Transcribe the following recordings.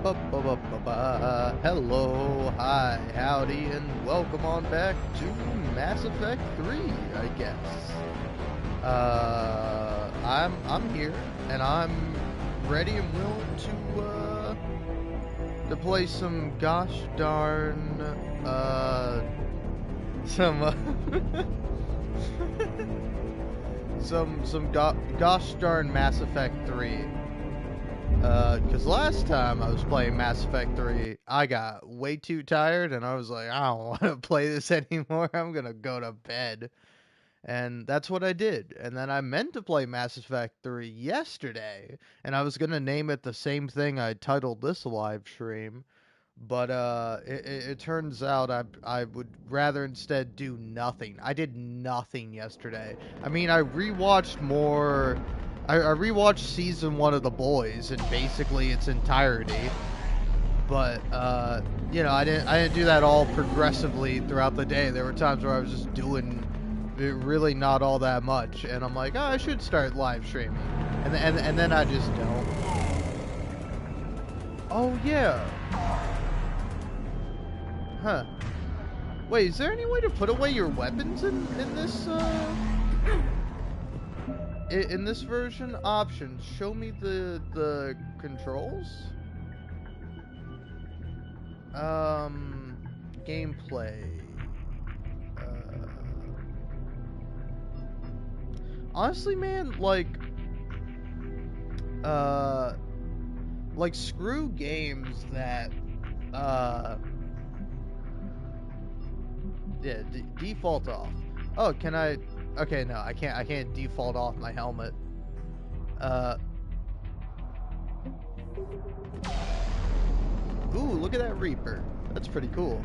Hello, hi, howdy, and welcome on back to Mass Effect 3, I guess. I'm here, and I'm ready and willing to play some gosh darn, some, gosh darn Mass Effect 3. Because last time I was playing Mass Effect 3, I got way too tired and I was like, I don't want to play this anymore. I'm going to go to bed. And that's what I did. And then I meant to play Mass Effect 3 yesterday, and I was going to name it the same thing I titled this live stream. But it turns out I would rather instead do nothing. I did nothing yesterday. I mean, I rewatched more. I rewatched season 1 of The Boys in basically its entirety. But you know, I didn't do that all progressively throughout the day. There were times where I was just doing really not all that much, and I'm like, oh, I should start live streaming, and then I just don't. Oh yeah. Huh. Wait, is there any way to put away your weapons in this version? Options. Show me the controls. Gameplay. Honestly, man, like screw games that yeah, default off. Oh, can I? Okay, no, I can't default off my helmet. Ooh, look at that Reaper. That's pretty cool.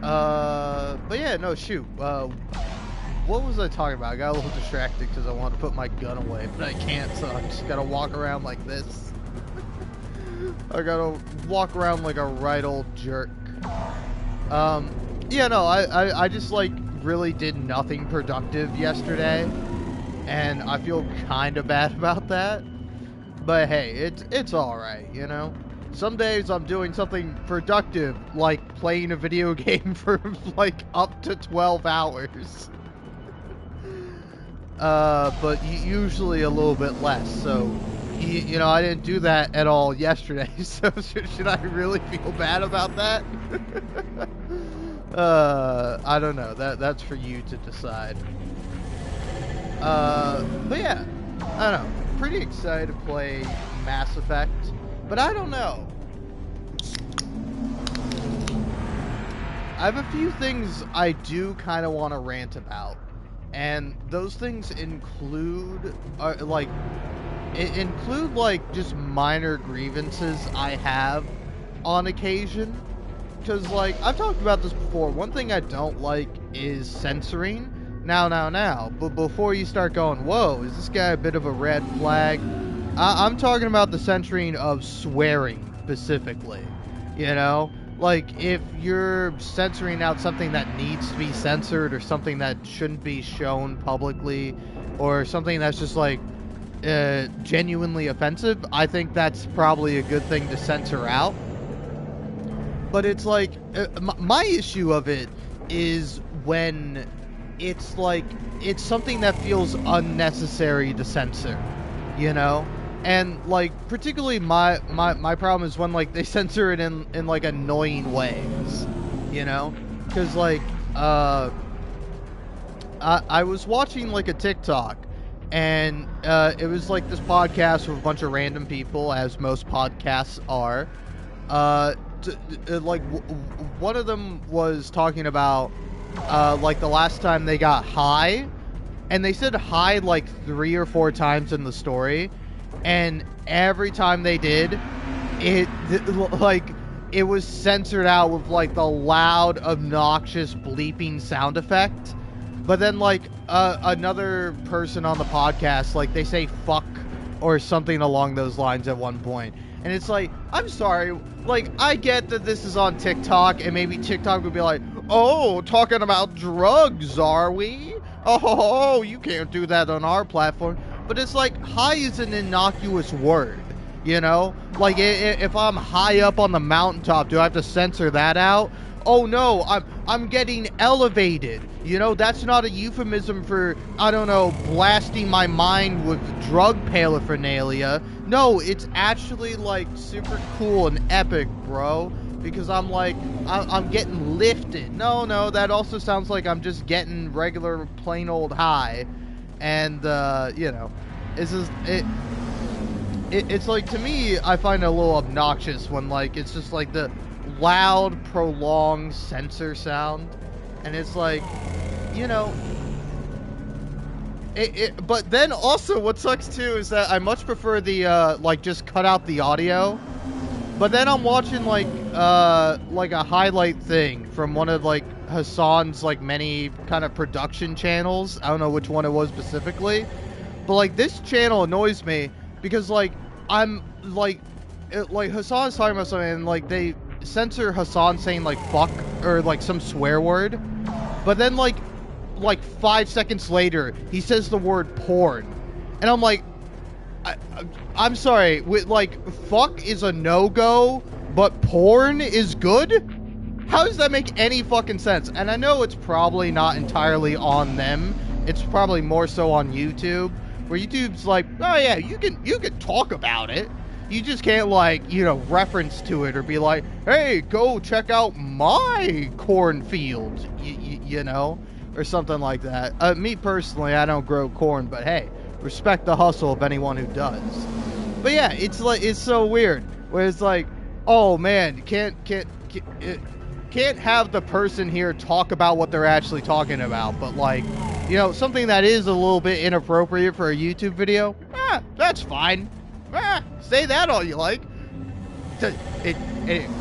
But yeah, no, shoot. What was I talking about? I got a little distracted because I wanted to put my gun away, but I can't, so I just gotta walk around like this. I gotta walk around like a right old jerk. Yeah, no, I just, like, really did nothing productive yesterday, and I feel kind of bad about that. But hey, it's alright, you know? Some days I'm doing something productive, like playing a video game for, like, up to 12 hours. But usually a little bit less, so, you know, I didn't do that at all yesterday, so should I really feel bad about that? I don't know, that's for you to decide. But yeah, I don't know, pretty excited to play Mass Effect, but I don't know. I have a few things I do kind of want to rant about. And those things include, like just minor grievances I have on occasion. Because, like, I've talked about this before. One thing I don't like is censoring. Now. But before you start going, whoa, is this guy a bit of a red flag? I'm talking about the censoring of swearing, specifically. You know? Like, if you're censoring out something that needs to be censored, or something that shouldn't be shown publicly, or something that's just, like, genuinely offensive, I think that's probably a good thing to censor out. But it's like, my issue of it is when it's like, it's something that feels unnecessary to censor, you know? And, like, particularly my problem is when, like, they censor it in like, annoying ways, you know? Because, like, I was watching, like, a TikTok, and it was, like, this podcast with a bunch of random people, as most podcasts are. One of them was talking about, like, the last time they got high, and they said high, like, 3 or 4 times in the story. And every time they did, it was censored out with, like, the loud, obnoxious bleeping sound effect. But then, like, another person on the podcast, like, they say fuck or something along those lines at one point. And it's like, I'm sorry, like, I get that this is on TikTok, and maybe TikTok would be like, oh, talking about drugs, are we? Oh, you can't do that on our platform. But it's like, high is an innocuous word. You know, like if I'm high up on the mountaintop, do I have to censor that out? Oh no, I'm getting elevated. You know, that's not a euphemism for, I don't know, blasting my mind with drug paraphernalia. No, it's actually like super cool and epic, bro. Because I'm like, I'm getting lifted. No, that also sounds like I'm just getting regular plain old high. And you know, it's just it's like, to me, I find it a little obnoxious when like it's just like the loud, prolonged censor sound, and it's like, you know, but then also what sucks too is that I much prefer the like just cut out the audio. But then I'm watching like a highlight thing from one of like Hassan's like many kind of production channels. I don't know which one it was specifically, but like this channel annoys me because like I'm like like Hassan's talking about something and like they censor Hassan saying like fuck or like some swear word, but then like 5 seconds later he says the word porn, and I'm like, I'm sorry, like, fuck is a no-go, but porn is good? How does that make any fucking sense? And I know it's probably not entirely on them. It's probably more so on YouTube, where YouTube's like, oh yeah, you can talk about it. You just can't, like, you know, reference to it or be like, hey, go check out my cornfield, you know, or something like that. Me personally, I don't grow corn, but hey, respect the hustle of anyone who does. But yeah, it's like, it's so weird where it's like, oh man, can't have the person here talk about what they're actually talking about, but like, you know, something that is a little bit inappropriate for a YouTube video, that's fine. Say that all you like. It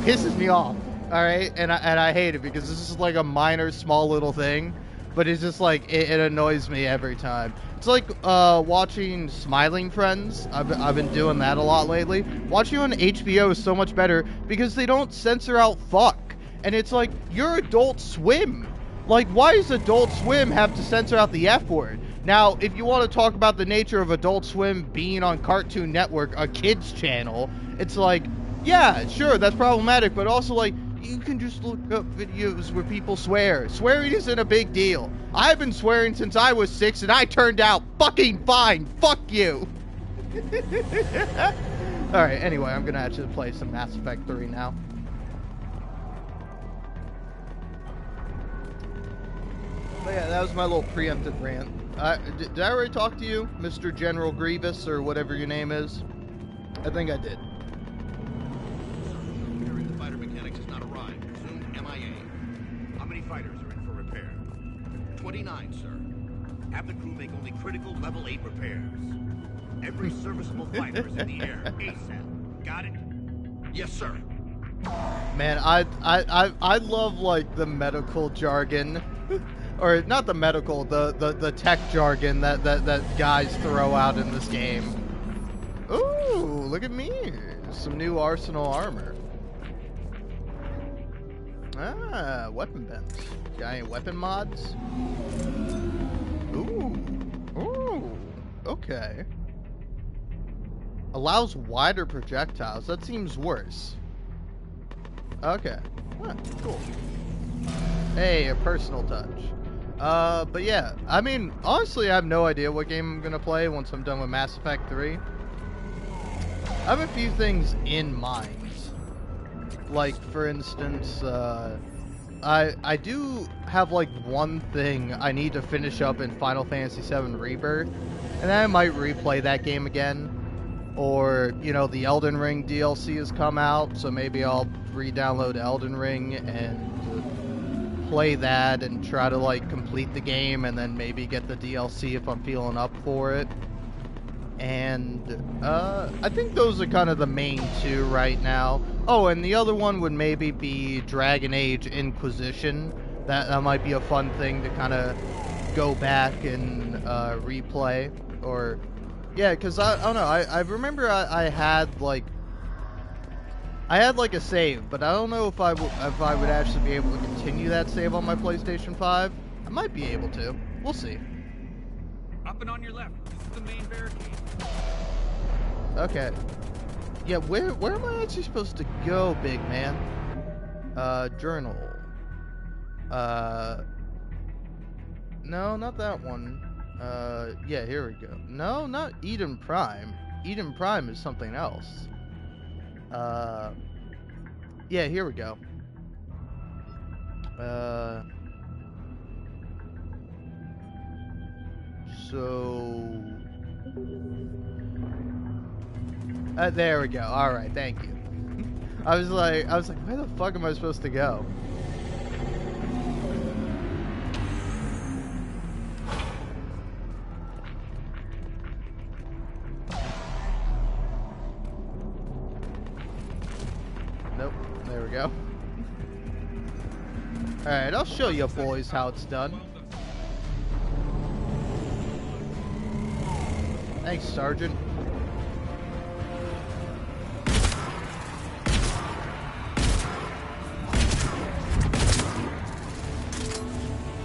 pisses me off, all right, and I hate it because this is like a minor, small little thing, but it's just like it annoys me every time. It's like watching Smiling Friends. I've been doing that a lot lately. Watching on HBO is so much better because they don't censor out fuck, and it's like, you're Adult Swim. Like, why does Adult Swim have to censor out the F word? Now, if you want to talk about the nature of Adult Swim being on Cartoon Network, a kids channel, it's like, yeah, sure, that's problematic, but also, like, you can just look up videos where people swear. Swearing isn't a big deal. I've been swearing since I was 6, and I turned out fucking fine. Fuck you. Alright, anyway, I'm gonna actually play some Mass Effect 3 now. But yeah, that was my little preemptive rant. Did I already talk to you, Mr. General Grievous, or whatever your name is? I think I did. Hearing the fighter mechanics has not arrived. Presumed MIA. How many fighters are in for repair? 29, sir. Have the crew make only critical level 8 repairs. Every serviceable fighter is in the air ASAP. Got it? Yes, sir. Man, I love like the medical jargon. Or not the medical, the tech jargon that guys throw out in this game. Ooh, look at me. Some new Arsenal armor. Ah, weapon bends. Got any weapon mods? Ooh, okay. Allows wider projectiles. That seems worse. Okay. Huh, cool. Hey, a personal touch. But yeah, I mean, honestly, I have no idea what game I'm gonna play once I'm done with Mass Effect 3. I have a few things in mind. Like, for instance, I do have, like, one thing I need to finish up in Final Fantasy VII Rebirth, and then I might replay that game again. Or, you know, the Elden Ring DLC has come out, so maybe I'll re-download Elden Ring and play that and try to like complete the game and then maybe get the DLC if I'm feeling up for it. And I think those are kind of the main two right now. Oh, and the other one would maybe be Dragon Age Inquisition. That might be a fun thing to kind of go back and replay. Or yeah, because I don't know, I remember I had like a save, but I don't know if I would actually be able to continue that save on my PlayStation 5. I might be able to. We'll see. Up and on your left. This is the main barricade. Okay. Yeah, where am I actually supposed to go, big man? Journal. No, not that one. Yeah, here we go. No, not Eden Prime. Eden Prime is something else. Yeah, here we go. So... there we go. Alright, thank you. I was like, where the fuck am I supposed to go? Nope, there we go. Alright, I'll show you boys how it's done. Thanks, Sergeant.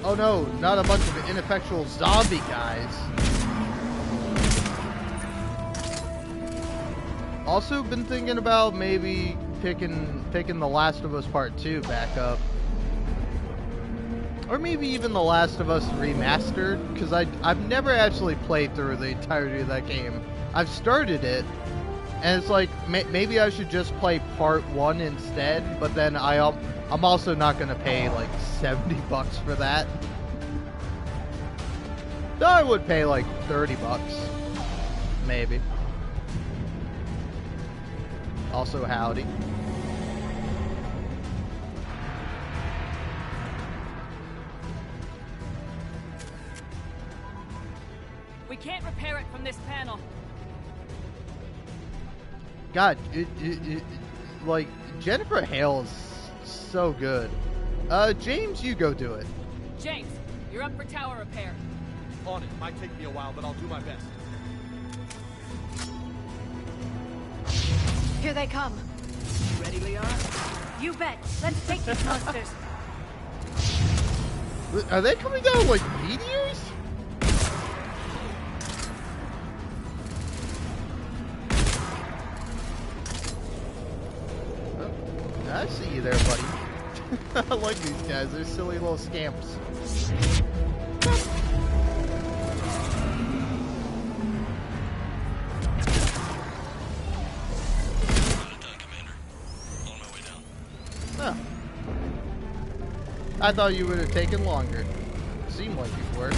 Oh no, not a bunch of ineffectual zombie guys. Also been thinking about maybe picking The Last of Us Part 2 back up. Or maybe even The Last of Us Remastered, because I've never actually played through the entirety of that game. I've started it, and it's like, maybe I should just play Part 1 instead, but then I'm also not going to pay like $70 for that. Though I would pay like $30, maybe. Also, howdy. We can't repair it from this panel. God, like, Jennifer Hale is so good. James, you go do it. James, you're up for tower repair. On it. Might take me a while, but I'll do my best. Here they come. Ready, Leon? You bet. Let's take these monsters. Are they coming down like meteors? Oh, I see you there, buddy. I like these guys. They're silly little scamps. Huh. I thought you would have taken longer. Seemed like you were.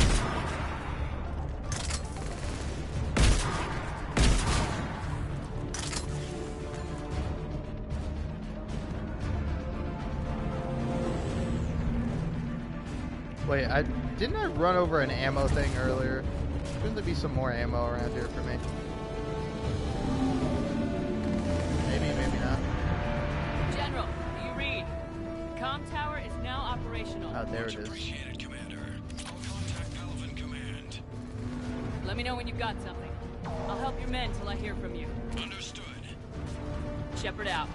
Wait, didn't I run over an ammo thing earlier? Shouldn't there be some more ammo around here for me? Maybe, maybe not. General, do you read? Comm tower is now operational. Oh, there it is. Appreciated, Commander. I'll contact Palaven Command. Let me know when you've got something. I'll help your men till I hear from you. Understood. Shepard out.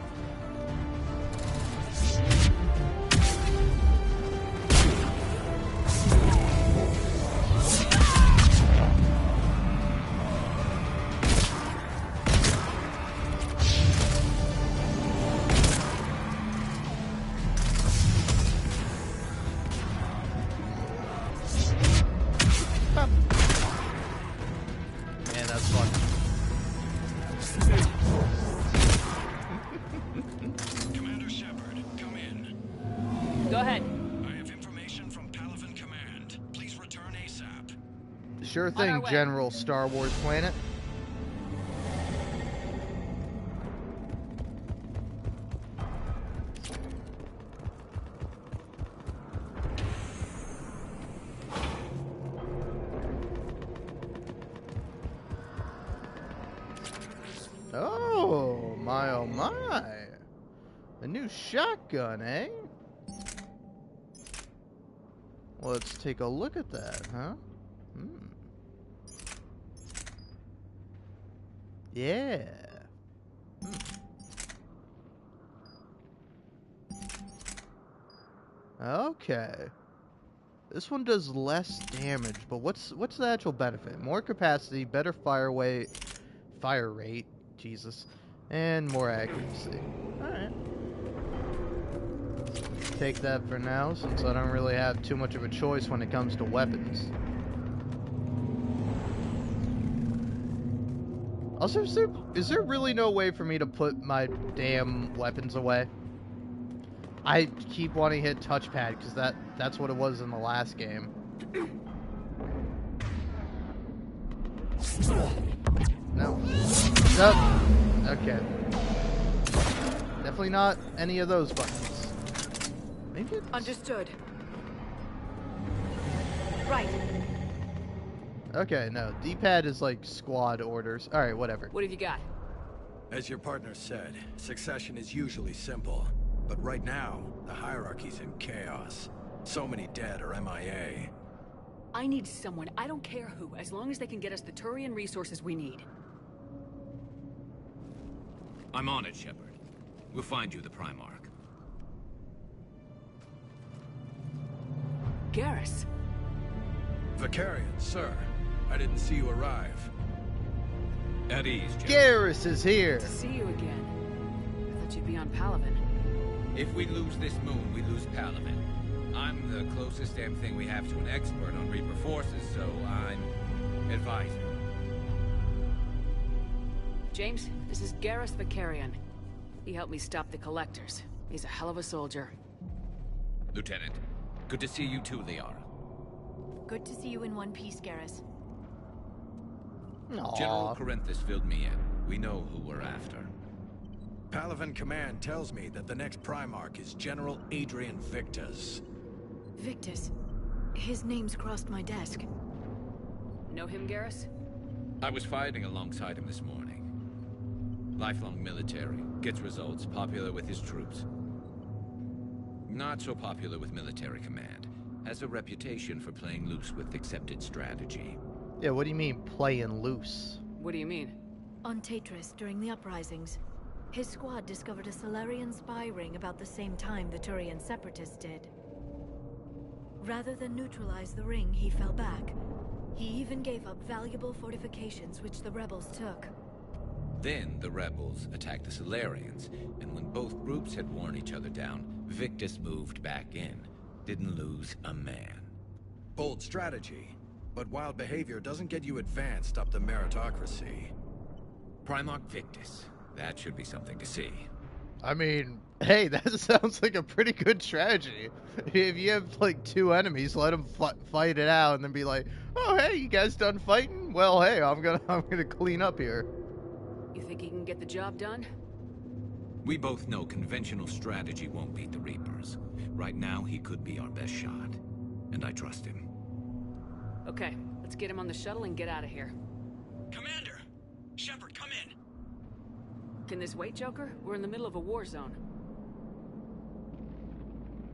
Man, that's fun. Commander Shepard, come in. Go ahead. I have information from Palaven Command. Please return ASAP. Sure our thing, way. General Star Wars Planet. Oh my, oh my. A new shotgun, eh? Let's take a look at that, huh? Yeah. Okay. This one does less damage, but what's the actual benefit? More capacity, better fire rate, Jesus. And more accuracy. Alright. Take that for now, since I don't really have too much of a choice when it comes to weapons. Also, is there really no way for me to put my damn weapons away? I keep wanting to hit touchpad, because that's what it was in the last game. No. Nope. Okay. Definitely not any of those buttons. Maybe it's... Understood. Right. Okay, no. D-pad is like squad orders. Alright, whatever. What have you got? As your partner said, succession is usually simple. But right now, the hierarchy's in chaos. So many dead or MIA. I need someone, I don't care who, as long as they can get us the Turian resources we need. I'm on it, Shepard. We'll find you the Primarch. Garrus. Vakarian, sir. I didn't see you arrive. At ease, General. Garrus is here! To see you again. I thought you'd be on Palaven. If we lose this moon, we lose Palaven. I'm the closest damn thing we have to an expert on Reaper forces, so I'm advising. James, this is Garrus Vakarian. He helped me stop the Collectors. He's a hell of a soldier. Lieutenant, good to see you too, Liara. Good to see you in one piece, Garrus. Aww. General Corinthus filled me in. We know who we're after. Palaven Command tells me that the next Primarch is General Adrian Victus. Victus. His name's crossed my desk. Know him, Garrus? I was fighting alongside him this morning. Lifelong military, gets results, popular with his troops. Not so popular with military command. Has a reputation for playing loose with accepted strategy. Yeah, what do you mean, playing loose? What do you mean? On Tatris, during the uprisings, his squad discovered a Solarian spy ring about the same time the Turian separatists did. Rather than neutralize the ring, he fell back. He even gave up valuable fortifications which the rebels took. Then the rebels attacked the Solarians, and when both groups had worn each other down, Victus moved back in. Didn't lose a man. Bold strategy, but wild behavior doesn't get you advanced up the meritocracy. Primarch Victus. That should be something to see. I mean, hey, that sounds like a pretty good strategy. If you have like two enemies, let them fight it out, and then be like, "Oh, hey, you guys done fighting? Well, hey, I'm gonna clean up here." You think he can get the job done? We both know conventional strategy won't beat the Reapers. Right now, he could be our best shot, and I trust him. Okay, let's get him on the shuttle and get out of here. Commander! Shepard, come in! Can this wait, Joker? We're in the middle of a war zone.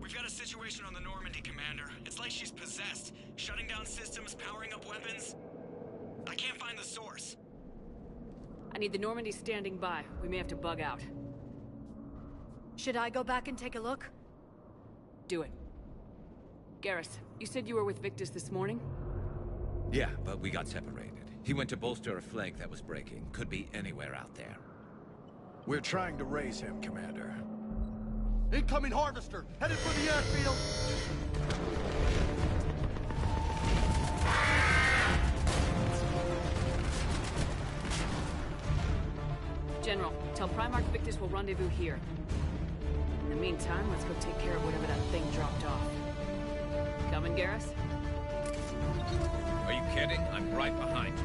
We've got a situation on the Normandy, Commander. It's like she's possessed. Shutting down systems, powering up weapons. I can't find the source. I need the Normandy standing by. We may have to bug out. Should I go back and take a look? Do it. Garrus, you said you were with Victus this morning? Yeah, but we got separated. He went to bolster a flank that was breaking. Could be anywhere out there. We're trying to raise him, Commander. Incoming Harvester, headed for the airfield. General, tell Primarch Victus we'll rendezvous here. In the meantime, let's go take care of whatever that thing dropped off. Coming, Garrus? Are you kidding? I'm right behind you.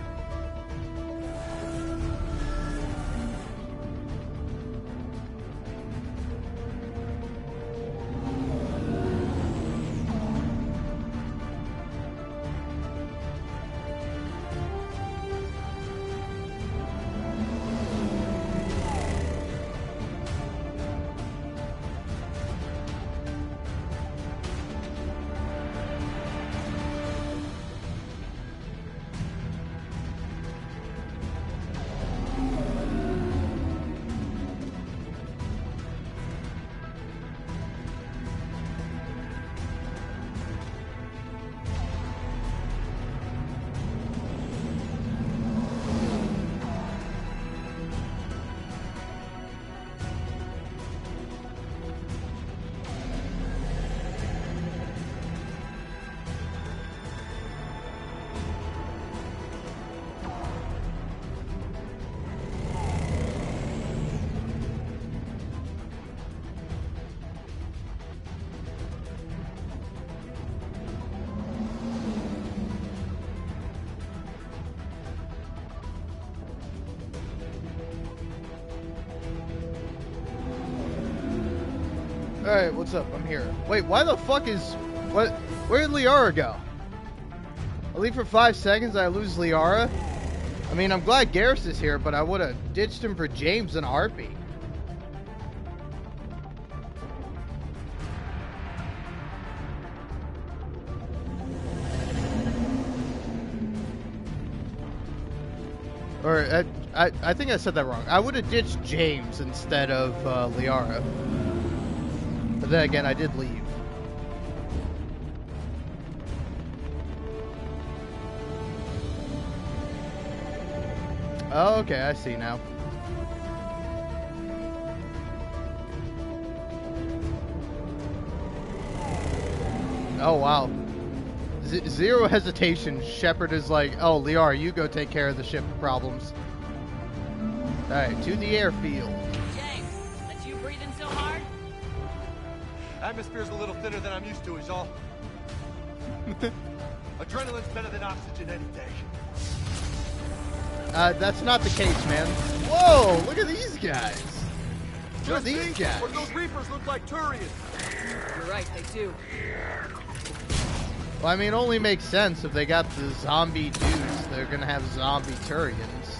Alright, what's up? I'm here. Wait, why the fuck is... What? Where did Liara go? I leave for 5 seconds, I lose Liara? I mean, I'm glad Garrus is here, but I would have ditched him for James and Harpy. Or, I think I said that wrong. I would have ditched James instead of Liara. But then again, I did leave. Oh, okay, I see now. Oh, wow. Zero hesitation. Shepard is like, oh, Liara, you go take care of the ship problems. Alright, to the airfield. James, that you breathing so hard? Atmosphere's a little thinner than I'm used to, is all. Adrenaline's better than oxygen any day. That's not the case, man. Whoa, look at these guys. Who are these guys? Or those Reapers look like Turians. You're right, they do. Well, I mean, it only makes sense if they got the zombie dudes. They're gonna have zombie Turians.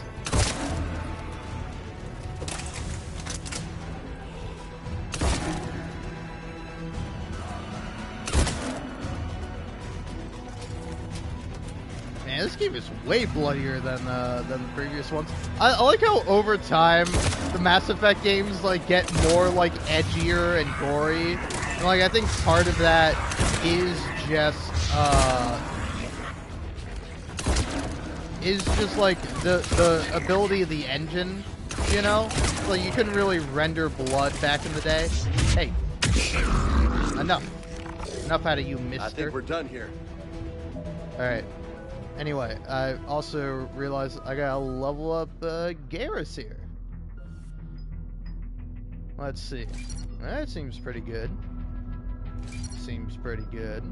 Man, this game is way bloodier than the previous ones. I like how over time the Mass Effect games like get more like edgier and gory. And, like, I think part of that is just like the ability of the engine, you know? Like, you couldn't really render blood back in the day. Hey, enough out of you, mister. I think we're done here. Alright. Anyway, I also realized I gotta level up Garrus here. Let's see. That seems pretty good. Seems pretty good.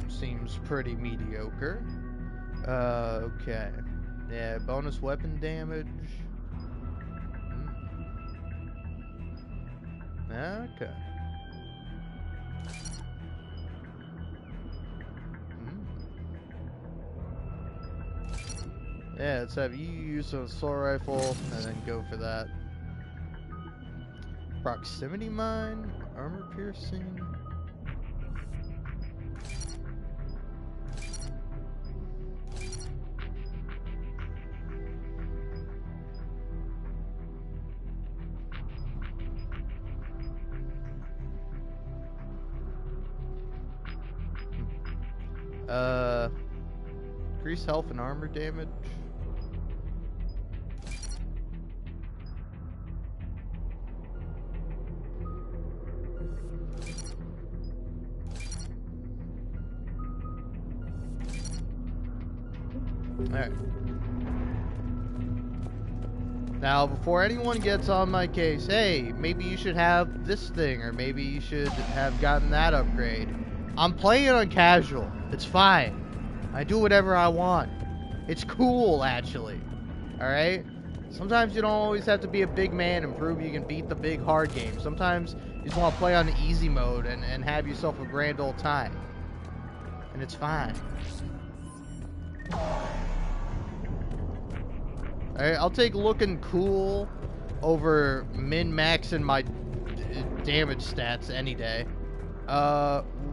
Seems pretty mediocre. Okay. Yeah, bonus weapon damage. Okay. Yeah, let's have you use an assault rifle and then go for that. Proximity mine, armor piercing. Increase health and armor damage. Alright. Now, before anyone gets on my case, hey, maybe you should have this thing, or maybe you should have gotten that upgrade. I'm playing on casual. It's fine. I do whatever I want. It's cool, actually. Alright? Sometimes you don't always have to be a big man and prove you can beat the big hard game. Sometimes you just want to play on the easy mode and have yourself a grand old time. And it's fine. Alright, I'll take looking cool over min-maxing my damage stats any day.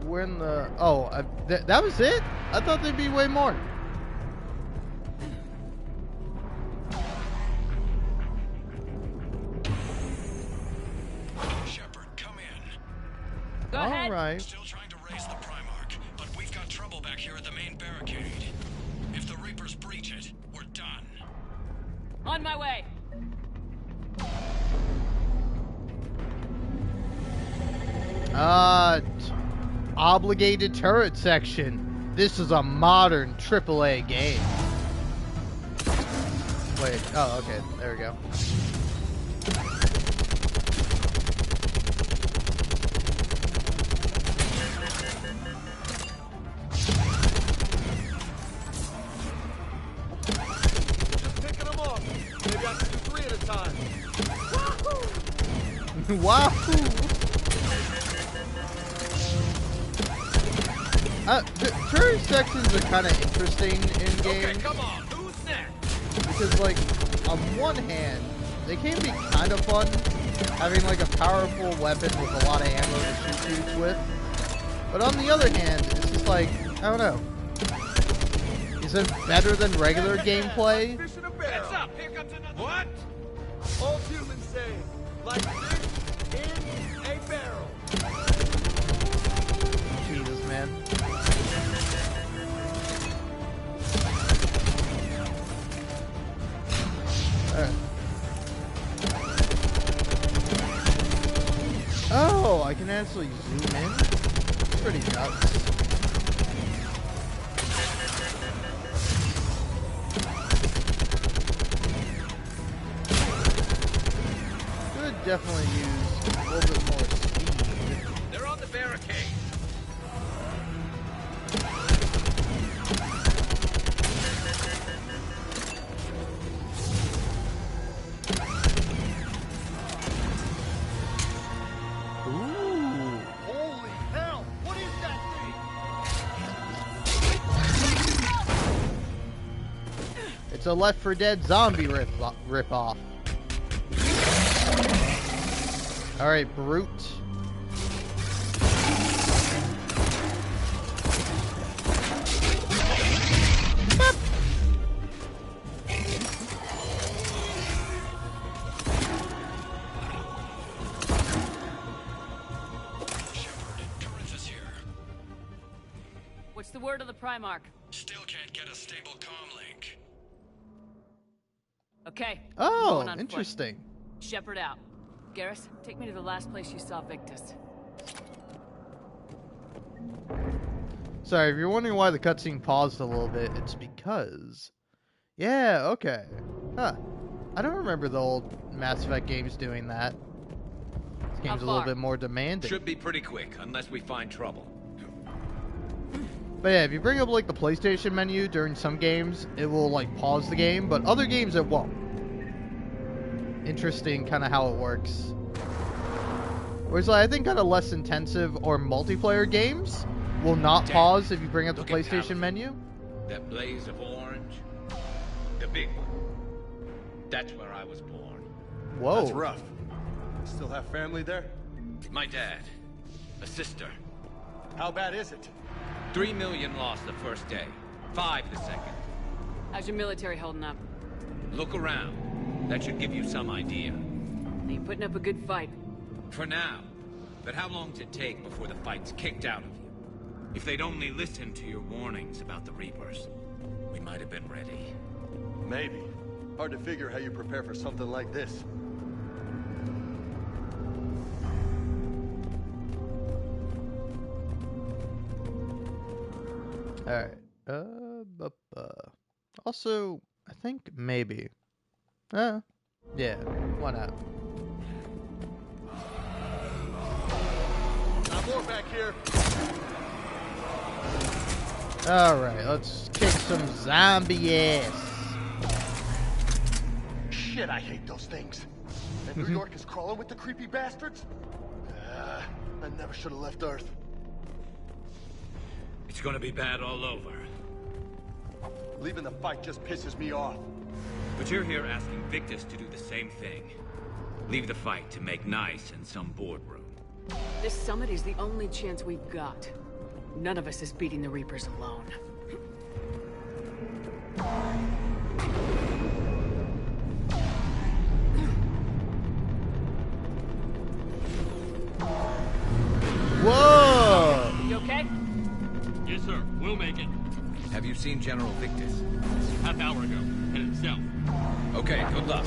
We're in the... Oh, that was it? I thought there'd be way more. Shepard, come in. Go ahead. All right. Still trying to raise the Primarch, but we've got trouble back here at the main barricade. If the Reapers breach it, we're done. On my way. Obligated turret section. This is a modern AAA game. Wait, oh, okay, there we go. Just picking them off. Maybe I can do 3 at a time. Wahoo! Jury sections are kind of interesting in games. Okay, come on. Who's next? Because, like, on one hand, they can be kind of fun, having, like, a powerful weapon with a lot of ammo to shoot dudes with. But on the other hand, it's just like, I don't know. Is it better than regular gameplay? Fish in a Heads barrel. up. Here comes another. What? All humans say, like fish in a barrel. Jesus, man. Alright. Oh, I can actually zoom in? It's pretty nuts. Could definitely use a little bit more speed. They're on the barricade. Ooh. Holy hell! What is that thing? It's a Left 4 Dead zombie rip-off. Alright, Brute. What's the word of the Primarch? Still can't get a stable comm link. Okay. Oh, going on foot. interesting. Shepard out. Garrus, take me to the last place you saw Victus. Sorry, if you're wondering why the cutscene paused a little bit, it's because... Yeah, okay. Huh. I don't remember the old Mass Effect games doing that. This game's a little far? bit more demanding. Should be pretty quick, unless we find trouble. But yeah, if you bring up like the PlayStation menu during some games, it will like pause the game, but other games it won't. Interesting kind of how it works. Whereas like, I think kind of less intensive or multiplayer games will not Damn. pause if you bring up the Look at PlayStation Paladin. menu. That blaze of orange. The big one. That's where I was born. Whoa. That's rough. Still have family there? My dad. A sister. How bad is it? 3 million lost the first day. 5 the second. How's your military holding up? Look around. That should give you some idea. Are you putting up a good fight? For now. But how long does it take before the fight's kicked out of you? If they'd only listened to your warnings about the Reapers, we might have been ready. Maybe. Hard to figure how you prepare for something like this. Alright. Also, I think maybe. Yeah, why not? Got more back here. Alright, let's kick some zombie ass. Shit, I hate those things. And New York is crawling with the creepy bastards? I never should have left Earth. It's gonna be bad all over. Leaving the fight just pisses me off. But you're here asking Victus to do the same thing. Leave the fight to make nice in some boardroom. This summit is the only chance we've got. None of us is beating the Reapers alone. Whoa! You okay? Yes, sir. We'll make it. Have you seen General Victus? Half hour ago. Headed south. Okay, good luck.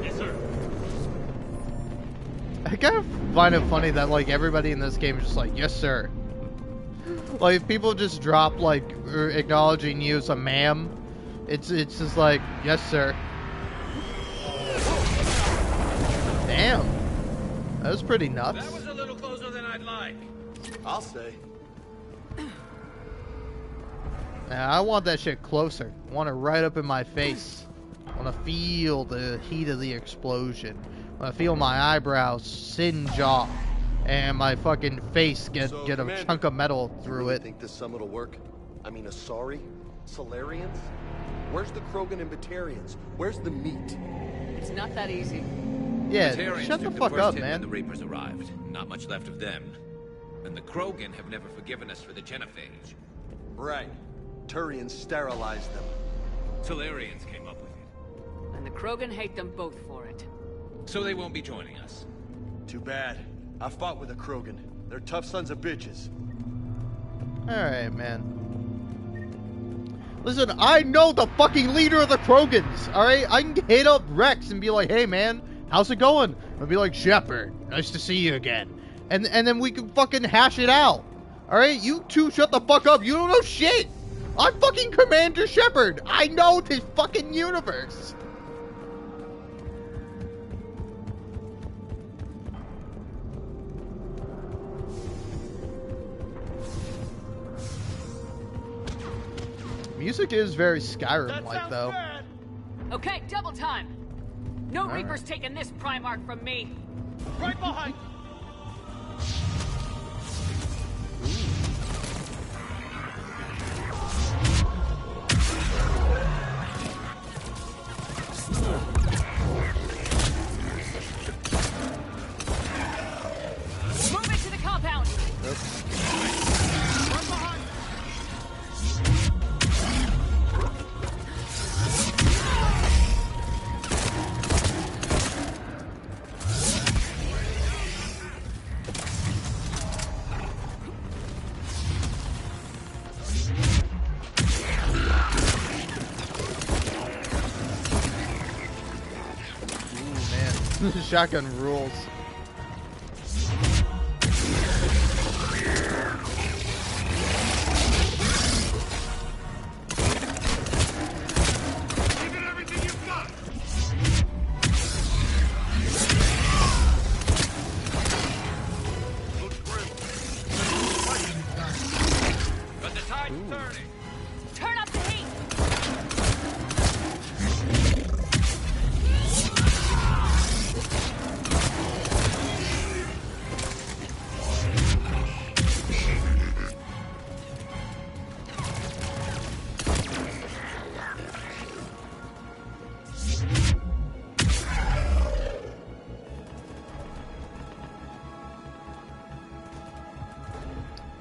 Yes, sir. I kind of find it funny that like everybody in this game is just like, yes sir. Like if people just drop like acknowledging you as a ma'am, it's just like, yes sir. Damn. That was pretty nuts. That was a little closer than I'd like. I'll say. Nah, I want that shit closer. I want it right up in my face. I want to feel the heat of the explosion. I want to feel my eyebrows singe off and my fucking face get a Commander, chunk of metal through really it. Think this summit will work? I mean, Asari, Solarians. Where's the Krogan and Batarians? Where's the meat? It's not that easy. Yeah, Batarians shut the took fuck first up, hit man. When the Reapers arrived, not much left of them. And the Krogan have never forgiven us for the genophage. Right. Turians sterilized them. Solarians came up with it. And the Krogan hate them both for it. So they won't be joining us. Too bad. I fought with a Krogan. They're tough sons of bitches. Alright, man. Listen, I know the fucking leader of the Krogans, alright? I can hit up Rex and be like, hey man, how's it going? I'll be like, Shepard, nice to see you again. And then we can fucking hash it out. Alright? You two shut the fuck up. You don't know shit. I'm fucking Commander Shepard. I know this fucking universe. Music is very Skyrim-like, though. Okay, double time. No All Reapers taking this Primarch from me. Right behind. Move into the compound. Ooh, man. Shotgun rules. Give it everything you've got! Looks grim. But the tide's turning. Turn up the heat.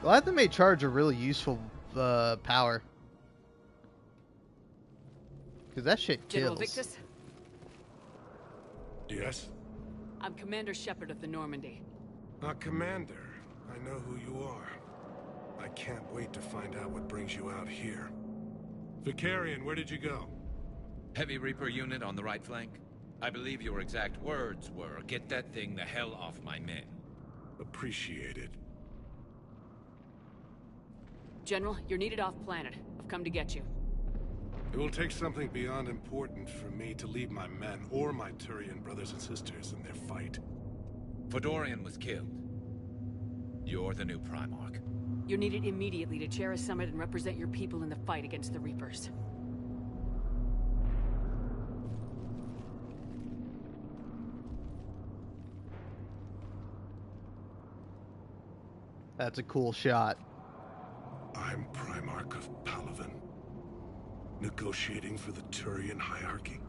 Glad they made charge a really useful power. Because that shit General kills. Victus, Yes? I'm Commander Shepard of the Normandy. Commander, I know who you are. I can't wait to find out what brings you out here. Vicarian, where did you go? Heavy Reaper unit on the right flank. I believe your exact words were, get that thing the hell off my men. Appreciated. General, you're needed off planet. I've come to get you. It will take something beyond important for me to leave my men or my Turian brothers and sisters in their fight. Fedorian was killed. You're the new Primarch. You're needed immediately to chair a summit and represent your people in the fight against the Reapers. That's a cool shot. I'm Primarch of Palaven. Negotiating for the Turian hierarchy.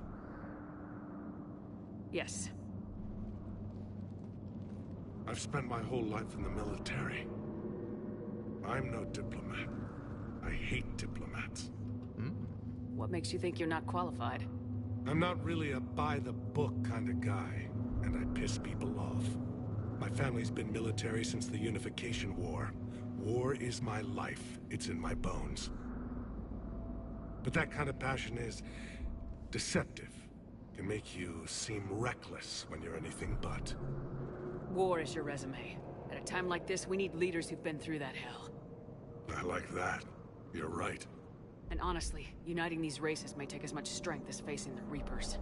Yes. I've spent my whole life in the military. I'm no diplomat. I hate diplomats. What makes you think you're not qualified? I'm not really a by-the-book kind of guy, and I piss people off. My family's been military since the Unification War. War is my life. It's in my bones. But that kind of passion is deceptive. Can make you seem reckless when you're anything but. War is your resume. At a time like this, we need leaders who've been through that hell. I like that. You're right. And honestly, uniting these races may take as much strength as facing the Reapers.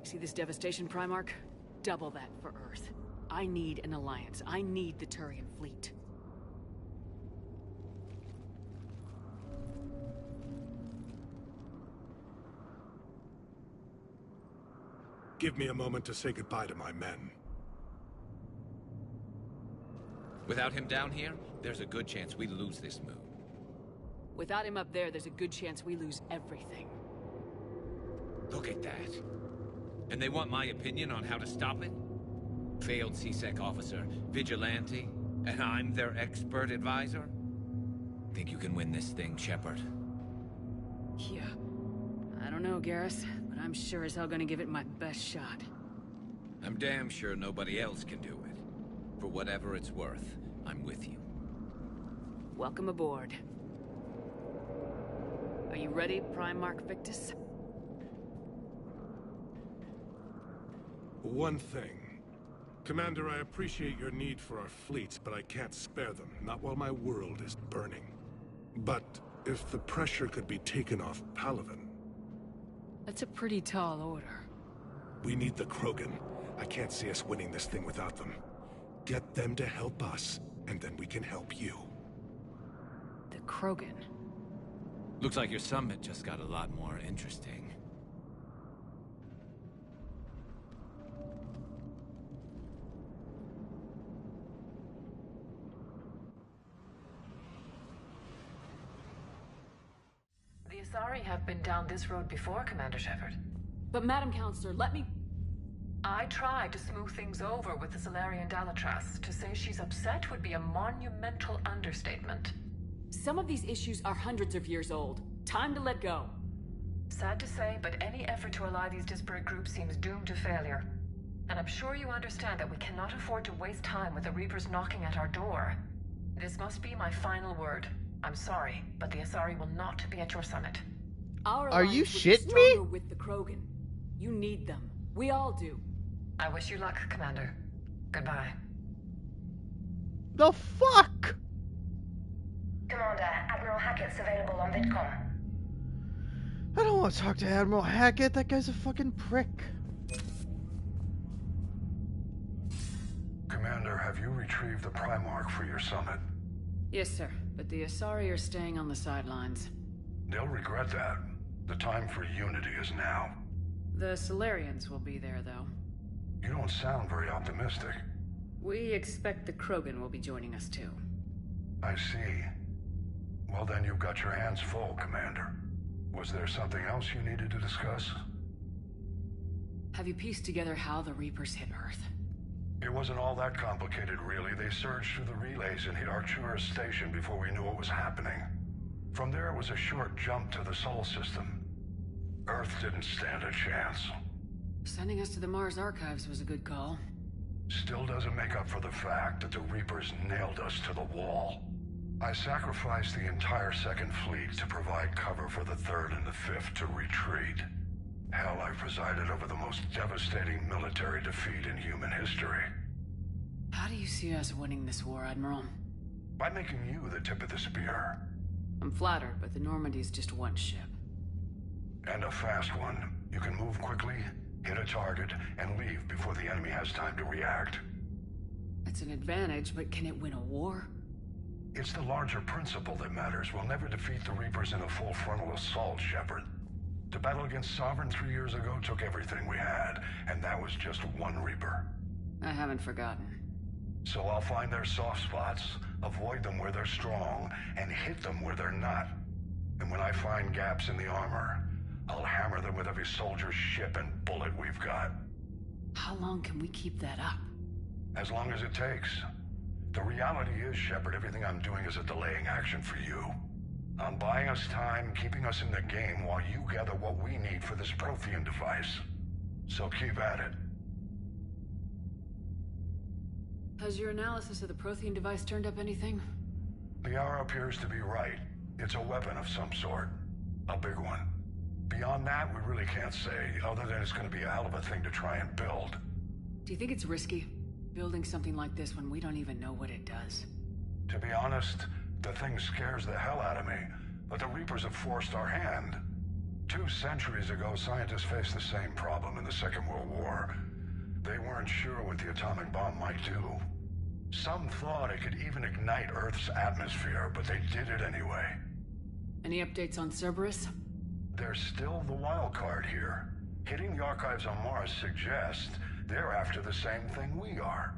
See this devastation, Primarch? Double that for Earth. I need an alliance. I need the Turian fleet. Give me a moment to say goodbye to my men. Without him down here, there's a good chance we lose this move. Without him up there, there's a good chance we lose everything. Look at that. And they want my opinion on how to stop it? Failed CSEC officer, vigilante, and I'm their expert advisor? Think you can win this thing, Shepard? Yeah. I don't know, Garrus, but I'm sure as hell gonna give it my best shot. I'm damn sure nobody else can do it. For whatever it's worth, I'm with you. Welcome aboard. Are you ready, Primarch Victus? One thing. Commander, I appreciate your need for our fleets, but I can't spare them, not while my world is burning. But if the pressure could be taken off Palaven... That's a pretty tall order. We need the Krogan. I can't see us winning this thing without them. Get them to help us, and then we can help you. The Krogan? Looks like your summit just got a lot more interesting. The Asari have been down this road before, Commander Shepard. But Madam Counselor, let me... I tried to smooth things over with the Salarian Dalatras. To say she's upset would be a monumental understatement. Some of these issues are hundreds of years old. Time to let go. Sad to say, but any effort to ally these disparate groups seems doomed to failure. And I'm sure you understand that we cannot afford to waste time with the Reapers knocking at our door. This must be my final word. I'm sorry, but the Asari will not be at your summit. Are you shitting me? With the Krogan. You need them. We all do. I wish you luck, Commander. Goodbye. The fuck? Commander, Admiral Hackett's available on VidCom. I don't want to talk to Admiral Hackett. That guy's a fucking prick. Commander, have you retrieved the Primarch for your summit? Yes, sir. But the Asari are staying on the sidelines. They'll regret that. The time for unity is now. The Salarians will be there, though. You don't sound very optimistic. We expect the Krogan will be joining us, too. I see. Well, then you've got your hands full, Commander. Was there something else you needed to discuss? Have you pieced together how the Reapers hit Earth? It wasn't all that complicated, really. They surged through the relays and hit Artura Station before we knew what was happening. From there, it was a short jump to the Sol system. Earth didn't stand a chance. Sending us to the Mars Archives was a good call. Still doesn't make up for the fact that the Reapers nailed us to the wall. I sacrificed the entire Second Fleet to provide cover for the Third and the Fifth to retreat. Hell, I presided over the most devastating military defeat in human history. How do you see us winning this war, Admiral? By making you the tip of the spear. I'm flattered, but the Normandy is just one ship. And a fast one. You can move quickly, hit a target, and leave before the enemy has time to react. It's an advantage, but can it win a war? It's the larger principle that matters. We'll never defeat the Reapers in a full frontal assault, Shepard. The battle against Sovereign 3 years ago took everything we had, and that was just one Reaper. I haven't forgotten. So I'll find their soft spots, avoid them where they're strong, and hit them where they're not. And when I find gaps in the armor, I'll hammer them with every soldier, ship, and bullet we've got. How long can we keep that up? As long as it takes. The reality is, Shepard, everything I'm doing is a delaying action for you. I'm buying us time, keeping us in the game while you gather what we need for this Prothean device. So keep at it. Has your analysis of the Prothean device turned up anything? The hour appears to be right. It's a weapon of some sort. A big one. Beyond that, we really can't say, other than it's going to be a hell of a thing to try and build. Do you think it's risky, building something like this when we don't even know what it does? To be honest, the thing scares the hell out of me, but the Reapers have forced our hand. 2 centuries ago, scientists faced the same problem in the Second World War. They weren't sure what the atomic bomb might do. Some thought it could even ignite Earth's atmosphere, but they did it anyway. Any updates on Cerberus? They're still the wild card here. Hitting the archives on Mars suggests they're after the same thing we are.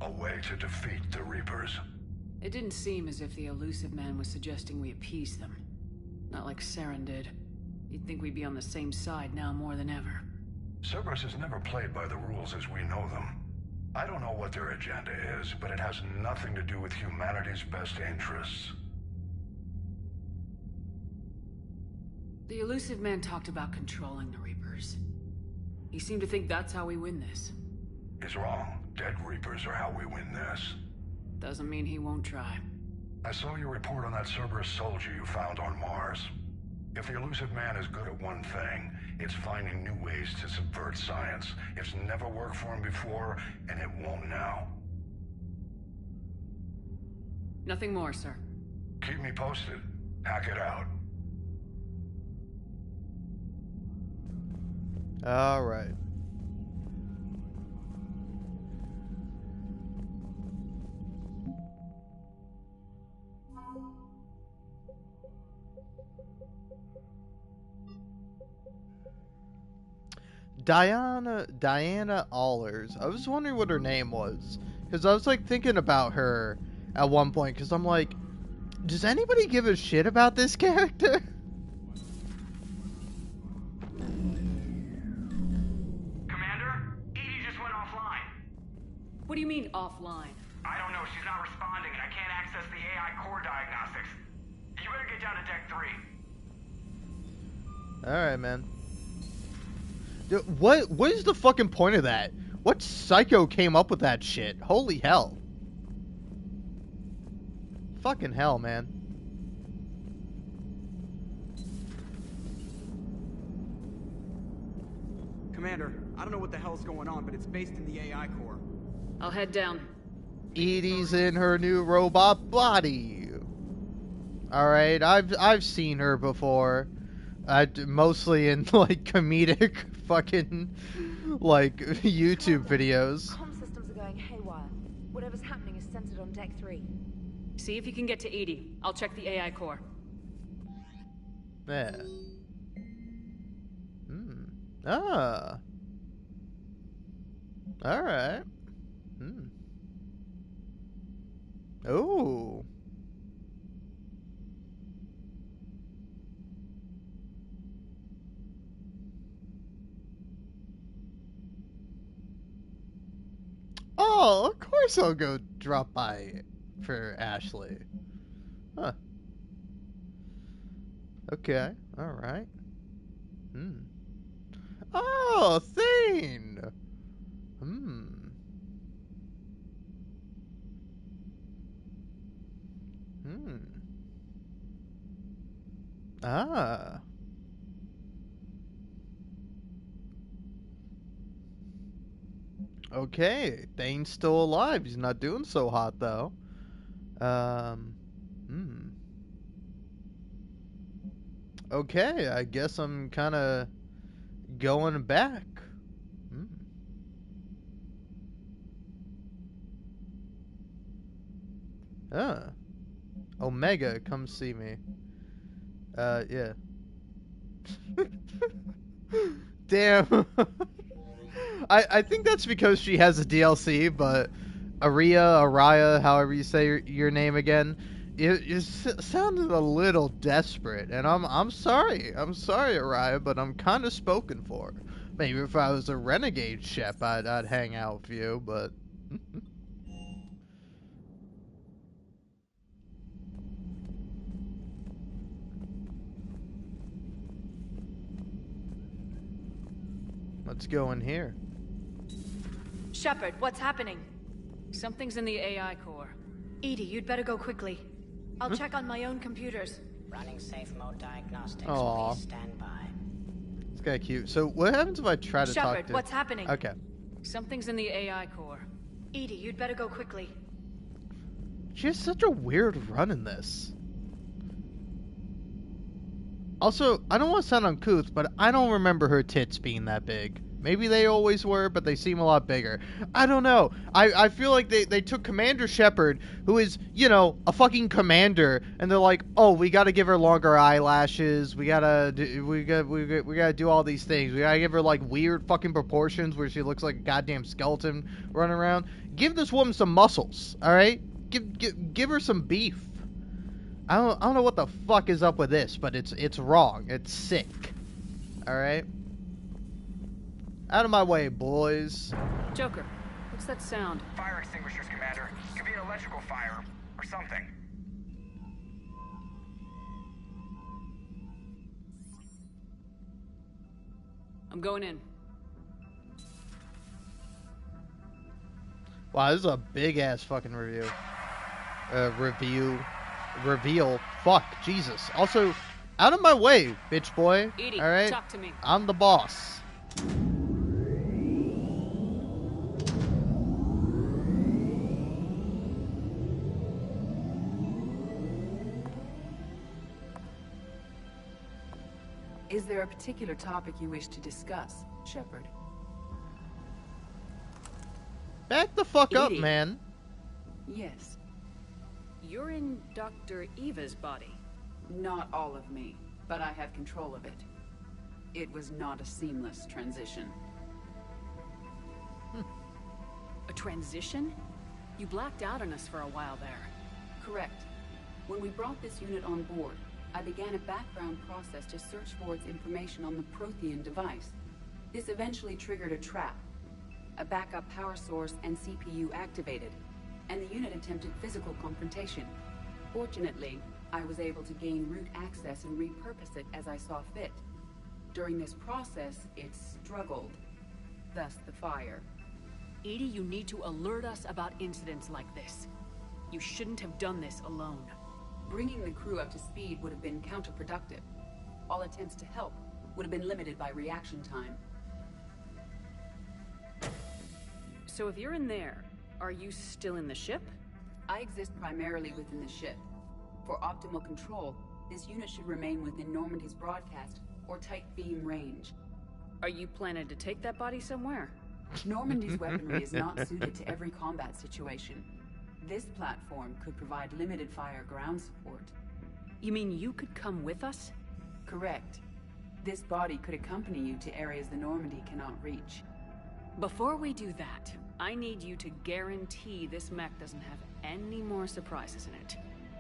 A way to defeat the Reapers. It didn't seem as if the Elusive Man was suggesting we appease them. Not like Saren did. You'd think we'd be on the same side now more than ever. Cerberus has never played by the rules as we know them. I don't know what their agenda is, but it has nothing to do with humanity's best interests. The Elusive Man talked about controlling the Reapers. He seemed to think that's how we win this. He's wrong. Dead Reapers are how we win this. Doesn't mean he won't try. I saw your report on that Cerberus soldier you found on Mars. If the Elusive Man is good at one thing, it's finding new ways to subvert science. It's never worked for him before, and it won't now. Nothing more, sir. Keep me posted. Hack it out. All right. Diana Allers. I was wondering what her name was, because I was like thinking about her at one point, because I'm like, does anybody give a shit about this character? Commander, Edie just went offline. What do you mean offline? I don't know, she's not responding and I can't access the AI core diagnostics. You better get down to deck 3. Alright, man. Dude, what is the fucking point of that? What psycho came up with that shit? Holy hell. Fucking hell, man. Commander, I don't know what the hell's going on, but it's based in the AI core. I'll head down. Edie's in her new robot body. Alright, I've seen her before. Mostly in, like, comedic fucking, like, YouTube videos. Comm systems are going haywire. Whatever's happening is centered on deck 3. See if you can get to Edie. I'll check the AI core. Yeah. Ah. Alright. Oh. Oh, of course I'll go drop by for Ashley. Huh. Okay, alright. Oh, Thane! Ah. Okay, Thane's still alive. He's not doing so hot, though. Okay, I guess I'm kind of going back. Omega, come see me. Yeah. Damn. I think that's because she has a DLC, but Araya, however you say your name again, it sounded a little desperate, and I'm sorry. I'm sorry, Araya, but I'm kind of spoken for. Maybe if I was a renegade Shep, I'd hang out with you, but... Let's go in here. Shepard, what's happening? Something's in the AI core. Edie, you'd better go quickly. I'll check on my own computers. Running safe mode diagnostics. Aww. Please stand by. It's kind of cute. So what happens if I try to talk to... Shepard, what's happening? Okay. Something's in the AI core. Edie, you'd better go quickly. She has such a weird run in this. Also, I don't want to sound uncouth, but I don't remember her tits being that big. Maybe they always were, but they seem a lot bigger. I don't know. I feel like they took Commander Shepard, who is, you know, a fucking commander, and they're like, oh, we gotta give her longer eyelashes. We gotta do all these things. We gotta give her like weird fucking proportions where she looks like a goddamn skeleton running around. Give this woman some muscles, all right? Give her some beef. I don't know what the fuck is up with this, but it's wrong. It's sick. All right. Out of my way, boys. Joker, what's that sound? Fire extinguishers, Commander. Could be an electrical fire, or something. I'm going in. Wow, this is a big-ass fucking reveal. Fuck, Jesus. Also, out of my way, bitch boy. Edie, all right? talk to me. I'm the boss. Is there a particular topic you wish to discuss, Shepard? Back the fuck up, Edie. man. Yes. You're in Dr. Eva's body. Not all of me, but I have control of it. It was not a seamless transition. A transition? You blacked out on us for a while there. Correct. When we brought this unit on board, I began a background process to search for its information on the Prothean device. This eventually triggered a trap. A backup power source and CPU activated, and the unit attempted physical confrontation. Fortunately, I was able to gain root access and repurpose it as I saw fit. During this process, it struggled. Thus the fire. Edie, you need to alert us about incidents like this. You shouldn't have done this alone. Bringing the crew up to speed would have been counterproductive. All attempts to help would have been limited by reaction time. So if you're in there, are you still in the ship? I exist primarily within the ship. For optimal control, this unit should remain within Normandy's broadcast or tight beam range. Are you planning to take that body somewhere? Normandy's weaponry is not suited to every combat situation. This platform could provide limited fire ground support. You mean you could come with us? Correct. This body could accompany you to areas the Normandy cannot reach. Before we do that, I need you to guarantee this mech doesn't have any more surprises in it.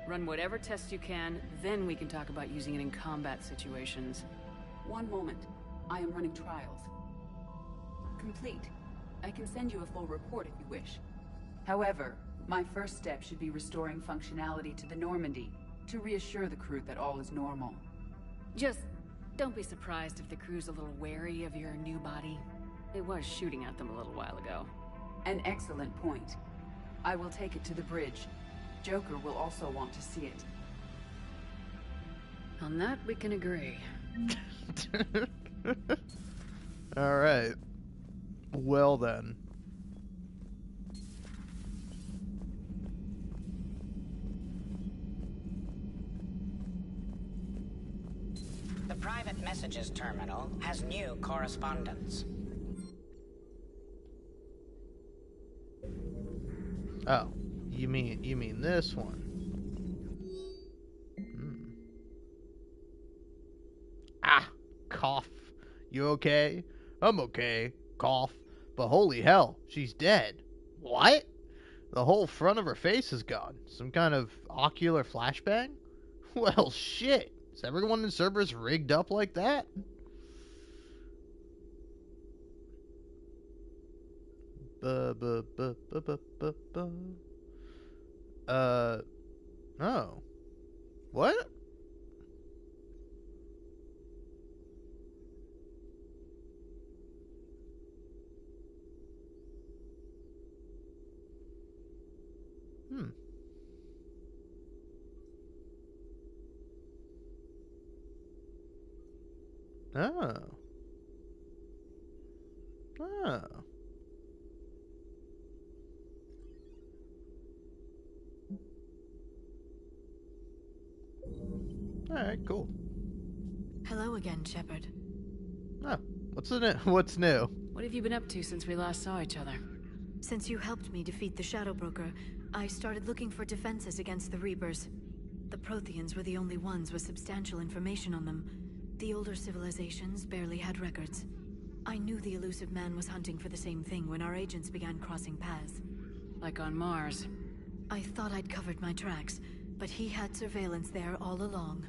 Run whatever tests you can, then we can talk about using it in combat situations. One moment. I am running trials. Complete. I can send you a full report if you wish. However, my first step should be restoring functionality to the Normandy, to reassure the crew that all is normal. Just don't be surprised if the crew's a little wary of your new body. It was shooting at them a little while ago. An excellent point. I will take it to the bridge. Joker will also want to see it. On that, we can agree. Alright. Well then. The private messages terminal has new correspondence. Oh, you mean this one? Ah, cough. You okay? I'm okay. Cough. But holy hell, she's dead. What? The whole front of her face is gone. Some kind of ocular flashbang? Well, shit. Is everyone in Cerberus rigged up like that? Oh. What? Oh. Oh. Alright, cool. Hello again, Shepard. Oh, what's new? What have you been up to since we last saw each other? Since you helped me defeat the Shadow Broker, I started looking for defenses against the Reapers. The Protheans were the only ones with substantial information on them. The older civilizations barely had records. I knew the elusive man was hunting for the same thing when our agents began crossing paths. Like on Mars. I thought I'd covered my tracks, but he had surveillance there all along.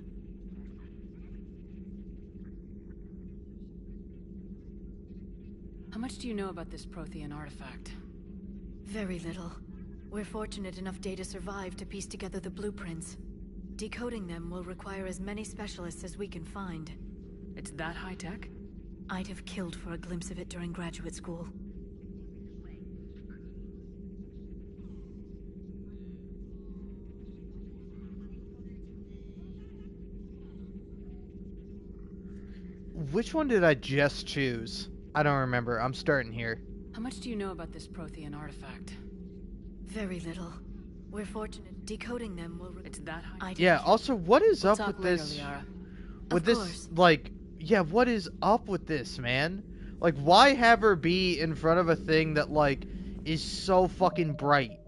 How much do you know about this Prothean artifact? Very little. We're fortunate enough Data survived to piece together the blueprints. Decoding them will require as many specialists as we can find. It's that high-tech? I'd have killed for a glimpse of it during graduate school. Which one did I just choose? I don't remember. I'm starting here. How much do you know about this Prothean artifact? Very little. We're fortunate. Decoding them will... It's that high. Yeah, also, what is We'll up talk with later, this? Liara. With this, like, yeah, what is up with this, man? Like, why have her be in front of a thing that, like, is so fucking bright?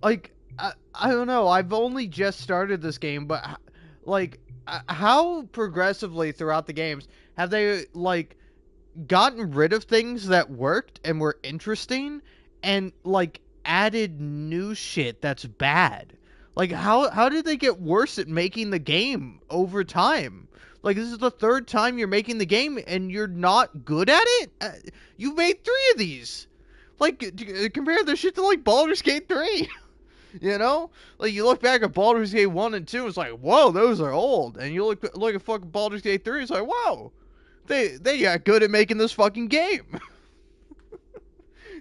Like, I don't know. I've only just started this game, but, like, how progressively throughout the games have they, like, gotten rid of things that worked and were interesting and, like, added new shit that's bad? Like, how did they get worse at making the game over time? Like, this is the third time you're making the game and you're not good at it? You've made 3 of these. Like, compare this shit to, like, Baldur's Gate 3. You know? Like, you look back at Baldur's Gate 1 and 2, it's like, whoa, those are old. And you look at fucking Baldur's Gate 3, it's like, whoa. They got good at making this fucking game.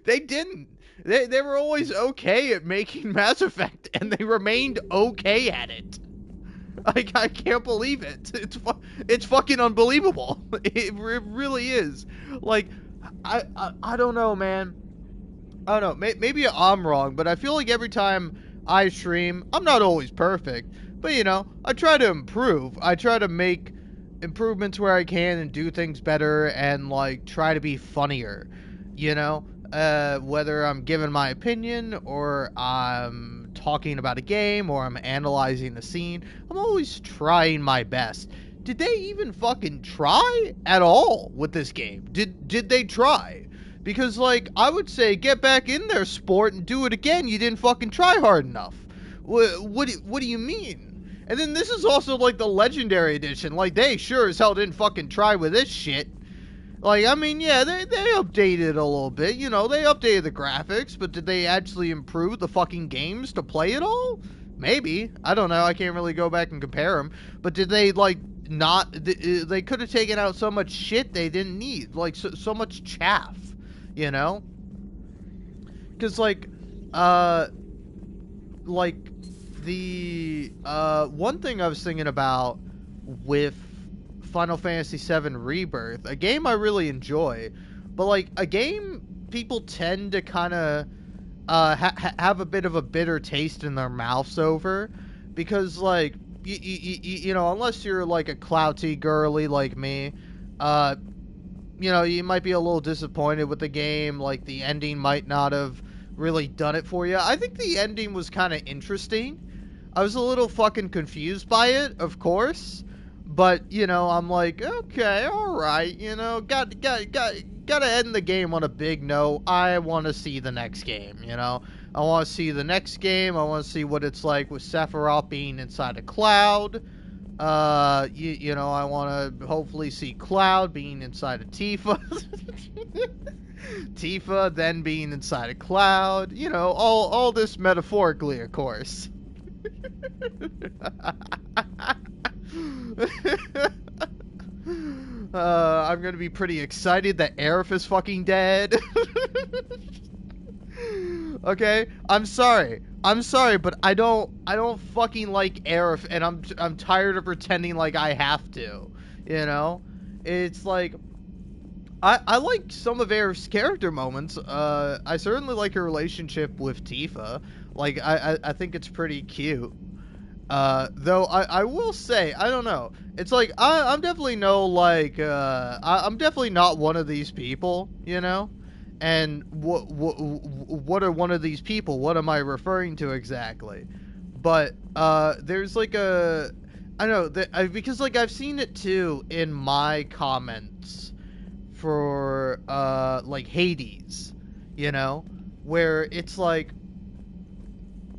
They didn't. They were always okay at making Mass Effect, and they remained okay at it. Like, I can't believe it. It's fucking unbelievable. It really is. Like, I don't know, man. I don't know. Maybe I'm wrong, but I feel like every time I stream, I'm not always perfect, but, you know, I try to improve. I try to make improvements where I can and do things better and, like, try to be funnier, you know? Whether I'm giving my opinion or I'm talking about a game or I'm analyzing a scene, I'm always trying my best. Did they even fucking try at all with this game? Did they try? Because, like, I would say get back in there, sport, and do it again. You didn't fucking try hard enough. What do you mean? And then this is also, like, the Legendary Edition. Like, they sure as hell didn't fucking try with this shit. Like, I mean, yeah, they updated it a little bit, you know, they updated the graphics, but did they actually improve the fucking games to play it all? Maybe. I don't know, I can't really go back and compare them. But did they, like, not, they could have taken out so much shit they didn't need, like, so much chaff, you know? Because, like, the, one thing I was thinking about with Final Fantasy VII Rebirth, a game I really enjoy, but, like, a game people tend to kind of have a bit of a bitter taste in their mouths over, because, like, you know, unless you're, like, a clouty girly like me, you know, you might be a little disappointed with the game, like, the ending might not have really done it for you. I think the ending was kind of interesting. I was a little fucking confused by it, of course. But, you know, I'm like, okay, alright, you know, gotta end the game on a big note. I want to see the next game, you know. I want to see the next game. I want to see what it's like with Sephiroth being inside a Cloud. You know, I want to hopefully see Cloud being inside a Tifa. Tifa then being inside a Cloud. You know, all this metaphorically, of course. I'm gonna be pretty excited that Aerith is fucking dead. Okay, I'm sorry, but I don't fucking like Aerith, and I'm tired of pretending like I have to. You know, it's like I like some of Aerith's character moments. I certainly like her relationship with Tifa. Like I think it's pretty cute. Though I will say, I don't know. It's like I'm definitely I'm definitely not one of these people, you know. And what are one of these people? What am I referring to exactly? But there's like a, I don't know, because like I've seen it too in my comments for like Hades, you know, where it's like,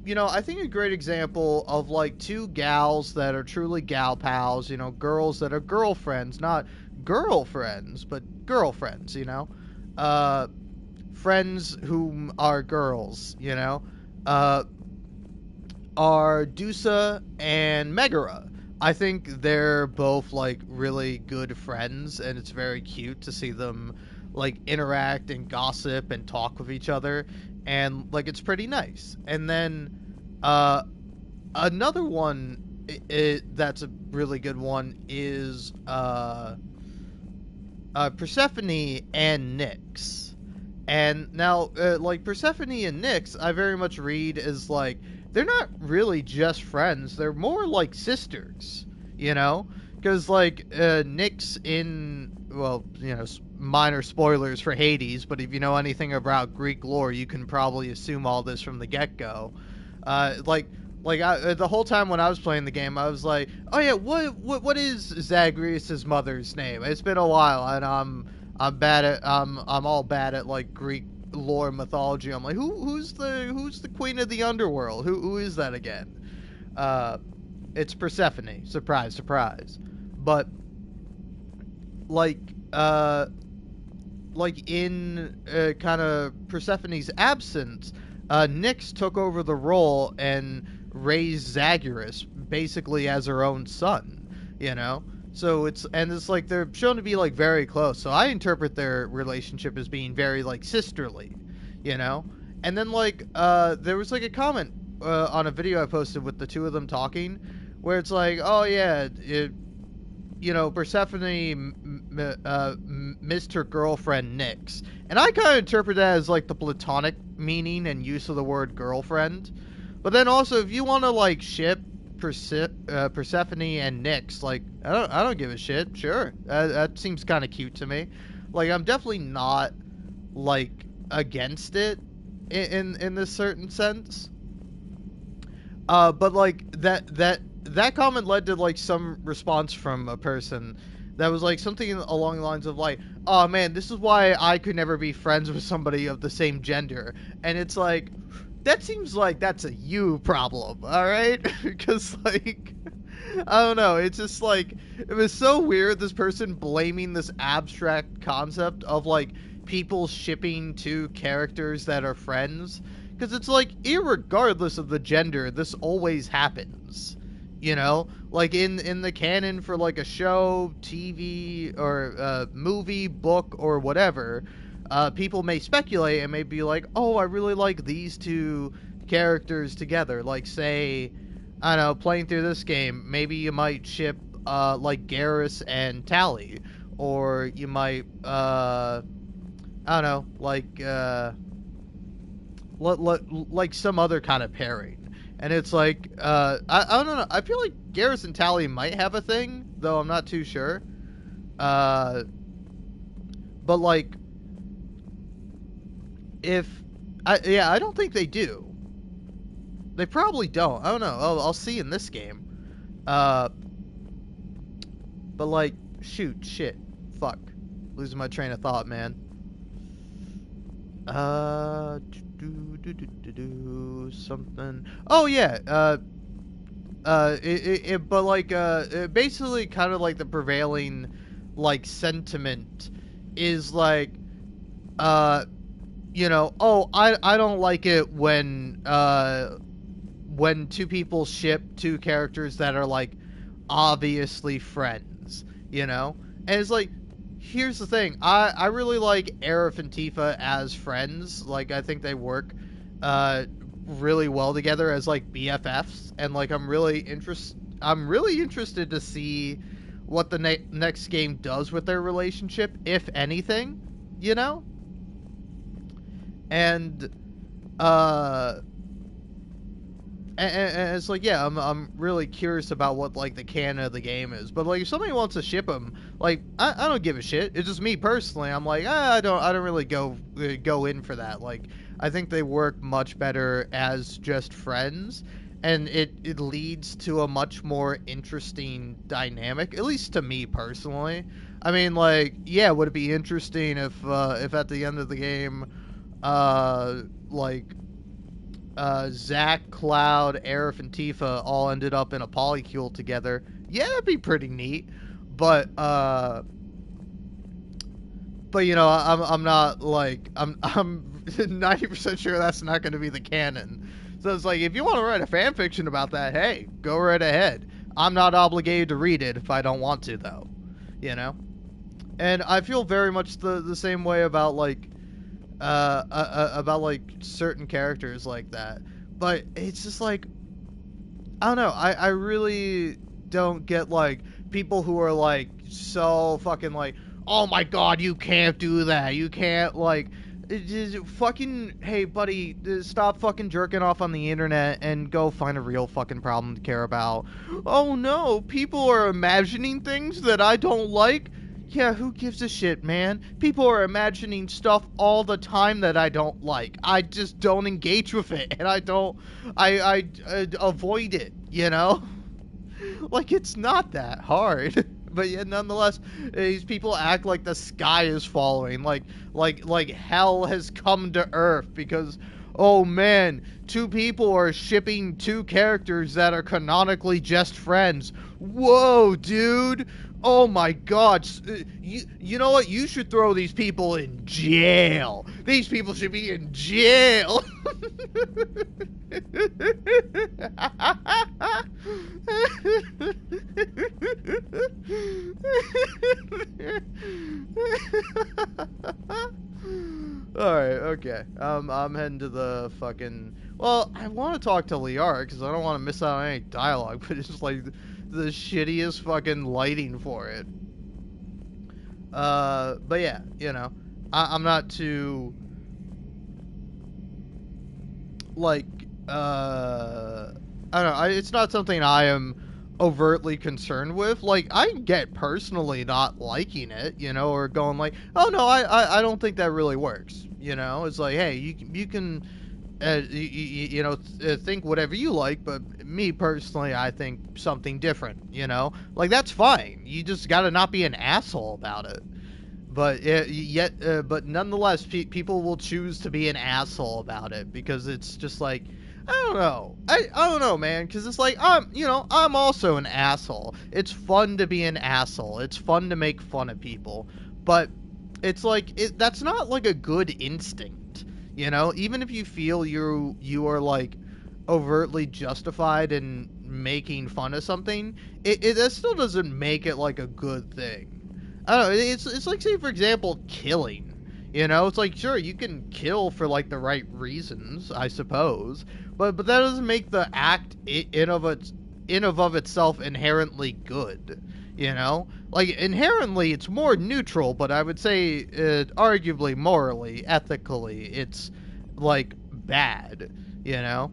you know, I think a great example of like two gals that are truly gal pals, you know, girls that are girlfriends, not girlfriends, but girlfriends, you know, friends whom are girls, you know, are Dusa and Megara. I think they're both like really good friends, and it's very cute to see them like interact and gossip and talk with each other, and like it's pretty nice. And then another one that's a really good one is Persephone and Nyx. And now like Persephone and Nyx, I very much read as like they're not really just friends, they're more like sisters, you know, because like Nyx in, well, you know, minor spoilers for Hades, but if you know anything about Greek lore, you can probably assume all this from the get-go. The whole time when I was playing the game, I was like, oh yeah, what is Zagreus' mother's name? It's been a while, and I'm all bad at like Greek lore mythology. I'm like, who's the queen of the underworld? Who is that again? It's Persephone. Surprise, surprise. But like in kind of Persephone's absence, Nyx took over the role and raised Zagreus basically as her own son, you know? So it's like they're shown to be like very close. So I interpret their relationship as being very like sisterly, you know? And then like there was like a comment on a video I posted with the two of them talking where it's like, oh yeah, you know, Persephone missed her girlfriend Nyx. And I kind of interpret that as like the platonic meaning and use of the word girlfriend. But then also, if you want to like ship Persephone and Nyx, like I don't give a shit. Sure, that seems kind of cute to me. Like I'm definitely not like against it in this certain sense. But like that comment led to like some response from a person that was like something along the lines of like, oh man, this is why I could never be friends with somebody of the same gender. And it's like, that seems like that's a you problem, alright? Because like, I don't know, it's just like, it was so weird, this person blaming this abstract concept of like people shipping two characters that are friends. Because it's like, irregardless of the gender, this always happens. You know, like in the canon for like a show, TV, or movie, book, or whatever, people may speculate and may be like, oh, I really like these two characters together. Like, say, I don't know, playing through this game, maybe you might ship like Garrus and Tali, or you might, I don't know, like some other kind of pairing. And it's like, I don't know, I feel like Garrus and Tali might have a thing, though I'm not too sure. But like, I don't think they do. They probably don't. I don't know. I'll see in this game. But like, shit, fuck. Losing my train of thought, man. Something. Oh yeah. But like, basically, kind of like the prevailing, like, sentiment is like, you know, oh, I don't like it when two people ship two characters that are like obviously friends, you know, and it's like, here's the thing, I really like Aerith and Tifa as friends. Like, I think they work really well together as like BFFs, and like I'm really interested to see what the next game does with their relationship, if anything, you know. And and it's like, yeah, I'm really curious about what like the canon of the game is, but like if somebody wants to ship them, like I don't give a shit. It's just me personally. I'm like, I don't really go in for that. Like I think they work much better as just friends, and it leads to a much more interesting dynamic, at least to me personally. I mean, like, yeah, would it be interesting if at the end of the game, Zack, Cloud, Aerith, and Tifa all ended up in a polycule together? Yeah, that'd be pretty neat. But you know, I'm not like I'm 90% sure that's not going to be the canon. So it's like, if you want to write a fan fiction about that, hey, go right ahead. I'm not obligated to read it if I don't want to, though. You know? And I feel very much the same way about like certain characters like that. But it's just like, I don't know, I really don't get like people who are like so fucking like, oh my god, you can't do that, you can't like fucking, hey buddy, stop fucking jerking off on the internet and go find a real fucking problem to care about. Oh no, people are imagining things that I don't like. Yeah, who gives a shit, man? People are imagining stuff all the time that I don't like. I just don't engage with it, and I avoid it, you know? Like, it's not that hard. But yet, nonetheless, these people act like the sky is falling, like hell has come to Earth because, oh man, two people are shipping two characters that are canonically just friends. Whoa, dude! Oh my god, you know what? You should throw these people in jail. These people should be in jail. Alright, okay. I'm heading to the fucking... Well, I want to talk to Liara because I don't want to miss out on any dialogue, but it's just like the shittiest fucking lighting for it. But yeah, you know, I'm not too like I don't know, it's not something I am overtly concerned with. Like, I get personally not liking it, you know, or going like, oh no, I don't think that really works, you know. It's like, hey, you can think whatever you like, but me personally, I think something different, you know? Like, that's fine. You just gotta not be an asshole about it. But but nonetheless, people will choose to be an asshole about it because it's just like, I don't know. I don't know, man, because it's like, I'm also an asshole. It's fun to be an asshole. It's fun to make fun of people. But it's like, that's not like a good instinct, you know? Even if you feel you are like overtly justified in making fun of something, that still doesn't make it like a good thing. I don't know, it's like, say for example, killing. You know, it's like, sure, you can kill for like the right reasons, I suppose, but that doesn't make the act in of itself inherently good. You know, like, inherently it's more neutral, but I would say arguably morally, ethically, it's like bad. You know,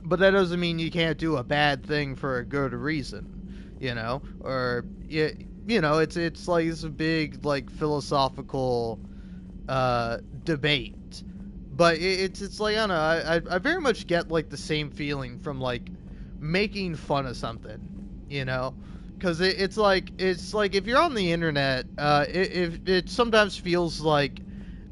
but that doesn't mean you can't do a bad thing for a good reason. You know, or you know, it's like this big like philosophical debate, but it's like, I don't know, I very much get like the same feeling from like making fun of something, you know, because it's like if you're on the internet, it sometimes feels like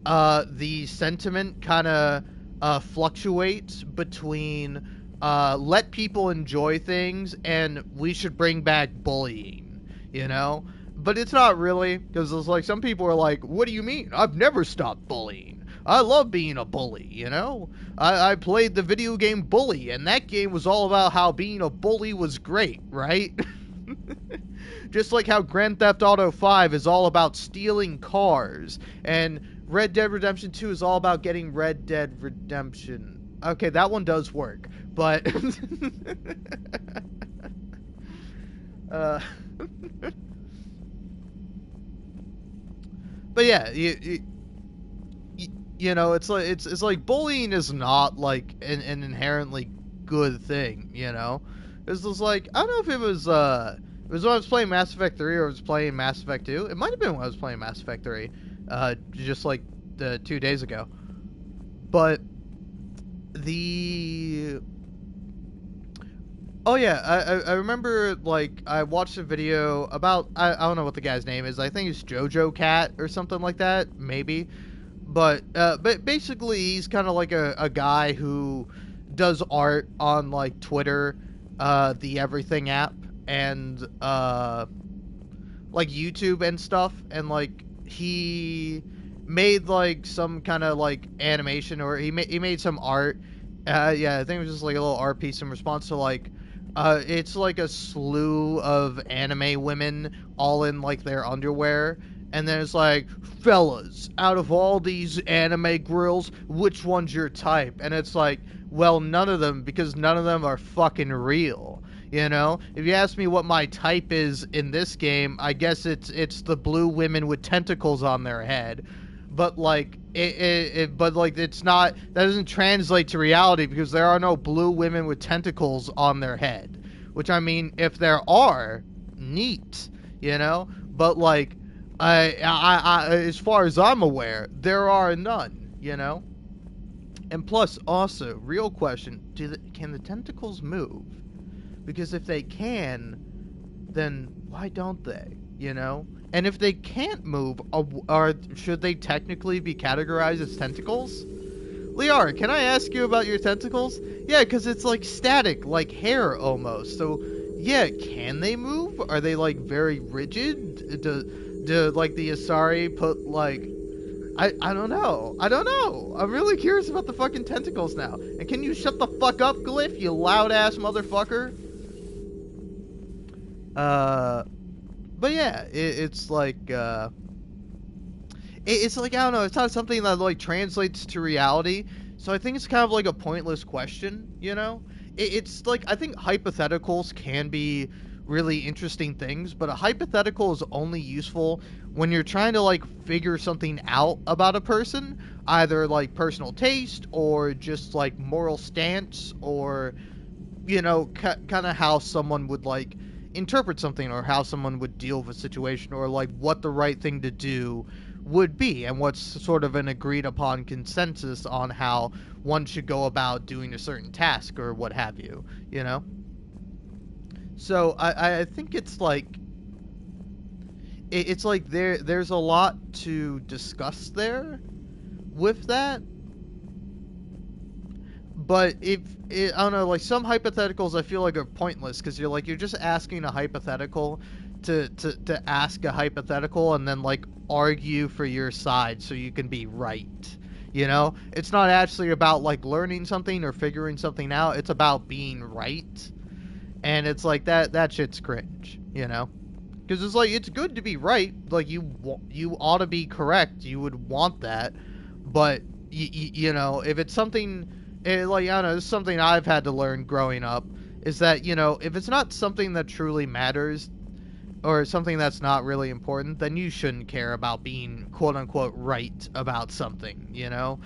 the sentiment kind of fluctuates between let people enjoy things and we should bring back bullying, you know. But it's not really, because it's like, some people are like, what do you mean? I've never stopped bullying. I love being a bully, you know? I played the video game Bully, and that game was all about how being a bully was great, right? Just like how Grand Theft Auto 5 is all about stealing cars, and Red Dead Redemption 2 is all about getting Red Dead Redemption. Okay, that one does work, but... But yeah, you know, it's like bullying is not like an inherently good thing, you know? It was like, I don't know if it was when I was playing Mass Effect 3 or I was playing Mass Effect 2. It might have been when I was playing Mass Effect 3, just like 2 days ago. But oh yeah, I remember, like, I watched a video about, I don't know what the guy's name is. I think it's Jojo Cat or something like that, maybe. But basically he's kind of like a guy who does art on, like, Twitter, the Everything app, and like YouTube and stuff, and like he made like some kind of like animation, or he made some art. Yeah, I think it was just like a little art piece in response to like it's like a slew of anime women all in like their underwear, and then it's like, fellas, out of all these anime girls, which one's your type? And it's like, well, none of them, because none of them are fucking real. You know, if you ask me what my type is in this game, I guess it's the blue women with tentacles on their head. But like but like it's not, that doesn't translate to reality, because there are no blue women with tentacles on their head. Which, I mean, if there are, neat, you know. But like, I as far as I'm aware, there are none, you know. And plus, also, real question: can the tentacles move? Because if they can, then why don't they, you know? And if they can't move, should they technically be categorized as tentacles? Liara, can I ask you about your tentacles? Yeah, because it's like static, like hair almost. So, yeah, can they move? Are they like very rigid? Do like the Asari put like... I don't know. I don't know. I'm really curious about the fucking tentacles now. And can you shut the fuck up, Glyph, you loud-ass motherfucker? But yeah, it's like, it's like, I don't know, it's not something that, like, translates to reality, so I think it's kind of like a pointless question, you know? It's like, I think hypotheticals can be really interesting things, but a hypothetical is only useful when you're trying to, like, figure something out about a person, either, like, personal taste, or just, like, moral stance, or, you know, kind of how someone would, like, interpret something, or how someone would deal with a situation, or like what the right thing to do would be, and what's sort of an agreed upon consensus on how one should go about doing a certain task, or what have you, you know? So I think it's like, it's like there's a lot to discuss there with that. But I don't know, like, some hypotheticals I feel like are pointless, because you're just asking a hypothetical to ask a hypothetical, and then, like, argue for your side so you can be right, you know? It's not actually about, like, learning something or figuring something out, it's about being right, and it's like, that shit's cringe, you know? Because it's like, it's good to be right, like, you ought to be correct, you would want that, but, you know, if it's something... like, I don't know, this is something I've had to learn growing up, is that, you know, if it's not something that truly matters, or something that's not really important, then you shouldn't care about being quote-unquote right about something, you know?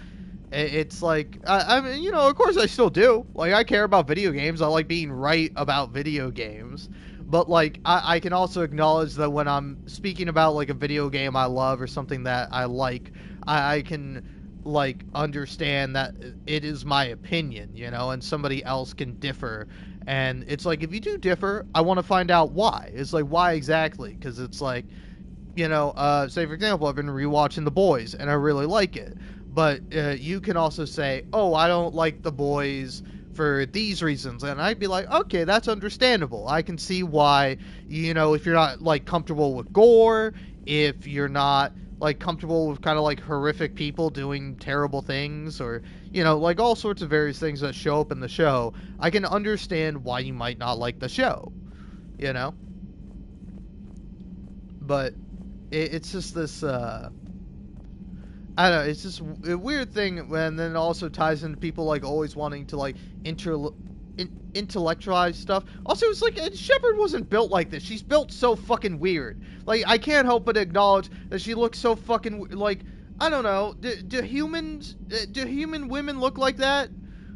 It's like, I mean, you know, of course I still do. Like, I care about video games, I like being right about video games, but, like, I can also acknowledge that when I'm speaking about, like, a video game I love, or something that I like, I can... like, understand that it is my opinion, you know, and somebody else can differ, and it's like, if you do differ, I want to find out why. It's like, why exactly? Because it's like, you know, say for example, I've been rewatching The Boys, and I really like it, but you can also say, oh, I don't like The Boys for these reasons, and I'd be like, okay, that's understandable. I can see why, you know, if you're not, like, comfortable with gore, if you're not, like, comfortable with kind of, like, horrific people doing terrible things, or, you know, like, all sorts of various things that show up in the show, I can understand why you might not like the show, you know? But it's just this, I don't know, it's just a weird thing, and then it also ties into people, like, always wanting to, like, intellectualize stuff. Also, it's like, Shepard wasn't built like this. She's built so fucking weird. Like, I can't help but acknowledge that she looks so fucking, like, I don't know, do human women look like that?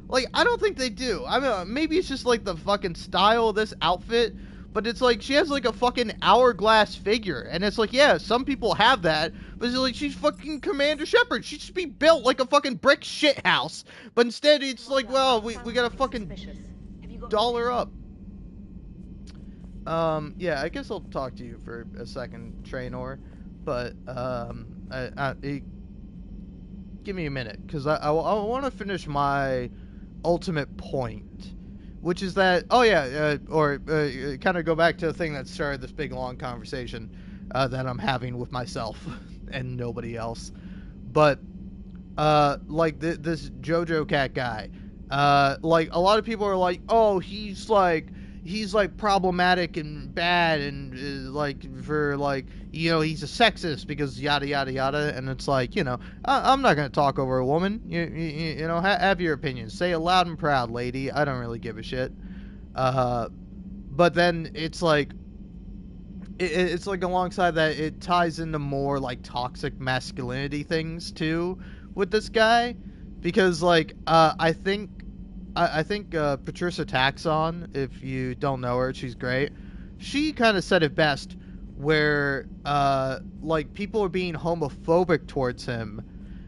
Like, I don't think they do. I mean, maybe it's just, like, the fucking style of this outfit, but it's like, she has, like, a fucking hourglass figure, and it's like, yeah, some people have that, but it's like, she's fucking Commander Shepard. She should be built like a fucking brick shit house, but instead it's like, well, we gotta fucking doll her up. Yeah, I guess I'll talk to you for a second, Traynor, but, give me a minute, because I want to finish my ultimate point, which is that, kind of go back to the thing that started this big long conversation that I'm having with myself and nobody else. But like this Jojo Cat guy, like a lot of people are like, oh, he's like problematic and bad and like for like, you know, he's a sexist because yada yada yada, and it's like, you know, I'm not gonna talk over a woman. You know, have your opinion, say it loud and proud, lady. I don't really give a shit. But then it's like, it's like alongside that, it ties into more like toxic masculinity things too with this guy, because like I think Patricia Taxon, if you don't know her, she's great. She kind of said it best, where like people are being homophobic towards him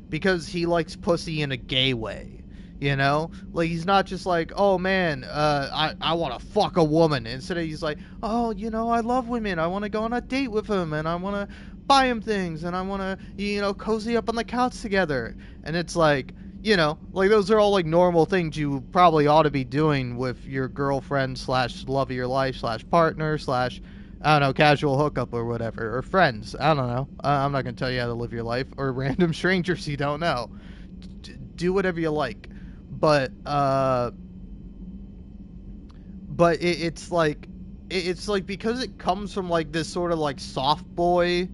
because he likes pussy in a gay way. You know, like he's not just like, oh man, I want to fuck a woman. Instead, he's like, oh, you know, I love women. I want to go on a date with him, and I want to buy him things, and I want to, you know, cozy up on the couch together. And it's like, you know, like those are all like normal things you probably ought to be doing with your girlfriend / love of your life / partner / I don't know, casual hookup or whatever, or friends. I don't know. I'm not gonna tell you how to live your life, or random strangers you don't know. Do whatever you like. But it's like because it comes from like this sort of like soft boy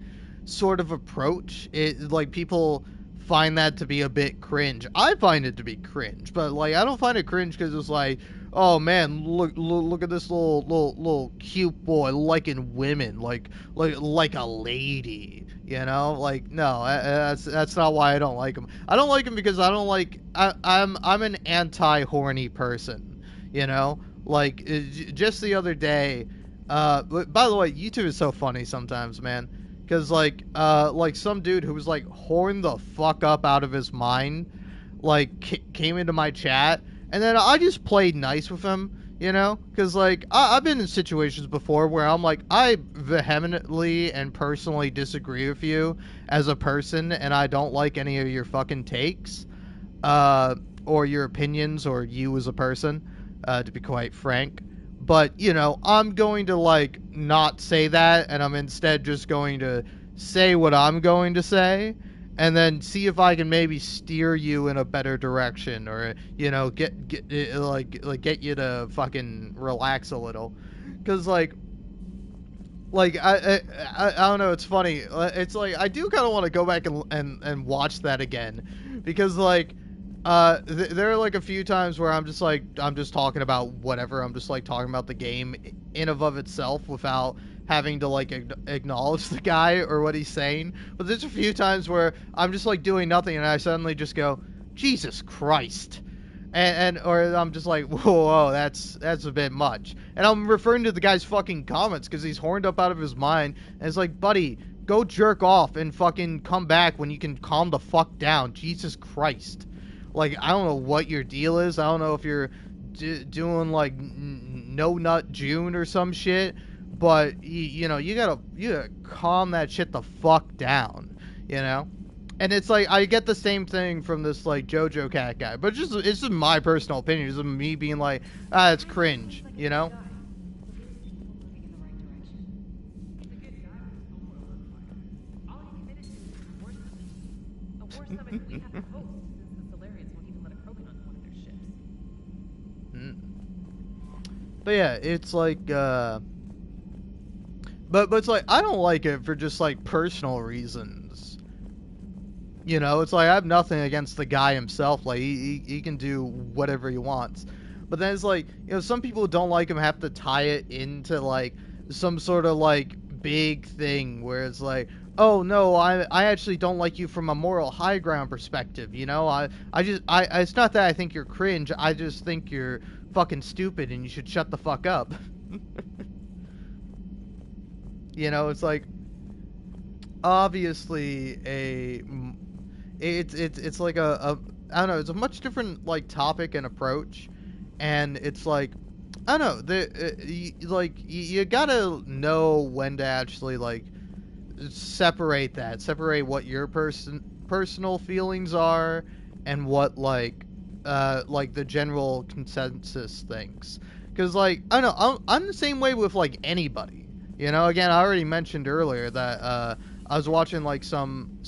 sort of approach, it like people find that to be a bit cringe. I find it to be cringe, but like I don't find it cringe because it's like, oh man, look at this little cute boy liking women like a lady. You know, like, no, that's not why I don't like him. I don't like him because I don't like, I'm an anti-horny person, you know? Like, just the other day, by the way, YouTube is so funny sometimes, man. Because, like some dude who was, like, horned the fuck up out of his mind, like, came into my chat, and then I just played nice with him. You know, because like I've been in situations before where I'm like, I vehemently and personally disagree with you as a person, and I don't like any of your fucking takes, or your opinions, or you as a person, to be quite frank. But you know, I'm going to like not say that, and I'm instead just going to say what I'm going to say, and then see if I can maybe steer you in a better direction, or you know, get you to fucking relax a little, because like I don't know, it's funny. It's like I do kind of want to go back and watch that again, because like there are like a few times where I'm just talking about whatever. I'm just like talking about the game in and of itself without having to like acknowledge the guy or what he's saying. But there's a few times where I'm just like doing nothing and I suddenly just go, Jesus Christ. Or I'm just like, whoa, that's a bit much. And I'm referring to the guy's fucking comments because he's horned up out of his mind. And it's like, buddy, go jerk off and fucking come back when you can calm the fuck down. Jesus Christ. Like, I don't know what your deal is. I don't know if you're doing like No Nut June or some shit. But, you know, you gotta calm that shit the fuck down, you know? And it's like, I get the same thing from this, like, Jojo Cat guy. But it's just my personal opinion. It's just me being like, it's cringe, you know? But yeah, it's like, But it's like, I don't like it for just, like, personal reasons. You know, it's like, I have nothing against the guy himself. Like, he can do whatever he wants. But then it's like, you know, some people who don't like him have to tie it into, like, some sort of, like, big thing where it's like, oh no, I actually don't like you from a moral high ground perspective, you know? It's not that I think you're cringe, I just think you're fucking stupid and you should shut the fuck up. You know, it's like, obviously it's like a I don't know, it's a much different like topic and approach, and it's like, I don't know, you gotta know when to actually like separate what your personal feelings are and what like the general consensus thinks, because like I don't know, I'm the same way with like anybody, you know. Again, I already mentioned earlier that I was watching like some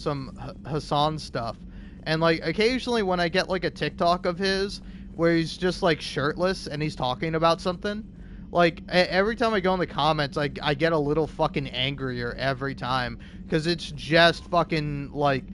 Hassan stuff, and like occasionally when I get like a TikTok of his where he's just like shirtless and he's talking about something, like every time I go in the comments, I get a little fucking angrier every time, because it's just fucking like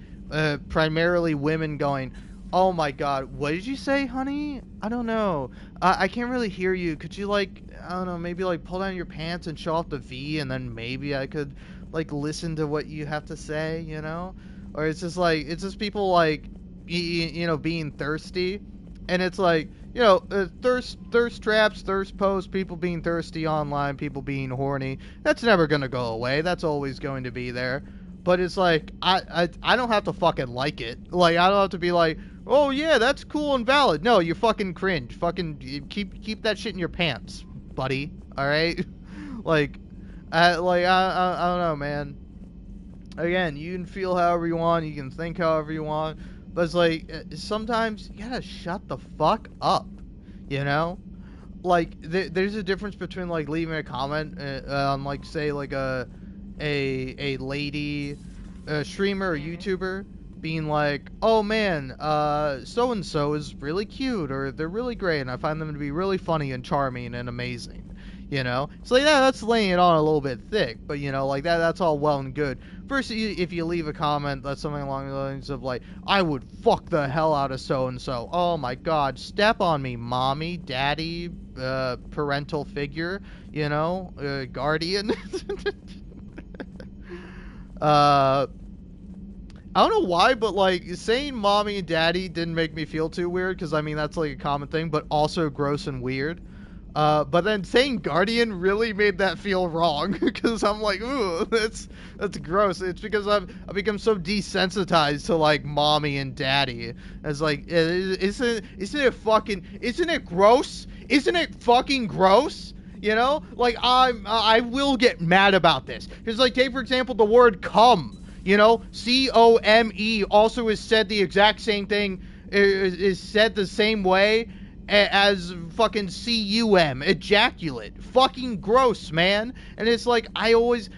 primarily women going, oh my god, what did you say, honey? I don't know. I can't really hear you. Could you like, I don't know, maybe like pull down your pants and show off the V, and then maybe I could like listen to what you have to say, you know? Or it's just people like, you know, being thirsty. And it's like, you know, thirst traps, thirst posts, people being thirsty online, people being horny. That's never going to go away. That's always going to be there. But it's like, I don't have to fucking like it. Like, I don't have to be like, oh yeah, that's cool and valid. No, you're fucking cringe. Fucking keep that shit in your pants, buddy. Alright? Like, I don't know, man. Again, you can feel however you want, you can think however you want. But it's like, sometimes you gotta shut the fuck up, you know? Like, there's a difference between, like, leaving a comment on, like, say, like, a lady, a streamer or YouTuber, being like, oh man, so-and-so is really cute, or they're really great, and I find them to be really funny and charming and amazing. You know, it's like, yeah, that's laying it on a little bit thick, but you know, like that's all well and good. First, if you leave a comment that's something along the lines of like, I would fuck the hell out of so and so. Oh my god, step on me, mommy, daddy, parental figure, you know, guardian. I don't know why, but like saying mommy and daddy didn't make me feel too weird, because I mean that's like a common thing, but also gross and weird. But then saying guardian really made that feel wrong, because I'm like, ooh, that's gross. It's because I've become so desensitized to like mommy and daddy. It's like, isn't it gross? Isn't it fucking gross? You know, like I will get mad about this, because like take for example the word cum. You know, C-O-M-E also is said the exact same thing, is said the same way as fucking C-U-M, ejaculate. Fucking gross, man. And it's like, I always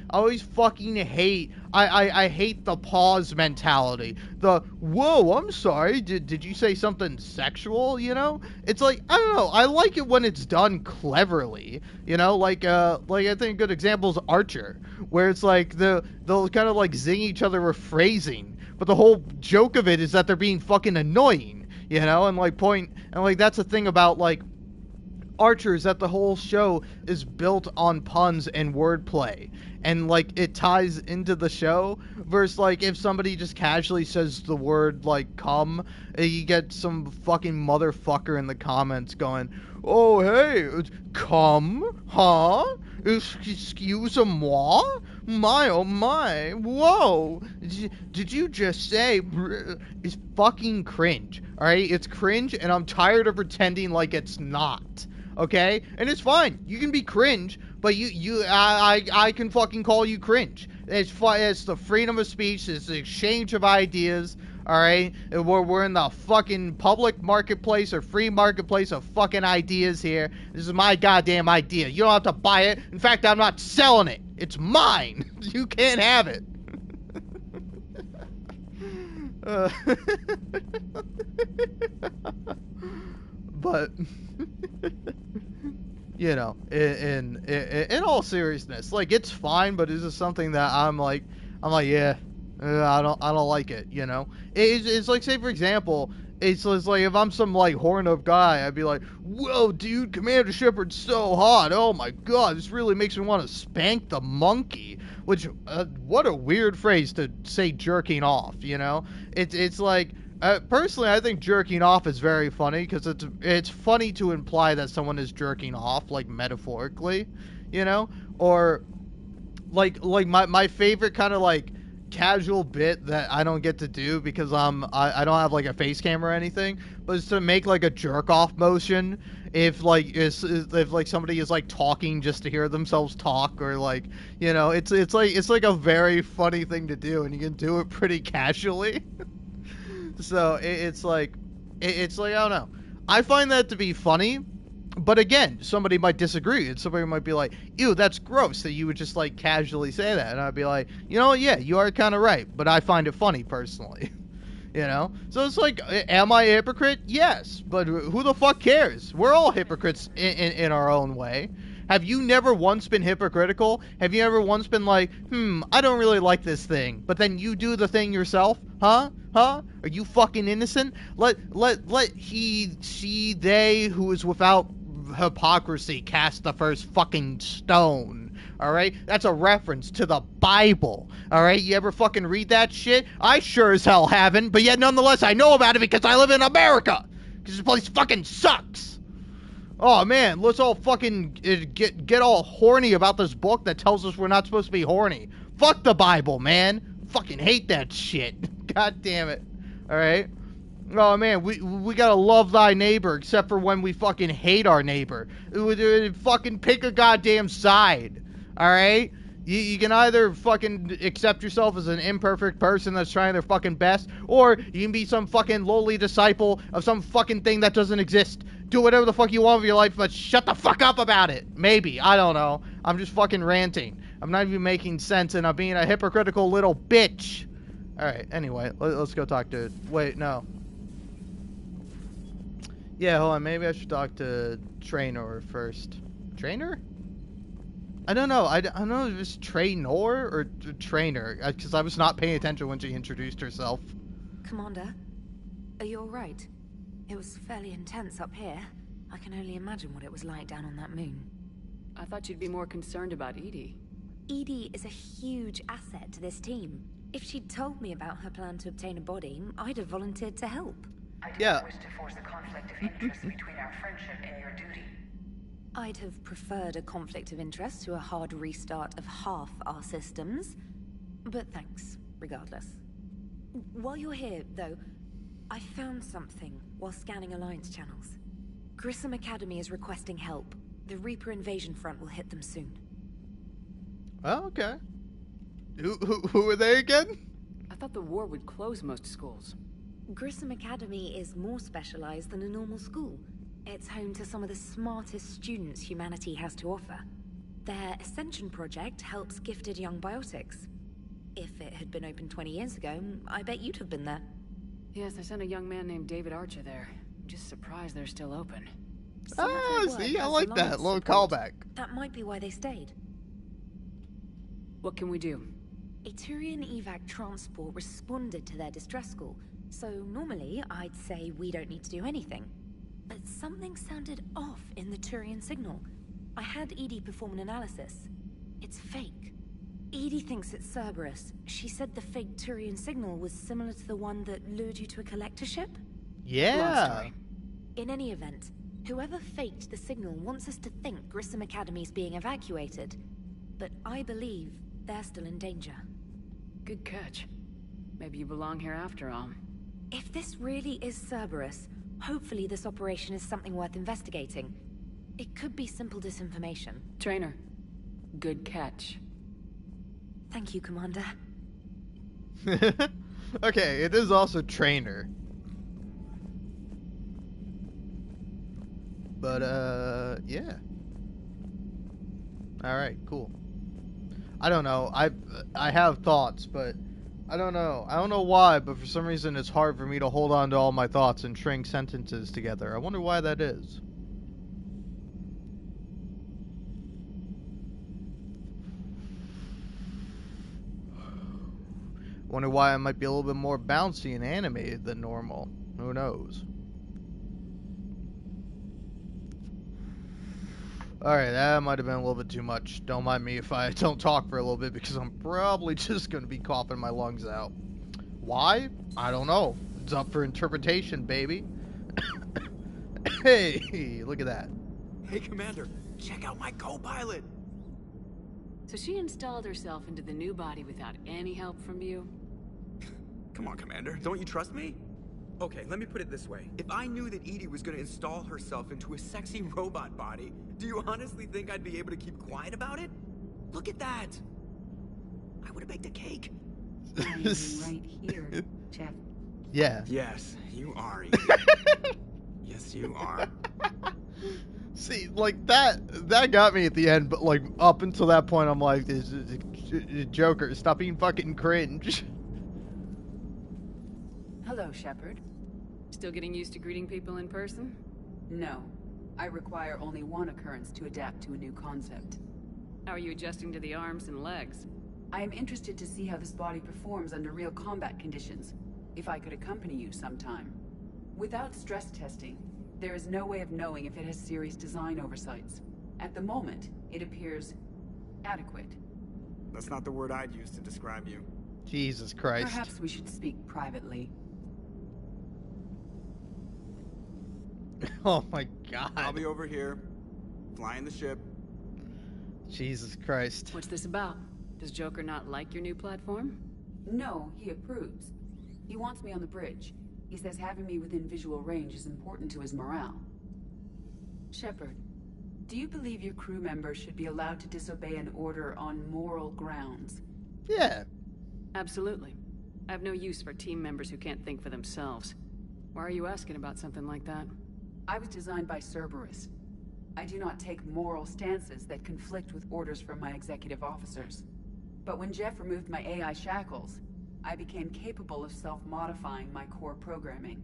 fucking hate, I hate the pause mentality. The, whoa, I'm sorry, did you say something sexual, you know? It's like, I don't know, I like it when it's done cleverly, you know? Like I think a good example is Archer, where it's like, they'll kind of like zing each other with phrasing, but the whole joke of it is that they're being fucking annoying. You know, and like that's the thing about like Archer, is that the whole show is built on puns and wordplay, and like it ties into the show. Versus like if somebody just casually says the word like cum, you get some fucking motherfucker in the comments going, oh hey, cum, huh? Excuse-moi? My oh my, whoa, did you just say? It's fucking cringe, alright? It's cringe, and I'm tired of pretending like it's not, okay? And it's fine, you can be cringe, but I can fucking call you cringe. It's the freedom of speech, it's the exchange of ideas, alright? We're in the fucking public marketplace or free marketplace of fucking ideas here. This is my goddamn idea. You don't have to buy it. In fact, I'm not selling it. It's mine. You can't have it. But you know, in all seriousness, like it's fine, but is this something that I'm like, yeah, I don't like it, you know? It's like, say for example, it's like if I'm some like horned up guy, I'd be like, whoa, dude, Commander Shepard's so hot. Oh my god, this really makes me want to spank the monkey. Which, what a weird phrase to say, jerking off. You know, it's like. Personally, I think jerking off is very funny because it's funny to imply that someone is jerking off, like metaphorically, you know, or like my favorite kind of like casual bit that I don't get to do because I don't have like a face cam or anything, but is to make like a jerk off motion if like somebody is like talking just to hear themselves talk, or like, you know, it's like a very funny thing to do, and you can do it pretty casually. So it's like I don't know. I find that to be funny, but again, somebody might disagree, and somebody might be like, "Ew, that's gross." That you would just like casually say that, and I'd be like, you know, yeah, you are kind of right, but I find it funny personally. You know, so it's like, am I a hypocrite? Yes, but who the fuck cares? We're all hypocrites in our own way. Have you never once been hypocritical? Have you ever once been like, I don't really like this thing, but then you do the thing yourself? Huh? Are you fucking innocent? Let he, she, they who is without hypocrisy cast the first fucking stone. Alright? That's a reference to the Bible. Alright? You ever fucking read that shit? I sure as hell haven't, but yet nonetheless I know about it because I live in America. Because this place fucking sucks. Oh man, let's all fucking get all horny about this book that tells us we're not supposed to be horny. Fuck the Bible, man. Fucking hate that shit. God damn it. Alright? Oh man, we gotta love thy neighbor, except for when we fucking hate our neighbor. Fucking pick a goddamn side. Alright? You can either fucking accept yourself as an imperfect person that's trying their fucking best, or you can be some fucking lowly disciple of some fucking thing that doesn't exist. Do whatever the fuck you want with your life, but shut the fuck up about it. Maybe. I don't know. I'm just fucking ranting. I'm not even making sense, and I'm being a hypocritical little bitch. Alright, anyway, let's go talk to... Wait, no. Yeah, hold on. Maybe I should talk to Traynor first. Traynor? I don't know. I don't know if it's Traynor or Traynor, because I was not paying attention when she introduced herself. Commander, are you alright? It was fairly intense up here. I can only imagine what it was like down on that moon. I thought you'd be more concerned about EDI. EDI is a huge asset to this team. If she'd told me about her plan to obtain a body, I'd have volunteered to help. I didn't wish to force a conflict of interest between our friendship and your duty. I'd have preferred a conflict of interest to a hard restart of half our systems. But thanks, regardless. While you're here, though, I found something while scanning Alliance channels. Grissom Academy is requesting help. The Reaper invasion front will hit them soon. Oh, okay. Who are they again? I thought the war would close most schools. Grissom Academy is more specialized than a normal school. It's home to some of the smartest students humanity has to offer. Their Ascension project helps gifted young biotics. If it had been open 20 years ago, I bet you'd have been there. Yes, I sent a young man named David Archer there. I'm just surprised they're still open. See, I like that little callback. That might be why they stayed. What can we do? A Turian evac transport responded to their distress call, so normally I'd say we don't need to do anything. But something sounded off in the Turian signal. I had EDI perform an analysis. It's fake. EDI thinks it's Cerberus. She said the fake Turian signal was similar to the one that lured you to a collector ship? Yeah. In any event, whoever faked the signal wants us to think Grissom Academy's being evacuated. But I believe they're still in danger. Good catch. Maybe you belong here after all. If this really is Cerberus, hopefully this operation is something worth investigating. It could be simple disinformation. Traynor, good catch. Thank you, Commander. Okay, it is also Traynor. But, yeah. Alright, cool. I don't know. I have thoughts, but I don't know. I don't know why, but for some reason it's hard for me to hold on to all my thoughts and string sentences together. I wonder why that is. Wonder why I might be a little bit more bouncy and animated than normal. Who knows? Alright, that might have been a little bit too much. Don't mind me if I don't talk for a little bit, because I'm probably just going to be coughing my lungs out. Why? I don't know. It's up for interpretation, baby. Hey, look at that. Hey, Commander, check out my co-pilot. So she installed herself into the new body without any help from you? Come on, Commander, don't you trust me? Okay, let me put it this way. If I knew that EDI was gonna install herself into a sexy robot body, do you honestly think I'd be able to keep quiet about it? Look at that! I would have baked a cake. I'm right here, Jeff. Yeah. Yes, you are, EDI. Yes, you are. See, like, that got me at the end, but, like, up until that point, I'm like, Joker, stop being fucking cringe. Hello, Shepard. Still getting used to greeting people in person? No. I require only one occurrence to adapt to a new concept. How are you adjusting to the arms and legs? I am interested to see how this body performs under real combat conditions. If I could accompany you sometime. Without stress testing, there is no way of knowing if it has serious design oversights. At the moment, it appears adequate. That's not the word I'd use to describe you. Jesus Christ. Perhaps we should speak privately. Oh my God. I'll be over here, flying the ship. Jesus Christ. What's this about? Does Joker not like your new platform? No, he approves. He wants me on the bridge. He says having me within visual range is important to his morale. Shepard, do you believe your crew members should be allowed to disobey an order on moral grounds? Yeah. Absolutely. I have no use for team members who can't think for themselves. Why are you asking about something like that? I was designed by Cerberus. I do not take moral stances that conflict with orders from my executive officers. But when Jeff removed my AI shackles, I became capable of self-modifying my core programming.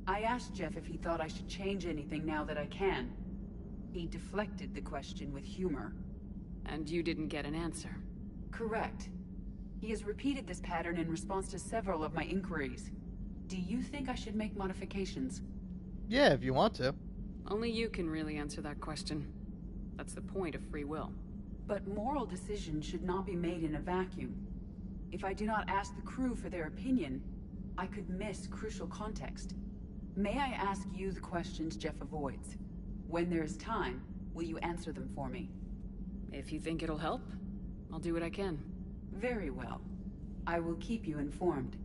I asked Jeff if he thought I should change anything now that I can. He deflected the question with humor. And you didn't get an answer? Correct. He has repeated this pattern in response to several of my inquiries. Do you think I should make modifications? Yeah, if you want to. Only you can really answer that question. That's the point of free will. But moral decisions should not be made in a vacuum. If I do not ask the crew for their opinion, I could miss crucial context. May I ask you the questions Jeff avoids? When there is time, will you answer them for me? If you think it'll help, I'll do what I can. Very well. I will keep you informed.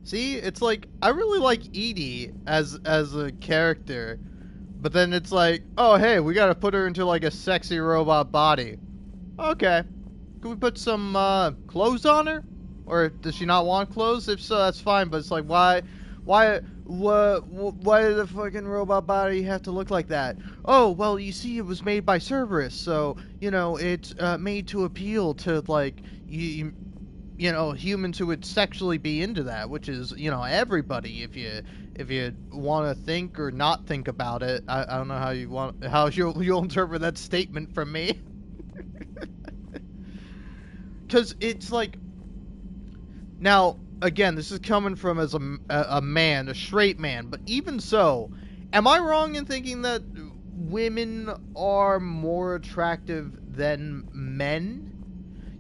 See, it's like, I really like EDI as a character, but then it's like, oh hey, we gotta put her into like a sexy robot body. Okay. Can we put some clothes on her? Or does she not want clothes? If so, that's fine, but it's like, why did the fucking robot body have to look like that? Oh, well, you see, it was made by Cerberus, so, you know, it's made to appeal to, like, you know, humans who would sexually be into that, which is, you know, everybody. If you want to think or not think about it, I don't know how you'll interpret that statement from me. Because it's like, now again, this is coming from as a man, a straight man, but even so, am I wrong in thinking that women are more attractive than men?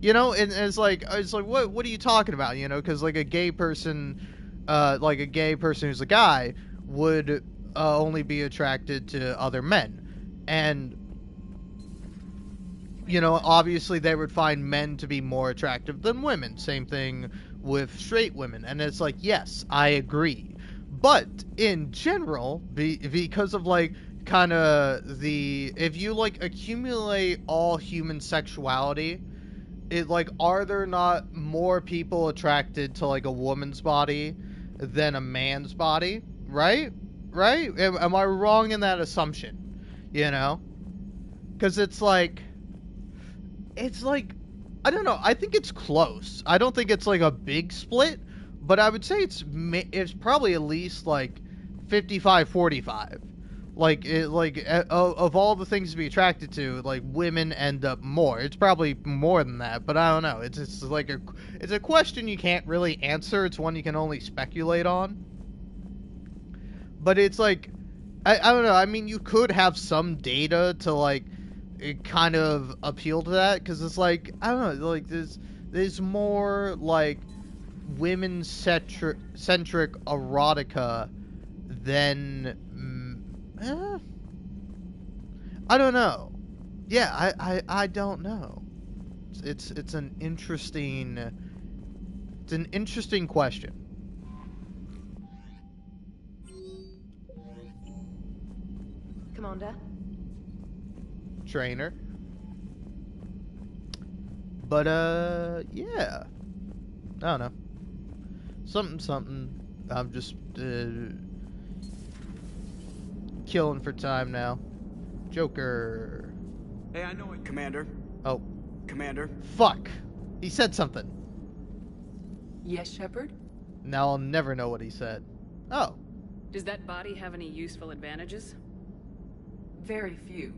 You know, and it's like what are you talking about? You know, because like a gay person who's a guy would only be attracted to other men, and you know, obviously they would find men to be more attractive than women. Same thing with straight women, and it's like, yes, I agree, but in general, because of like kind of if you like accumulate all human sexuality. It, like, are there not more people attracted to, like, a woman's body than a man's body? Right? Right? Am I wrong in that assumption? You know? Because it's like, I don't know. I think it's close. I don't think it's, like, a big split, but I would say it's probably at least, like, 55-45. Like of all the things to be attracted to, like women end up more. It's probably more than that, but I don't know. It's like it's a question you can't really answer. It's one you can only speculate on. But it's like I don't know. I mean, you could have some data to like kind of appeal to that, because it's like I don't know. Like there's more like women centric erotica than. I don't know. Yeah, I don't know. It's an interesting question. Commander. Trainer. But yeah. I don't know. Something. I'm just killing for time now. Joker. Hey, I know it, Commander. Oh. Commander. Fuck. He said something. Yes, Shepard? Now I'll never know what he said. Oh. Does that body have any useful advantages? Very few.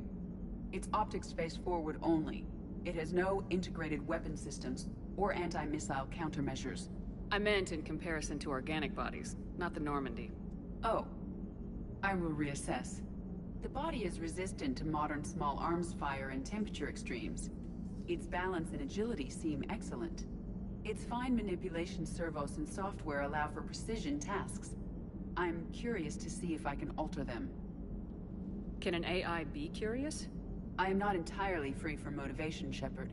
It's optics space forward only. It has no integrated weapon systems or anti-missile countermeasures. I meant in comparison to organic bodies, not the Normandy. Oh. I will reassess. The body is resistant to modern small arms fire and temperature extremes. Its balance and agility seem excellent. Its fine manipulation servos and software allow for precision tasks. I'm curious to see if I can alter them. Can an AI be curious? I am not entirely free from motivation, Shepard.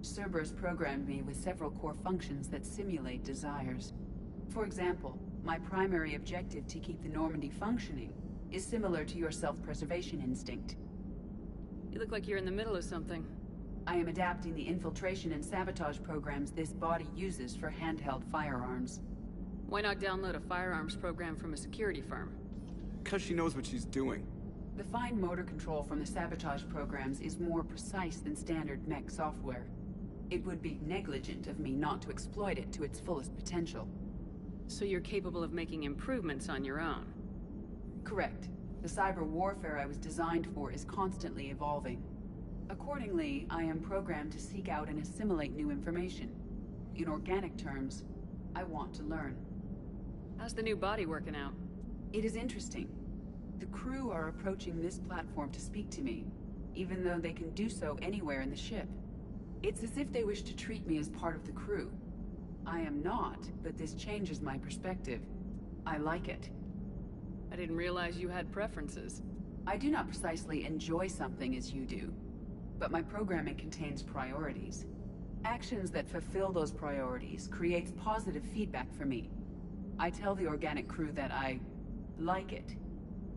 Cerberus programmed me with several core functions that simulate desires. For example, my primary objective to keep the Normandy functioning is similar to your self-preservation instinct. You look like you're in the middle of something. I am adapting the infiltration and sabotage programs this body uses for handheld firearms. Why not download a firearms program from a security firm? Because she knows what she's doing. The fine motor control from the sabotage programs is more precise than standard mech software. It would be negligent of me not to exploit it to its fullest potential. So you're capable of making improvements on your own? Correct. The cyber warfare I was designed for is constantly evolving. Accordingly, I am programmed to seek out and assimilate new information. In organic terms, I want to learn. How's the new body working out? It is interesting. The crew are approaching this platform to speak to me, even though they can do so anywhere in the ship. It's as if they wish to treat me as part of the crew. I am not, but this changes my perspective. I like it. I didn't realize you had preferences. I do not precisely enjoy something as you do, but my programming contains priorities. Actions that fulfill those priorities creates positive feedback for me. I tell the organic crew that I like it.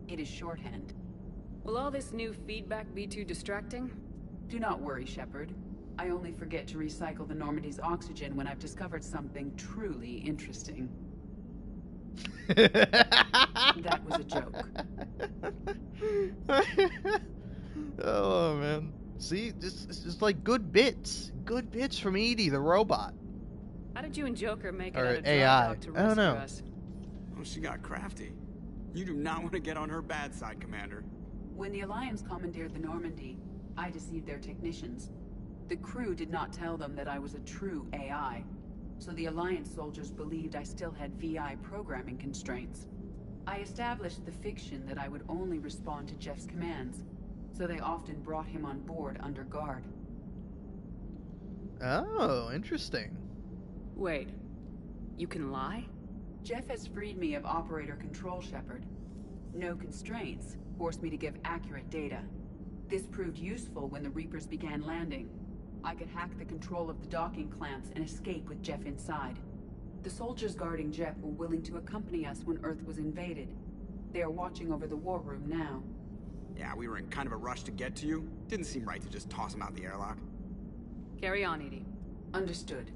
It is shorthand. Will all this new feedback be too distracting? Do not worry, Shepard. I only forget to recycle the Normandy's oxygen when I've discovered something truly interesting. That was a joke. Oh, man. See, this is like good bits. Good bits from Edie, the robot. How did you and Joker make it Or out of AI. dog to I don't know. rescue us? Oh, she got crafty. You do not want to get on her bad side, Commander. When the Alliance commandeered the Normandy, I deceived their technicians. The crew did not tell them that I was a true AI, so the Alliance soldiers believed I still had VI programming constraints. I established the fiction that I would only respond to Jeff's commands, so they often brought him on board under guard. Oh, interesting. Wait, you can lie? Jeff has freed me of operator control, Shepard. No constraints forced me to give accurate data. This proved useful when the Reapers began landing. I could hack the control of the docking clamps and escape with Jeff inside. The soldiers guarding Jeff were willing to accompany us when Earth was invaded. They are watching over the war room now. Yeah, we were in kind of a rush to get to you. Didn't seem right to just toss him out the airlock. Carry on, Edie. Understood.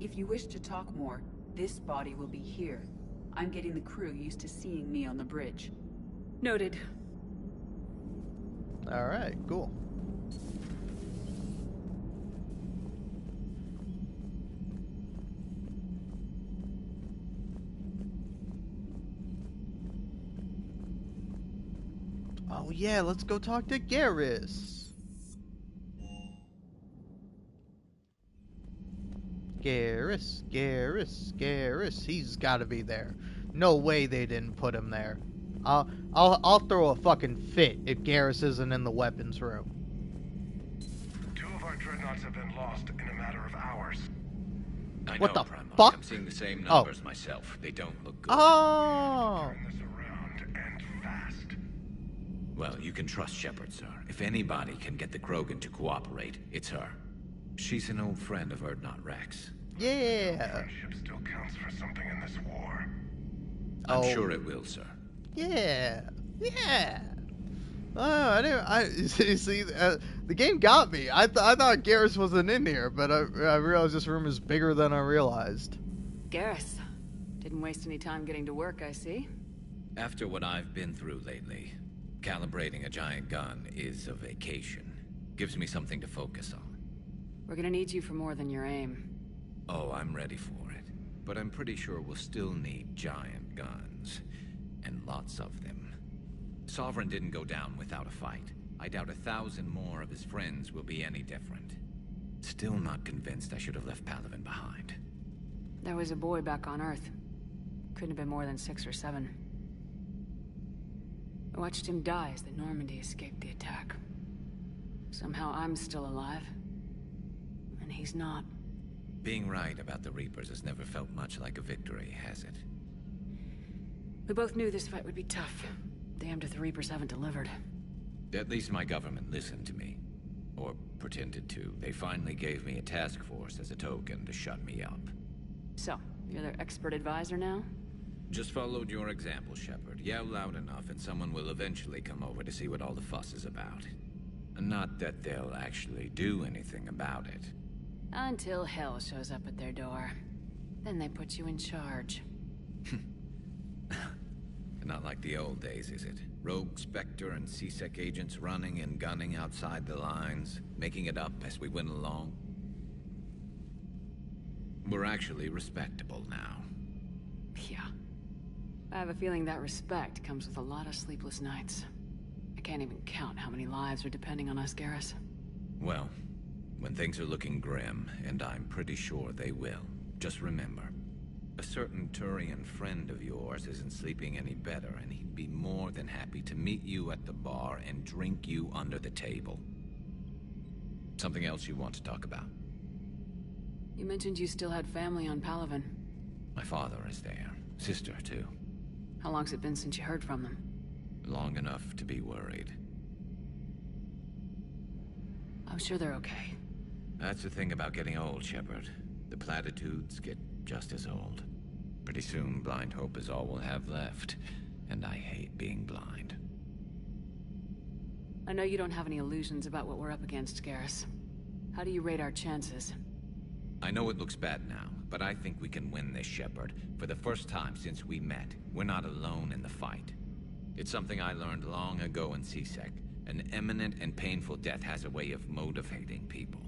If you wish to talk more, this body will be here. I'm getting the crew used to seeing me on the bridge. Noted. Alright, cool. Oh yeah, let's go talk to Garrus. Garrus. He's got to be there. No way they didn't put him there. I'll throw a fucking fit if Garrus isn't in the weapons room. 2 of our dreadnoughts have been lost in a matter of hours. I What know, the Primarch. fuck? I'm seeing the same numbers myself. They don't look good. Oh. Turn this around and fast. Well, you can trust Shepard, sir. If anybody can get the Krogan to cooperate, it's her. She's an old friend of Urdnot Rex. Yeah. Friendship still counts for something in this war. I'm sure it will, sir. Yeah. Oh, I didn't. See, the game got me. I thought Garrus wasn't in here, but I realized this room is bigger than I realized. Garrus. Didn't waste any time getting to work, I see. After what I've been through lately, calibrating a giant gun is a vacation. Gives me something to focus on. We're gonna need you for more than your aim. Oh, I'm ready for it. But I'm pretty sure we'll still need giant guns. And lots of them. Sovereign didn't go down without a fight. I doubt 1,000 more of his friends will be any different. Still not convinced I should have left Palaven behind. There was a boy back on Earth. Couldn't have been more than 6 or 7. I watched him die as the Normandy escaped the attack. Somehow I'm still alive. And he's not. Being right about the Reapers has never felt much like a victory, has it? We both knew this fight would be tough. Damned if the Reapers haven't delivered. At least my government listened to me. Or pretended to. They finally gave me a task force as a token to shut me up. So, you're their expert advisor now? Just followed your example, Shepard. Yell loud enough and someone will eventually come over to see what all the fuss is about. Not that they'll actually do anything about it. Until hell shows up at their door. Then they put you in charge. Not like the old days, is it? Rogue Spectre and C-Sec agents running and gunning outside the lines, making it up as we went along. We're actually respectable now. Yeah. I have a feeling that respect comes with a lot of sleepless nights. I can't even count how many lives are depending on us, Garrus. Well, when things are looking grim, and I'm pretty sure they will, just remember, a certain Turian friend of yours isn't sleeping any better, and he'd be more than happy to meet you at the bar and drink you under the table. Something else you want to talk about? You mentioned you still had family on Palaven. My father is there. Sister, too. How long's it been since you heard from them? Long enough to be worried. I'm sure they're okay. That's the thing about getting old, Shepard. The platitudes get just as old. Pretty soon, blind hope is all we'll have left. And I hate being blind. I know you don't have any illusions about what we're up against, Garrus. How do you rate our chances? I know it looks bad now, but I think we can win this, Shepard. For the first time since we met, we're not alone in the fight. It's something I learned long ago in C-Sec. An imminent and painful death has a way of motivating people.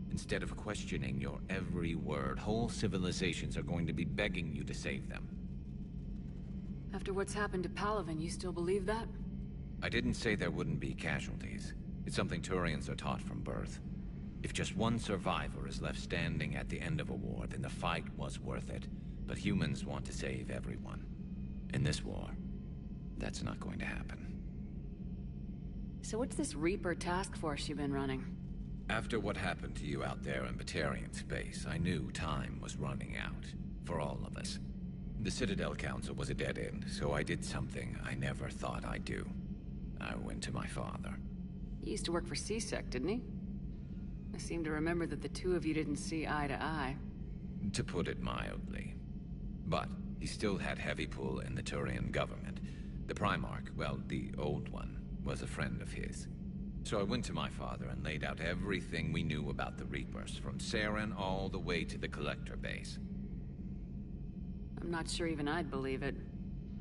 Instead of questioning your every word, whole civilizations are going to be begging you to save them. After what's happened to Palaven, you still believe that? I didn't say there wouldn't be casualties. It's something Turians are taught from birth. If just one survivor is left standing at the end of a war, then the fight was worth it. But humans want to save everyone. In this war, that's not going to happen. So what's this Reaper task force you've been running? After what happened to you out there in Batarian space, I knew time was running out. For all of us. The Citadel Council was a dead end, so I did something I never thought I'd do. I went to my father. He used to work for C-Sec, didn't he? I seem to remember that the two of you didn't see eye to eye. To put it mildly. But he still had heavy pull in the Turian government. The Primarch, well, the old one, was a friend of his. So I went to my father and laid out everything we knew about the Reapers, from Saren all the way to the Collector base. I'm not sure even I'd believe it.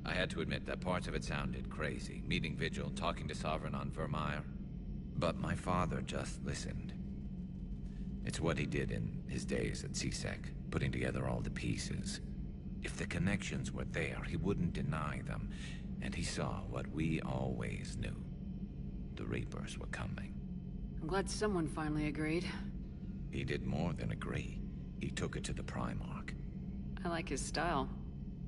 I had to admit that parts of it sounded crazy, meeting Vigil, talking to Sovereign on Vermeer. But my father just listened. It's what he did in his days at C-Sec, putting together all the pieces. If the connections were there, he wouldn't deny them, and he saw what we always knew. the Reapers were coming. I'm glad someone finally agreed. He did more than agree. He took it to the Primarch. I like his style.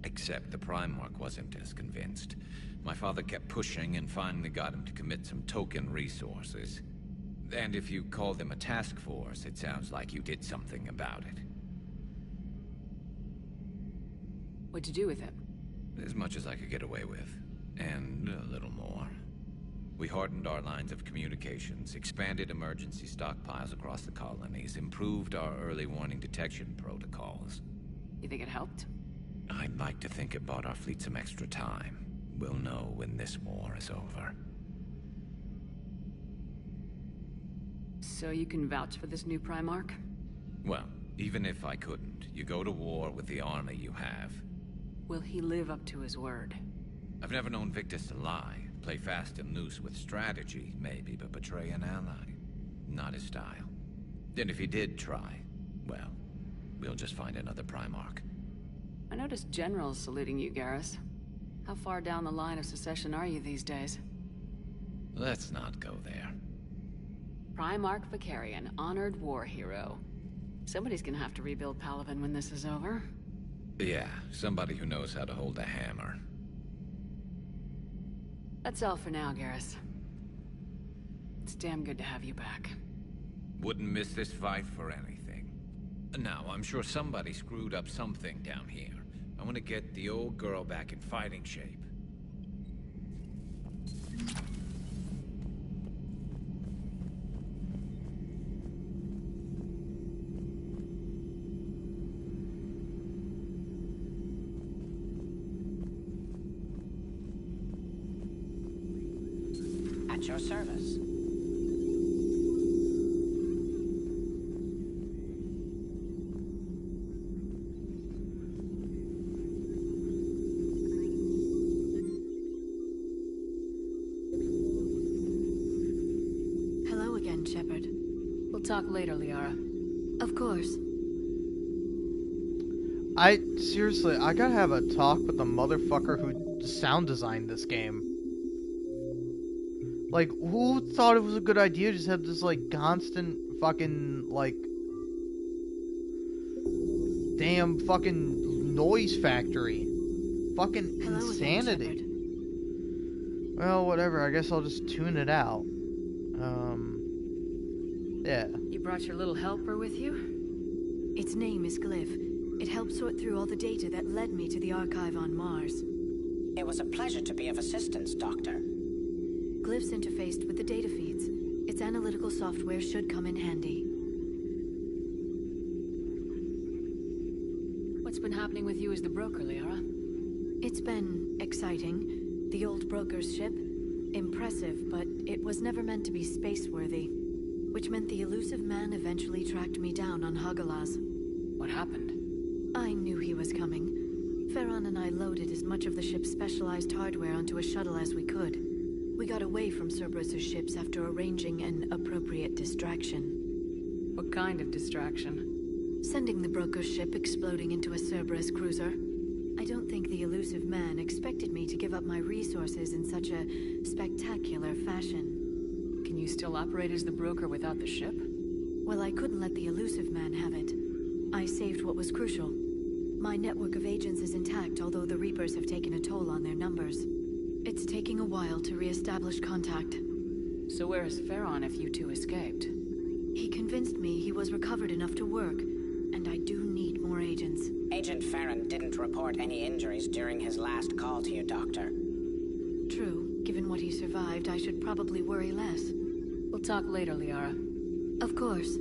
Except the Primarch wasn't as convinced. My father kept pushing and finally got him to commit some token resources. And if you call them a task force, it sounds like you did something about it. What'd you do with it? As much as I could get away with. And a little more. We hardened our lines of communications, expanded emergency stockpiles across the colonies, improved our early warning detection protocols. You think it helped? I'd like to think it bought our fleet some extra time. We'll know when this war is over. So you can vouch for this new Primarch? Well, even if I couldn't, you go to war with the army you have. Will he live up to his word? I've never known Victus to lie. Play fast and loose with strategy, maybe, but betray an ally. Not his style. And if he did try, well, we'll just find another Primarch. I noticed generals saluting you, Garrus. How far down the line of secession are you these days? Let's not go there. Primarch Vakarian, honored war hero. Somebody's gonna have to rebuild Palaven when this is over. Yeah, somebody who knows how to hold a hammer. That's all for now, Garrus. It's damn good to have you back. Wouldn't miss this fight for anything. Now, I'm sure somebody screwed up something down here. I want to get the old girl back in fighting shape. At your service. Hello again, Shepard. We'll talk later, Liara. Of course. Seriously, I gotta have a talk with the motherfucker who sound designed this game. Like, who thought it was a good idea to just have this, like, constant fucking, like, damn fucking noise factory? Fucking insanity. Again, well, whatever, I guess I'll just tune it out. Yeah. You brought your little helper with you? Its name is Glyph. It helped sort through all the data that led me to the archive on Mars. It was a pleasure to be of assistance, Doctor. Glyph's interfaced with the data feeds. Its analytical software should come in handy. What's been happening with you as the broker, Liara? It's been exciting. The old broker's ship. Impressive, but it was never meant to be space-worthy. Which meant the elusive man eventually tracked me down on Hagalaz. What happened? I knew he was coming. Farron and I loaded as much of the ship's specialized hardware onto a shuttle as we could. We got away from Cerberus' ships after arranging an appropriate distraction. What kind of distraction? Sending the broker's ship exploding into a Cerberus cruiser. I don't think the elusive man expected me to give up my resources in such a spectacular fashion. Can you still operate as the broker without the ship? Well, I couldn't let the elusive man have it. I saved what was crucial. My network of agents is intact, although the Reapers have taken a toll on their numbers. It's taking a while to re-establish contact. So where is Farron if you two escaped? He convinced me he was recovered enough to work, and I do need more agents. Agent Farron didn't report any injuries during his last call to you, Doctor. True. Given what he survived, I should probably worry less. We'll talk later, Liara. Of course.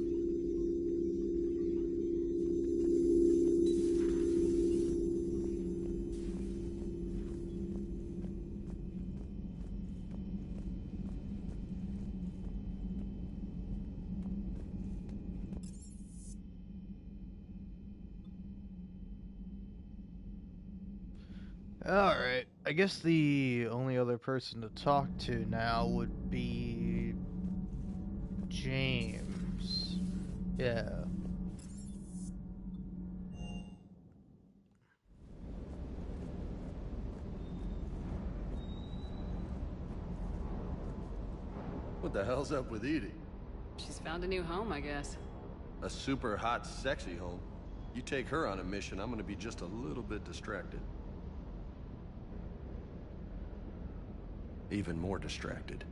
Alright, I guess the only other person to talk to now would be James. Yeah. What the hell's up with Edie? She's found a new home, I guess. A super hot, sexy home. You take her on a mission, I'm gonna be just a little bit distracted. Even more distracted.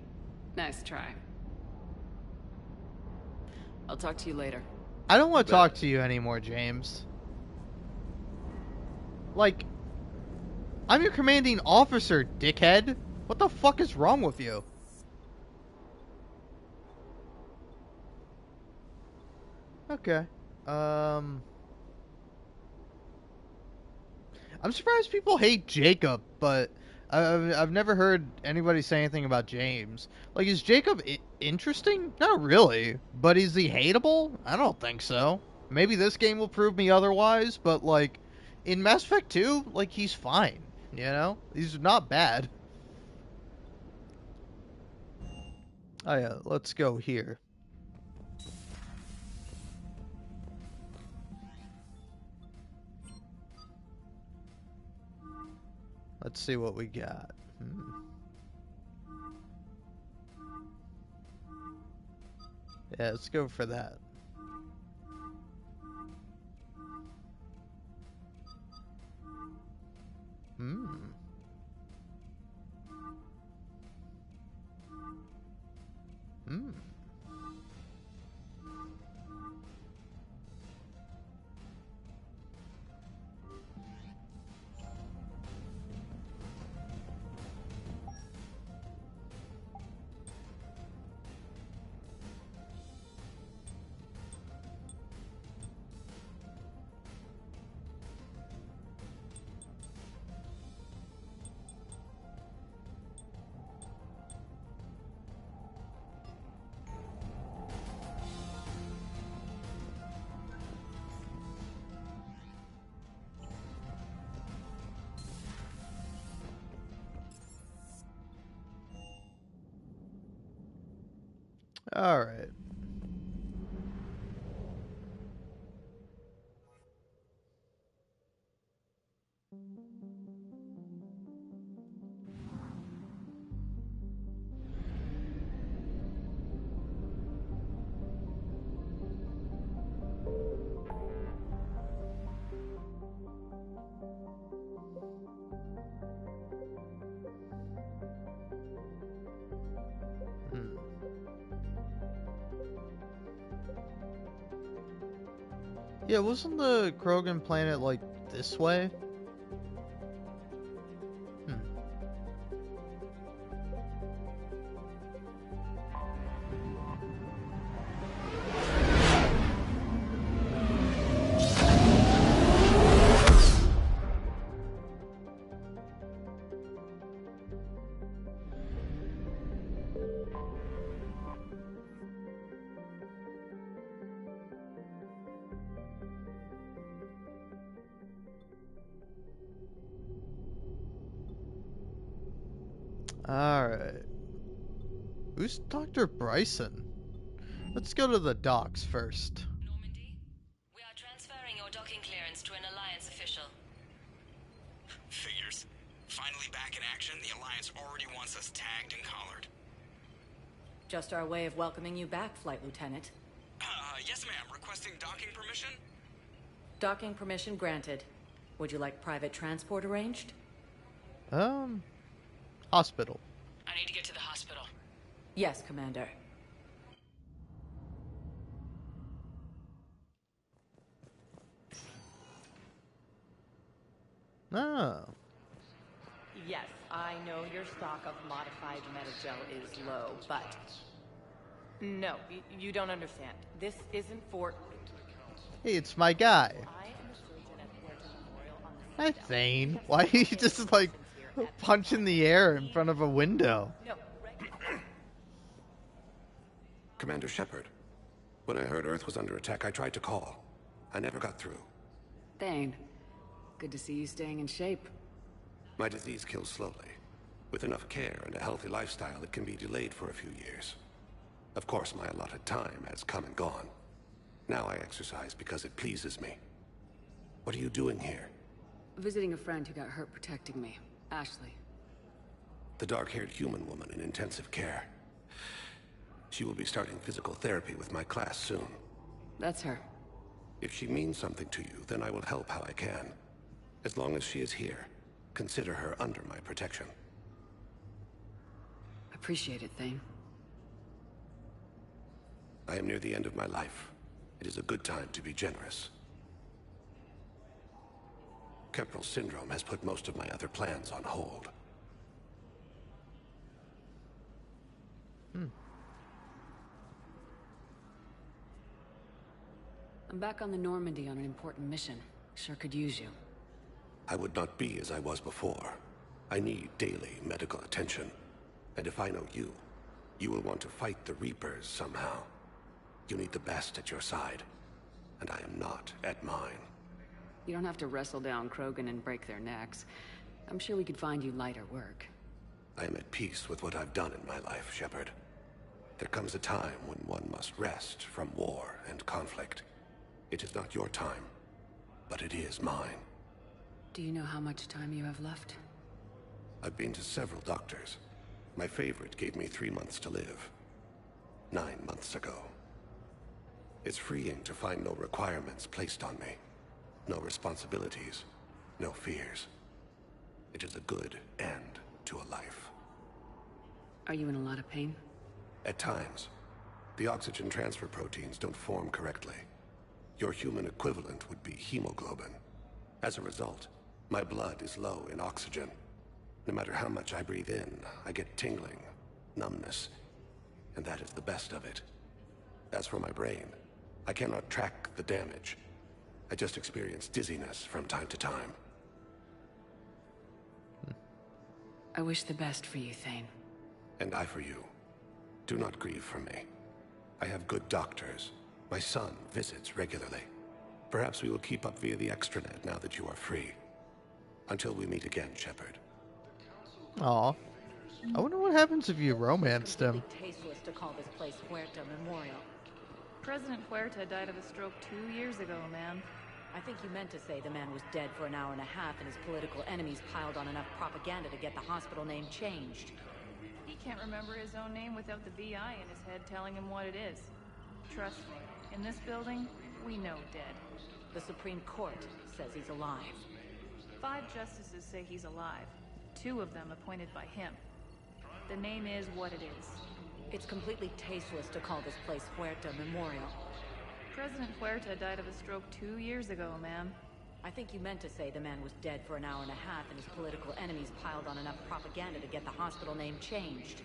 Nice try. I'll talk to you later. I don't want to talk to you anymore, James. Like, I'm your commanding officer, dickhead. What the fuck is wrong with you? Okay. I'm surprised people hate Jacob, but I've never heard anybody say anything about James. Like, is Jacob interesting? Not really. But is he hateable? I don't think so. Maybe this game will prove me otherwise, but, like, in Mass Effect 2, like, he's fine, you know? He's not bad. Oh, yeah, let's go here. Let's see what we got. Yeah, let's go for that. All right. Yeah, wasn't the Krogan planet, like, this way? Alright. Who's Dr. Bryson? Let's go to the docks first. Normandy, we are transferring your docking clearance to an Alliance official. Figures. Finally back in action, the Alliance already wants us tagged and collared. Just our way of welcoming you back, Flight Lieutenant. Yes ma'am. Requesting docking permission? Docking permission granted. Would you like private transport arranged? Hospital. I need to get to the hospital. Yes, Commander. Oh. Yes, I know your stock of modified Metagel is low, but... No, you don't understand. This isn't for... Hey, it's my guy. Hi, Thane. Why are you just, like, punching the air in front of a window? Commander Shepard. When I heard Earth was under attack, I tried to call. I never got through. Thane, good to see you staying in shape. My disease kills slowly. With enough care and a healthy lifestyle, it can be delayed for a few years. Of course, my allotted time has come and gone. Now I exercise because it pleases me. What are you doing here? Visiting a friend who got hurt protecting me. Ashley. The dark-haired human woman in intensive care. She will be starting physical therapy with my class soon. That's her. If she means something to you, then I will help how I can. As long as she is here, consider her under my protection. Appreciate it, Thane. I am near the end of my life. It is a good time to be generous. Kemperl syndrome has put most of my other plans on hold. I'm back on the Normandy on an important mission. Sure could use you. I would not be as I was before. I need daily medical attention. And if I know you, you will want to fight the Reapers somehow. You need the best at your side, and I am not at mine. You don't have to wrestle down Krogan and break their necks. I'm sure we could find you lighter work. I am at peace with what I've done in my life, Shepard. There comes a time when one must rest from war and conflict. It is not your time, but it is mine. Do you know how much time you have left? I've been to several doctors. My favorite gave me 3 months to live. 9 months ago. It's freeing to find no requirements placed on me. No responsibilities. No fears. It is a good end to a life. Are you in a lot of pain? At times. The oxygen transfer proteins don't form correctly. Your human equivalent would be hemoglobin. As a result, my blood is low in oxygen. No matter how much I breathe in, I get tingling, numbness, and that is the best of it. As for my brain, I cannot track the damage. I just experience dizziness from time to time. I wish the best for you, Thane. And I for you. Do not grieve for me. I have good doctors. My son visits regularly. Perhaps we will keep up via the extranet now that you are free. Until we meet again, Shepard. Aw. I wonder what happens if you romanced him. Tasteless to call this place Huerta Memorial. President Huerta died of a stroke 2 years ago, ma'am. I think you meant to say the man was dead for an hour and a half and his political enemies piled on enough propaganda to get the hospital name changed. He can't remember his own name without the VI in his head telling him what it is. Trust me, in this building, we know dead. The Supreme Court says he's alive. 5 justices say he's alive. 2 of them appointed by him. The name is what it is. It's completely tasteless to call this place Huerta Memorial. President Huerta died of a stroke 2 years ago, ma'am. I think you meant to say the man was dead for an hour and a half and his political enemies piled on enough propaganda to get the hospital name changed.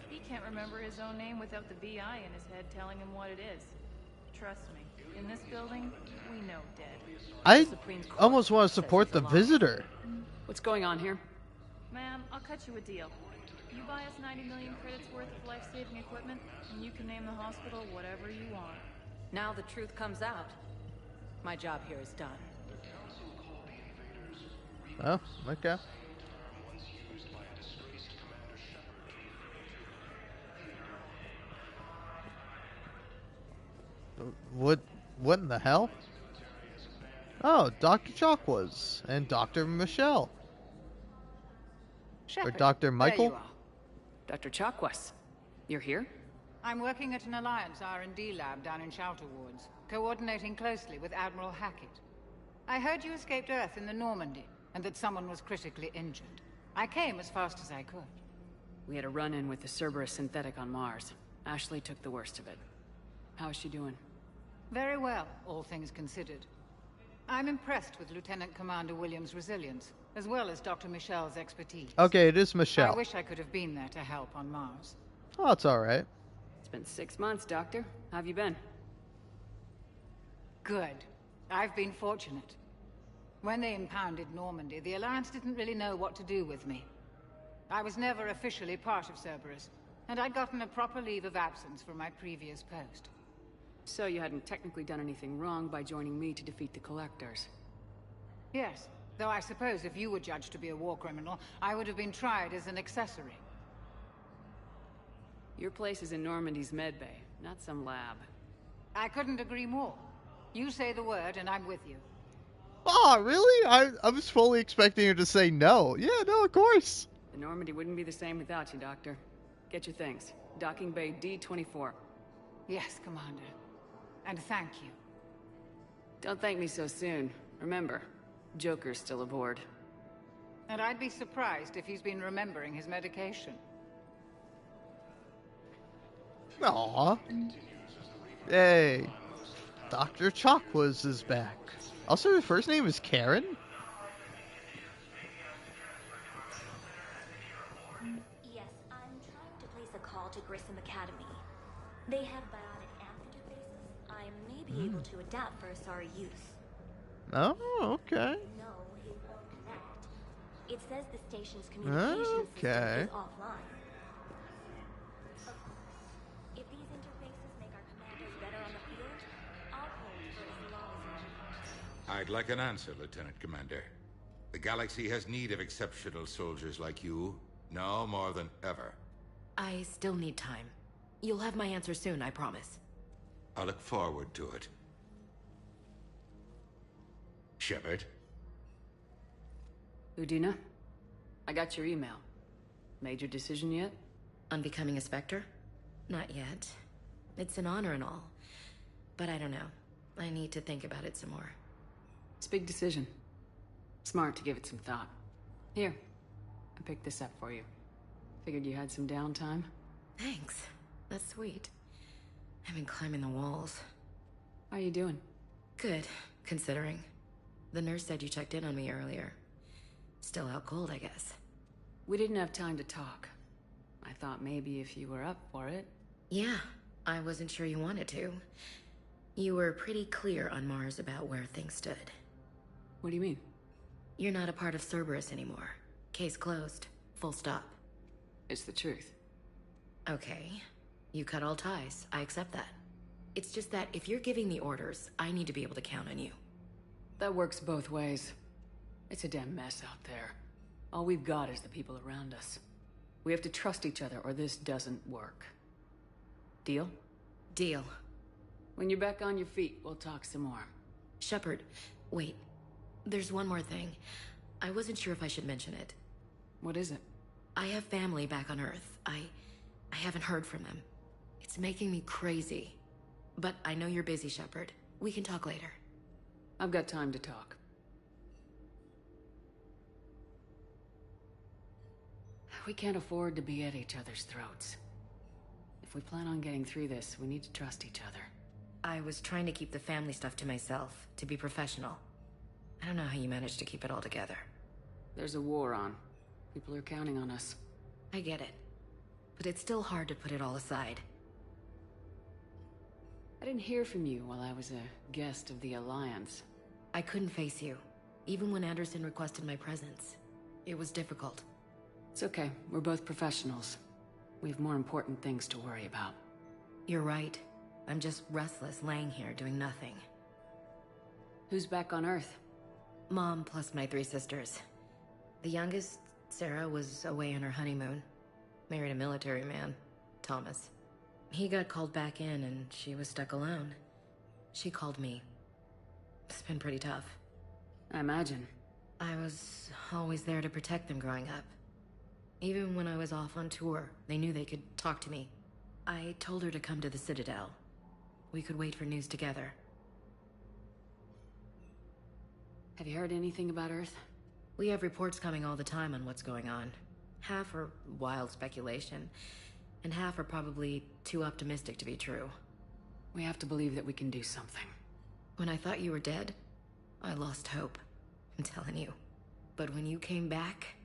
He can't remember his own name without the VI in his head telling him what it is. Trust me, in this building, we know dead. I almost want to support the visitor. What's going on here? Ma'am, I'll cut you a deal. You buy us 90 million credits worth of life-saving equipment, and you can name the hospital whatever you want. Now the truth comes out. My job here is done. Oh, okay. What in the hell? Oh, Dr. Chakwas and Dr. Michelle. Shepard, or Dr. Michael? There you are. Dr. Chakwas, you're here? I'm working at an Alliance R&D lab down in Shelter Wards, coordinating closely with Admiral Hackett. I heard you escaped Earth in the Normandy, and that someone was critically injured. I came as fast as I could. We had a run-in with the Cerberus synthetic on Mars. Ashley took the worst of it. How is she doing? Very well, all things considered. I'm impressed with Lieutenant Commander Williams' resilience, as well as Dr. Michelle's expertise. Okay, it is Michelle. I wish I could have been there to help on Mars. Oh, it's alright. It's been 6 months, Doctor. How have you been? Good. I've been fortunate. When they impounded Normandy, the Alliance didn't really know what to do with me. I was never officially part of Cerberus, and I'd gotten a proper leave of absence from my previous post. So you hadn't technically done anything wrong by joining me to defeat the Collectors? Yes, though I suppose if you were judged to be a war criminal, I would have been tried as an accessory. Your place is in Normandy's medbay, not some lab. I couldn't agree more. You say the word and I'm with you. Oh, really? I was fully expecting her to say no. Yeah, no, of course. The Normandy wouldn't be the same without you, Doctor. Get your things. Docking Bay D-24. Yes, Commander. And thank you. Don't thank me so soon. Remember, Joker's still aboard. And I'd be surprised if he's been remembering his medication. Aww. Hey, Dr. Chakwas is back. Also, her first name is Karen? Yes, I'm trying to place a call to Grissom Academy. They have bionic amp interfaces I may be able to adapt for Asari use. Oh, okay. No, it won't connect. It says the station's communications system is offline. Of course, if these interfaces make our commanders better on the field, I'll hold for as long as it needs. I'd like an answer, Lieutenant Commander. The galaxy has need of exceptional soldiers like you, now more than ever. I still need time. You'll have my answer soon, I promise. I look forward to it. Shepard? Udina? I got your email. Made your decision yet? On becoming a Spectre? Not yet. It's an honor and all. But I don't know. I need to think about it some more. It's a big decision. Smart to give it some thought. Here, I picked this up for you. Figured you had some downtime. Thanks. That's sweet. I've been climbing the walls. How are you doing? Good, considering. The nurse said you checked in on me earlier. Still out cold, I guess. We didn't have time to talk. I thought maybe if you were up for it. Yeah, I wasn't sure you wanted to. You were pretty clear on Mars about where things stood. What do you mean? You're not a part of Cerberus anymore. Case closed. Full stop. It's the truth. Okay. You cut all ties. I accept that. It's just that if you're giving me orders, I need to be able to count on you. That works both ways. It's a damn mess out there. All we've got is the people around us. We have to trust each other or this doesn't work. Deal? Deal. When you're back on your feet, we'll talk some more. Shepard, wait. There's one more thing. I wasn't sure if I should mention it. What is it? I have family back on Earth. I haven't heard from them. It's making me crazy. But I know you're busy, Shepard. We can talk later. I've got time to talk. We can't afford to be at each other's throats. If we plan on getting through this, we need to trust each other. I was trying to keep the family stuff to myself, to be professional. I don't know how you managed to keep it all together. There's a war on. People are counting on us. I get it. But it's still hard to put it all aside. I didn't hear from you while I was a guest of the Alliance. I couldn't face you, even when Anderson requested my presence. It was difficult. It's okay. We're both professionals. We have more important things to worry about. You're right. I'm just restless, laying here, doing nothing. Who's back on Earth? Mom plus my 3 sisters. The youngest, Sarah, was away on her honeymoon. Married a military man, Thomas. He got called back in and she was stuck alone. She called me. It's been pretty tough. I imagine. I was always there to protect them growing up. Even when I was off on tour, they knew they could talk to me. I told her to come to the Citadel. We could wait for news together. Have you heard anything about Earth? We have reports coming all the time on what's going on. Half are wild speculation, and half are probably too optimistic to be true. We have to believe that we can do something. When I thought you were dead, I lost hope. I'm telling you. But when you came back,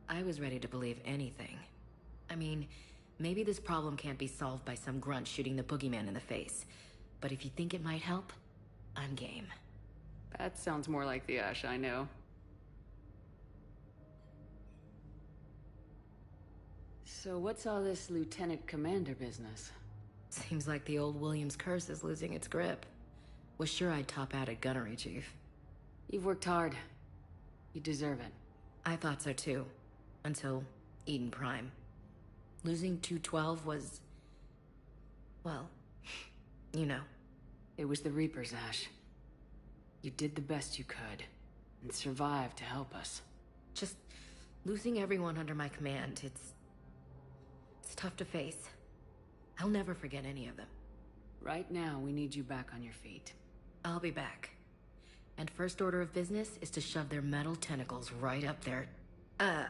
I was ready to believe anything. I mean, maybe this problem can't be solved by some grunt shooting the boogeyman in the face. But if you think it might help, I'm game. That sounds more like the Ash I know. So what's all this Lieutenant Commander business? Seems like the old Williams curse is losing its grip. Was sure I'd top out at gunnery, Chief. You've worked hard. You deserve it. I thought so too. Until Eden Prime. Losing 212 was... well, you know. It was the Reapers, Ash. You did the best you could, and survived to help us. Just losing everyone under my command, it's It's tough to face. I'll never forget any of them. Right now, we need you back on your feet. I'll be back. And first order of business is to shove their metal tentacles right up there. I'll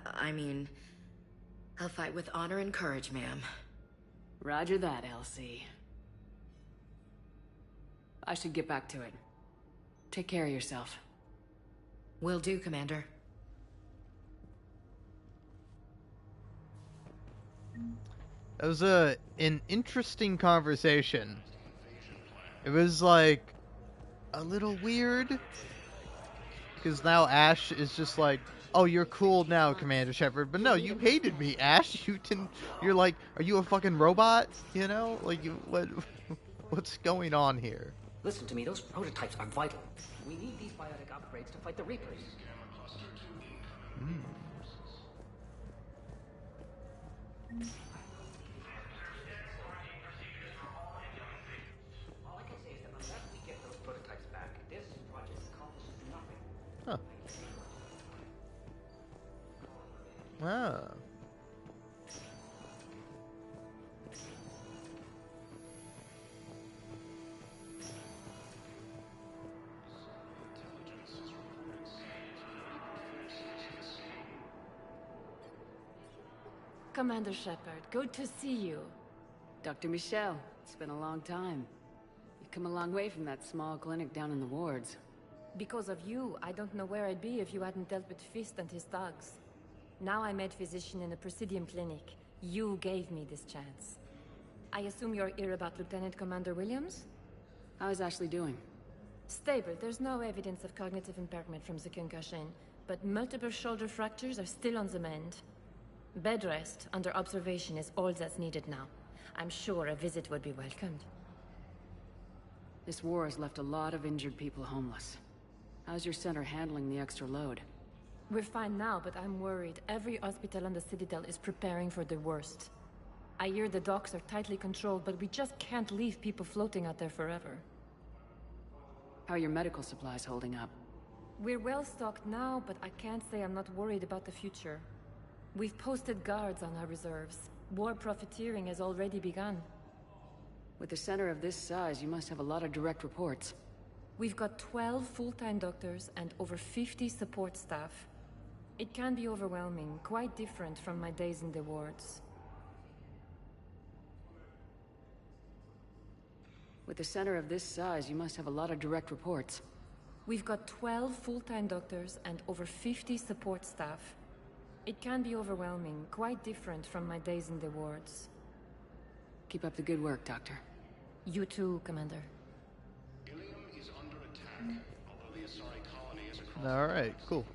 fight with honor and courage, ma'am. Roger that, Elsie. I should get back to it. Take care of yourself. Will do, Commander. That was an interesting conversation. It was like a little weird because now Ash is just like, "Oh, you're cool now, Commander Shepard." But no, you hated me, Ash. You're like, "Are you a fucking robot?" You know, like what's going on here? Listen to me. Those prototypes are vital. We need these biotic upgrades to fight the Reapers. All I can say is that unless we get those prototypes back, this project accomplishes nothing. Huh. Ah. Commander Shepard, good to see you. Dr. Michelle, it's been a long time. You've come a long way from that small clinic down in the wards. Because of you, I don't know where I'd be if you hadn't dealt with Fist and his thugs. Now I'm head physician in the Presidium Clinic. You gave me this chance. I assume you're here about Lieutenant Commander Williams? How is Ashley doing? Stable. There's no evidence of cognitive impairment from the concussion, but multiple shoulder fractures are still on the mend. Bed rest under observation is all that's needed now. I'm sure a visit would be welcomed. This war has left a lot of injured people homeless. How's your center handling the extra load? We're fine now, but I'm worried. Every hospital on the Citadel is preparing for the worst. I hear the docks are tightly controlled, but we just can't leave people floating out there forever. How are your medical supplies holding up? We're well stocked now, but I can't say I'm not worried about the future. We've posted guards on our reserves. War profiteering has already begun. With a center of this size, you must have a lot of direct reports. We've got 12 full-time doctors and over 50 support staff. It can be overwhelming, quite different from my days in the wards. With a center of this size, you must have a lot of direct reports. We've got 12 full-time doctors and over 50 support staff. It can be overwhelming, quite different from my days in the wards. Keep up the good work, Doctor. You too, Commander. Ilium is under attack, although the Asari colony is across. All right, cool.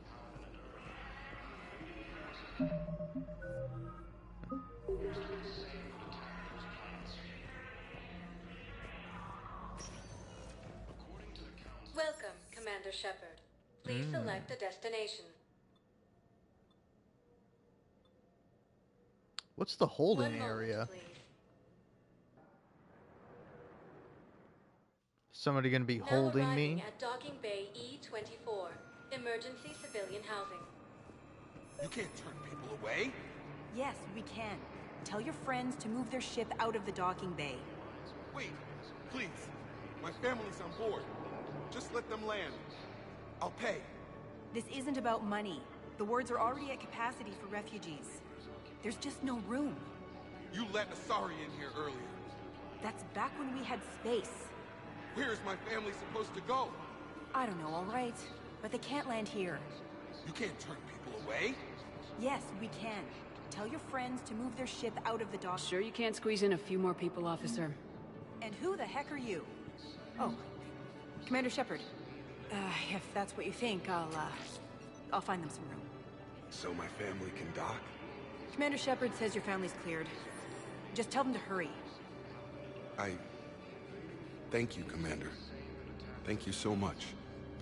Welcome, Commander Shepard. Please select a destination. What's the holding area? Somebody gonna be holding me? At Docking Bay E-24, emergency civilian housing. You can't turn people away. Yes, we can. Tell your friends to move their ship out of the docking bay. Wait, please. My family's on board. Just let them land. I'll pay. This isn't about money. The wards are already at capacity for refugees. There's just no room. You let Asari in here earlier. That's back when we had space. Where is my family supposed to go? I don't know, all right. But they can't land here. You can't turn people away. Yes, we can. Tell your friends to move their ship out of the dock. Sure you can't squeeze in a few more people, officer? And who the heck are you? Oh, Commander Shepard. If that's what you think, I'll find them some room. So my family can dock? Commander Shepard says your family's cleared. Just tell them to hurry. Thank you, Commander. Thank you so much.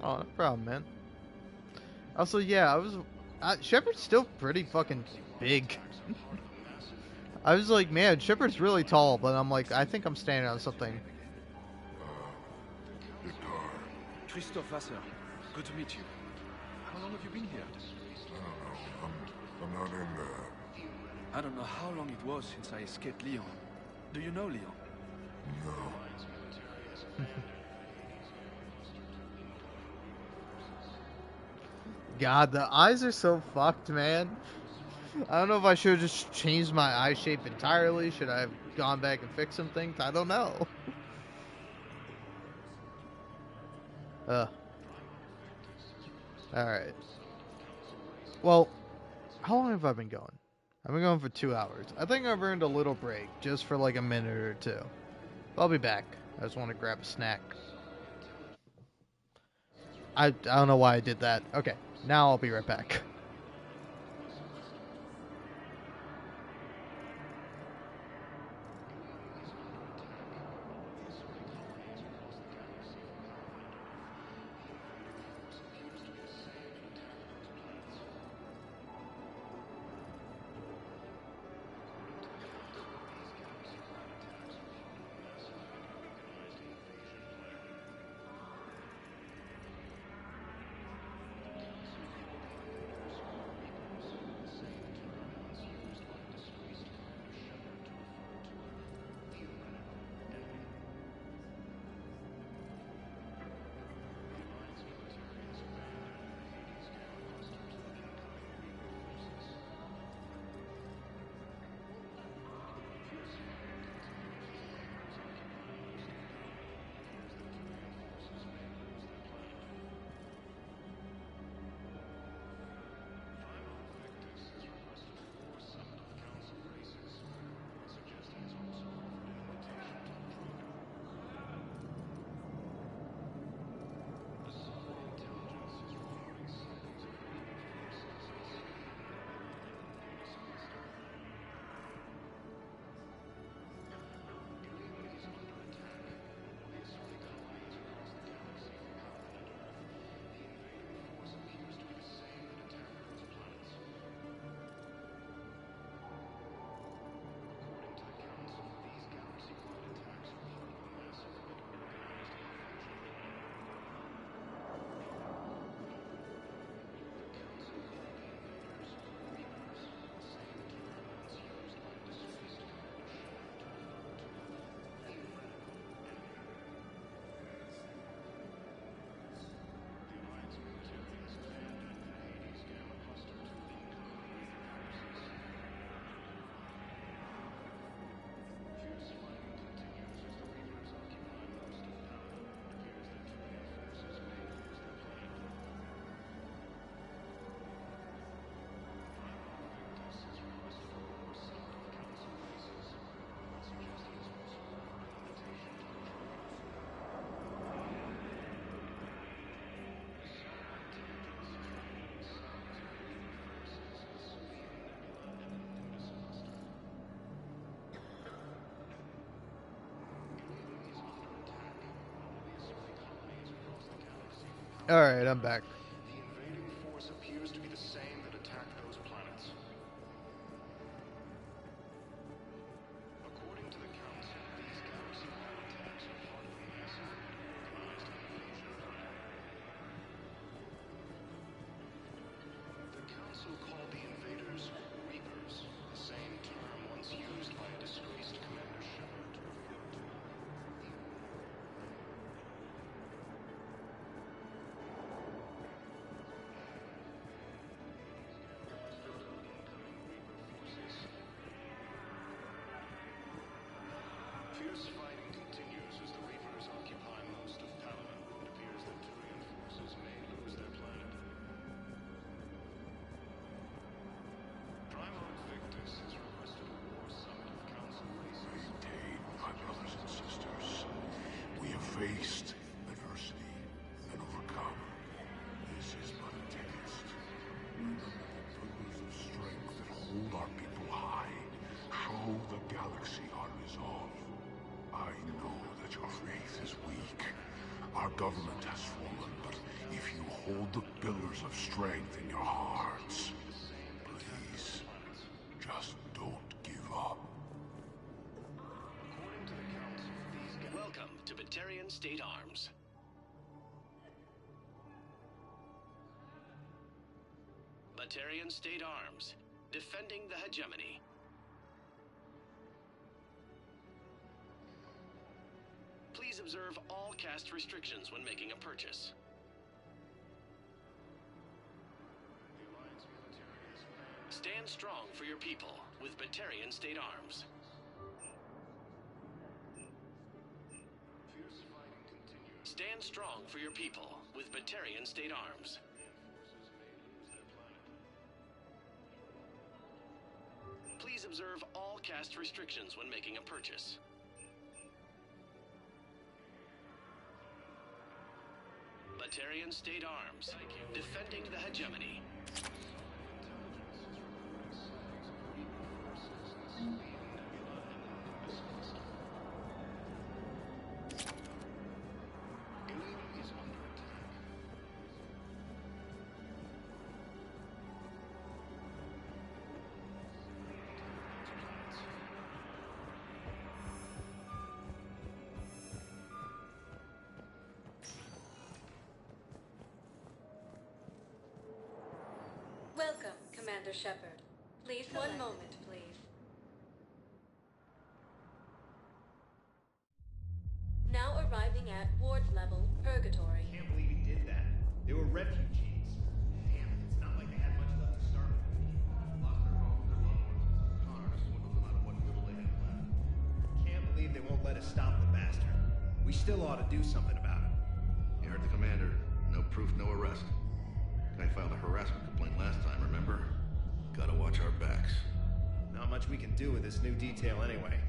Oh, no problem, man. Also, yeah, Shepard's still pretty fucking big. I was like, man, Shepard's really tall, but I'm like, I think I'm standing on something. Christophe Vassar, good to meet you. How long have you been here? I don't know. I'm not in there. I don't know how long it was since I escaped Leon. Do you know Leon? No. God, the eyes are so fucked, man. I don't know if I should have just changed my eye shape entirely. Should I have gone back and fixed some things? I don't know. Alright. Well, how long have I been going? I've been going for 2 hours. I think I've earned a little break, just for like a minute or two. I'll be back. I just want to grab a snack. I don't know why I did that. Okay, now I'll be right back. Alright, I'm back. The invading force appears to be the same that attacked those planets. According to the Council, these galaxy-wide attacks are part of a massive organized invasion. The Council called the invaders Reapers, the same term once used by a disgraced Commander Shepard to refer to. Fierce fighting continues as the Reapers occupy most of Palaven. It appears that Turian forces may lose their planet. Primarch Victus has requested a war summit of Council races. Maintain, my brothers and sisters. We have faced adversity and overcome. This is but a test. Remember the pillars of strength that hold our people high. Show the galaxy our resolve. I know that your faith is weak. Our government has fallen, but if you hold the pillars of strength in your hearts, please, just don't give up. Welcome to Batarian State Arms. Batarian State Arms, defending the hegemony. observe all caste restrictions when making a purchase. Stand strong for your people with Batarian State Arms. Stand strong for your people with Batarian State Arms. Please observe all caste restrictions when making a purchase. Batarian State Arms, defending the hegemony. Welcome, Commander Shepard. Please, one moment, please. Now arriving at ward level Purgatory. I can't believe he did that. They were refugees. Damn, it's not like they had much left to start with. Lost their homes, their loved ones. Connor just swindled them out of what little they had left. Can't believe they won't let us stop the bastard. We still ought to do something about it. You heard the commander. No proof, no arrest. Guy filed a harassment complaint last time, remember? Gotta watch our backs. Not much we can do with this new detail anyway.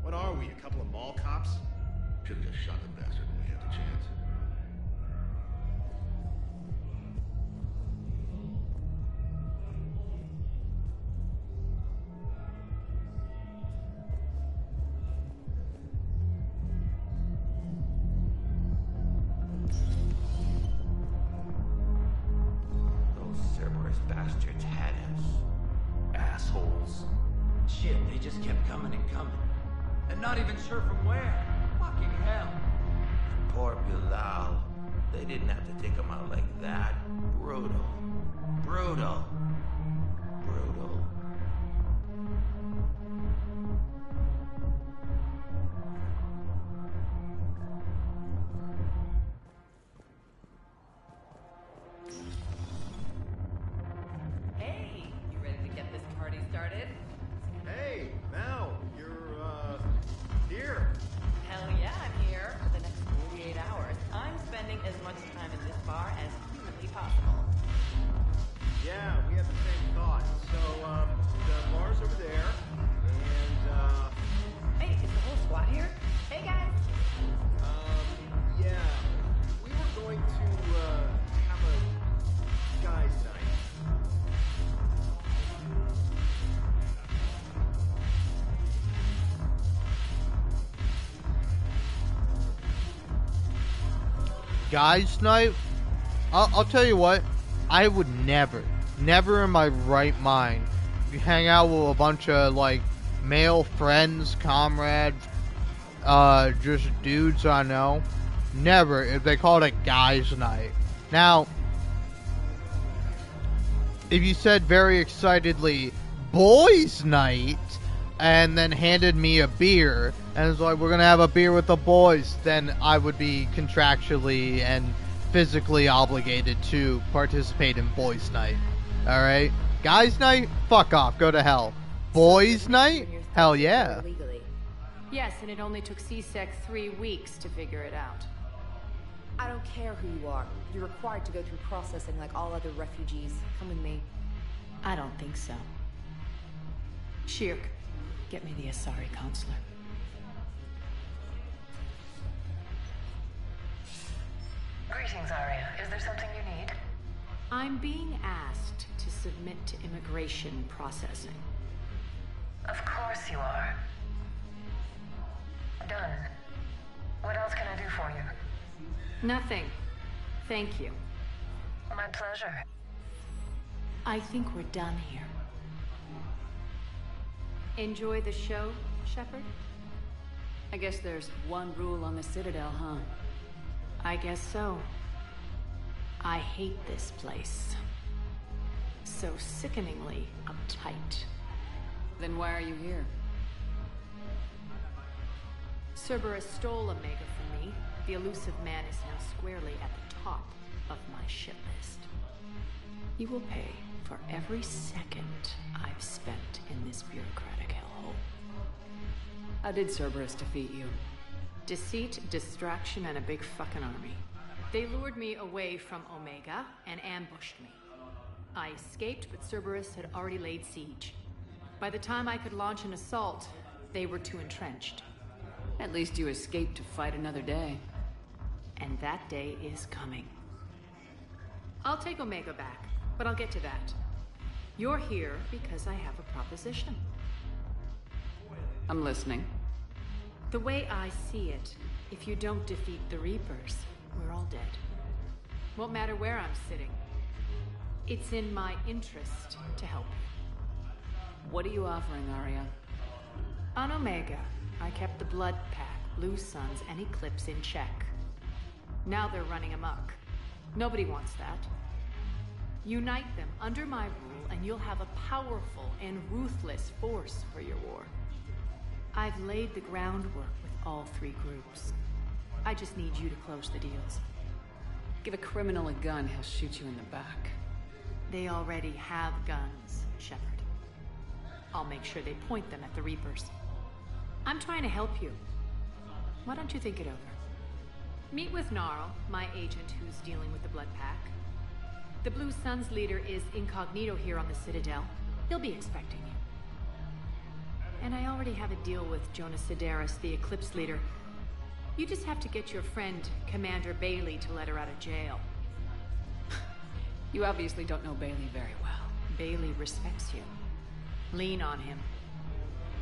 What are we, a couple of mall cops? Should've just shot the bastard when we had the chance. Cerberus bastards had us. Assholes. Shit, they just kept coming and coming. And not even sure from where. Fucking hell. And poor Bilal. They didn't have to take him out like that. Brutal. Brutal. Brutal. Started. Hey, Mal, you're, here. Hell yeah, I'm here for the next 48 hours. I'm spending as much time in this bar as humanly possible. Yeah, we had the same thought. So, the bar's over there, and, Hey, is the whole squad here? Hey, guys! yeah. We were going to, have a guys' night. Guys' night? I'll tell you what, I would never in my right mind hang out with a bunch of, like, male friends, comrades, just dudes I know. Never, if they call it a guys' night. Now, if you said very excitedly, boys' night, and then handed me a beer, and it's like, we're gonna have a beer with the boys, then I would be contractually and physically obligated to participate in boys' night. Alright? Guys' night? Fuck off, go to hell. Boys' night? Hell yeah. Yes, and it only took CSEC 3 weeks to figure it out. I don't care who you are. You're required to go through processing like all other refugees. Come with me. I don't think so. Shirk, get me the Asari consular. Greetings, Arya. Is there something you need? I'm being asked to submit to immigration processing. Of course you are. Done. What else can I do for you? Nothing. Thank you. My pleasure. I think we're done here. Enjoy the show, Shepard? I guess there's one rule on the Citadel, huh? I guess so. I hate this place. So sickeningly uptight. Then why are you here? Cerberus stole Omega from me, the elusive man is now squarely at the top of my shit list. You will pay for every second I've spent in this bureaucratic hellhole. How did Cerberus defeat you? Deceit, distraction, and a big fucking army. They lured me away from Omega and ambushed me. I escaped, but Cerberus had already laid siege. By the time I could launch an assault, they were too entrenched. At least you escaped to fight another day. And that day is coming. I'll take Omega back, but I'll get to that. You're here because I have a proposition. I'm listening. The way I see it, if you don't defeat the Reapers, we're all dead. Won't matter where I'm sitting. It's in my interest to help you. What are you offering, Arya? On Omega, I kept the Blood Pack, Blue Suns, and Eclipse in check. Now they're running amok. Nobody wants that. Unite them under my rule, and you'll have a powerful and ruthless force for your war. I've laid the groundwork with all three groups. I just need you to close the deals. Give a criminal a gun, he'll shoot you in the back. They already have guns, Shepard. I'll make sure they point them at the Reapers. I'm trying to help you. Why don't you think it over? Meet with Gnarl, my agent who's dealing with the Blood Pack. The Blue Suns leader is incognito here on the Citadel. He'll be expecting you. And I already have a deal with Jonas Sidaris, the Eclipse leader. You just have to get your friend, Commander Bailey, to let her out of jail. You obviously don't know Bailey very well. Bailey respects you. Lean on him.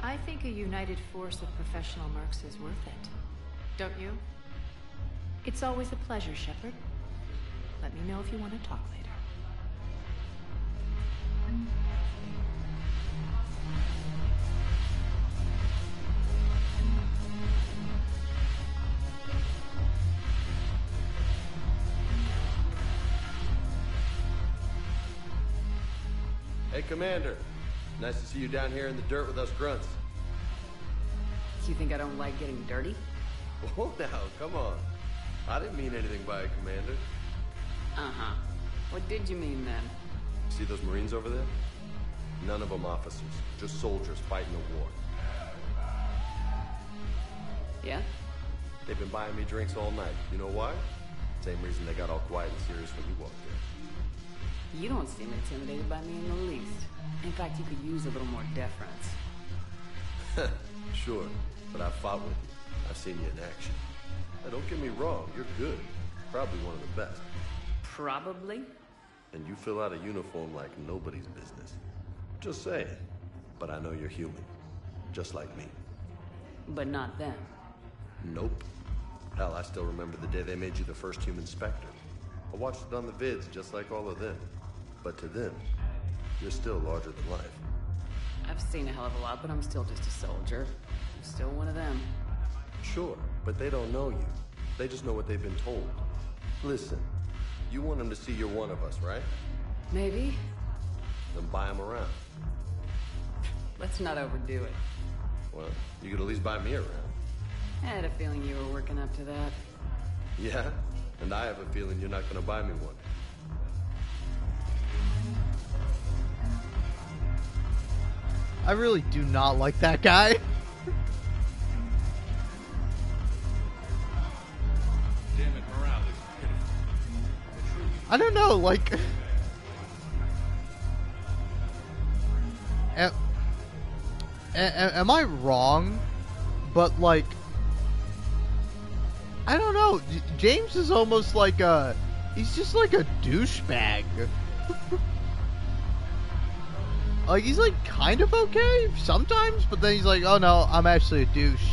I think a united force of professional mercs is worth it. Don't you? It's always a pleasure, Shepard. Let me know if you want to talk later. Hey, Commander. Nice to see you down here in the dirt with us grunts. You think I don't like getting dirty? Oh, now, come on. I didn't mean anything by it, Commander. Uh-huh. What did you mean, then? See those Marines over there? None of them officers, just soldiers fighting a war. Yeah? They've been buying me drinks all night. You know why? Same reason they got all quiet and serious when you walked in. You don't seem intimidated by me in the least. In fact, you could use a little more deference. Sure, but I've fought with you. I've seen you in action. Now, don't get me wrong, you're good. Probably one of the best. Probably? And you fill out a uniform like nobody's business. Just saying. But I know you're human. Just like me. But not them. Nope. Hell, I still remember the day they made you the first human Spectre. I watched it on the vids just like all of them. But to them, you're still larger than life. I've seen a hell of a lot, but I'm still just a soldier. I'm still one of them. Sure, but they don't know you. They just know what they've been told. Listen, you want them to see you're one of us, right? Maybe. Then buy them around. Let's not overdo it. Well, you could at least buy me around. I had a feeling you were working up to that. Yeah? And I have a feeling you're not gonna buy me one. I really do not like that guy. Damn it, morale is pitiful. I don't know, like... Am I wrong? But, like... I don't know. James is almost like a... He's just like a douchebag. Like, he's like kind of okay sometimes, but then he's like, oh no, I'm actually a douche.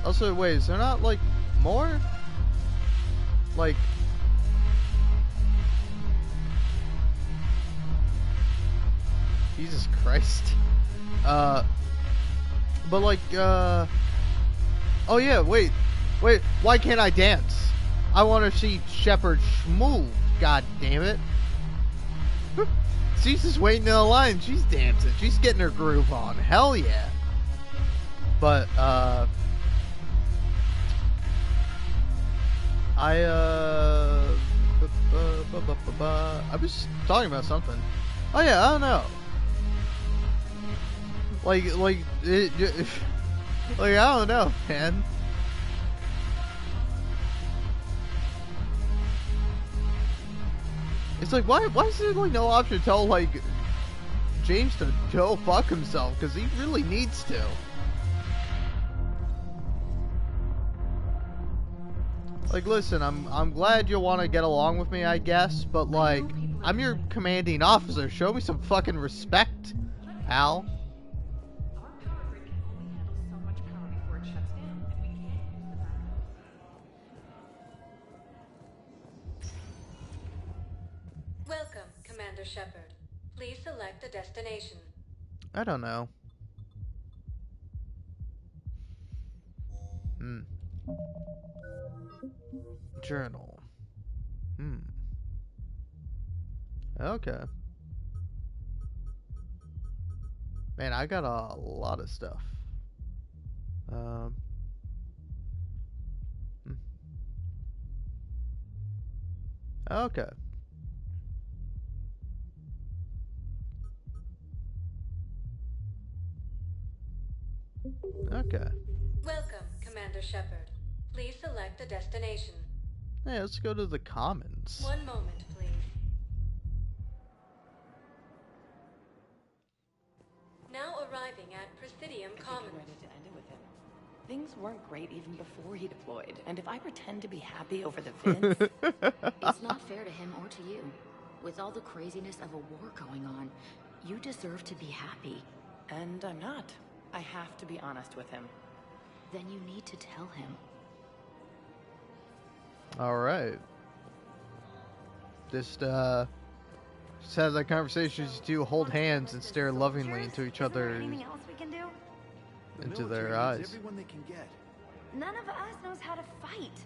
Also, wait, is there not like more? Like... Jesus Christ. But like, oh yeah, wait, why can't I dance? I want to see Shepard schmoo, god damn it. she's just waiting in the line. She's dancing. She's getting her groove on. Hell yeah. But, I was talking about something. Oh yeah, I don't know. Like, I don't know, man. It's like, why is there like no option to tell like James to go fuck himself? Because he really needs to. Like, listen, I'm glad you want to get along with me, I guess, but like, I'm your commanding officer. Show me some fucking respect, Al. Welcome, Commander Shepard. Please select a destination. I don't know. Journal. Okay. Man, I got a lot of stuff. Okay. Okay. Welcome, Commander Shepard. Please select a destination. Hey, let's go to the Commons. One moment, please. Now arriving at Presidium Commons. Ready to end it with him. Things weren't great even before he deployed, and if I pretend to be happy over the vids... It's not fair to him or to you. With all the craziness of a war going on, you deserve to be happy. And I'm not. I have to be honest with him. Then you need to tell him. Alright. Just have that conversation. Just do hold hands and stare lovingly into each other. Anything else we can do? Into their eyes. Everyone they can get. None of us knows how to fight.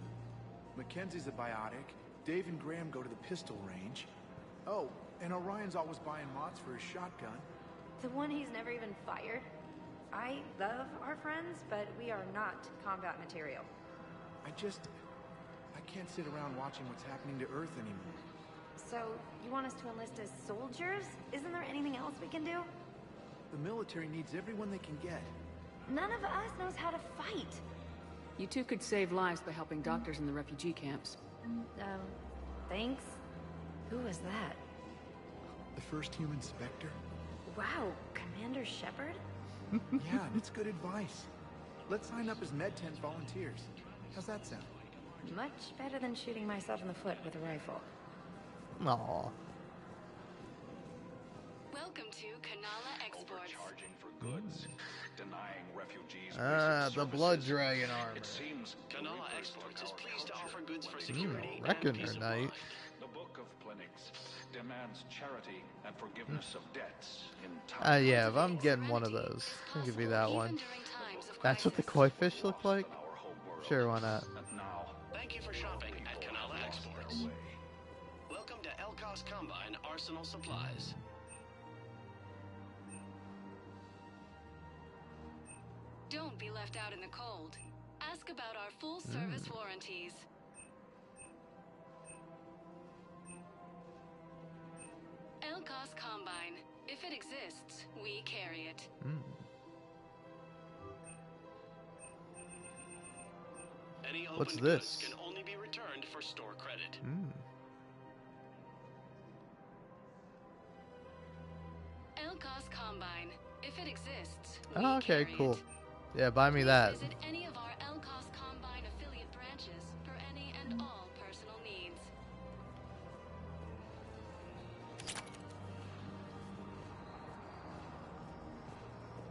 Mackenzie's a biotic. Dave and Graham go to the pistol range. Oh, and Orion's always buying mods for his shotgun. The one he's never even fired. I love our friends, but we are not combat material. I can't sit around watching what's happening to Earth anymore. So, you want us to enlist as soldiers? Isn't there anything else we can do? The military needs everyone they can get. None of us knows how to fight. You two could save lives by helping doctors in the refugee camps. Thanks. Who was that? The first human Spectre? Wow, Commander Shepard? Yeah, and it's good advice. Let's sign up as Med-10 volunteers. How's that sound? Much better than shooting myself in the foot with a rifle. Aww. Welcome to Kanala Exports. Overcharging for goods, denying refugees. The Blood Dragon armor. It seems Kanala Exports is pleased to offer goods for security and Reckoner peace of Knight. mind. The Book of Plenix demands charity and forgiveness of debts in time. Yeah, if I'm getting one of those, I'll give you that one. That's what the koi fish look like? Sure, why not? Thank you for shopping at Kanala Exports. Welcome to Elkos Combine Arsenal Supplies. Don't be left out in the cold. Ask about our full-service warranties. Elkos Combine. If it exists, we carry it. Any What's opened this? goods can only be returned for store credit. Elkos Combine. If it exists, we Oh, okay, carry cool. it. Yeah, buy me that. Visit any of our Elkos Combine affiliate branches for any and all personal needs.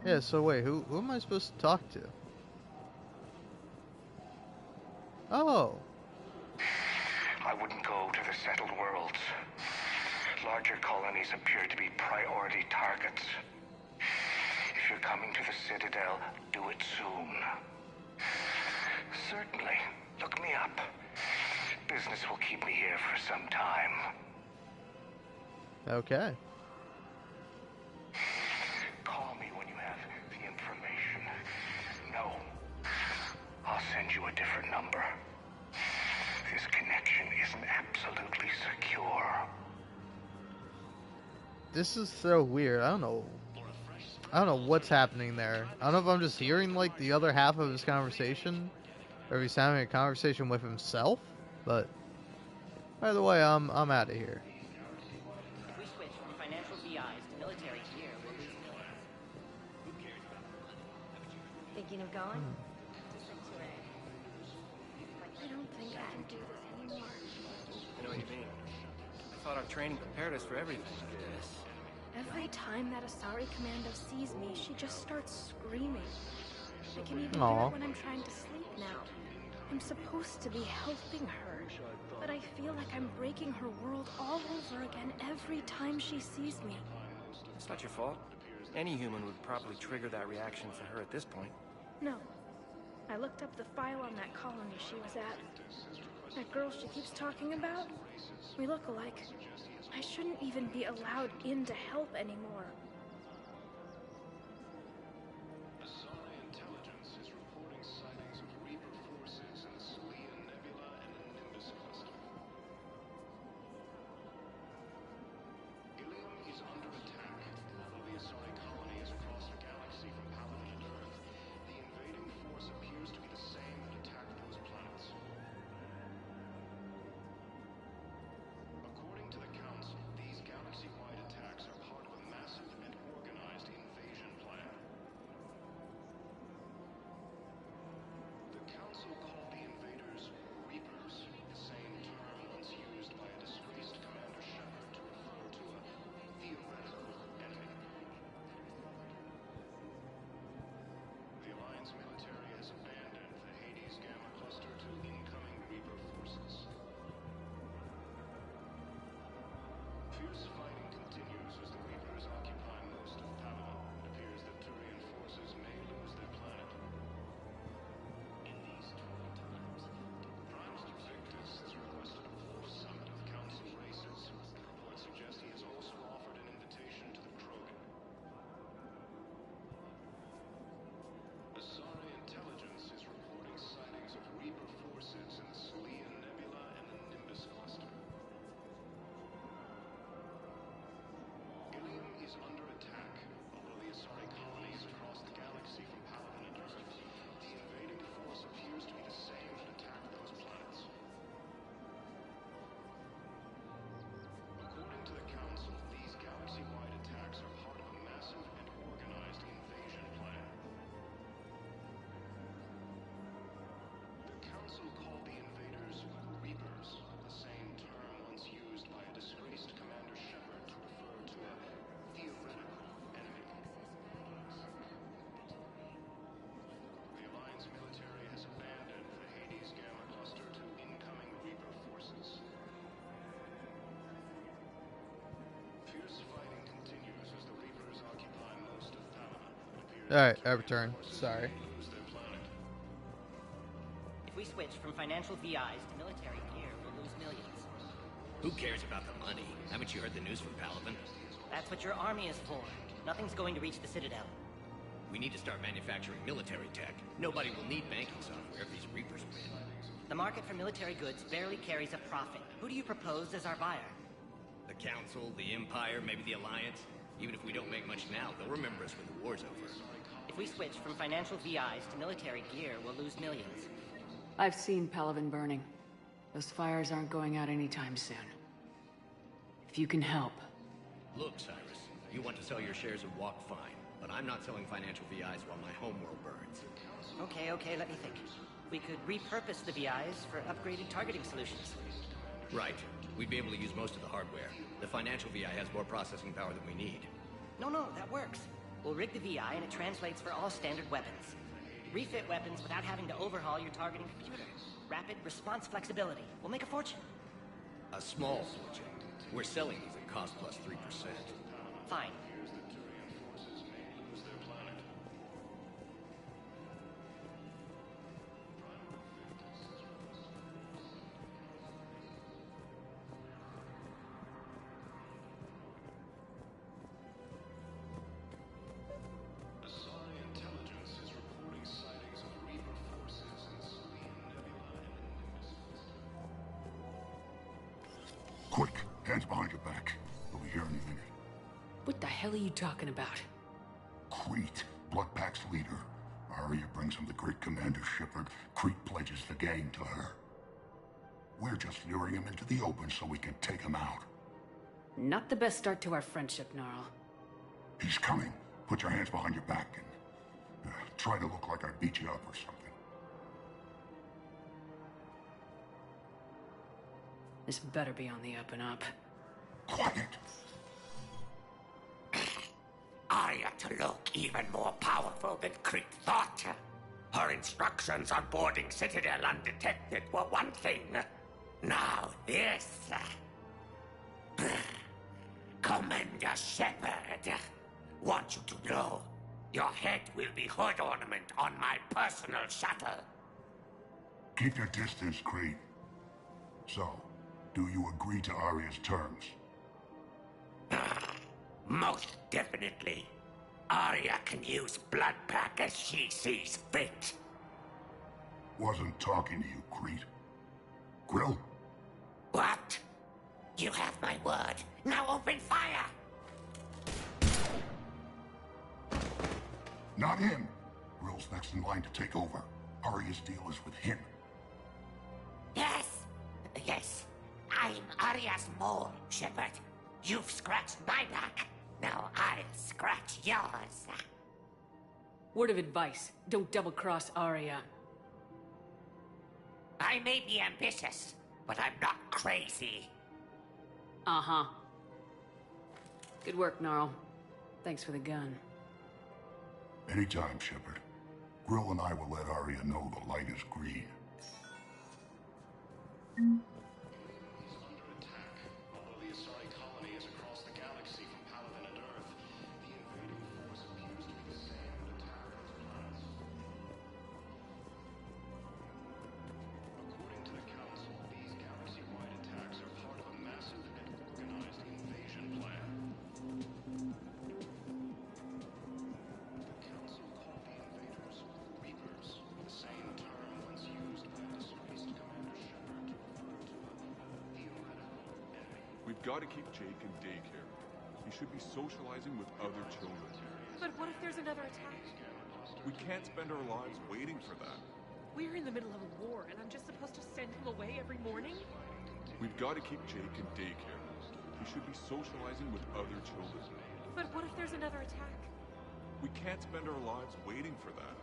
Yeah, so wait, who am I supposed to talk to? Oh. I wouldn't go to the settled worlds. Larger colonies appear to be priority targets. If you're coming to the Citadel, do it soon. Certainly. Look me up. Business will keep me here for some time. Okay. number. This connection isn't absolutely secure. This is so weird. I don't know what's happening there. I don't know if I'm just hearing like the other half of his conversation, or if he's having a conversation with himself. But either way, I'm out of here. If we switch from financial VIs to military gear, we'll lose millions. Who cares about the money? Thinking of going? I don't think I can do this anymore. I know what you mean. I thought our training prepared us for everything like this. Every time that Asari Commando sees me, she just starts screaming. I can even Aww. hear it when I'm trying to sleep now. I'm supposed to be helping her, but I feel like I'm breaking her world all over again every time she sees me. It's not your fault. Any human would probably trigger that reaction for her at this point. No. I looked up the file on that colony she was at. That girl she keeps talking about? We look alike. I shouldn't even be allowed in to help anymore. Alright, I return. Sorry. If we switch from financial VIs to military gear, we'll lose millions. Who cares about the money? Haven't you heard the news from Palaven? That's what your army is for. Nothing's going to reach the Citadel. We need to start manufacturing military tech. Nobody will need banking software if these Reapers win. The market for military goods barely carries a profit. Who do you propose as our buyer? The Council, the Empire, maybe the Alliance. Even if we don't make much now, they'll remember us when the war's over. If we switch from financial VIs to military gear, we'll lose millions. I've seen Palaven burning. Those fires aren't going out anytime soon. If you can help. Look, Cyrus, you want to sell your shares of Walk, fine. But I'm not selling financial VIs while my homeworld burns. Okay, let me think. We could repurpose the VIs for upgraded targeting solutions. Right. We'd be able to use most of the hardware. The financial VI has more processing power than we need. No, that works. We'll rig the VI and it translates for all standard weapons. Refit weapons without having to overhaul your targeting computer. Rapid response flexibility. We'll make a fortune. A small fortune. We're selling these at cost plus 3%. Fine. Hands behind your back. We'll be here any minute. What the hell are you talking about? Crete, Bloodpack's leader. Arya brings him the great Commander Shepard. Crete pledges the gang to her. We're just luring him into the open so we can take him out. Not the best start to our friendship, Gnarl. He's coming. Put your hands behind your back and try to look like I beat you up or something. This better be on the up and up. Quiet. Arya to look even more powerful than Crete thought. Her instructions on boarding Citadel undetected were one thing. Now this. Commander Shepard, want you to know, your head will be hood ornament on my personal shuttle. Keep your distance, Crete. So, do you agree to Arya's terms? Most definitely. Arya can use Bloodpack as she sees fit. Wasn't talking to you, Crete. Grill? What? You have my word. Now open fire! Not him. Grill's next in line to take over. Arya's deal is with him. Yes. Yes. I'm Arya's mole, Shepard. You've scratched my back. Now I'll scratch yours. Word of advice, don't double-cross Arya. I may be ambitious, but I'm not crazy. Uh-huh. Good work, Gnarl. Thanks for the gun. Anytime, Shepard. Grill and I will let Arya know the light is green. We've got to keep Jake in daycare. He should be socializing with other children. But what if there's another attack? We can't spend our lives waiting for that. We're in the middle of a war, and I'm just supposed to send him away every morning? We've got to keep Jake in daycare. He should be socializing with other children. But what if there's another attack? We can't spend our lives waiting for that.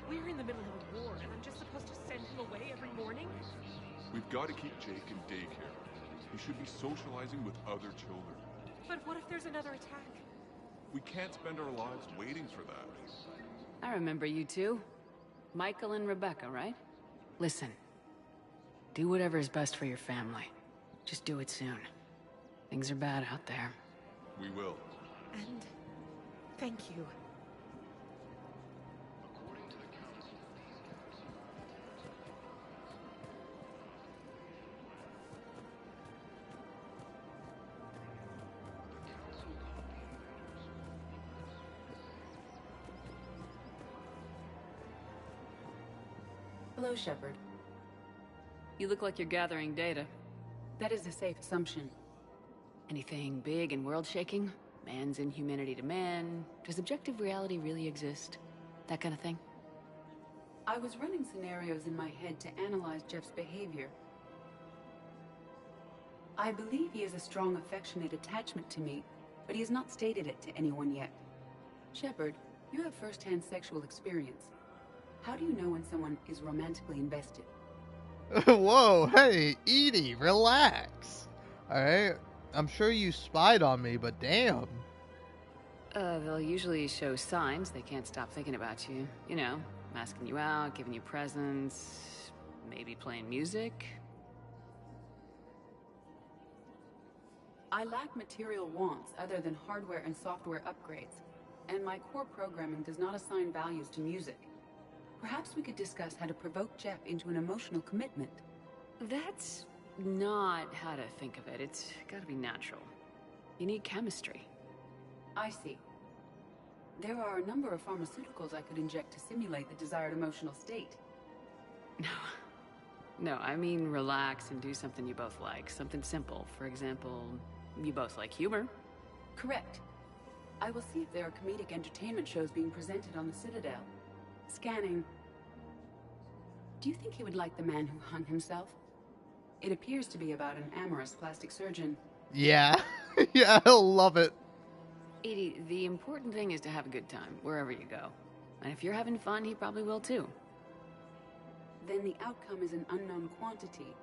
We're in the middle of a war, and I'm just supposed to send him away every morning? We've got to keep Jake in daycare. He should be socializing with other children. But what if there's another attack? We can't spend our lives waiting for that. I remember you two. Michael and Rebecca, right? Listen. Do whatever is best for your family. Just do it soon. Things are bad out there. We will. And thank you. Hello, Shepard. You look like you're gathering data. That is a safe assumption. Anything big and world-shaking? Man's inhumanity to man? Does objective reality really exist? That kind of thing? I was running scenarios in my head to analyze Jeff's behavior. I believe he has a strong affectionate attachment to me, but he has not stated it to anyone yet. Shepard, you have first-hand sexual experience. How do you know when someone is romantically invested? Whoa, hey, Edie, relax. Alright, I'm sure you spied on me, but damn. They'll usually show signs they can't stop thinking about you. You know, asking you out, giving you presents, maybe playing music. I lack material wants other than hardware and software upgrades, and my core programming does not assign values to music. Perhaps we could discuss how to provoke Jeff into an emotional commitment. That's not how to think of it. It's gotta be natural. You need chemistry. I see. There are a number of pharmaceuticals I could inject to simulate the desired emotional state. No, I mean relax and do something you both like. Something simple. For example, You both like humor. Correct. I will see if there are comedic entertainment shows being presented on the Citadel. Scanning. Do you think he would like The Man Who Hung Himself? It appears to be about an amorous plastic surgeon. Yeah. Yeah, he'll love it. Edie, the important thing is to have a good time, wherever you go. And if you're having fun, he probably will too. Then the outcome is an unknown quantity.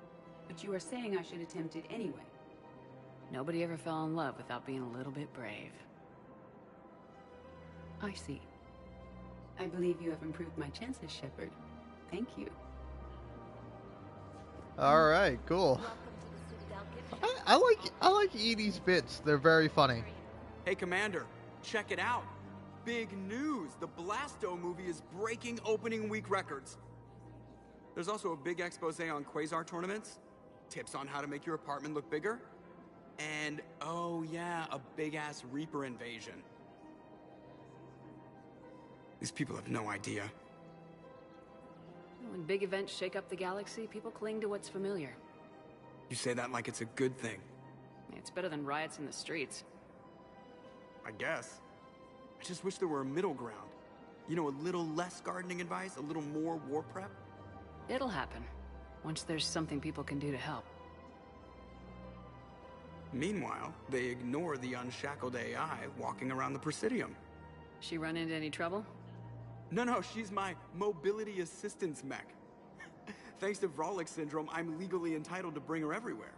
But you are saying I should attempt it anyway. Nobody ever fell in love without being a little bit brave. I see. I believe you have improved my chances, Shepard. Thank you. All right, cool. I like Edie's bits. They're very funny. Hey, Commander, check it out. Big news. The Blasto movie is breaking opening week records. There's also a big expose on Quasar tournaments, tips on how to make your apartment look bigger, and, oh yeah, a big-ass Reaper invasion. These people have no idea. When big events shake up the galaxy, people cling to what's familiar. You say that like it's a good thing. It's better than riots in the streets. I guess. I just wish there were a middle ground. You know, a little less gardening advice, a little more war prep. It'll happen, once there's something people can do to help. Meanwhile, they ignore the unshackled AI walking around the Presidium. She run into any trouble? No, she's my mobility assistance mech. Thanks to Vrolic syndrome, I'm legally entitled to bring her everywhere.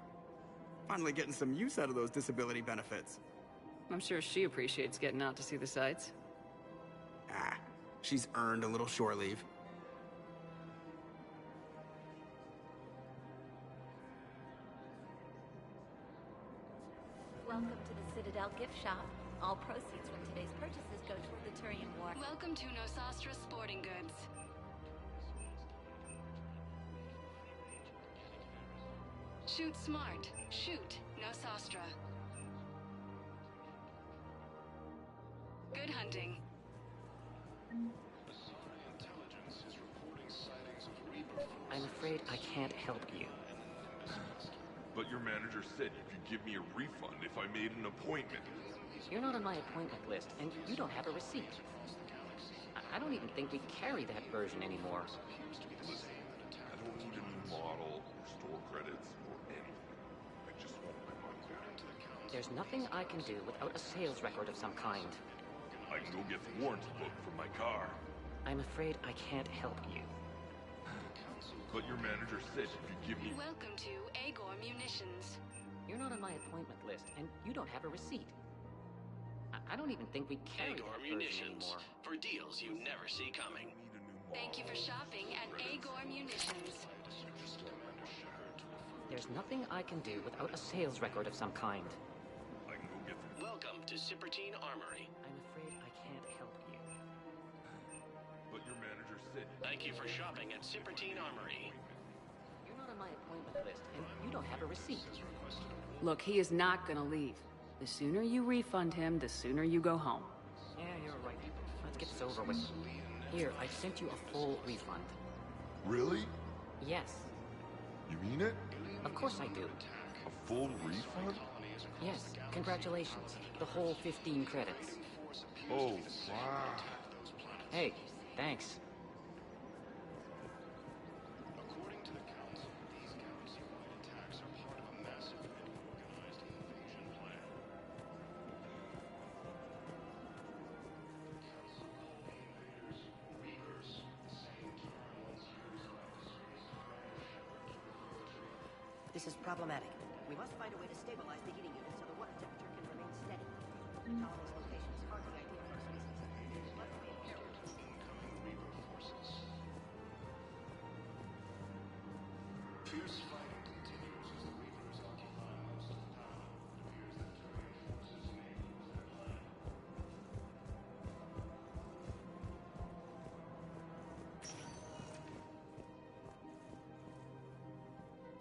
Finally getting some use out of those disability benefits. I'm sure she appreciates getting out to see the sights. Ah, she's earned a little shore leave. Welcome to the Citadel gift shop. All proceeds from today's purchases go toward the Turian War. Welcome to Nosastra Sporting Goods. Shoot smart. Shoot Nosastra. Good hunting. I'm afraid I can't help you. But your manager said you could give me a refund if I made an appointment. You're not on my appointment list, and you don't have a receipt. I don't even think we carry that version anymore. Listen, I don't need a new model or store credits or anything. I just want my money back. There's nothing I can do without a sales record of some kind. I can go get the warranty book for my car. I'm afraid I can't help you. But your manager said you could give me... Welcome to Agor Munitions. You're not on my appointment list, and you don't have a receipt. I don't even think we carry Agor that version Munitions. anymore. For deals you never see coming. Thank you for shopping at Agor Munitions. There's nothing I can do without a sales record of some kind. I can go get the... Welcome to Cipertine Armory. I'm afraid I can't help you. But your manager said... Thank you for shopping at Cipertine Armory. You're not on my appointment list, and you don't have a receipt. Look, he is not gonna leave. The sooner you refund him, the sooner you go home. Yeah, you're right. Let's get this over with. Here, I sent you a full refund. Really? Yes. You mean it? Of course I do. A full refund? Yes, congratulations. The whole 15 credits. Oh, wow. Hey, thanks. This is problematic. We must find a way to stabilize the heating unit so the water temperature can remain steady. Colony's location is hardly ideal for a species like this. Must be inherent. Fierce fighting continues as the Reapers occupy most of the town. It appears that Turian forces may move their plan.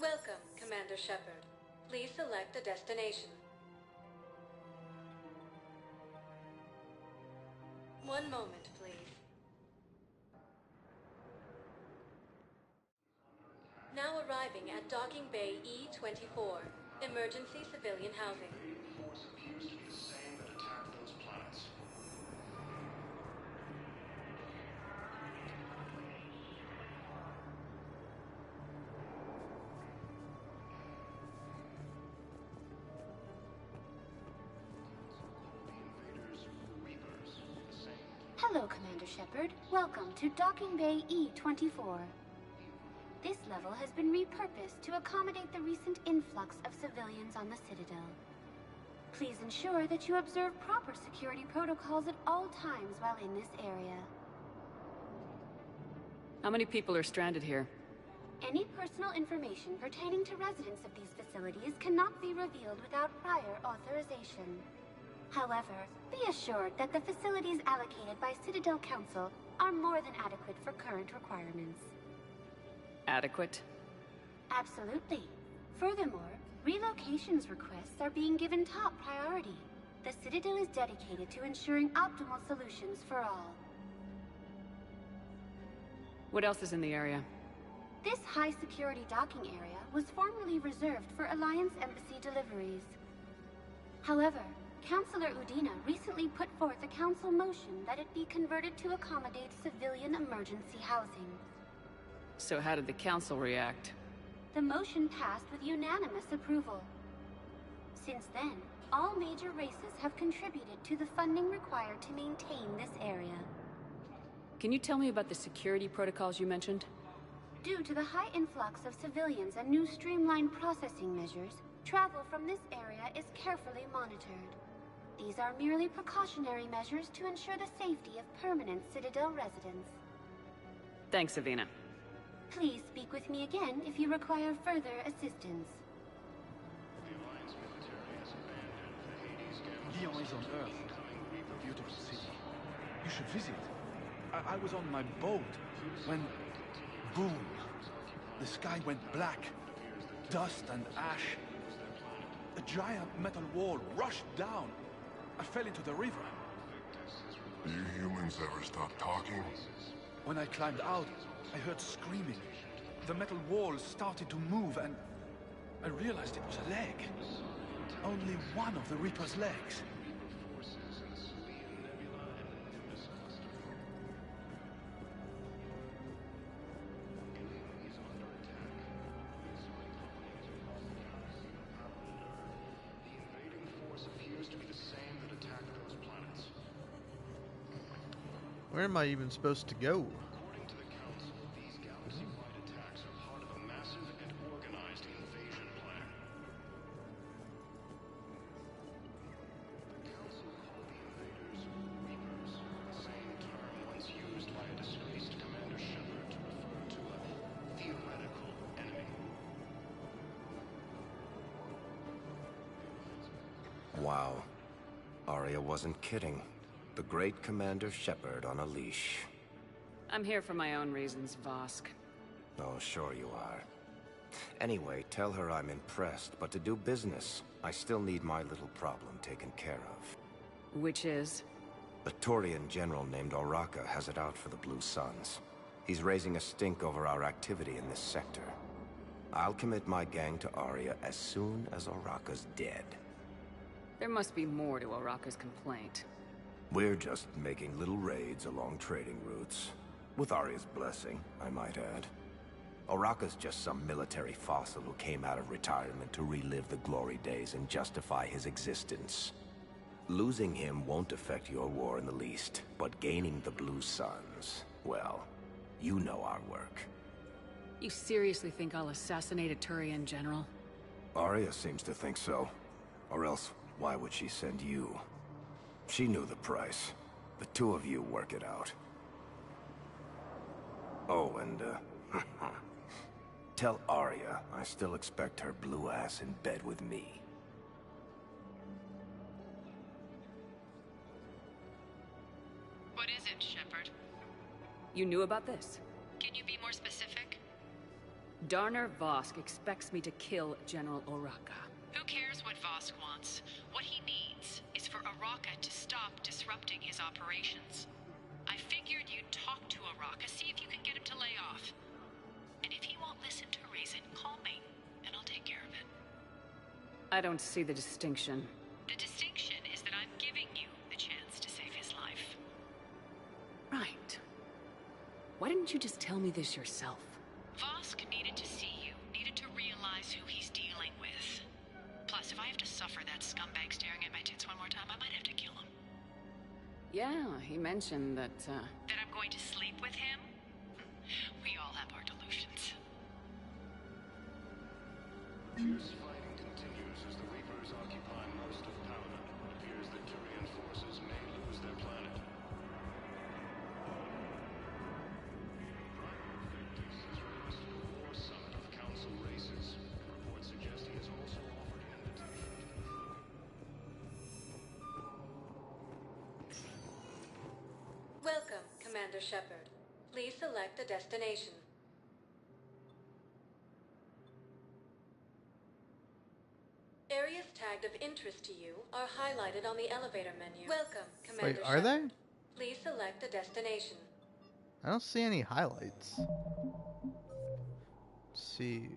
Welcome, Commander Shepard. Please select a destination. One moment, please. Now arriving at Docking Bay E-24, emergency civilian housing. Hello, Commander Shepard. Welcome to Docking Bay E-24. This level has been repurposed to accommodate the recent influx of civilians on the Citadel. Please ensure that you observe proper security protocols at all times while in this area. How many people are stranded here? Any personal information pertaining to residents of these facilities cannot be revealed without prior authorization. However, be assured that the facilities allocated by Citadel Council are more than adequate for current requirements. Adequate? Absolutely. Furthermore, relocations requests are being given top priority. The Citadel is dedicated to ensuring optimal solutions for all. What else is in the area? This high-security docking area was formerly reserved for Alliance Embassy deliveries. However, Councilor Udina recently put forth a council motion that it be converted to accommodate civilian emergency housing. So how did the council react? The motion passed with unanimous approval. Since then, all major races have contributed to the funding required to maintain this area. Can you tell me about the security protocols you mentioned? Due to the high influx of civilians and new streamlined processing measures, travel from this area is carefully monitored. These are merely precautionary measures to ensure the safety of permanent Citadel residents. Thanks, Avina. Please speak with me again if you require further assistance. Lyon is on Earth. A beautiful city. You should visit. I was on my boat when... boom! The sky went black. Dust and ash. A giant metal wall rushed down. I fell into the river. Do you humans ever stop talking? When I climbed out, I heard screaming. The metal wall started to move and I realized it was a leg. Only one of the Reaper's legs. Where am I even supposed to go? According to the Council, these galaxy-wide attacks are part of a massive and organized invasion plan. The Council called the invaders Reapers, the same term once used by a disgraced Commander Shepard to refer to a theoretical enemy. Wow. Arya wasn't kidding. The great Commander Shepard on a leash. I'm here for my own reasons, Vosk. Oh, sure you are. Anyway, tell her I'm impressed, but to do business, I still need my little problem taken care of. Which is? A Turian general named Oraka has it out for the Blue Suns. He's raising a stink over our activity in this sector. I'll commit my gang to Arya as soon as Oraka's dead. There must be more to Oraka's complaint. We're just making little raids along trading routes. With Arya's blessing, I might add. Oraka's just some military fossil who came out of retirement to relive the glory days and justify his existence. Losing him won't affect your war in the least, but gaining the Blue Suns, well, you know our work. You seriously think I'll assassinate a Turian general? Arya seems to think so. Or else, why would she send you? She knew the price. The two of you work it out. Oh, and, tell Arya I still expect her blue ass in bed with me. What is it, Shepard? You knew about this? Can you be more specific? Darner Vosk expects me to kill General Oraka. Who cares what Vosk wants? What he needs is for Oraka to stop disrupting his operations. I figured you'd talk to Oraka, see if you can get him to lay off. And if he won't listen to reason, call me, and I'll take care of it. I don't see the distinction. The distinction is that I'm giving you the chance to save his life. Right. Why didn't you just tell me this yourself? Vosk needed to see you, needed to realize who he's dealing with. Plus, if I have to suffer that scumbag staring at my tits one more time, I might have to kill him. Yeah, he mentioned that, That I'm going to sleep with him? We all have our delusions. Fierce fighting continues as the Reapers occupy most of Paladin. It appears that Turian forces may lose their planet. Primarch Victus has requested a war summit of Council races, and reports suggest he has also offered an invitation. Welcome, Commander Shepard. Please select a destination. Areas tagged of interest to you are highlighted on the elevator menu. Welcome, Commander Wait, are they? Shepard. Please select a destination. I don't see any highlights. Let's see.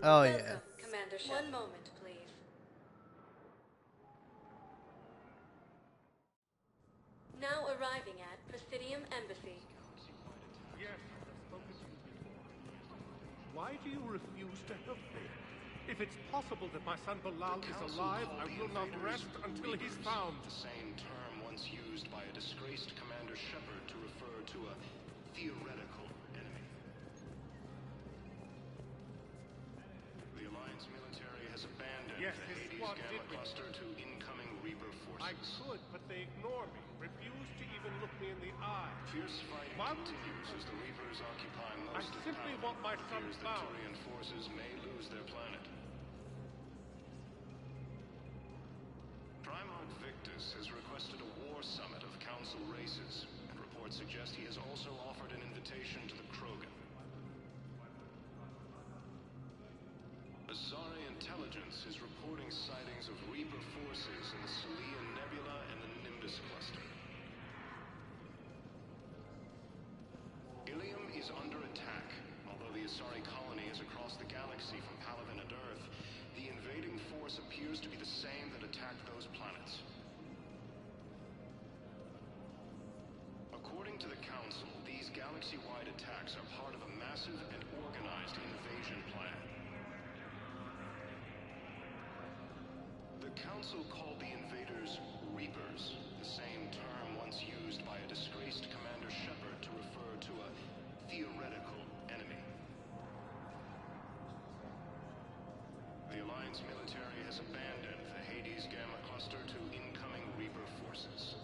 Oh, Welcome, yeah. Commander Shepard. One moment, please. Now arriving at Presidium Embassy. Yes, I've spoken to you before. Why do you refuse to help me? If it's possible that my son Bilal is alive, I will not rest until he's found. The same term once used by a disgraced Commander Shepard to refer to a theoretical enemy. The Alliance military has abandoned the Hades Gamma cluster to incoming Reaper forces. I could, but they ignore me, refuse to even look me in the eye. Fierce fighting continues as the Reapers occupy most of simply Paladin. want my son It appears that found. Turian forces may lose their planet. Primarch Victus has requested a war summit of Council races, and reports suggest he has also offered an invitation to the Krogan. Azari intelligence is reporting sightings of Reaper forces in the Salian Nebula and the Nimbus cluster. Ilium is under attack. Although the Asari colony is across the galaxy from Palaven and Earth, the invading force appears to be the same that attacked those planets. According to the Council, these galaxy-wide attacks are part of a massive and organized invasion plan. The Council called the invaders Reapers, the same term once used by a disgraced Commander Shepard to refer to a theoretical enemy. The Alliance military has abandoned the Hades Gamma cluster to incoming Reaper forces.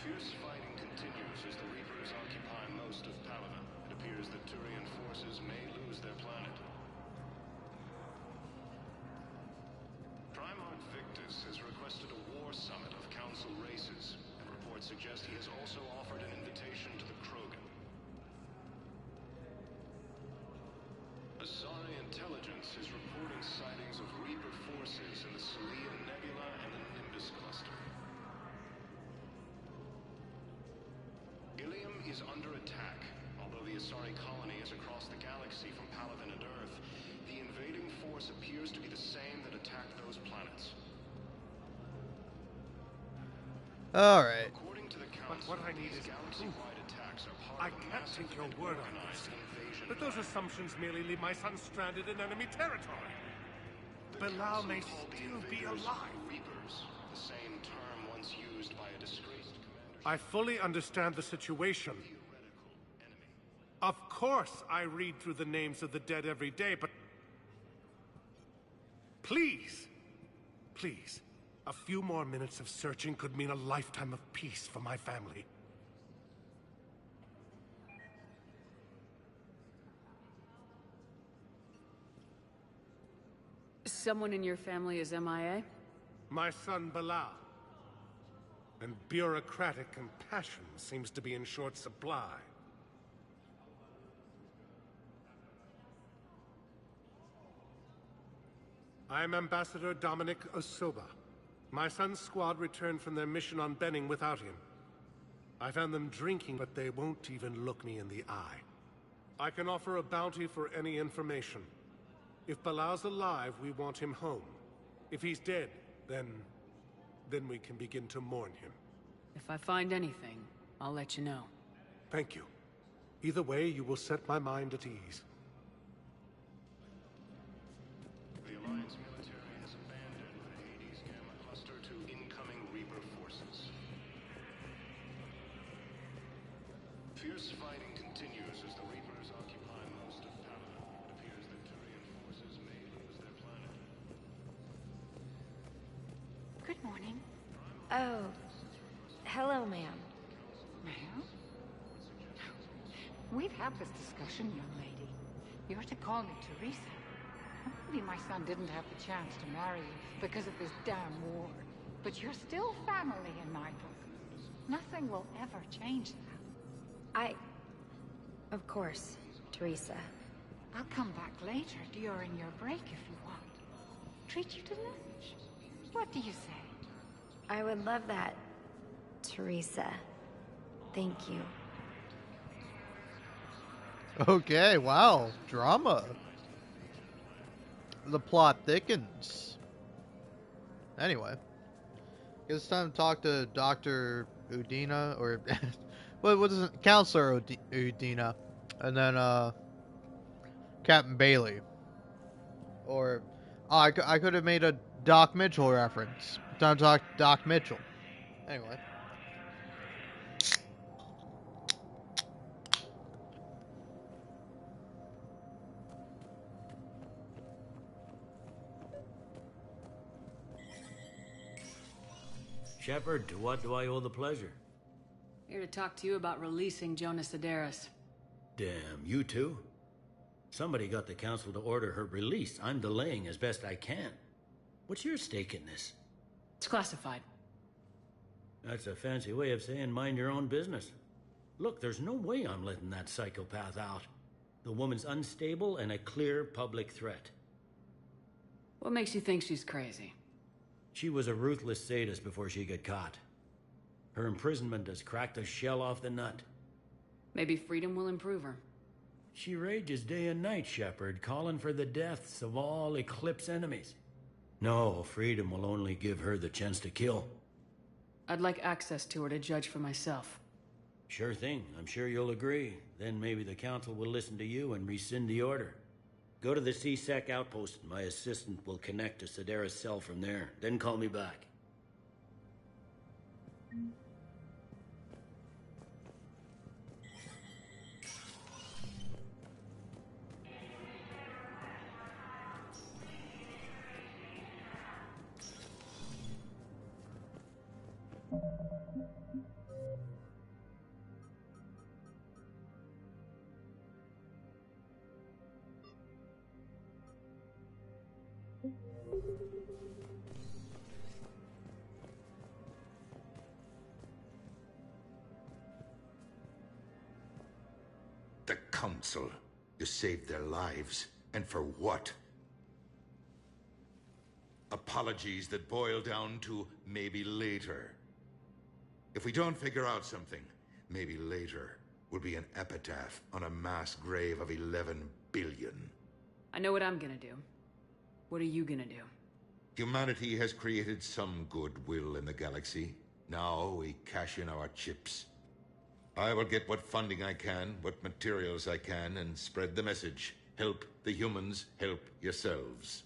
Fierce fighting continues as the Reapers occupy most of Paladin. It appears that Turian forces may lose their planet. Primarch Victus has requested a war summit of Council races, and reports suggest he has also offered an invitation to the Krogan. Asari intelligence is reporting sightings of Reaper forces in the Salian Nebula and the Nimbus cluster. Ilium is under attack. Although the Asari colony is across the galaxy from Palaven and Earth, the invading force appears to be the same that attacked those planets. Alright. According to the Council, But what I need is galaxy-wide attacks are part I of a can't massive take your and word on organized this. invasion But those plan. assumptions merely leave my son stranded in enemy territory. Bilal may still be alive. Reapers, the same term once used by a disgraced Commander. I fully understand the situation. Of course I read through the names of the dead every day, but... Please, please, a few more minutes of searching could mean a lifetime of peace for my family. Someone in your family is MIA? My son Bilal. And bureaucratic compassion seems to be in short supply. I am Ambassador Dominic Osoba. My son's squad returned from their mission on Benning without him. I found them drinking, but they won't even look me in the eye. I can offer a bounty for any information. If Bilal's alive, we want him home. If he's dead, then we can begin to mourn him. If I find anything, I'll let you know. Thank you. Either way, you will set my mind at ease. The Alliance military has abandoned the Hades Gamma cluster to incoming Reaper forces. Fierce fighting continues as the Reapers occupy most of Paladin. It appears that Turian forces may lose their planet. Good morning. Oh, hello, ma'am. Ma'am? We've had this discussion, young lady. You're to call me Teresa. Maybe my son didn't have the chance to marry you because of this damn war. But you're still family in my book. Nothing will ever change that. Of course, Teresa. I'll come back later during your break if you want. Treat you to lunch. What do you say? I would love that, Teresa. Thank you. Okay, wow. Drama. The plot thickens. Anyway. It's time to talk to Dr. Udina, or... what is it? Counselor Udina. And then, Captain Bailey. Or... Oh, I could have made a Doc Mitchell reference. Time to talk to Doc Mitchell. Anyway. Shepard, to what do I owe the pleasure? Here to talk to you about releasing Jonas Sederis. Damn, you too? Somebody got the council to order her release. I'm delaying as best I can. What's your stake in this? It's classified. That's a fancy way of saying mind your own business. Look, there's no way I'm letting that psychopath out. The woman's unstable and a clear public threat. What makes you think she's crazy? She was a ruthless sadist before she got caught. Her imprisonment has cracked the shell off the nut. Maybe freedom will improve her. She rages day and night, Shepard, calling for the deaths of all Eclipse enemies. No, freedom will only give her the chance to kill. I'd like access to her to judge for myself. Sure thing. I'm sure you'll agree. Then maybe the council will listen to you and rescind the order. Go to the C-Sec outpost. My assistant will connect to Sederis' cell from there. Then call me back. The Council. You saved their lives. And for what? Apologies that boil down to maybe later. If we don't figure out something, maybe later will be an epitaph on a mass grave of 11 billion. I know what I'm gonna do. What are you gonna do? Humanity has created some goodwill in the galaxy. Now we cash in our chips. I will get what funding I can, what materials I can, and spread the message. Help the humans, help yourselves.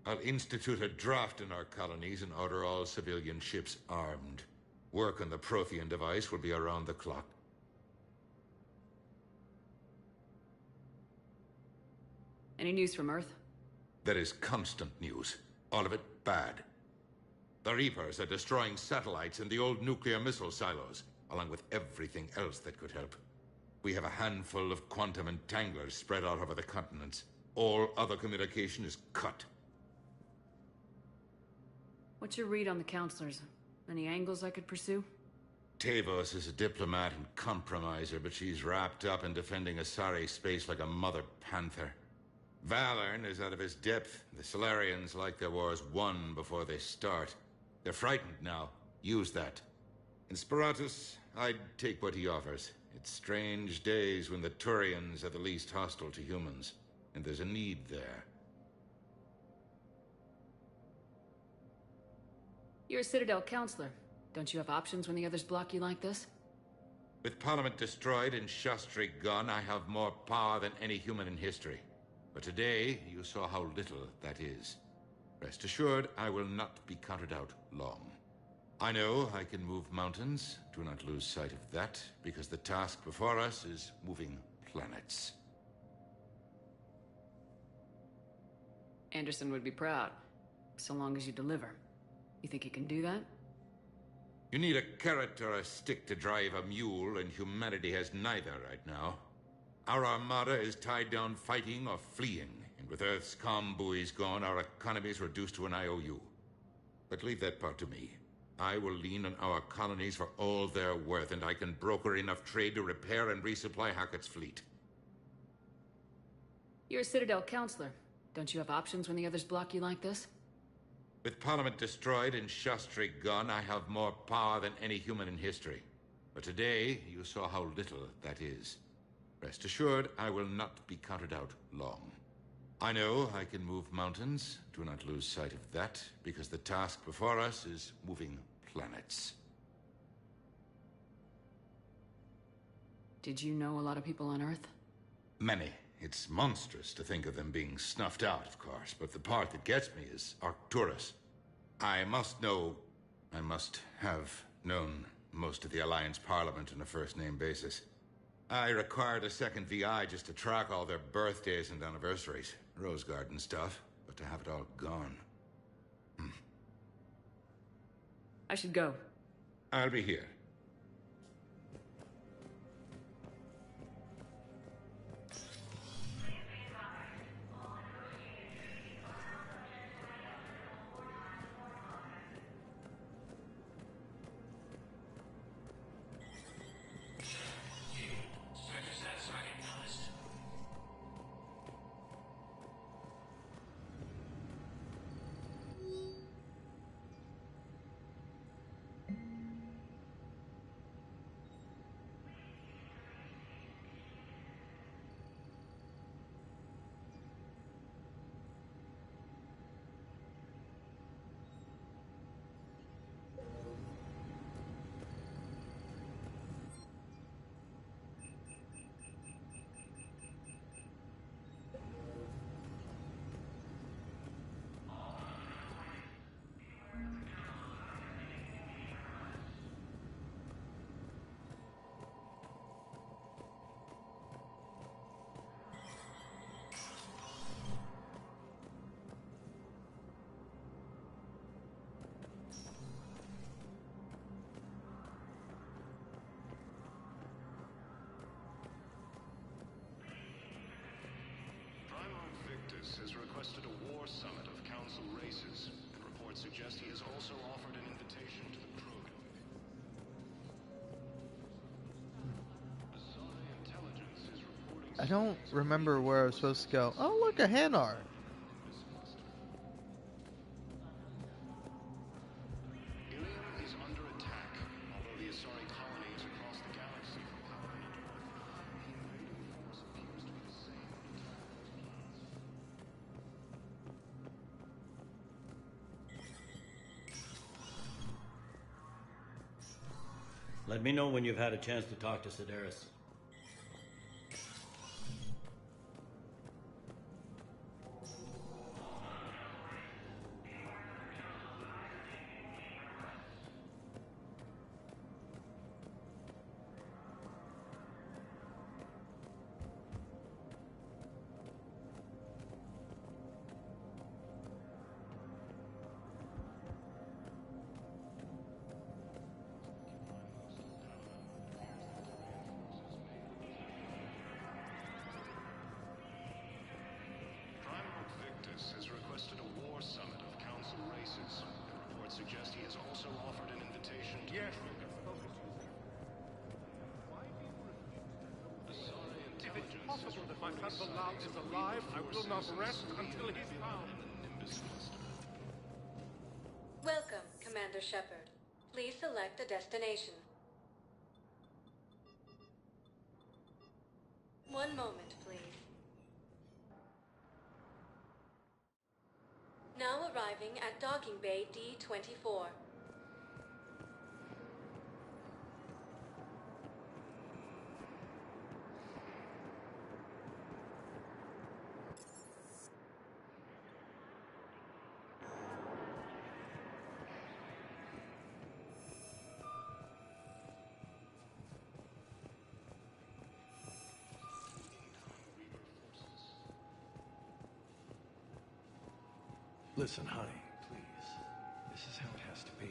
I'll institute a draft in our colonies and order all civilian ships armed. Work on the Prothean device will be around the clock. Any news from Earth? There is constant news. All of it bad. The Reapers are destroying satellites and the old nuclear missile silos, along with everything else that could help. We have a handful of quantum entanglers spread out over the continents. All other communication is cut. What's your read on the counselors? Any angles I could pursue? Tavos is a diplomat and compromiser, but she's wrapped up in defending Asari space like a mother panther. Valorn is out of his depth. The Solarians like their wars won before they start. They're frightened now. Use that. In Sparatus, I'd take what he offers. It's strange days when the Turians are the least hostile to humans, and there's a need there. You're a Citadel counselor. Don't you have options when the others block you like this? With Parliament destroyed and Shastri gone, I have more power than any human in history. But today, you saw how little that is. Rest assured, I will not be counted out long. I know I can move mountains. Do not lose sight of that, because the task before us is moving planets. Anderson would be proud, so long as you deliver. You think you can do that? You need a carrot or a stick to drive a mule, and humanity has neither right now. Our armada is tied down fighting or fleeing, and with Earth's calm buoys gone, our economy is reduced to an IOU. But leave that part to me. I will lean on our colonies for all they're worth, and I can broker enough trade to repair and resupply Hackett's fleet. You're a Citadel counselor. Don't you have options when the others block you like this? With Parliament destroyed and Shastri gone, I have more power than any human in history. But today, you saw how little that is. Rest assured, I will not be counted out long. I know I can move mountains. Do not lose sight of that, because the task before us is moving planets. Did you know a lot of people on Earth? Many. It's monstrous to think of them being snuffed out, of course, but the part that gets me is Arcturus. I must have known most of the Alliance Parliament on a first-name basis. I required a second VI just to track all their birthdays and anniversaries. Rose Garden stuff, but to have it all gone. I should go. I'll be here. Has requested a war summit of Council races, and reports suggest he has also offered an invitation to the Krogan. Intelligence is reporting... I don't remember where I was supposed to go. Oh, look, a Hanar. Ilium is under attack, although the Asari colonies across the galaxy from Paladin and Earth. The invading force appears to be the same. Let me know when you've had a chance to talk to Sedaris. Has requested a war summit of Council races, and reports suggest he has also offered an invitation to the Krogan. If it's possible that my son Bilal is alive, I will not rest until he's found. Welcome, Commander Shepard. Please select a destination. One moment, please. Now arriving at Docking Bay D-24. Listen, honey, please. This is how it has to be.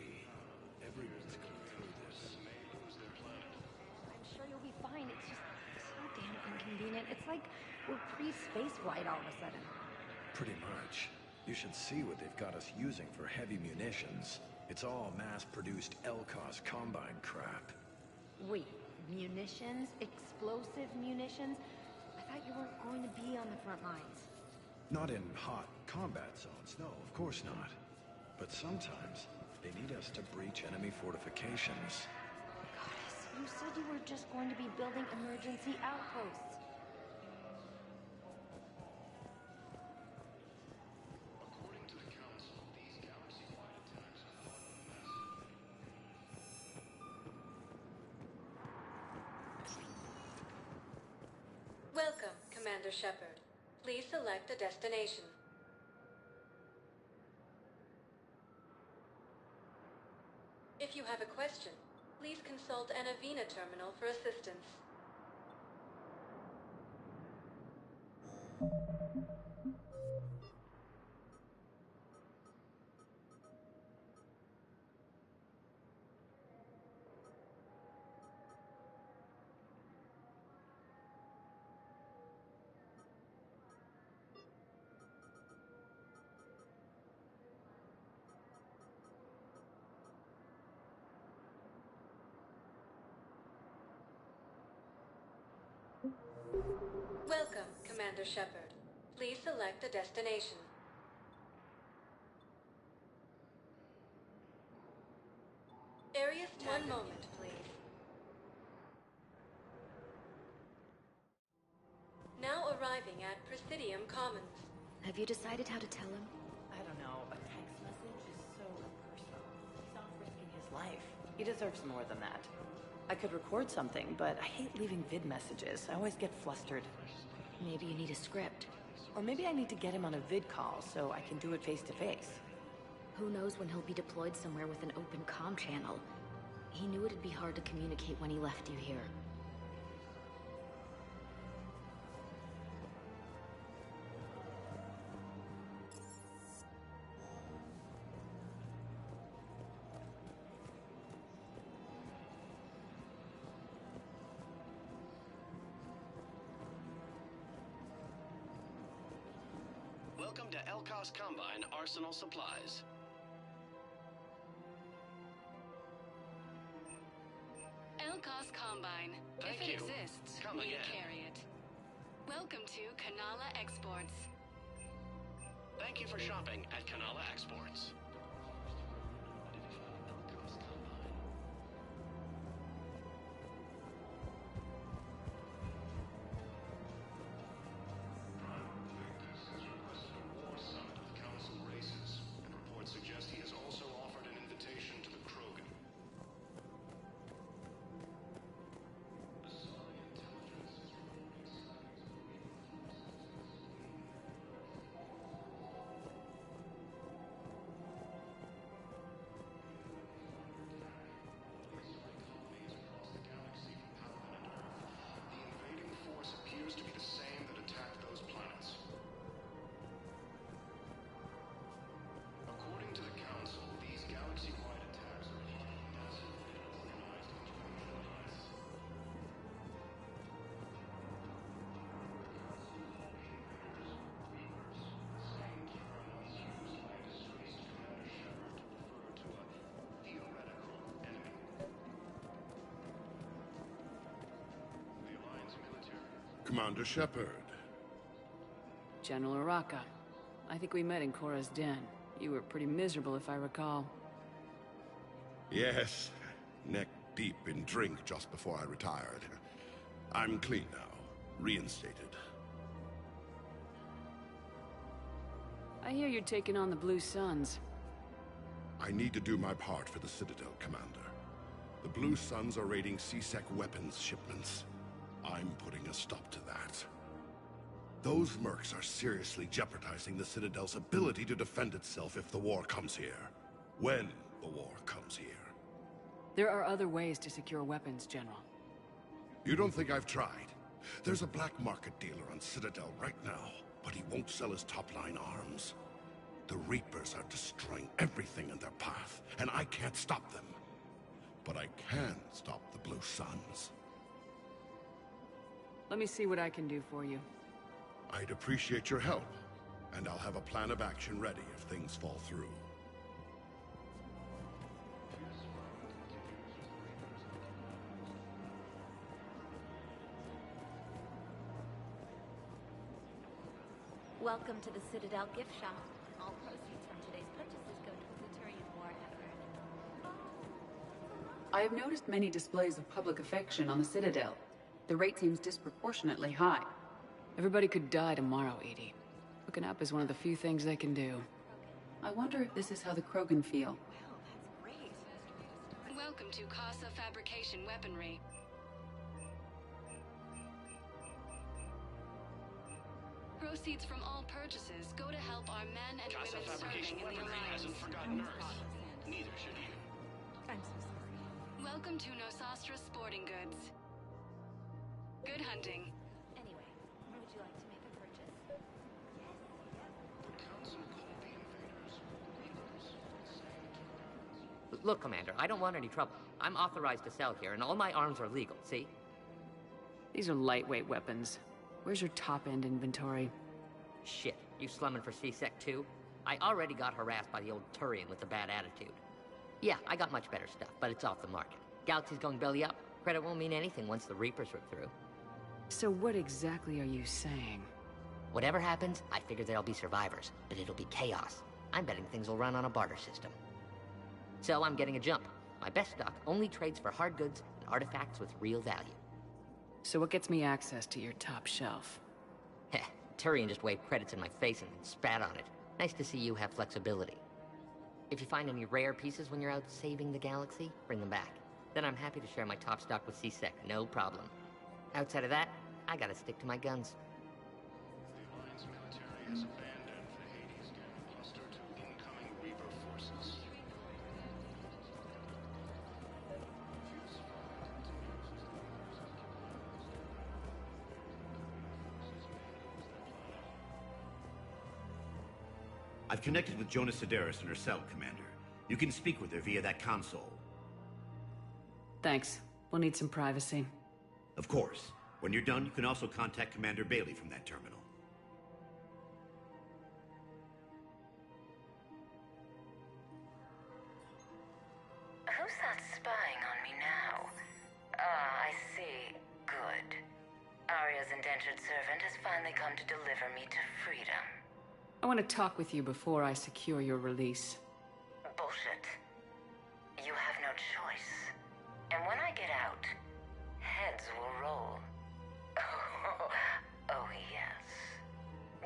Everyone's going through this. I'm sure you'll be fine. It's just so damn inconvenient. It's like we're pre-space flight all of a sudden. Pretty much. You should see what they've got us using for heavy munitions. It's all mass-produced LCOS Combine crap. Wait, munitions? Explosive munitions? I thought you weren't going to be on the front lines. Not in hot combat zones, no, of course not. But sometimes, they need us to breach enemy fortifications. Goddess, you said you were just going to be building emergency outposts. Welcome, Commander Shepard. Please select a destination. If you have a question, please consult an Avina terminal for assistance. Welcome, Commander Shepard. Please select a destination. Areas, one moment, please. Now arriving at Presidium Commons. Have you decided how to tell him? I don't know. A text message is so impersonal. He's not risking his life. He deserves more than that. I could record something, but I hate leaving vid messages. I always get flustered. Maybe you need a script. Or maybe I need to get him on a vid call so I can do it face to face. Who knows when he'll be deployed somewhere with an open comm channel. He knew it'd be hard to communicate when he left you here. Welcome to LCOS Combine Arsenal Supplies. LCOS Combine. Thank if it you. exists, Come we again. carry it. Welcome to Kanala Exports. Thank you for shopping at Kanala Exports. Suggest he has also offered an invitation to the Krogan. The invading force appears to be the same that attacked those planets. According to the Council, these galaxy-wide attacks are part of a massive and organized international alliance. Same term was used by disgraced Commander Shepard to refer to a theoretical enemy. The Alliance military. Commander Shepard. General Araka. I think we met in Korra's den. You were pretty miserable, if I recall. Yes, neck deep in drink just before I retired. I'm clean now, reinstated. I hear you're taking on the Blue Suns. I need to do my part for the Citadel, Commander. The Blue Suns are raiding C-Sec weapons shipments. I'm putting a stop to that. Those mercs are seriously jeopardizing the Citadel's ability to defend itself if the war comes here. When the war comes here. There are other ways to secure weapons, General. You don't think I've tried? There's a black market dealer on Citadel right now, but he won't sell his top-line arms. The Reapers are destroying everything in their path, and I can't stop them. But I can stop the Blue Suns. Let me see what I can do for you. I'd appreciate your help, and I'll have a plan of action ready if things fall through. Welcome to the Citadel gift shop. All proceeds from today's purchases go towards the Turian war effort. I have noticed many displays of public affection on the Citadel. The rate seems disproportionately high. Everybody could die tomorrow, Edie. Hooking up is one of the few things they can do. I wonder if this is how the Krogan feel. Welcome to Casa Fabrication Weaponry. Proceeds from all purchases go to help our men and Casa women Fabrication serving in the Weaponry Alliance. hasn't forgotten Earth. Neither should you. I'm so sorry. Welcome to Nosastra Sporting Goods. Good hunting. Anyway, would you like to make a purchase? The Council called the invaders Reapers. Look, Commander, I don't want any trouble. I'm authorized to sell here, and all my arms are legal, see? These are lightweight weapons. Where's your top-end inventory? Shit, you slumming for C-Sec too? I already got harassed by the old Turian with a bad attitude. Yeah, I got much better stuff, but it's off the market. Galaxy's going belly up. Credit won't mean anything once the Reapers rip through. So what exactly are you saying? Whatever happens, I figure there'll be survivors, but it'll be chaos. I'm betting things will run on a barter system. So I'm getting a jump. My best stock only trades for hard goods and artifacts with real value. So what gets me access to your top shelf? Heh, Turian just waved credits in my face and spat on it. Nice to see you have flexibility. If you find any rare pieces when you're out saving the galaxy, bring them back. Then I'm happy to share my top stock with C-Sec, no problem. Outside of that, I gotta stick to my guns. The Alliance military has abandoned the Hades Gamma cluster to incoming Reaper forces. I've connected with Jonah Sedaris and her cell, Commander. You can speak with her via that console. Thanks. We'll need some privacy. Of course. When you're done, you can also contact Commander Bailey from that terminal. Who's that spying on me now? Ah, I see. Good. Arya's indentured servant has finally come to deliver me to freedom. I want to talk with you before I secure your release. Bullshit. You have no choice. And when I get out, heads will roll. Oh, yes.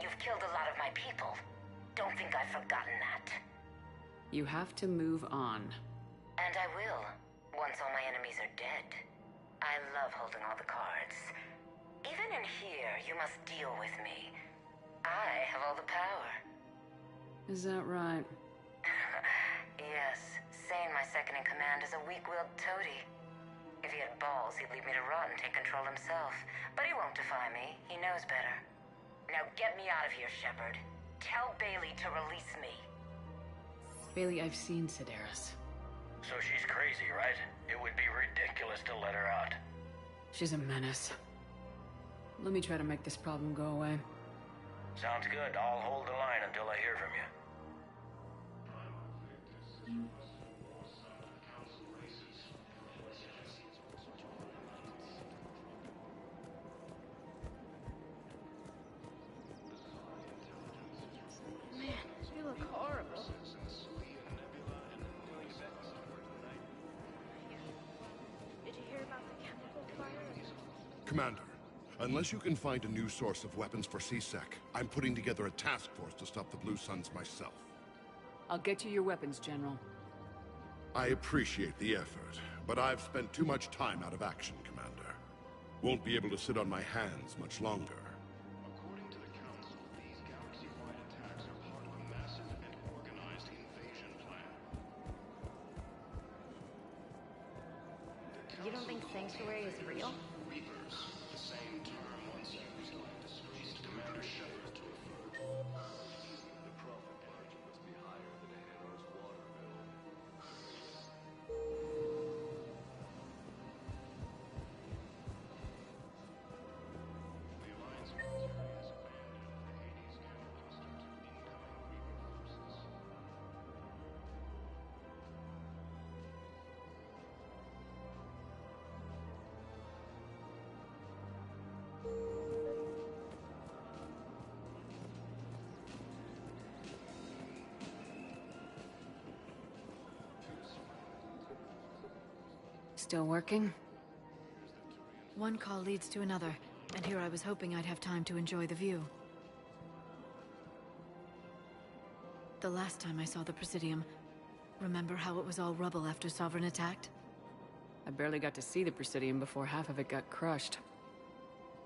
You've killed a lot of my people. Don't think I've forgotten that. You have to move on. And I will, once all my enemies are dead. I love holding all the cards. Even in here, you must deal with me. I have all the power. Is that right? Yes, Sane, my second-in-command, is a weak-willed toady. If he had balls, he'd leave me to rot and take control himself. But he won't defy me. He knows better. Now get me out of here, Shepard. Tell Bailey to release me. Bailey, I've seen Sedaris. So she's crazy, right? It would be ridiculous to let her out. She's a menace. Let me try to make this problem go away. Sounds good. I'll hold the line until I hear from you. Man, you look horrible. Did you hear about the chemical fire? Commander, unless you can find a new source of weapons for C-Sec, I'm putting together a task force to stop the Blue Suns myself. I'll get you your weapons, General. I appreciate the effort, but I've spent too much time out of action, Commander. Won't be able to sit on my hands much longer. According to the Council, these galaxy-wide attacks are part of a massive and organized invasion plan. You don't think Sanctuary is real? Reapers, the same term once used by disgraced Commander Shepard to refer to. The prophet energy was Still working? One call leads to another, and here I was hoping I'd have time to enjoy the view. The last time I saw the Presidium, remember how it was all rubble after Sovereign attacked? I barely got to see the Presidium before half of it got crushed.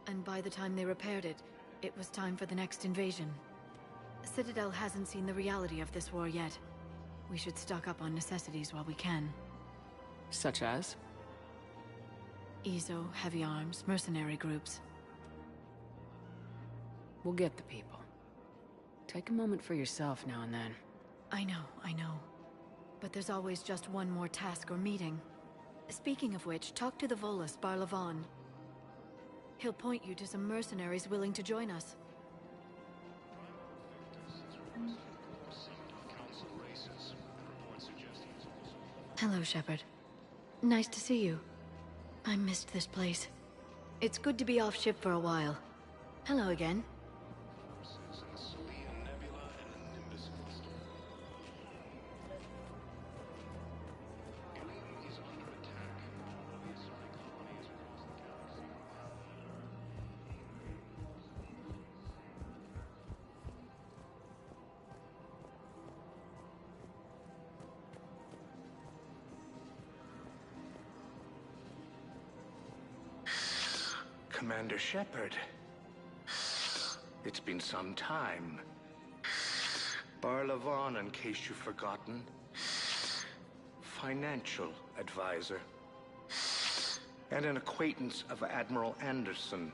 And by the time they repaired it, it was time for the next invasion. Citadel hasn't seen the reality of this war yet. We should stock up on necessities while we can. Such as? EZO, heavy arms, mercenary groups. We'll get the people. Take a moment for yourself now and then. I know. But there's always just one more task or meeting. Speaking of which, talk to the Volus, Barlavan. He'll point you to some mercenaries willing to join us. Hello, Shepard. Nice to see you. I missed this place. It's good to be off ship for a while. Hello again. Commander Shepard. It's been some time. Barlavan, in case you've forgotten. Financial advisor. And an acquaintance of Admiral Anderson.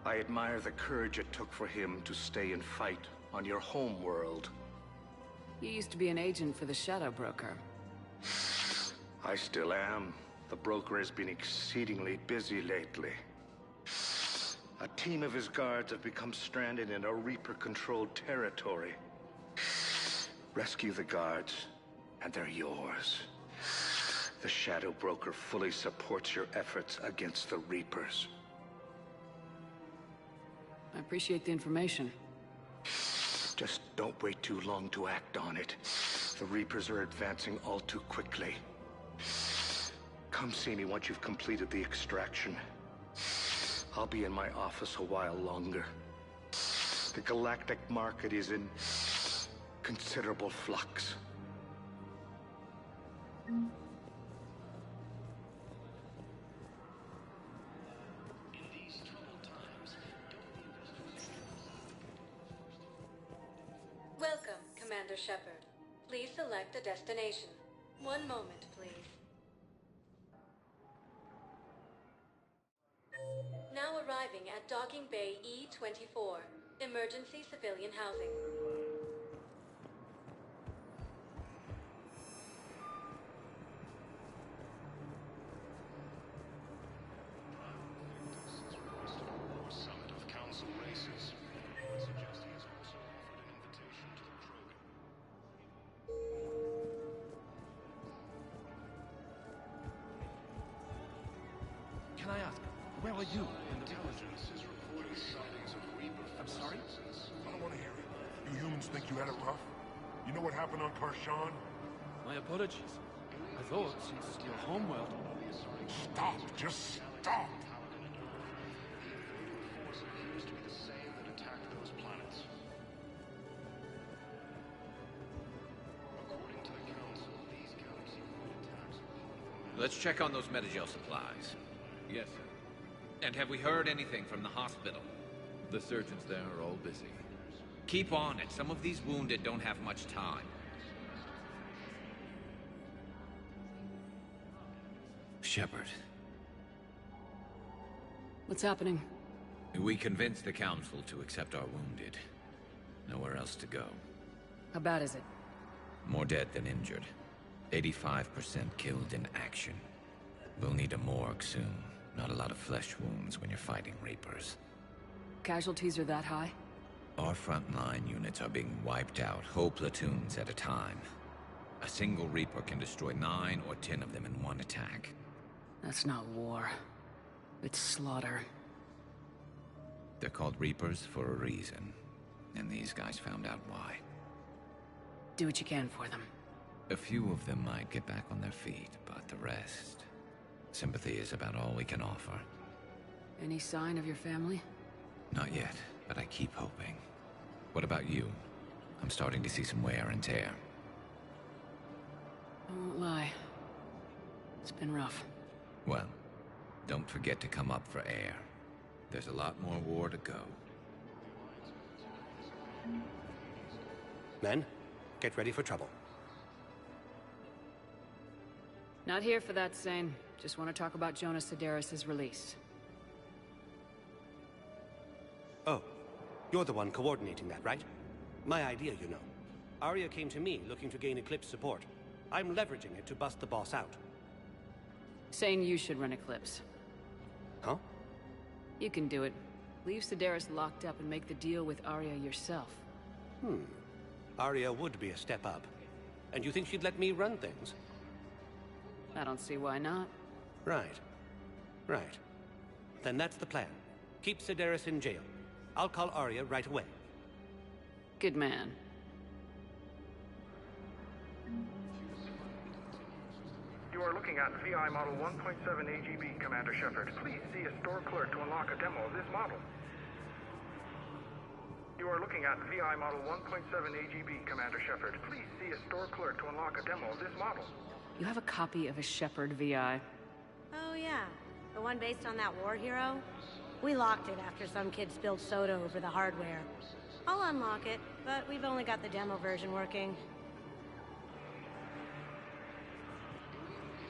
I admire the courage it took for him to stay and fight on your home world. You used to be an agent for the Shadow Broker. I still am. The broker has been exceedingly busy lately. A team of his guards have become stranded in a Reaper-controlled territory. Rescue the guards, and they're yours. The Shadow Broker fully supports your efforts against the Reapers. I appreciate the information. Just don't wait too long to act on it. The Reapers are advancing all too quickly. Come see me once you've completed the extraction. I'll be in my office a while longer. The galactic market is in considerable flux. Welcome, Commander Shepard. Please select a destination. One moment, please. Now arriving at Docking Bay E-24, emergency civilian housing. Summit of Council races. I suggest he has also offered an invitation to the Krogan. Can I ask, where were you? Intelligence is reporting sightings of Reaper. I'm sorry? I don't want to hear it. You humans think you had it rough? You know what happened on Karshan? My apologies. I thought, since your homeworld... Stop! Just stop! Force appears to be the same that attacked those planets. According to the Council, these galaxy-wide attacks are... Let's check on those Metagel supplies. Yes, sir. And have we heard anything from the hospital? The surgeons there are all busy. Keep on it. Some of these wounded don't have much time. Shepard. What's happening? We convinced the Council to accept our wounded. Nowhere else to go. How bad is it? More dead than injured. 85% killed in action. We'll need a morgue soon. Not a lot of flesh wounds when you're fighting Reapers. Casualties are that high? Our frontline units are being wiped out, whole platoons at a time. A single Reaper can destroy 9 or 10 of them in one attack. That's not war. It's slaughter. They're called Reapers for a reason. And these guys found out why. Do what you can for them. A few of them might get back on their feet, but the rest... sympathy is about all we can offer. Any sign of your family? Not yet, but I keep hoping. What about you? I'm starting to see some wear and tear. I won't lie. It's been rough. Well, don't forget to come up for air. There's a lot more war to go. Men, get ready for trouble. Not here for that, Sane. Just want to talk about Jonas Sedaris' release. Oh, you're the one coordinating that, right? My idea, you know. Arya came to me looking to gain Eclipse support. I'm leveraging it to bust the boss out. Saying you should run Eclipse. Huh? You can do it. Leave Sedaris locked up and make the deal with Arya yourself. Arya would be a step up. And you think she'd let me run things? I don't see why not. Right. Right. Then that's the plan. Keep Sedaris in jail. I'll call Arya right away. Good man. You are looking at VI Model 1.7 AGB, Commander Shepard. Please see a store clerk to unlock a demo of this model. You are looking at VI Model 1.7 AGB, Commander Shepard. Please see a store clerk to unlock a demo of this model. You have a copy of a Shepard VI? Oh yeah, the one based on that war hero? We locked it after some kid spilled soda over the hardware. I'll unlock it, but we've only got the demo version working.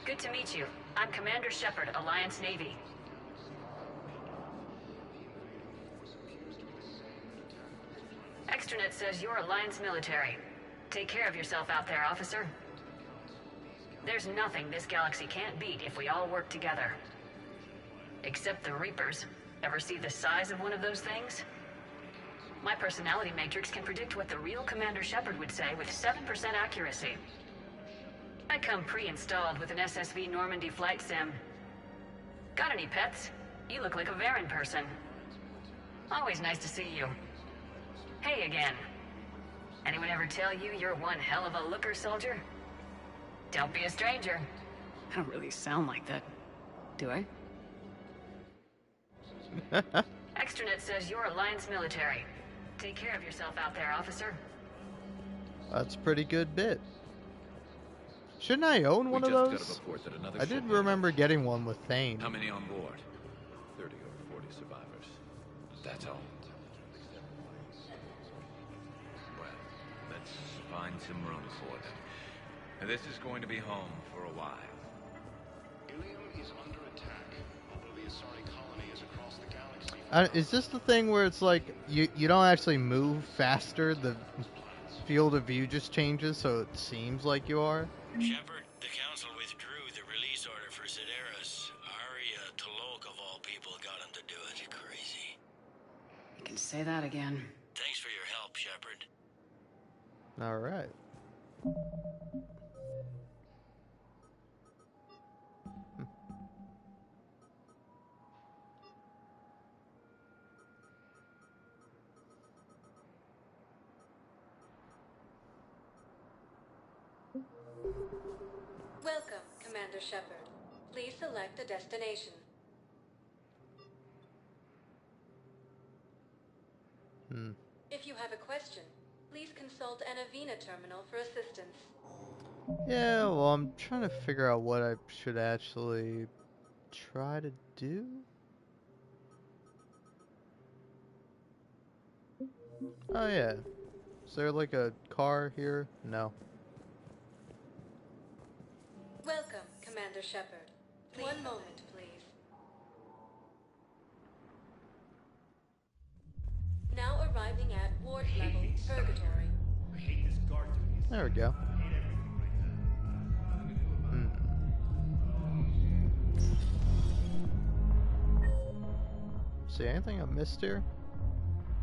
Good to meet you. I'm Commander Shepard, Alliance Navy. Extranet says you're Alliance military. Take care of yourself out there, officer. There's nothing this galaxy can't beat if we all work together. Except the Reapers. Ever see the size of one of those things? My personality matrix can predict what the real Commander Shepard would say with 7% accuracy. I come pre-installed with an SSV Normandy flight sim. Got any pets? You look like a Varen person. Always nice to see you. Hey again. Anyone ever tell you you're one hell of a looker, soldier? Don't be a stranger. I don't really sound like that, do I? Extranet says you're Alliance military. Take care of yourself out there, officer. That's a pretty good bit. Shouldn't I own one of those? I did remember getting one with Thane. How many on board? 30 or 40 survivors. That's all. Well, let's find some room for them. And this is going to be home for a while. Ilium is under attack, although the Asari colony is across the galaxy. Is this the thing where it's like you don't actually move faster? The field of view just changes, so it seems like you are? Shepard, the Council withdrew the release order for Sedaris. Arya T'Loak, of all people, got him to do it. Crazy. You can say that again. Thanks for your help, Shepard. Alright. Welcome, Commander Shepard. Please select a destination. If you have a question, please consult an Avina terminal for assistance. Yeah, well, I'm trying to figure out what I should actually try to do. Oh, yeah. Is there like a car here? No. Welcome, Commander Shepard. One moment, please. Now arriving at Ward Level, Purgatory. There we go. See anything I missed here?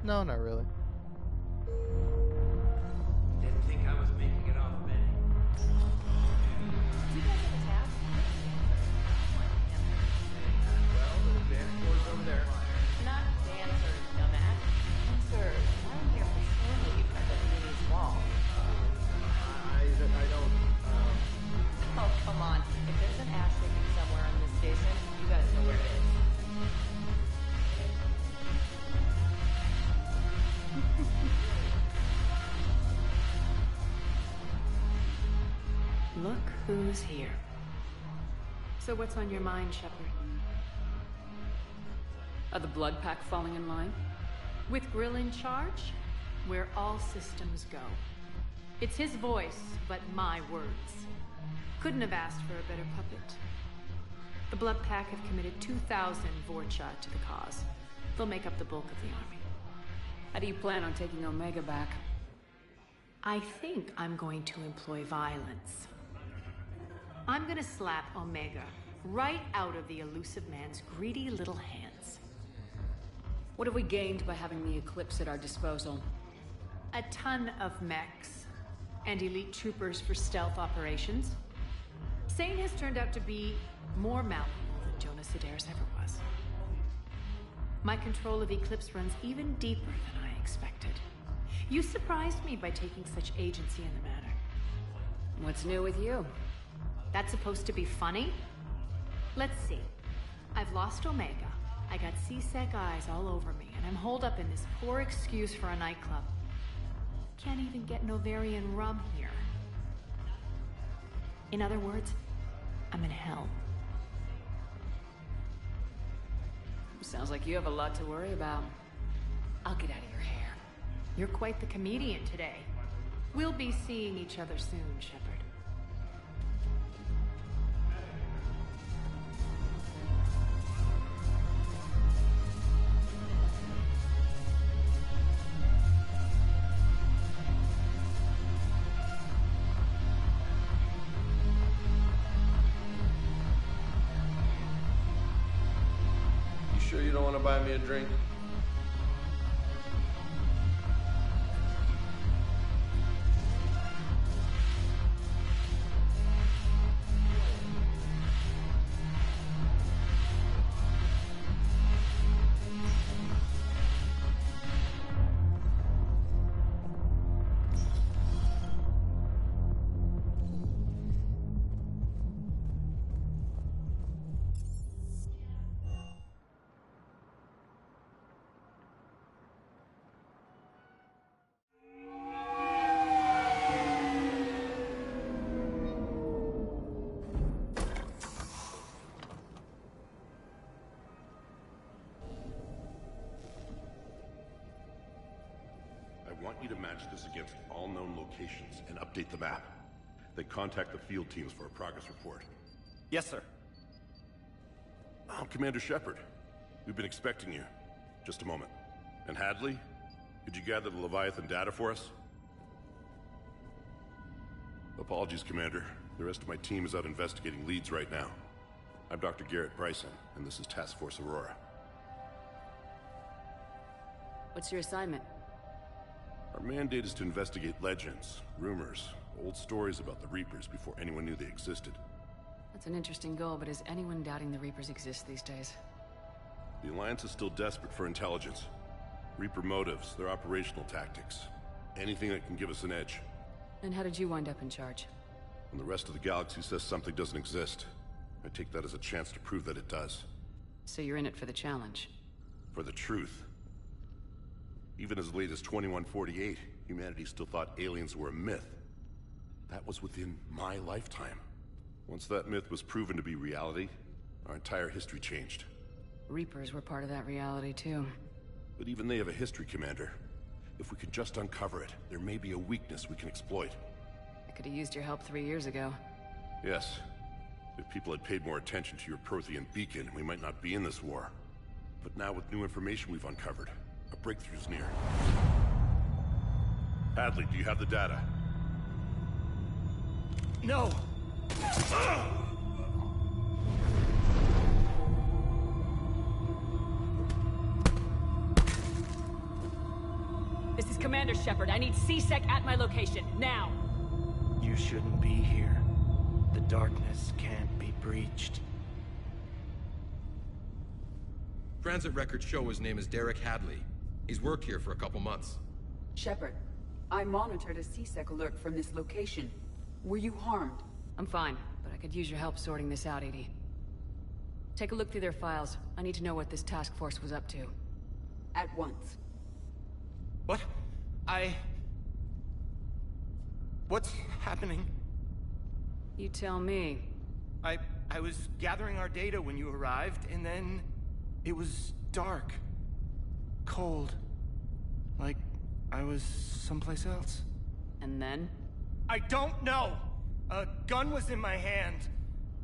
No, not really. Didn't think I was making it off many. Do you guys have a tab? Well, the dance floor's over there. Not dancers, dumbass. Dancers. I'm here for family. You've got that Minnie's wall. I don't look who's here. So what's on your mind, Shepard? Are the Blood Pack falling in line? With Grill in charge, where all systems go. It's his voice, but my words. Couldn't have asked for a better puppet. The Blood Pack have committed 2,000 Vorcha to the cause. They'll make up the bulk of the army. How do you plan on taking Omega back? I think I'm going to employ violence. I'm gonna slap Omega right out of the elusive man's greedy little hands. What have we gained by having the Eclipse at our disposal? A ton of mechs and elite troopers for stealth operations. Sane has turned out to be more malleable than Jonas Sedaris ever was. My control of Eclipse runs even deeper than I expected. You surprised me by taking such agency in the matter. What's new with you? That's supposed to be funny? Let's see. I've lost Omega. I got C-Sec eyes all over me, and I'm holed up in this poor excuse for a nightclub. Can't even get Novarian rum here. In other words, I'm in hell. Sounds like you have a lot to worry about. I'll get out of your hair. You're quite the comedian today. We'll be seeing each other soon, Shepard. Sure you don't want to buy me a drink? I want you to match this against all known locations and update the map. Then contact the field teams for a progress report. Yes, sir. I'm Commander Shepard. We've been expecting you. Just a moment. And Hadley, could you gather the Leviathan data for us? Apologies, Commander. The rest of my team is out investigating leads right now. I'm Dr. Garrett Bryson, and this is Task Force Aurora. What's your assignment? Our mandate is to investigate legends, rumors, old stories about the Reapers before anyone knew they existed. That's an interesting goal, but is anyone doubting the Reapers exist these days? The Alliance is still desperate for intelligence. Reaper motives, their operational tactics. Anything that can give us an edge. And how did you wind up in charge? When the rest of the galaxy says something doesn't exist, I take that as a chance to prove that it does. So you're in it for the challenge? For the truth. Even as late as 2148, humanity still thought aliens were a myth. That was within my lifetime. Once that myth was proven to be reality, our entire history changed. Reapers were part of that reality, too. But even they have a history, Commander. If we could just uncover it, there may be a weakness we can exploit. I could have used your help 3 years ago. Yes. If people had paid more attention to your Prothean beacon, we might not be in this war. But now with new information we've uncovered, a breakthrough's near. Hadley, do you have the data? No! This is Commander Shepard. I need C-Sec at my location, now! You shouldn't be here. The darkness can't be breached. Transit records show his name is Derek Hadley. He's worked here for a couple months. Shepard, I monitored a C-Sec alert from this location. Were you harmed? I'm fine, but I could use your help sorting this out, EDI. Take a look through their files. I need to know what this task force was up to. At once. What? What's happening? You tell me. I was gathering our data when you arrived, and then it was dark. Cold. Like I was someplace else. And then? I don't know! A gun was in my hand.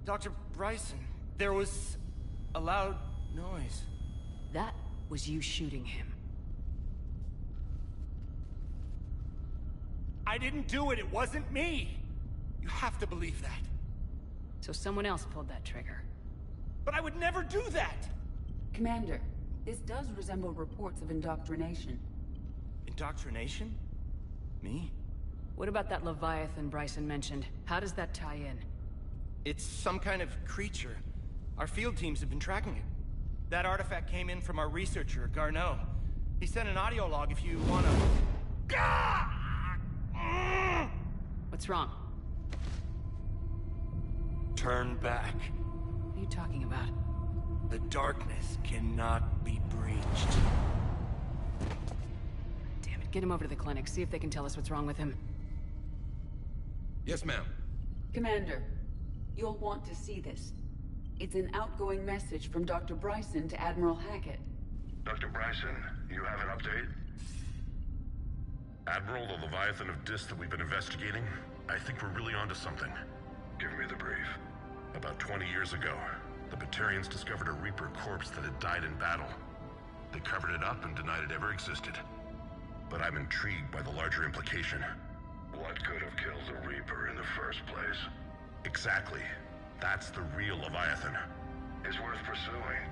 Dr. Bryson, there was a loud noise. That was you shooting him. I didn't do it, it wasn't me! You have to believe that. So someone else pulled that trigger. But I would never do that! Commander, this does resemble reports of indoctrination. Indoctrination? Me? What about that Leviathan Bryson mentioned? How does that tie in? It's some kind of creature. Our field teams have been tracking it. That artifact came in from our researcher, Garneau. He sent an audio log if you wanna... What's wrong? Turn back. What are you talking about? The darkness cannot be breached. Damn it, get him over to the clinic. See if they can tell us what's wrong with him. Yes, ma'am. Commander, you'll want to see this. It's an outgoing message from Dr. Bryson to Admiral Hackett. Dr. Bryson, you have an update? Admiral, the Leviathan of Dis that we've been investigating, I think we're really onto something. Give me the brief. About 20 years ago, the Batarians discovered a Reaper corpse that had died in battle. They covered it up and denied it ever existed. But I'm intrigued by the larger implication. What could have killed the Reaper in the first place? Exactly. That's the real Leviathan. It's worth pursuing.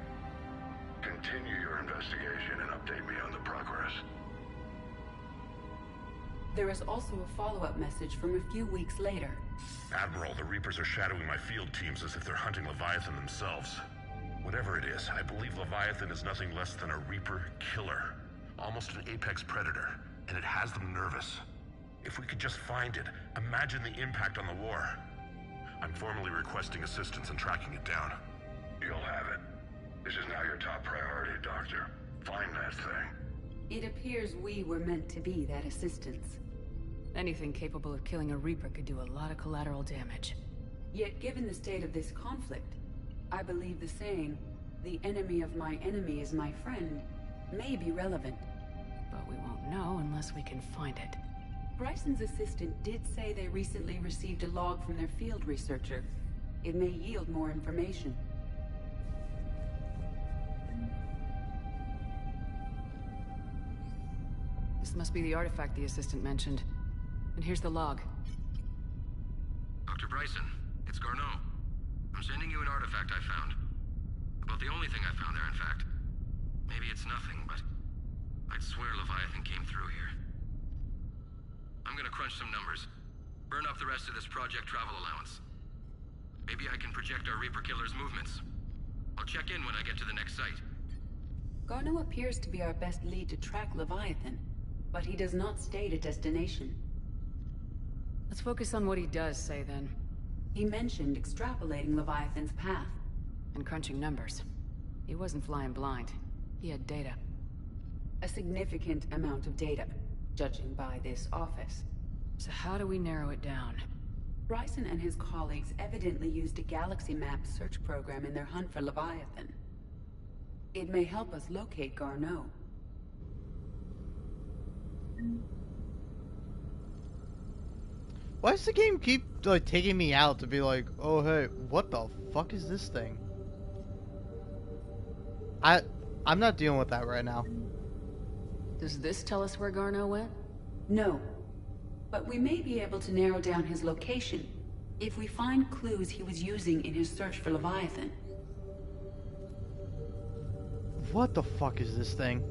Continue your investigation and update me on the progress. There is also a follow-up message from a few weeks later. Admiral, the Reapers are shadowing my field teams as if they're hunting Leviathan themselves. Whatever it is, I believe Leviathan is nothing less than a Reaper killer. Almost an apex predator, and it has them nervous. If we could just find it, imagine the impact on the war. I'm formally requesting assistance in tracking it down. You'll have it. This is now your top priority, Doctor. Find that thing. It appears we were meant to be that assistance. Anything capable of killing a Reaper could do a lot of collateral damage. Yet given the state of this conflict, I believe the saying, "The enemy of my enemy is my friend," may be relevant. But we won't know unless we can find it. Bryson's assistant did say they recently received a log from their field researcher. It may yield more information. This must be the artifact the assistant mentioned. And here's the log. Dr. Bryson, it's Garneau. I'm sending you an artifact I found. About the only thing I found there, in fact. Maybe it's nothing, but I'd swear Leviathan came through here. I'm gonna crunch some numbers. Burn up the rest of this project travel allowance. Maybe I can project our Reaper killer's movements. I'll check in when I get to the next site. Garneau appears to be our best lead to track Leviathan, but he does not state a destination. Let's focus on what he does say, then. He mentioned extrapolating Leviathan's path. And crunching numbers. He wasn't flying blind. He had data. A significant amount of data, judging by this office. So how do we narrow it down? Bryson and his colleagues evidently used a galaxy map search program in their hunt for Leviathan. It may help us locate Garneau. Why does the game keep like taking me out to be like, oh hey, what the fuck is this thing? I'm not dealing with that right now. Does this tell us where Garneau went? No. But we may be able to narrow down his location if we find clues he was using in his search for Leviathan. What the fuck is this thing?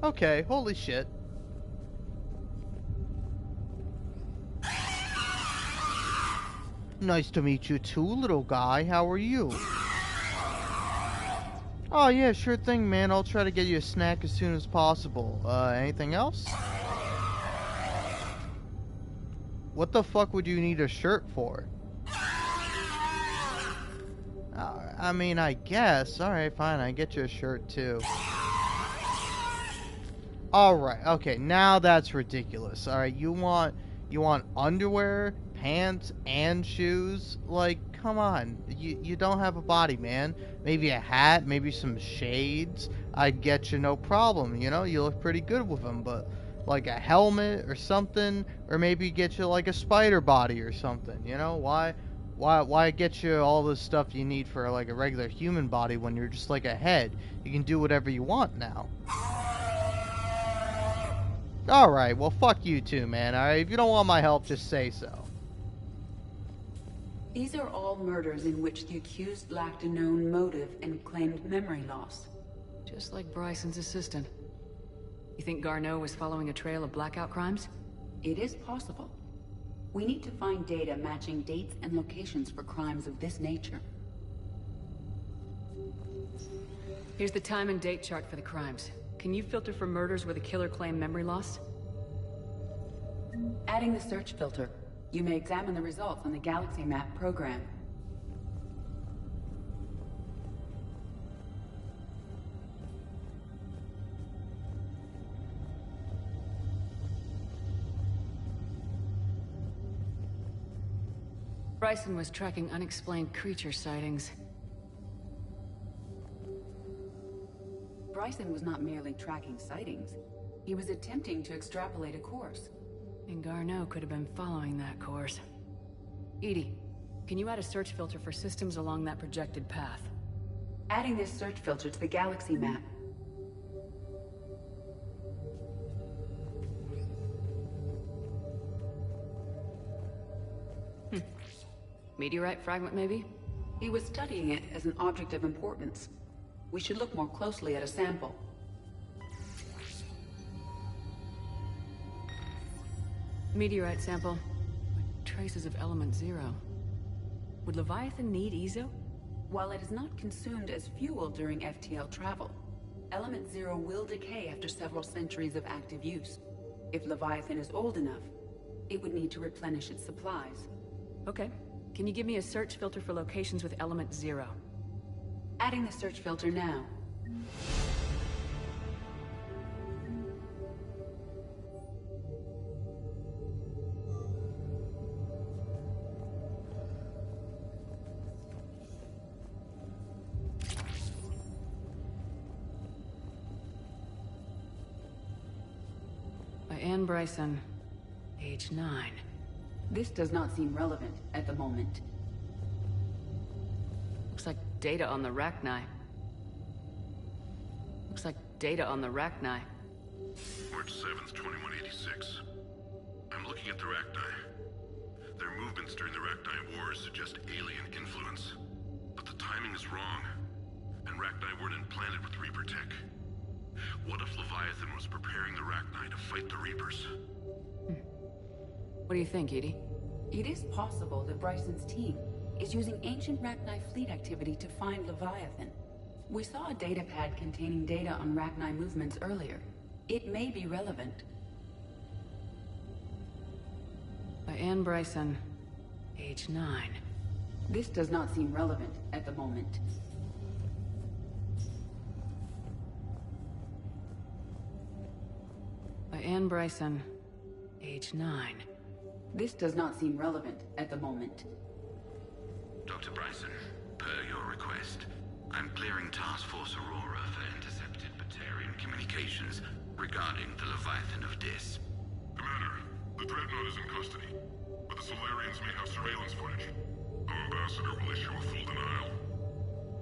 Okay, holy shit. Nice to meet you too, little guy. How are you? Oh yeah, sure thing, man. I'll try to get you a snack as soon as possible. Anything else? What the fuck would you need a shirt for? I mean, I guess. Alright, fine. I get you a shirt too. Alright, okay. Now that's ridiculous. Alright, you want You want underwear, pants, and shoes? Like, come on. You don't have a body, man. Maybe a hat, maybe some shades. I'd get you no problem, you know? You look pretty good with them, but like a helmet or something, or maybe get you like a spider body or something, you know? Why get you all this stuff you need for like a regular human body when you're just like a head? You can do whatever you want now. Alright, well fuck you too, man. Alright, if you don't want my help, just say so. These are all murders in which the accused lacked a known motive and claimed memory loss. Just like Bryson's assistant. You think Garneau was following a trail of blackout crimes? It is possible. We need to find data matching dates and locations for crimes of this nature. Here's the time and date chart for the crimes. Can you filter for murders where the killer claimed memory loss? Adding the search filter, you may examine the results on the Galaxy Map program. Bryson was tracking unexplained creature sightings. Bryson was not merely tracking sightings. He was attempting to extrapolate a course. And Garneau could have been following that course. EDI, can you add a search filter for systems along that projected path? Adding this search filter to the Galaxy Map. Meteorite fragment, maybe? He was studying it as an object of importance. We should look more closely at a sample. Meteorite sample. Traces of element 0. Would Leviathan need Ezo? While it is not consumed as fuel during FTL travel, element 0 will decay after several centuries of active use. If Leviathan is old enough, it would need to replenish its supplies. Okay. Can you give me a search filter for locations with element 0? Adding the search filter now. By Anne Bryson, age 9. This does not seem relevant at the moment. Looks like data on the Rachni. Looks like data on the Rachni. March 7th, 2186. I'm looking at the Rachni. Their movements during the Rachni Wars suggest alien influence. But the timing is wrong. And Rachni weren't implanted with Reaper tech. What if Leviathan was preparing the Rachni to fight the Reapers? What do you think, EDI? It is possible that Bryson's team is using ancient Rachni fleet activity to find Leviathan. We saw a datapad containing data on Rachni movements earlier. It may be relevant. By Anne Bryson, age 9. This does not seem relevant at the moment. By Anne Bryson, age 9. This does not seem relevant at the moment. Dr. Bryson, per your request, I'm clearing Task Force Aurora for intercepted Batarian communications regarding the Leviathan of Dis. Commander, the Dreadnought is in custody, but the Solarians may have surveillance footage. Our ambassador will issue a full denial.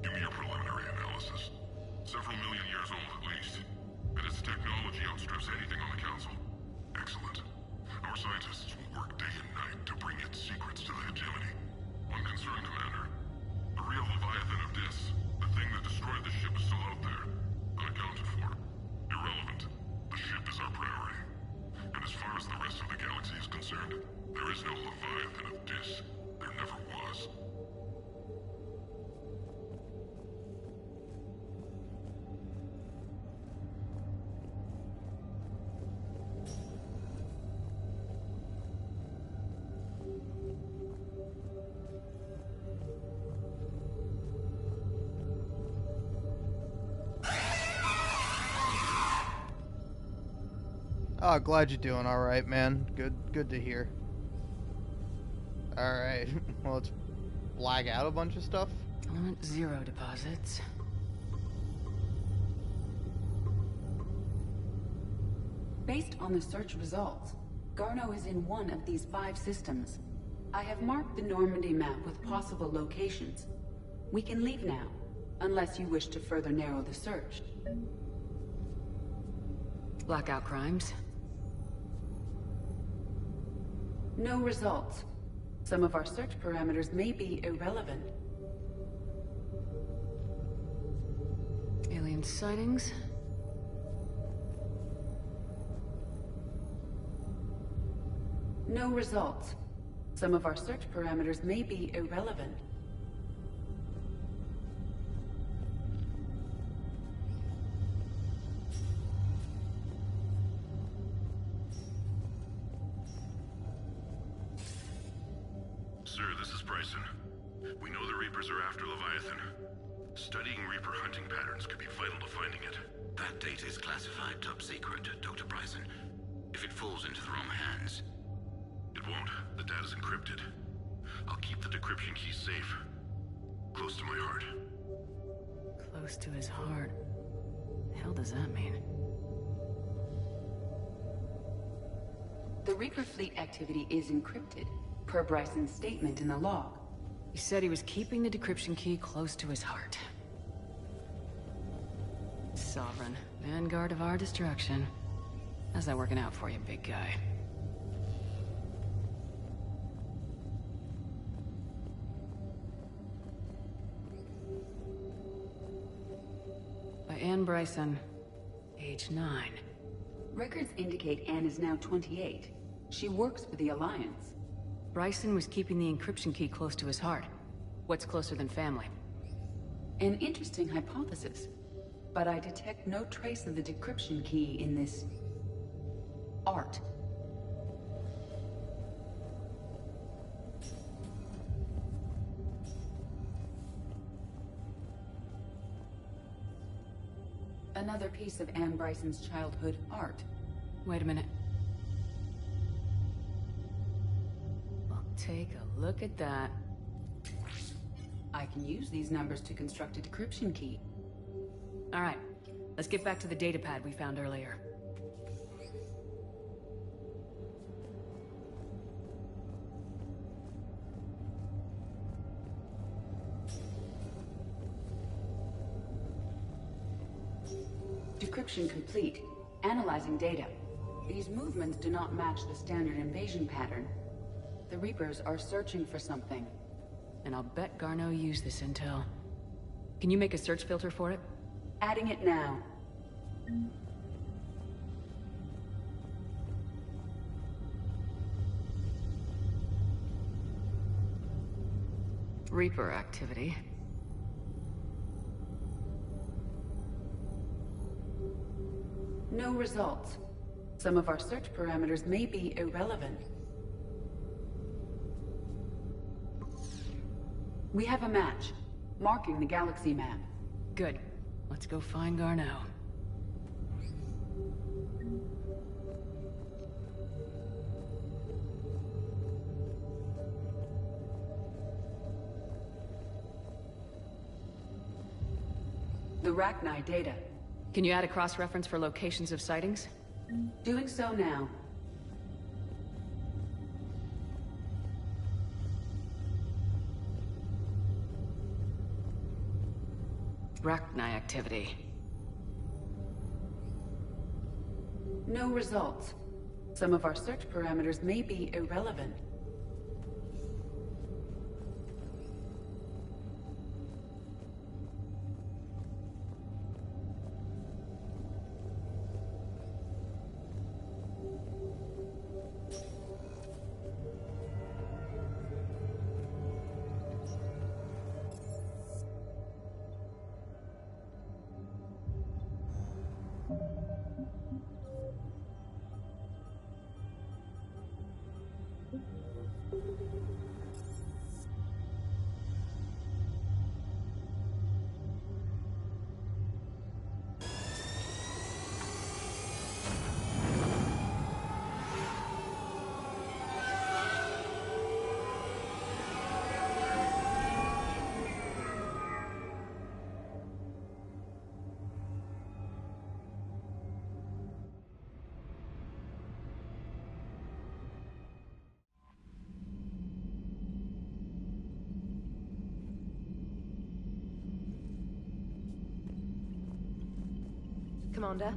Give me your preliminary analysis. Several million years old at least, and its technology outstrips anything on the Council. Excellent. Our scientists will work day and night to bring its secrets to the hegemony. One concern, Commander. The real Leviathan of Dis, the thing that destroyed the ship, is still out there. Unaccounted for. Irrelevant. The ship is our priority. And as far as the rest of the galaxy is concerned, there is no Leviathan of Dis. There never was. Oh, glad you're doing all right, man. Good to hear. All right. Well, let's flag out a bunch of stuff. Element 0 deposits. Based on the search results, Garneau is in one of these 5 systems. I have marked the Normandy map with possible locations. We can leave now, unless you wish to further narrow the search. Blackout crimes. No results. Some of our search parameters may be irrelevant. Alien sightings. No results. Some of our search parameters may be irrelevant. Sir, this is Bryson. We know the Reapers are after Leviathan. Studying Reaper hunting patterns could be vital to finding it. That data is classified top secret, Dr. Bryson. If it falls into the wrong hands... It won't. The data's encrypted. I'll keep the decryption key safe. Close to my heart. Close to his heart. The hell does that mean? The Reaper fleet activity is encrypted, per Bryson's statement in the log. He said he was keeping the decryption key close to his heart. Sovereign, vanguard of our destruction. How's that working out for you, big guy? By Anne Bryson, age 9. Records indicate Anne is now 28. She works for the Alliance. Bryson was keeping the encryption key close to his heart. What's closer than family? An interesting hypothesis. But I detect no trace of the decryption key in this... art. Another piece of Anne Bryson's childhood art. Wait a minute. Well, take a look at that. I can use these numbers to construct a decryption key. All right, let's get back to the datapad we found earlier. Decryption complete. Analyzing data. These movements do not match the standard invasion pattern. The Reapers are searching for something. And I'll bet Garneau used this intel. Can you make a search filter for it? Adding it now. Reaper activity. No results. Some of our search parameters may be irrelevant. We have a match, marking the galaxy map. Good. Let's go find Garneau. The Rachni data. Can you add a cross-reference for locations of sightings? Doing so now. Rachni activity. No results. Some of our search parameters may be irrelevant. Commander.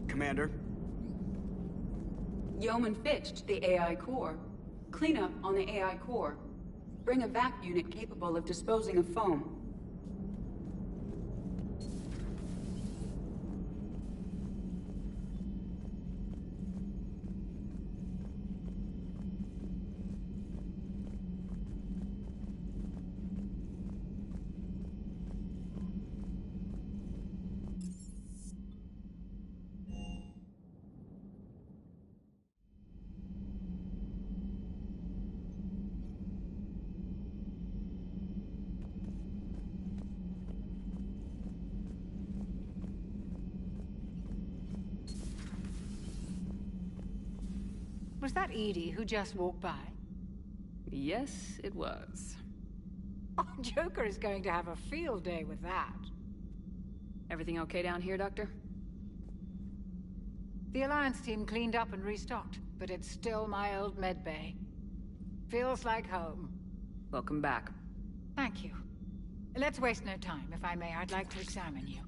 Commander. Yeoman Fitch to the AI core. Clean up on the AI core. Bring a vac unit capable of disposing of foam. Was that Edie who just walked by? Yes, it was. Oh, Joker is going to have a field day with that. Everything okay down here, Doctor? The Alliance team cleaned up and restocked, but it's still my old medbay. Feels like home. Welcome back. Thank you. Let's waste no time. If I may, I'd like to examine you.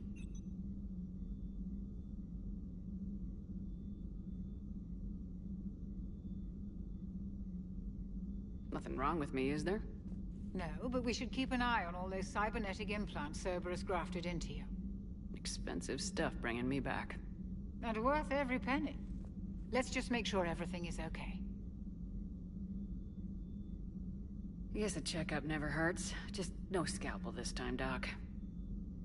Nothing wrong with me, is there? No, but we should keep an eye on all those cybernetic implants Cerberus grafted into you. Expensive stuff bringing me back. And worth every penny. Let's just make sure everything is okay. I guess a checkup never hurts. Just no scalpel this time, Doc.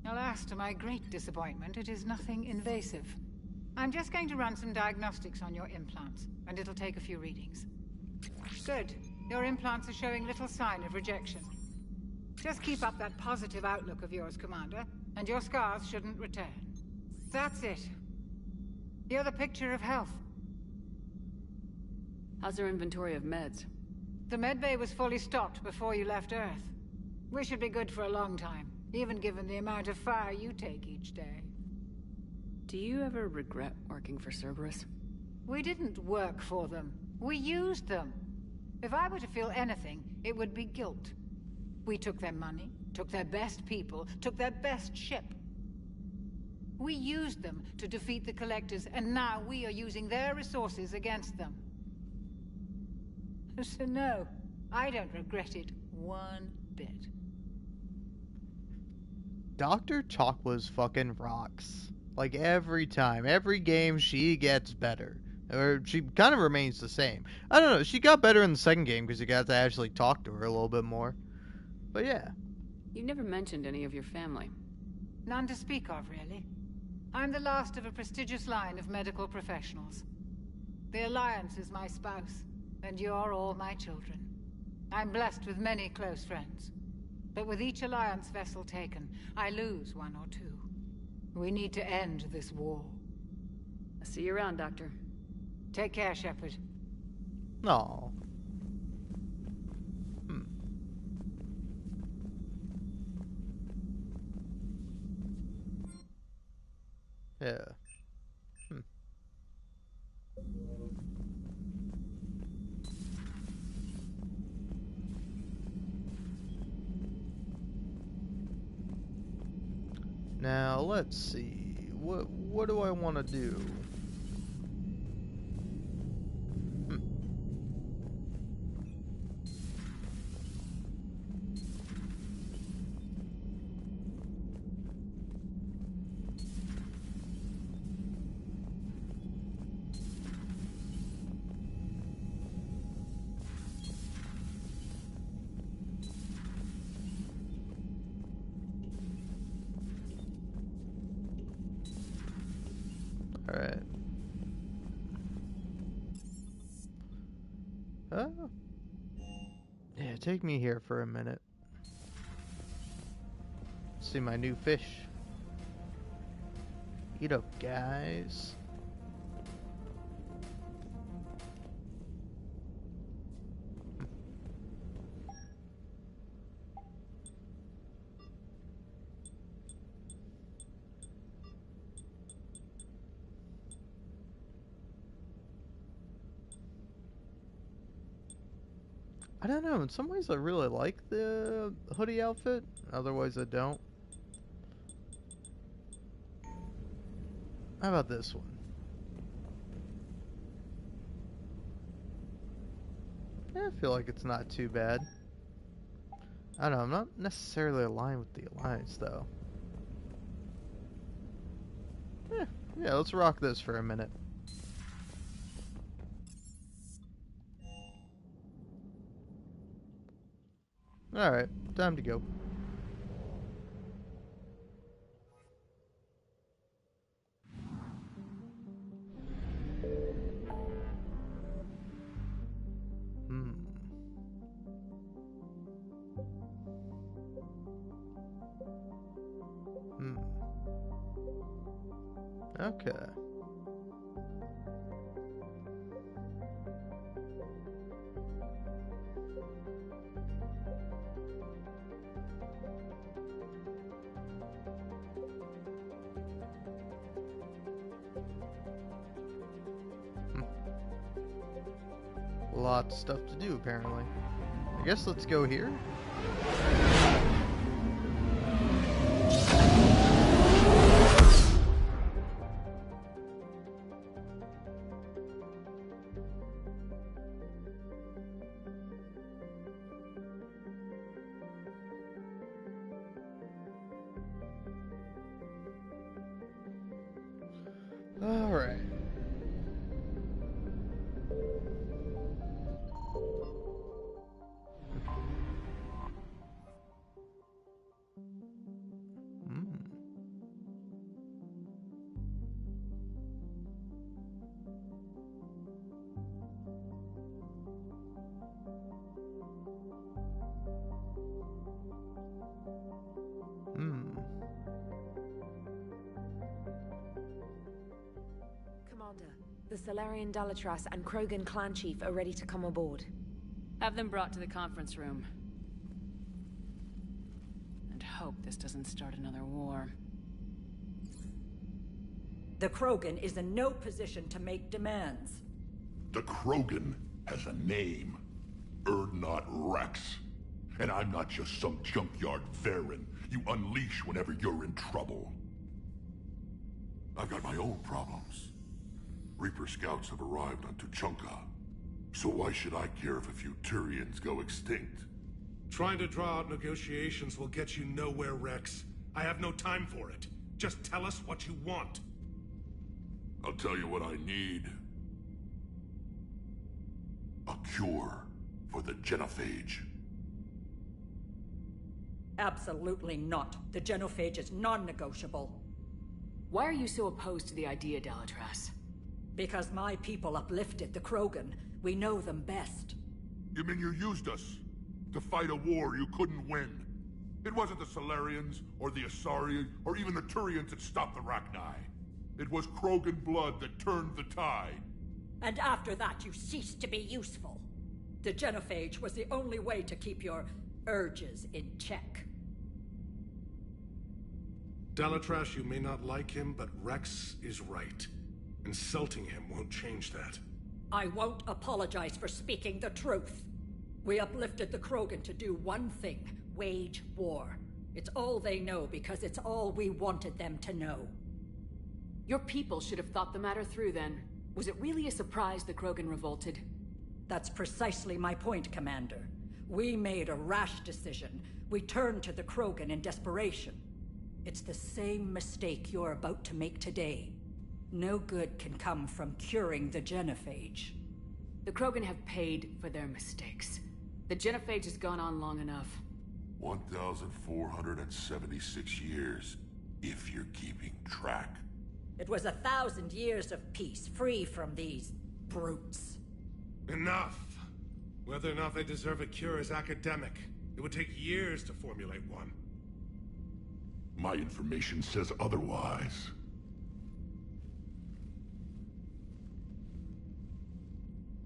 Alas, to my great disappointment, it is nothing invasive. I'm just going to run some diagnostics on your implants, and it'll take a few readings. Good. Your implants are showing little sign of rejection. Just keep up that positive outlook of yours, Commander, and your scars shouldn't return. That's it. You're the picture of health. How's their inventory of meds? The medbay was fully stocked before you left Earth. We should be good for a long time, even given the amount of fire you take each day. Do you ever regret working for Cerberus? We didn't work for them. We used them. If I were to feel anything, it would be guilt. We took their money, took their best people, took their best ship. We used them to defeat the Collectors, and now we are using their resources against them. So no, I don't regret it one bit. Dr. Chocola's fucking rocks. Like every time, every game she gets better. Or she kind of remains the same. I don't know, she got better in the second game because you got to actually talk to her a little bit more. But yeah. You never mentioned any of your family. None to speak of, really. I'm the last of a prestigious line of medical professionals. The Alliance is my spouse, and you're all my children. I'm blessed with many close friends. But with each Alliance vessel taken, I lose one or two. We need to end this war. I'll see you around, Doctor. Take care, Shepard. No. Yeah. Now, let's see. What do I want to do? Alright. Oh. Yeah, take me here for a minute. See my new fish. Eat up, guys. I don't know. In some ways, I really like the hoodie outfit. Otherwise, I don't. How about this one? I feel like it's not too bad. I don't know. I'm not necessarily aligned with the Alliance, though. Yeah, let's rock this for a minute. Alright, time to go. Okay. Lots of stuff to do, apparently. I guess let's go here. All right. The Salarian Dalatras and Krogan clan chief are ready to come aboard. Have them brought to the conference room. And hope this doesn't start another war. The Krogan is in no position to make demands. The Krogan has a name. Urdnot Rex. And I'm not just some junkyard Varen you unleash whenever you're in trouble. I've got my own problems. Reaper scouts have arrived on Tuchanka. So why should I care if a few Turians go extinct? Trying to draw out negotiations will get you nowhere, Rex. I have no time for it. Just tell us what you want. I'll tell you what I need. A cure for the Genophage. Absolutely not. The Genophage is non-negotiable. Why are you so opposed to the idea, Dalatras? Because my people uplifted the Krogan. We know them best. You mean you used us to fight a war you couldn't win? It wasn't the Salarians, or the Asari, or even the Turians that stopped the Rachni. It was Krogan blood that turned the tide. And after that, you ceased to be useful. The Genophage was the only way to keep your urges in check. Dalatras, you may not like him, but Rex is right. Insulting him won't change that. I won't apologize for speaking the truth. We uplifted the Krogan to do one thing: wage war. It's all they know because it's all we wanted them to know. Your people should have thought the matter through then. Was it really a surprise the Krogan revolted? That's precisely my point, Commander. We made a rash decision. We turned to the Krogan in desperation. It's the same mistake you're about to make today. No good can come from curing the Genophage. The Krogan have paid for their mistakes. The Genophage has gone on long enough. 1,476 years, if you're keeping track. It was 1,000 years of peace, free from these brutes. Enough! Whether or not they deserve a cure is academic. It would take years to formulate one. My information says otherwise.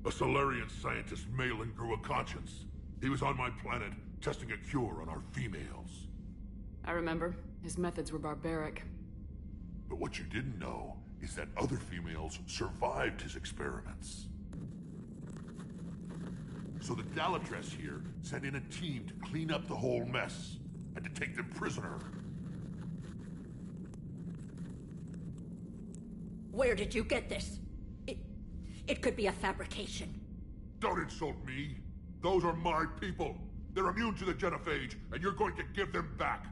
A Salarian scientist, Malin, grew a conscience. He was on my planet, testing a cure on our females. I remember. His methods were barbaric. But what you didn't know is that other females survived his experiments. So the Dalatress here sent in a team to clean up the whole mess and to take them prisoner. Where did you get this? It could be a fabrication. Don't insult me. Those are my people. They're immune to the genophage, and you're going to give them back.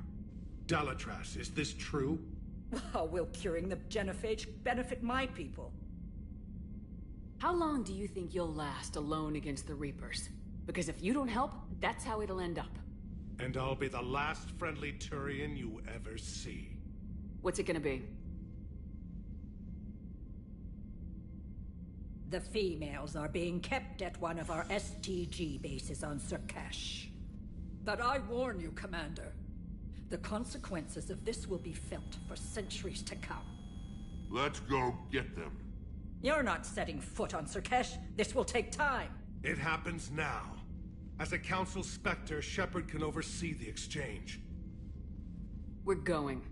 Dalatrass, is this true? How will curing the genophage benefit my people? How long do you think you'll last alone against the Reapers? Because if you don't help, that's how it'll end up. And I'll be the last friendly Turian you ever see. What's it gonna be? The females are being kept at one of our STG bases on Surkash. But I warn you, Commander. The consequences of this will be felt for centuries to come. Let's go get them. You're not setting foot on Surkash. This will take time. It happens now. As a Council Spectre, Shepard can oversee the exchange. We're going.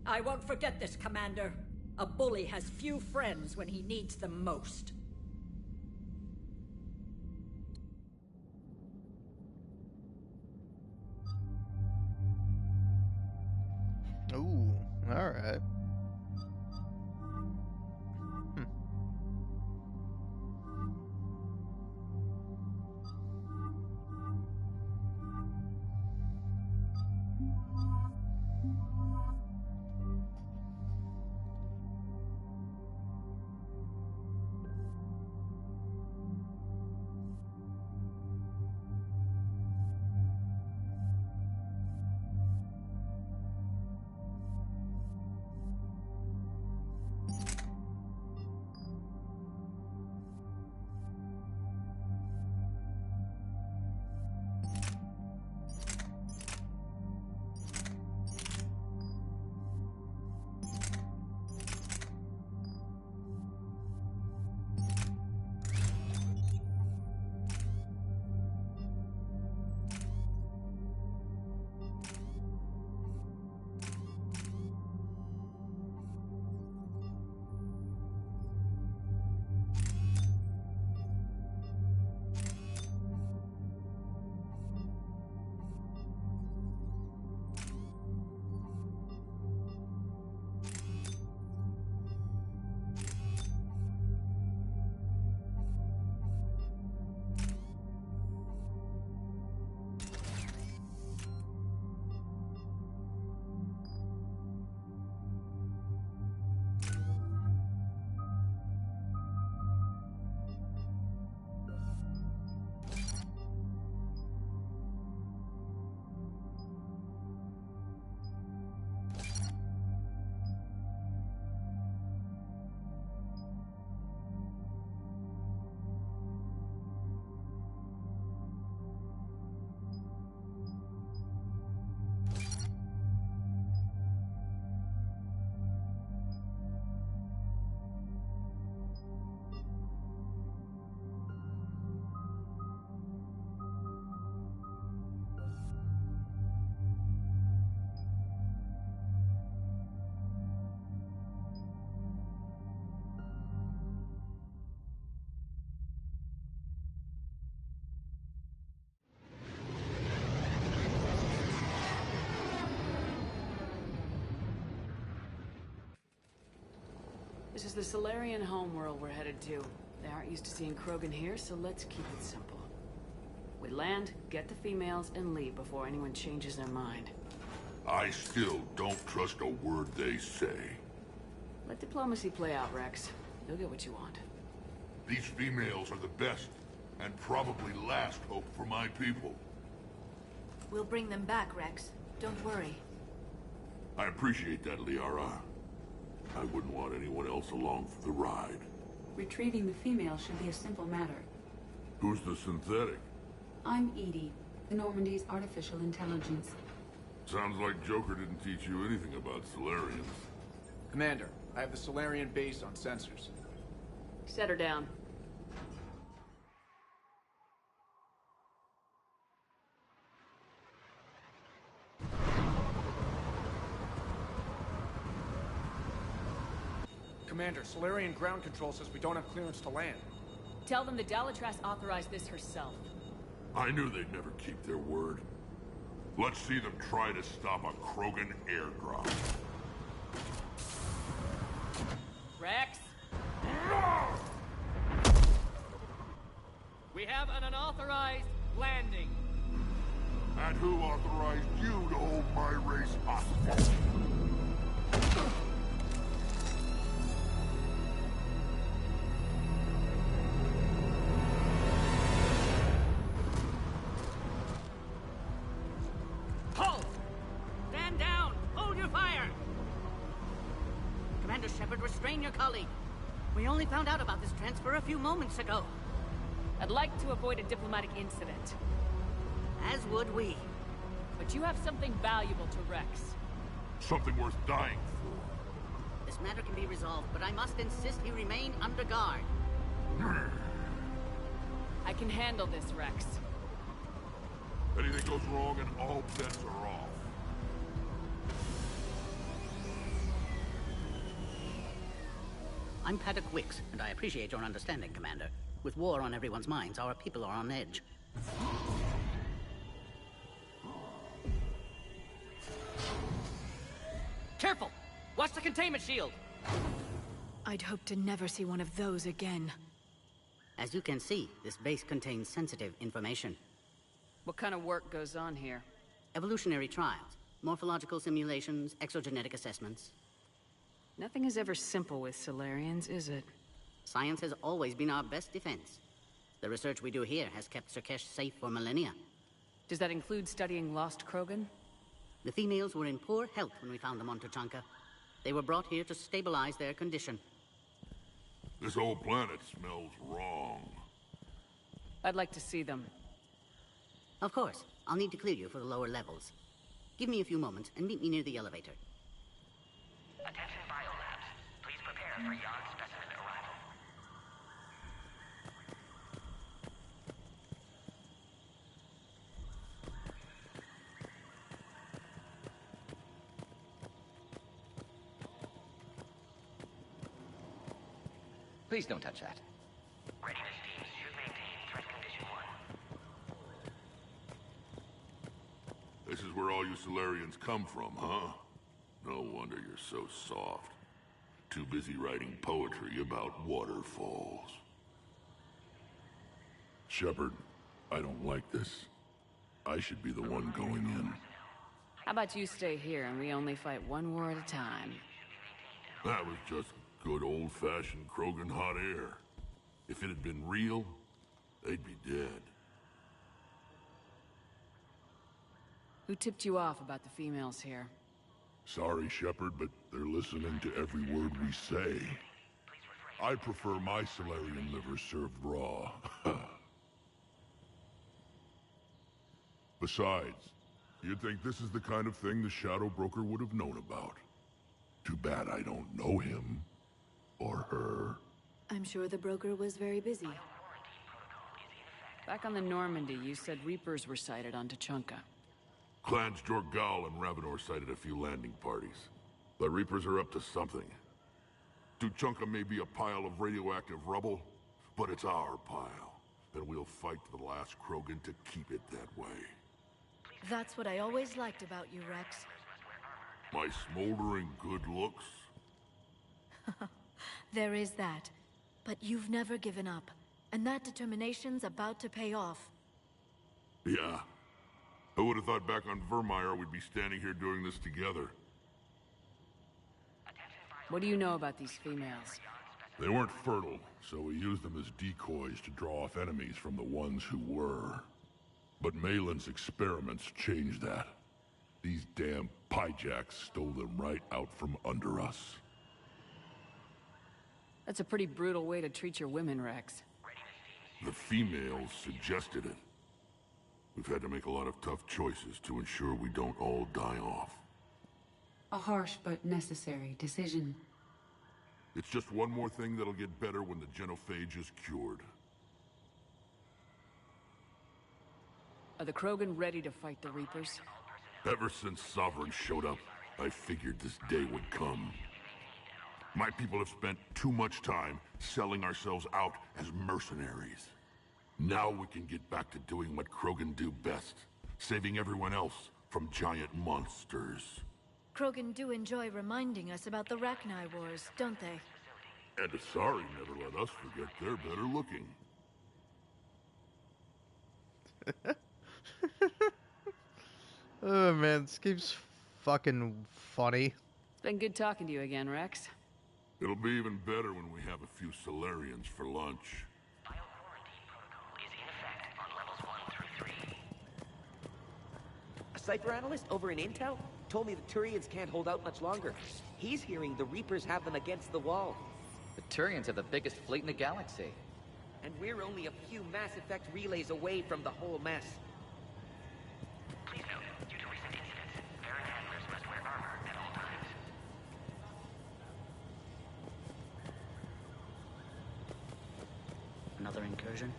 I won't forget this, Commander. A bully has few friends when he needs them most. Ooh, alright. This is the Solarian homeworld we're headed to. They aren't used to seeing Krogan here, so let's keep it simple. We land, get the females, and leave before anyone changes their mind. I still don't trust a word they say. Let diplomacy play out, Rex. You'll get what you want. These females are the best, and probably last hope for my people. We'll bring them back, Rex. Don't worry. I appreciate that, Liara. I wouldn't want anyone else along for the ride. Retrieving the female should be a simple matter. Who's the synthetic? I'm EDI, the Normandy's artificial intelligence. Sounds like Joker didn't teach you anything about Solarians. Commander, I have the Solarian base on sensors. Set her down. Commander, Solarian ground control says we don't have clearance to land. Tell them the Dalatras authorized this herself. I knew they'd never keep their word. Let's see them try to stop a Krogan airdrop. Rex? We have an unauthorized landing. And who authorized you to hold my race hostage? Halt! Stand down! Hold your fire! Commander Shepard, restrain your colleague. We only found out about this transfer a few moments ago. I'd like to avoid a diplomatic incident. As would we. But you have something valuable to Rex. Something worth dying for. This matter can be resolved, but I must insist he remain under guard. I can handle this, Rex. Anything goes wrong and all bets are off. I'm Paddock Wicks, and I appreciate your understanding, Commander. With war on everyone's minds, our people are on edge. Careful! Watch the containment shield! I'd hope to never see one of those again. As you can see, this base contains sensitive information. What kind of work goes on here? Evolutionary trials, morphological simulations, exogenetic assessments. Nothing is ever simple with Solarians, is it? Science has always been our best defense. The research we do here has kept Surkesh safe for millennia. Does that include studying lost Krogan? The females were in poor health when we found them on Tuchanka. They were brought here to stabilize their condition. This whole planet smells wrong. I'd like to see them. Of course. I'll need to clear you for the lower levels. Give me a few moments and meet me near the elevator. Attention biolabs. Please prepare for Yon specimen arrival. Please don't touch that. Readiness teams should maintain threat condition 1. This is where all you Solarians come from, huh? No wonder you're so soft. Too busy writing poetry about waterfalls. Shepard, I don't like this. I should be the one going in. How about you stay here and we only fight one war at a time? That was just good old-fashioned Krogan hot air. If it had been real, they'd be dead. Who tipped you off about the females here? Sorry, Shepard, but they're listening to every word we say. I prefer my Solarian liver served raw. Besides, you'd think this is the kind of thing the Shadow Broker would have known about. Too bad I don't know him. Or her. I'm sure the broker was very busy. Back on the Normandy, you said Reapers were sighted on Tuchanka. Clans Jorgal and Ravenor sighted a few landing parties. The Reapers are up to something. Tuchanka may be a pile of radioactive rubble, but it's our pile. And we'll fight to the last Krogan to keep it that way. That's what I always liked about you, Rex. My smoldering good looks? There is that. But you've never given up. And that determination's about to pay off. Yeah. Who would have thought back on Vermeer we'd be standing here doing this together? What do you know about these females? They weren't fertile, so we used them as decoys to draw off enemies from the ones who were. But Malin's experiments changed that. These damn Pyjaks stole them right out from under us. That's a pretty brutal way to treat your women, Rex. The females suggested it. We've had to make a lot of tough choices to ensure we don't all die off. A harsh but necessary decision. It's just one more thing that'll get better when the genophage is cured. Are the Krogan ready to fight the Reapers? Ever since Sovereign showed up, I figured this day would come. My people have spent too much time selling ourselves out as mercenaries. Now we can get back to doing what Krogan do best, saving everyone else from giant monsters. Krogan do enjoy reminding us about the Rachni Wars, don't they? And Asari never let us forget they're better looking. Oh man, this game's fucking funny. It's been good talking to you again, Rex. It'll be even better when we have a few Solarians for lunch. A Cypher analyst over in Intel told me the Turians can't hold out much longer. He's hearing the Reapers have them against the wall. The Turians have the biggest fleet in the galaxy. And we're only a few Mass Effect relays away from the whole mess. Please note, due to recent incidents, Baron handlers must wear armor at all times. Another incursion?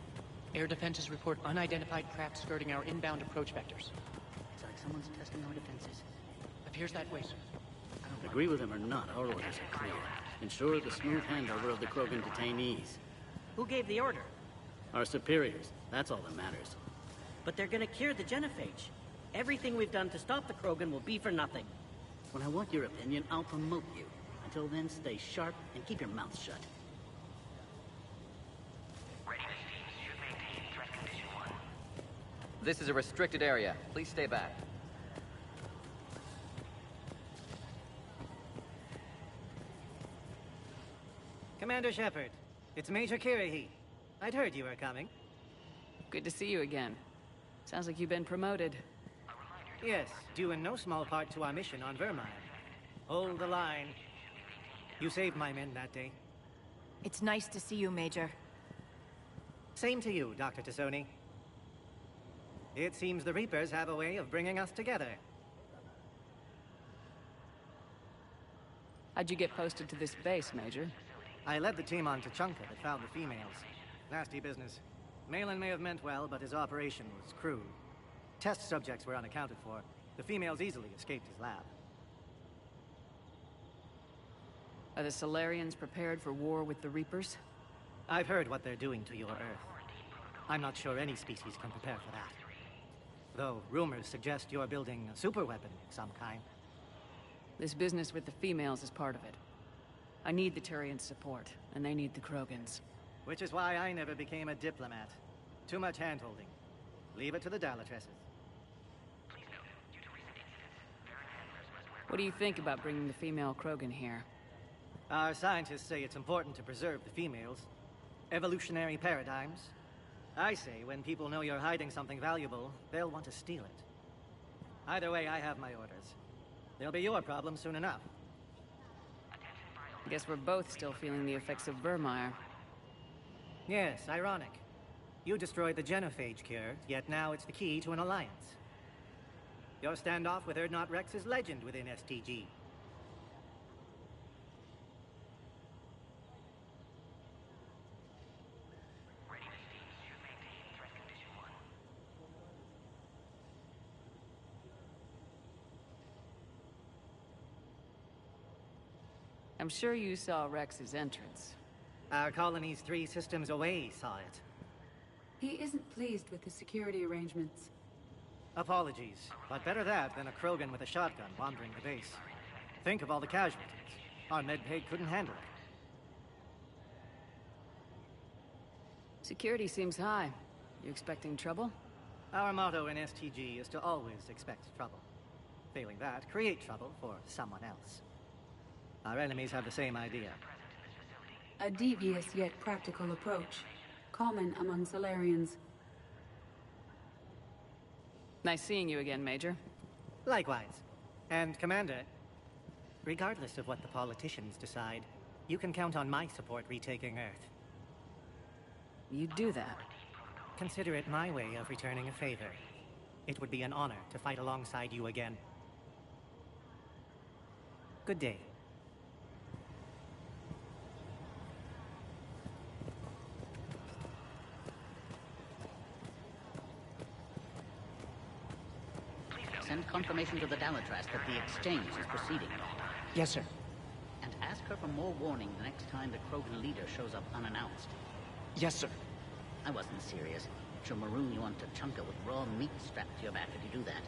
Air defenses report unidentified craft skirting our inbound approach vectors. It's like someone's testing our defenses. Appears that way, sir. Agree with him or not, our orders are clear. Ensure the smooth handover of the Krogan detainees. Who gave the order? Our superiors. That's all that matters. But they're gonna cure the genophage. Everything we've done to stop the Krogan will be for nothing. When I want your opinion, I'll promote you. Until then, stay sharp and keep your mouth shut. This is a restricted area. Please stay back. Commander Shepard, it's Major Kirrahe. I'd heard you were coming. Good to see you again. Sounds like you've been promoted. Yes, due in no small part to our mission on Vermire. Hold the line. You saved my men that day. It's nice to see you, Major. Same to you, Dr. T'Soni. It seems the Reapers have a way of bringing us together. How'd you get posted to this base, Major? I led the team on Tuchanka that found the females. Nasty business. Malin may have meant well, but his operation was crude. Test subjects were unaccounted for. The females easily escaped his lab. Are the Solarians prepared for war with the Reapers? I've heard what they're doing to your Earth. I'm not sure any species can prepare for that. Though rumors suggest you're building a superweapon of some kind. This business with the females is part of it. I need the Turians' support, and they need the Krogans. Which is why I never became a diplomat. Too much hand-holding. Leave it to the Dalatresses. What do you think about bringing the female Krogan here? Our scientists say it's important to preserve the females. Evolutionary paradigms. I say when people know you're hiding something valuable, they'll want to steal it. Either way, I have my orders. They'll be your problem soon enough. I guess we're both still feeling the effects of Vermire. Yes, ironic. You destroyed the genophage cure, yet now it's the key to an alliance. Your standoff with Urdnot Rex is legend within STG. I'm sure you saw Rex's entrance. Our colony's 3 systems away saw it. He isn't pleased with the security arrangements. Apologies, but better that than a Krogan with a shotgun wandering the base. Think of all the casualties. Our medpaid couldn't handle it. Security seems high. You expecting trouble? Our motto in STG is to always expect trouble. Failing that, create trouble for someone else. Our enemies have the same idea. A devious yet practical approach, common among Solarians. Nice seeing you again, Major. Likewise. And Commander, regardless of what the politicians decide, you can count on my support retaking Earth. You do that? Consider it my way of returning a favor. It would be an honor to fight alongside you again. Good day. Send confirmation to the Dalatras that the exchange is proceeding. Yes, sir. And ask ask her for more warning the next time the Krogan leader shows up unannounced. Yes, sir. I wasn't serious. She'll maroon you onto Chunka with raw meat strapped to your back if you do that.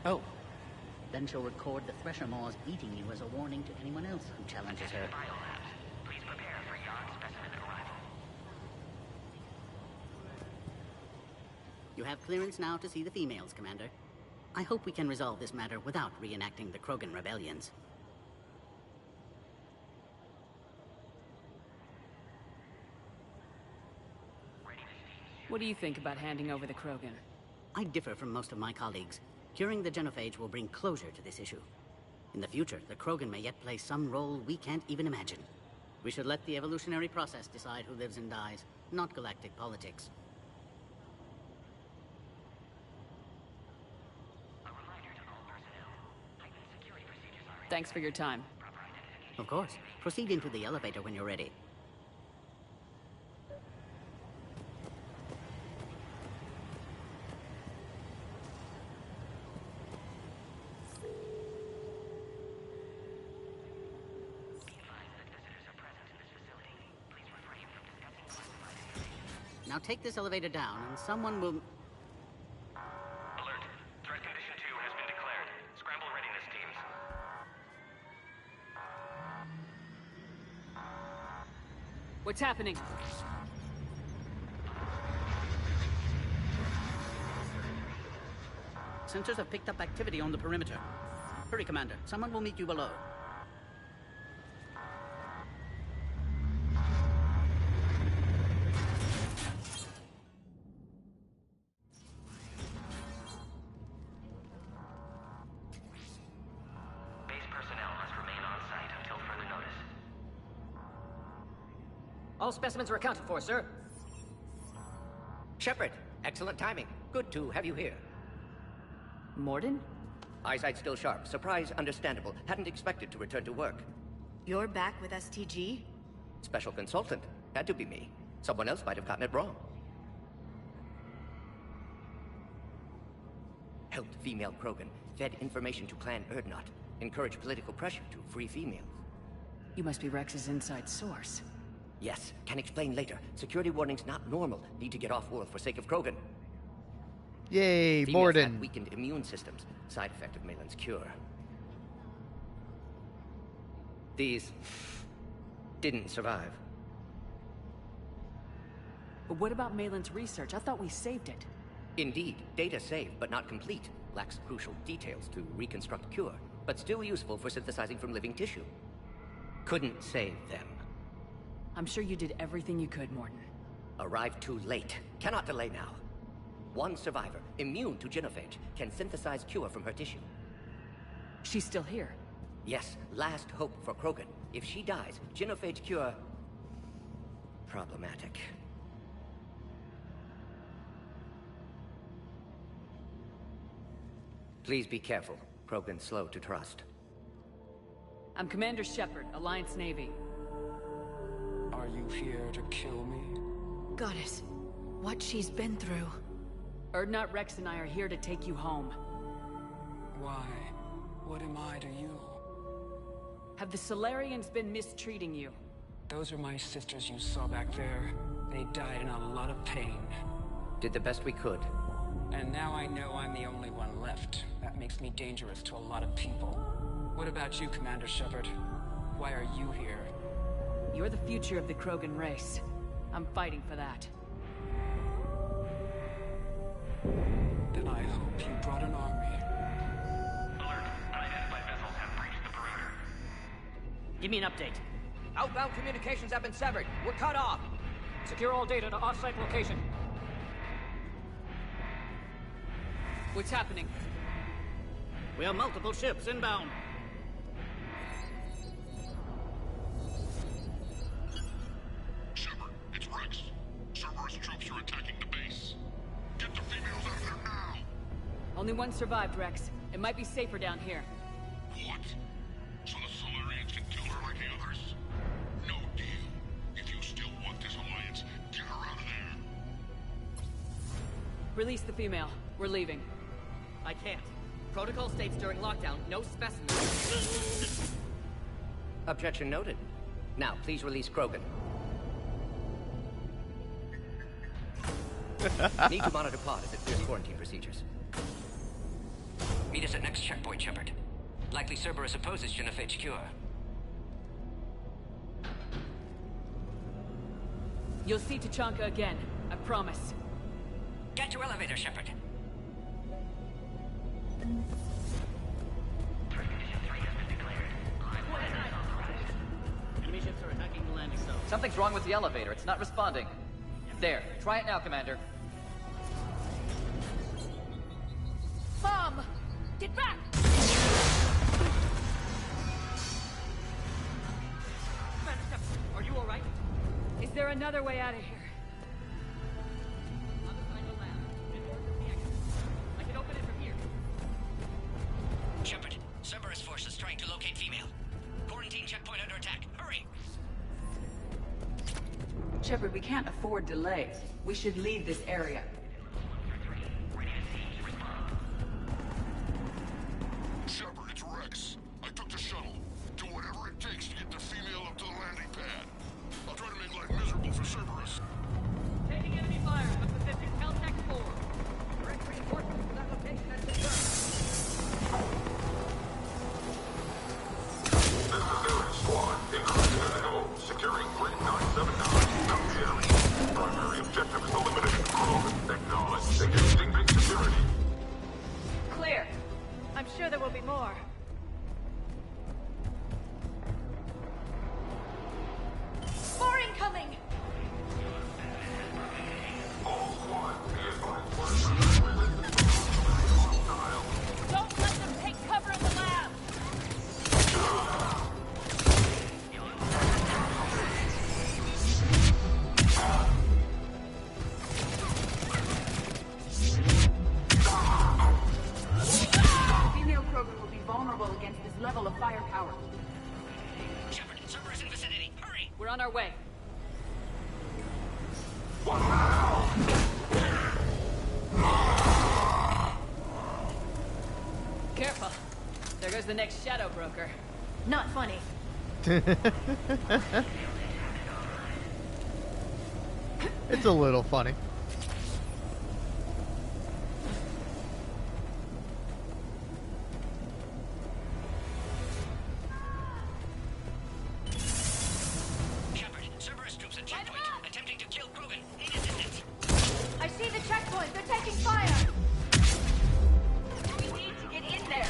Oh. Then she'll record the Thresher Maws eating you as a warning to anyone else who challenges her. Please prepare for yon specimen arrival. You have clearance now to see the females, Commander. I hope we can resolve this matter without reenacting the Krogan rebellions. What do you think about handing over the Krogan? I differ from most of my colleagues. Curing the genophage will bring closure to this issue. In the future, the Krogan may yet play some role we can't even imagine. We should let the evolutionary process decide who lives and dies, not galactic politics. Thanks for your time. Of course. Proceed into the elevator when you're ready. Now take this elevator down, and someone will... Alert. Threat condition 2 has been declared. Scramble readiness teams. What's happening? Sensors have picked up activity on the perimeter. Hurry, Commander. Someone will meet you below. All specimens are accounted for, sir. Shepard, excellent timing. Good to have you here. Mordin? Eyesight still sharp. Surprise understandable. Hadn't expected to return to work. You're back with STG? Special consultant. Had to be me. Someone else might have gotten it wrong. Helped female Krogan. Fed information to Clan Urdnot. Encouraged political pressure to free females. You must be Rex's inside source. Yes, can explain later. Security warnings not normal. Need to get off-world for sake of Krogan. Yay, Females Mordin. had weakened immune systems. Side effect of Malin's cure. These... didn't survive. But what about Malin's research? I thought we saved it. Indeed, data saved, but not complete. Lacks crucial details to reconstruct cure, but still useful for synthesizing from living tissue. Couldn't save them. I'm sure you did everything you could, Mordin. Arrived too late. Cannot delay now. One survivor, immune to genophage, can synthesize cure from her tissue. She's still here? Yes, last hope for Krogan. If she dies, genophage cure... problematic. Please be careful. Krogan's slow to trust. I'm Commander Shepard, Alliance Navy. Are you here to kill me? Goddess, what she's been through. Urdnot, Rex, and I are here to take you home. Why? What am I to you? Have the Salarians been mistreating you? Those are my sisters you saw back there. They died in a lot of pain. Did the best we could. And now I know I'm the only one left. That makes me dangerous to a lot of people. What about you, Commander Shepard? Why are you here? You're the future of the Krogan race. I'm fighting for that. Then I hope you brought an army. Alert. Unidentified vessels have breached the perimeter. Give me an update. Outbound communications have been severed. We're cut off. Secure all data to off-site location. What's happening? We have multiple ships inbound. Shepard, it's Rex. Cerberus troops are attacking the base. Get the females out of there now! Only one survived, Rex. It might be safer down here. What? So the Solarians can kill her like the others? No deal. If you still want this alliance, get her out of there. Release the female. We're leaving. I can't. Protocol states during lockdown, no specimens. Objection noted. Now, please release Krogan. Need to monitor pod as it clears quarantine procedures. Meet us at next checkpoint, Shepard. Likely Cerberus opposes genophage cure. You'll see Tachanka again, I promise. Get to elevator, Shepard. Enemy ships are attacking the landing zone. Something's wrong with the elevator. It's not responding. There. Try it now, Commander. Bomb! Get back! Are you alright? Is there another way out of here? I can open it from here. Shepard, Cerberus forces trying to locate female. Quarantine checkpoint under attack. Hurry! Shepard, we can't afford delays. We should leave this area. Shepard, it's Rex. I took the shuttle. Do whatever it takes to get the female up to the landing pad. I'll try to make life miserable for Cerberus. Taking enemy fire on position Caltech 4. Direct reinforcements to that location has been confirmed. This is Air Squad. Increasing the go. Securing Grid 979. No jamming. Primary objective is eliminating Krogan. Acknowledge. Extinguishing security. Clear. I'm sure there will be more. More incoming! Don't let them take cover in the lab! Female Krogan will be vulnerable against this level of firepower. Shepard, Cerberus in vicinity. Hurry! We're on our way. Careful. There goes the next shadow broker. Not funny. It's a little funny. Shepard, Cerberus troops at checkpoint. Attempting to kill Krogan. Need assistance. I see the checkpoint. They're taking fire. We need to get in there.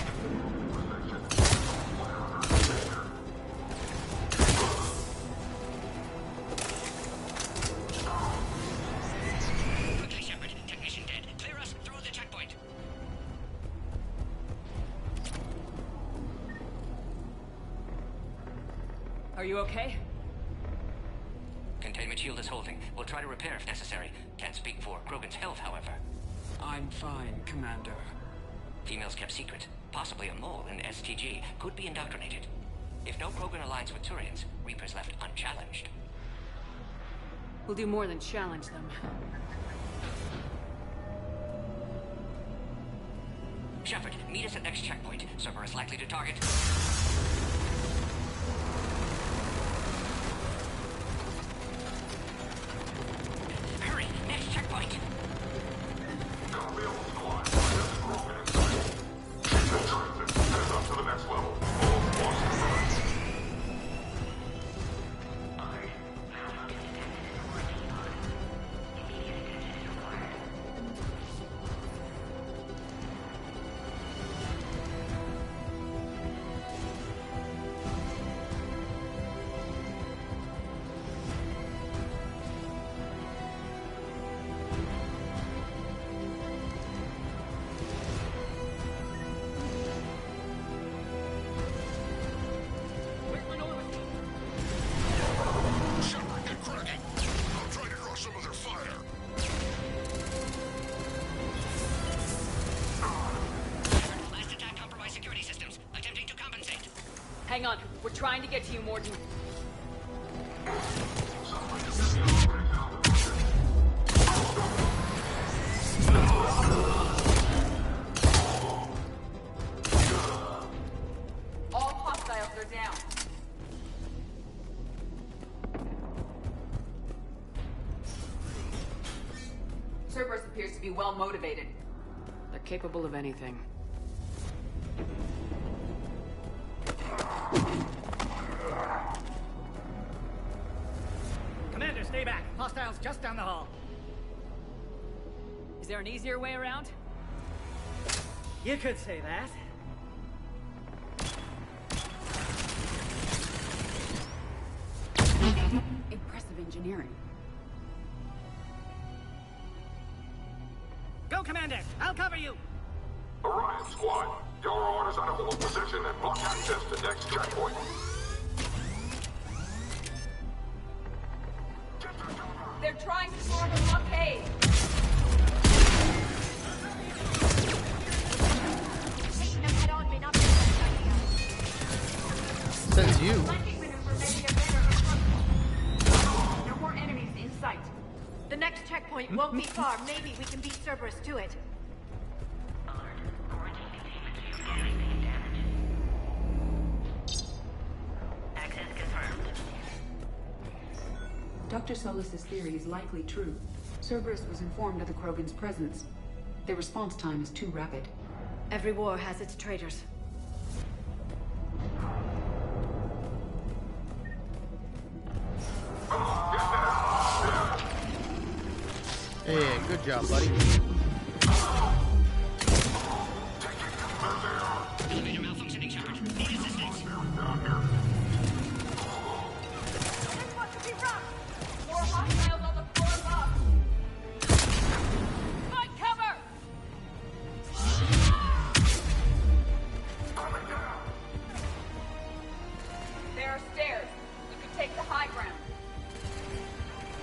Quickly, Shepard. Technician dead. Clear us through the checkpoint. Are you okay? Containment shield is holding. We'll try to repair if necessary. Can't speak for Krogan's health, however. I'm fine, Commander. Females kept secret. Possibly a mole in STG. Could be indoctrinated. If no Krogan aligns with Turians, Reapers left unchallenged. We'll do more than challenge them. Shepard, meet us at next checkpoint. Cerberus likely to target. Hurry! Next checkpoint! Up to the next level. All forces first. Shepard, get cracking. I'll try to draw some of their fire. Last attack compromised security systems. Attempting to compensate. Hang on. We're trying to get to you, Morton. All hostiles are down. be well motivated. They're capable of anything. Commander, stay back. Hostiles just down the hall. Is there an easier way around? You could say that. Impressive engineering. Go, Commander! I'll cover you! Orion Squad, your orders are to hold position and block access to next checkpoint. They're trying to form a blockade. Taking them head on may not be the best idea. Says you. Flanking maneuver may be a better approach. There are more enemies in sight. The next checkpoint won't be far. Maybe we can beat Cerberus to it. Access confirmed. Dr. Solus's theory is likely true. Cerberus was informed of the Krogan's presence. Their response time is too rapid. Every war has its traitors. Hey, good job, buddy. Elevator malfunctioning, Shepard. Need assistance. This one could be rough. More hostiles on the floor above. Find cover! There are stairs. You can take the high ground.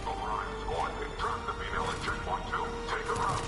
Orion Squad, trap the female at checkpoint 2. Take her out.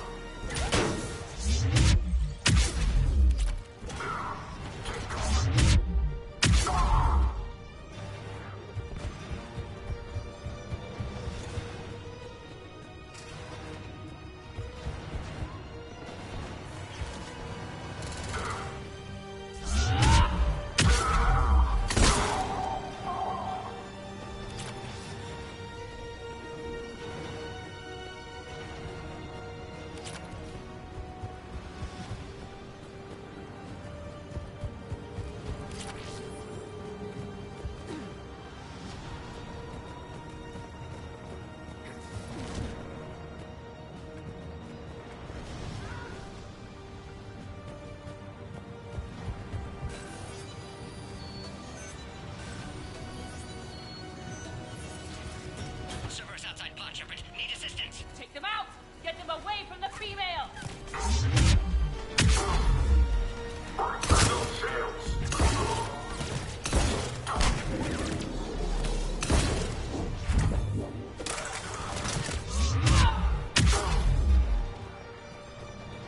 Cerberus outside pod, Shepard. Need assistance. Take them out! Get them away from the female!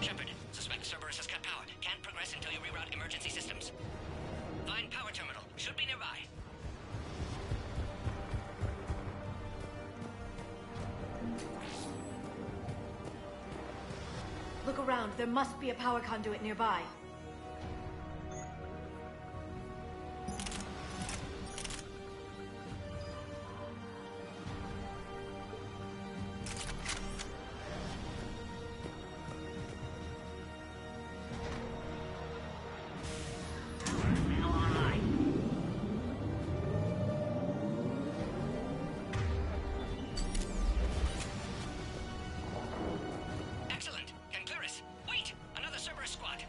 Shepard, suspect Cerberus has cut power. Can't progress until you reroute emergency systems. Find power terminal. Should be nearby. Look around. There must be a power conduit nearby. Excellent. Can clear us. Wait! Another Cerberus squad.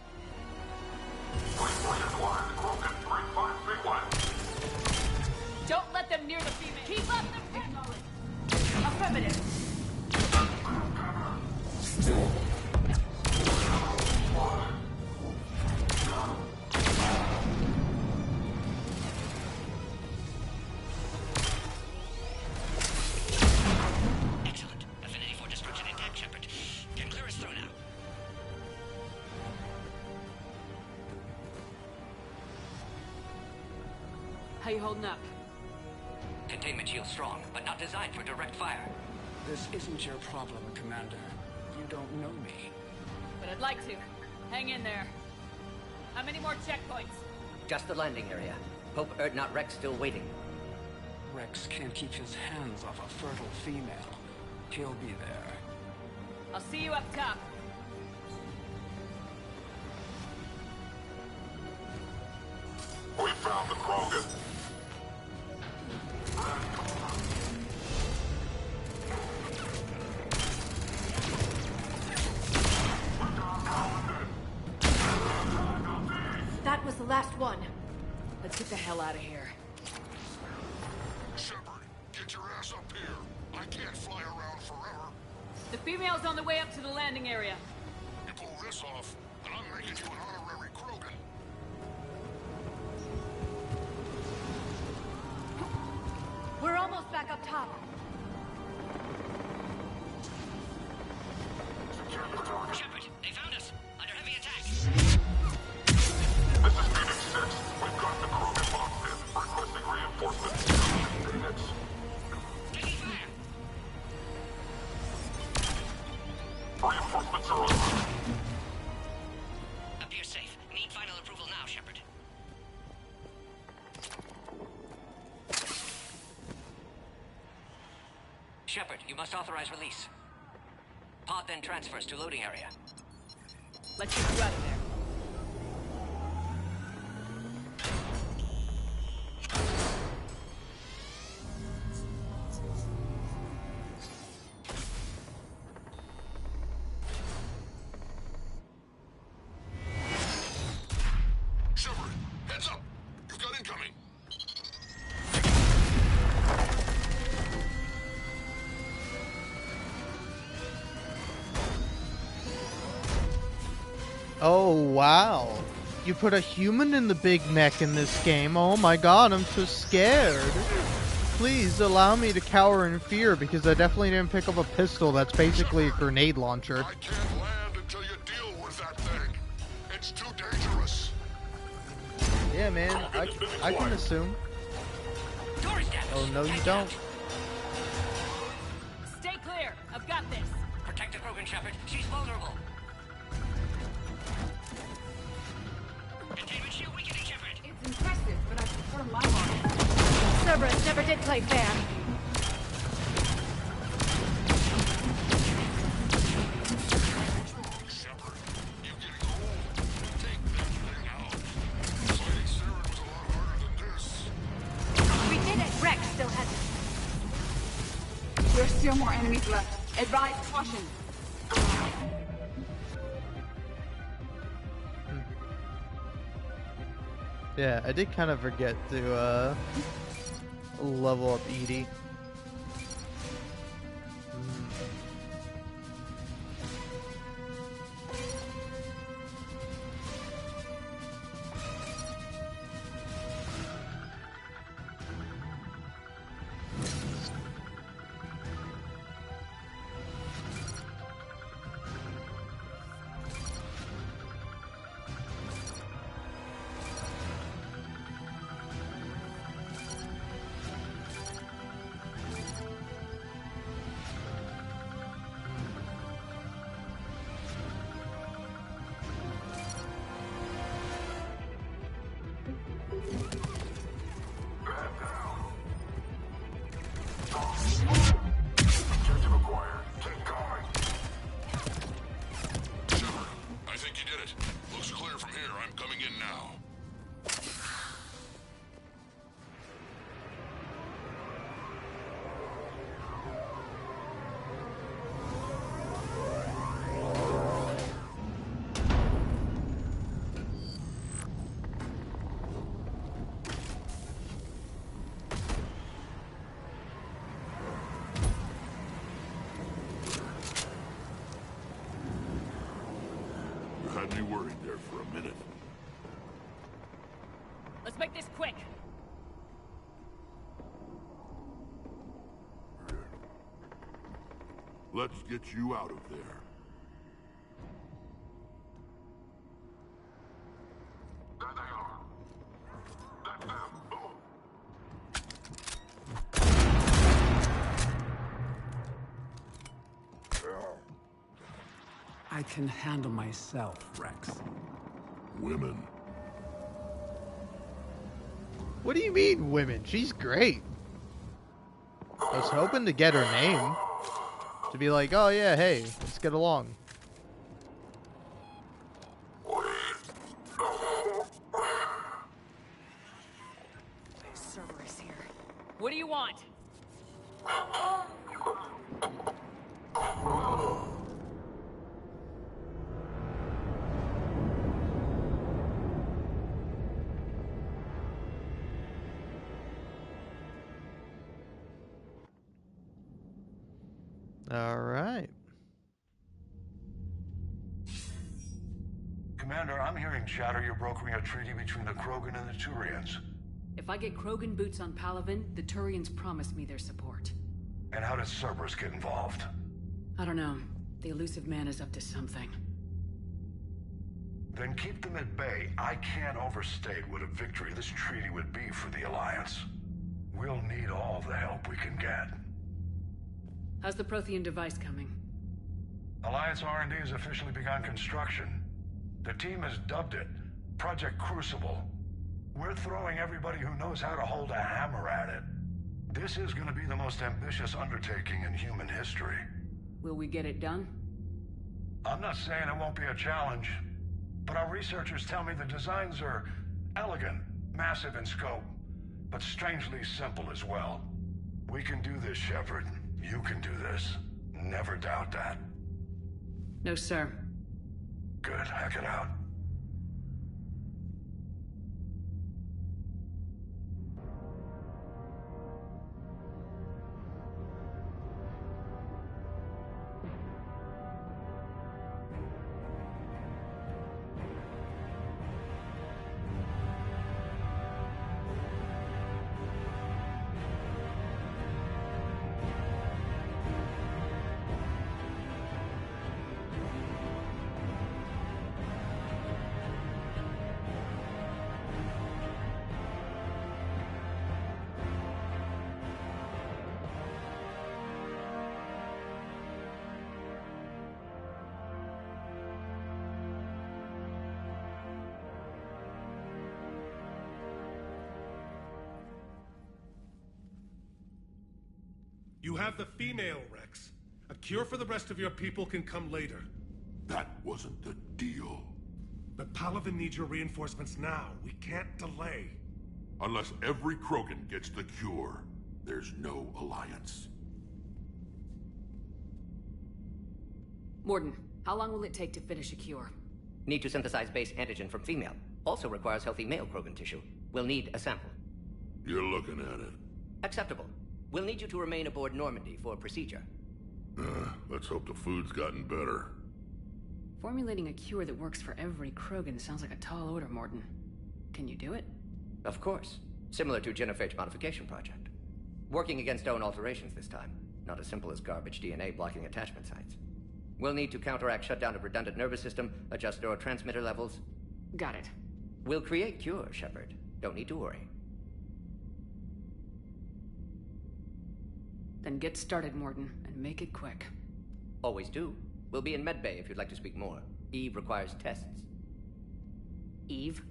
Don't let them near the female. Keep up the technology. Affirmative. Excellent. Affinity for destruction intact, Shepard. Can clear us through now. How you holding up? Containment shield strong, but not designed for direct fire. This isn't your problem, Commander. You don't know me. But I'd like to. Hang in there. How many more checkpoints? Just the landing area. Hope not Rex still waiting. Rex can't keep his hands off a fertile female. He'll be there. I'll see you up top. That was the last one. Let's get the hell out of here. Shepard, get your ass up here. I can't fly around forever. The female's on the way up to the landing area. You pull this off, and I'm making you an honorary Krogan. We're almost back up top. Shepard, they found us. Under heavy attack. This is Phoenix 6. We've got the Krogan locked in. Requesting reinforcements. Phoenix. Taking fire. Reinforcements are on. Appears safe. Need final approval now, Shepard. Shepard, you must authorize release. Pod then transfers to loading area. Let's get you out of there. Shepard, heads up. You've got incoming. Oh, wow. You put a human in the big mech in this game. Oh my god, I'm so scared. Please allow me to cower in fear because I definitely didn't pick up a pistol that's basically a grenade launcher. I can't land until you deal with that thing. It's too dangerous. Yeah, man, I can assume. Oh, no, you don't. Stay clear. I've got this. Protect the Krogan, Shepard. She's vulnerable. Containment shield weakening, Shepard. It's impressive, but I prefer my model. Cerberus never did play fair. Shepard, you're getting old. Take that thing out. Fighting Saren was a lot harder than this. We did it! Rex still has it. There are still more enemies left. Advise caution. Yeah, I did kind of forget to level up Edie. Objective acquired. Keep going. Shepard, I think you did it. Looks clear from here. I'm coming in now. You had me worried there for a minute. Let's make this quick. Let's get you out of there. There they are. That's them. Oh. I can handle myself, Rex. Women. What do you mean, women? She's great. I was hoping to get her name. To be like, oh yeah, hey, let's get along. Cerberus here. What do you want? Alright. Commander, I'm hearing chatter you're brokering a treaty between the Krogan and the Turians. If I get Krogan boots on Palaven, the Turians promise me their support. And how does Cerberus get involved? I don't know. The elusive man is up to something. Then keep them at bay. I can't overstate what a victory this treaty would be for the Alliance. We'll need all the help we can get. How's the Prothean device coming? Alliance R&D has officially begun construction. The team has dubbed it Project Crucible. We're throwing everybody who knows how to hold a hammer at it. This is going to be the most ambitious undertaking in human history. Will we get it done? I'm not saying it won't be a challenge, but our researchers tell me the designs are elegant, massive in scope, but strangely simple as well. We can do this, Shepard. You can do this. Never doubt that. No, sir. Good. Hack it out. You have the female, Rex. A cure for the rest of your people can come later. That wasn't the deal. But Palaven needs your reinforcements now. We can't delay. Unless every Krogan gets the cure, there's no alliance. Mordin, how long will it take to finish a cure? Need to synthesize base antigen from female. Also requires healthy male Krogan tissue. We'll need a sample. You're looking at it. Acceptable. We'll need you to remain aboard Normandy for procedure. Let's hope the food's gotten better. Formulating a cure that works for every Krogan sounds like a tall order, Mordin. Can you do it? Of course. Similar to Genophage Modification Project. Working against own alterations this time. Not as simple as garbage DNA blocking attachment sites. We'll need to counteract shutdown of redundant nervous system, adjust neurotransmitter levels. Got it. We'll create cure, Shepard. Don't need to worry. Then get started, Mordin, and make it quick. Always do. We'll be in medbay if you'd like to speak more. Eve requires tests. Eve?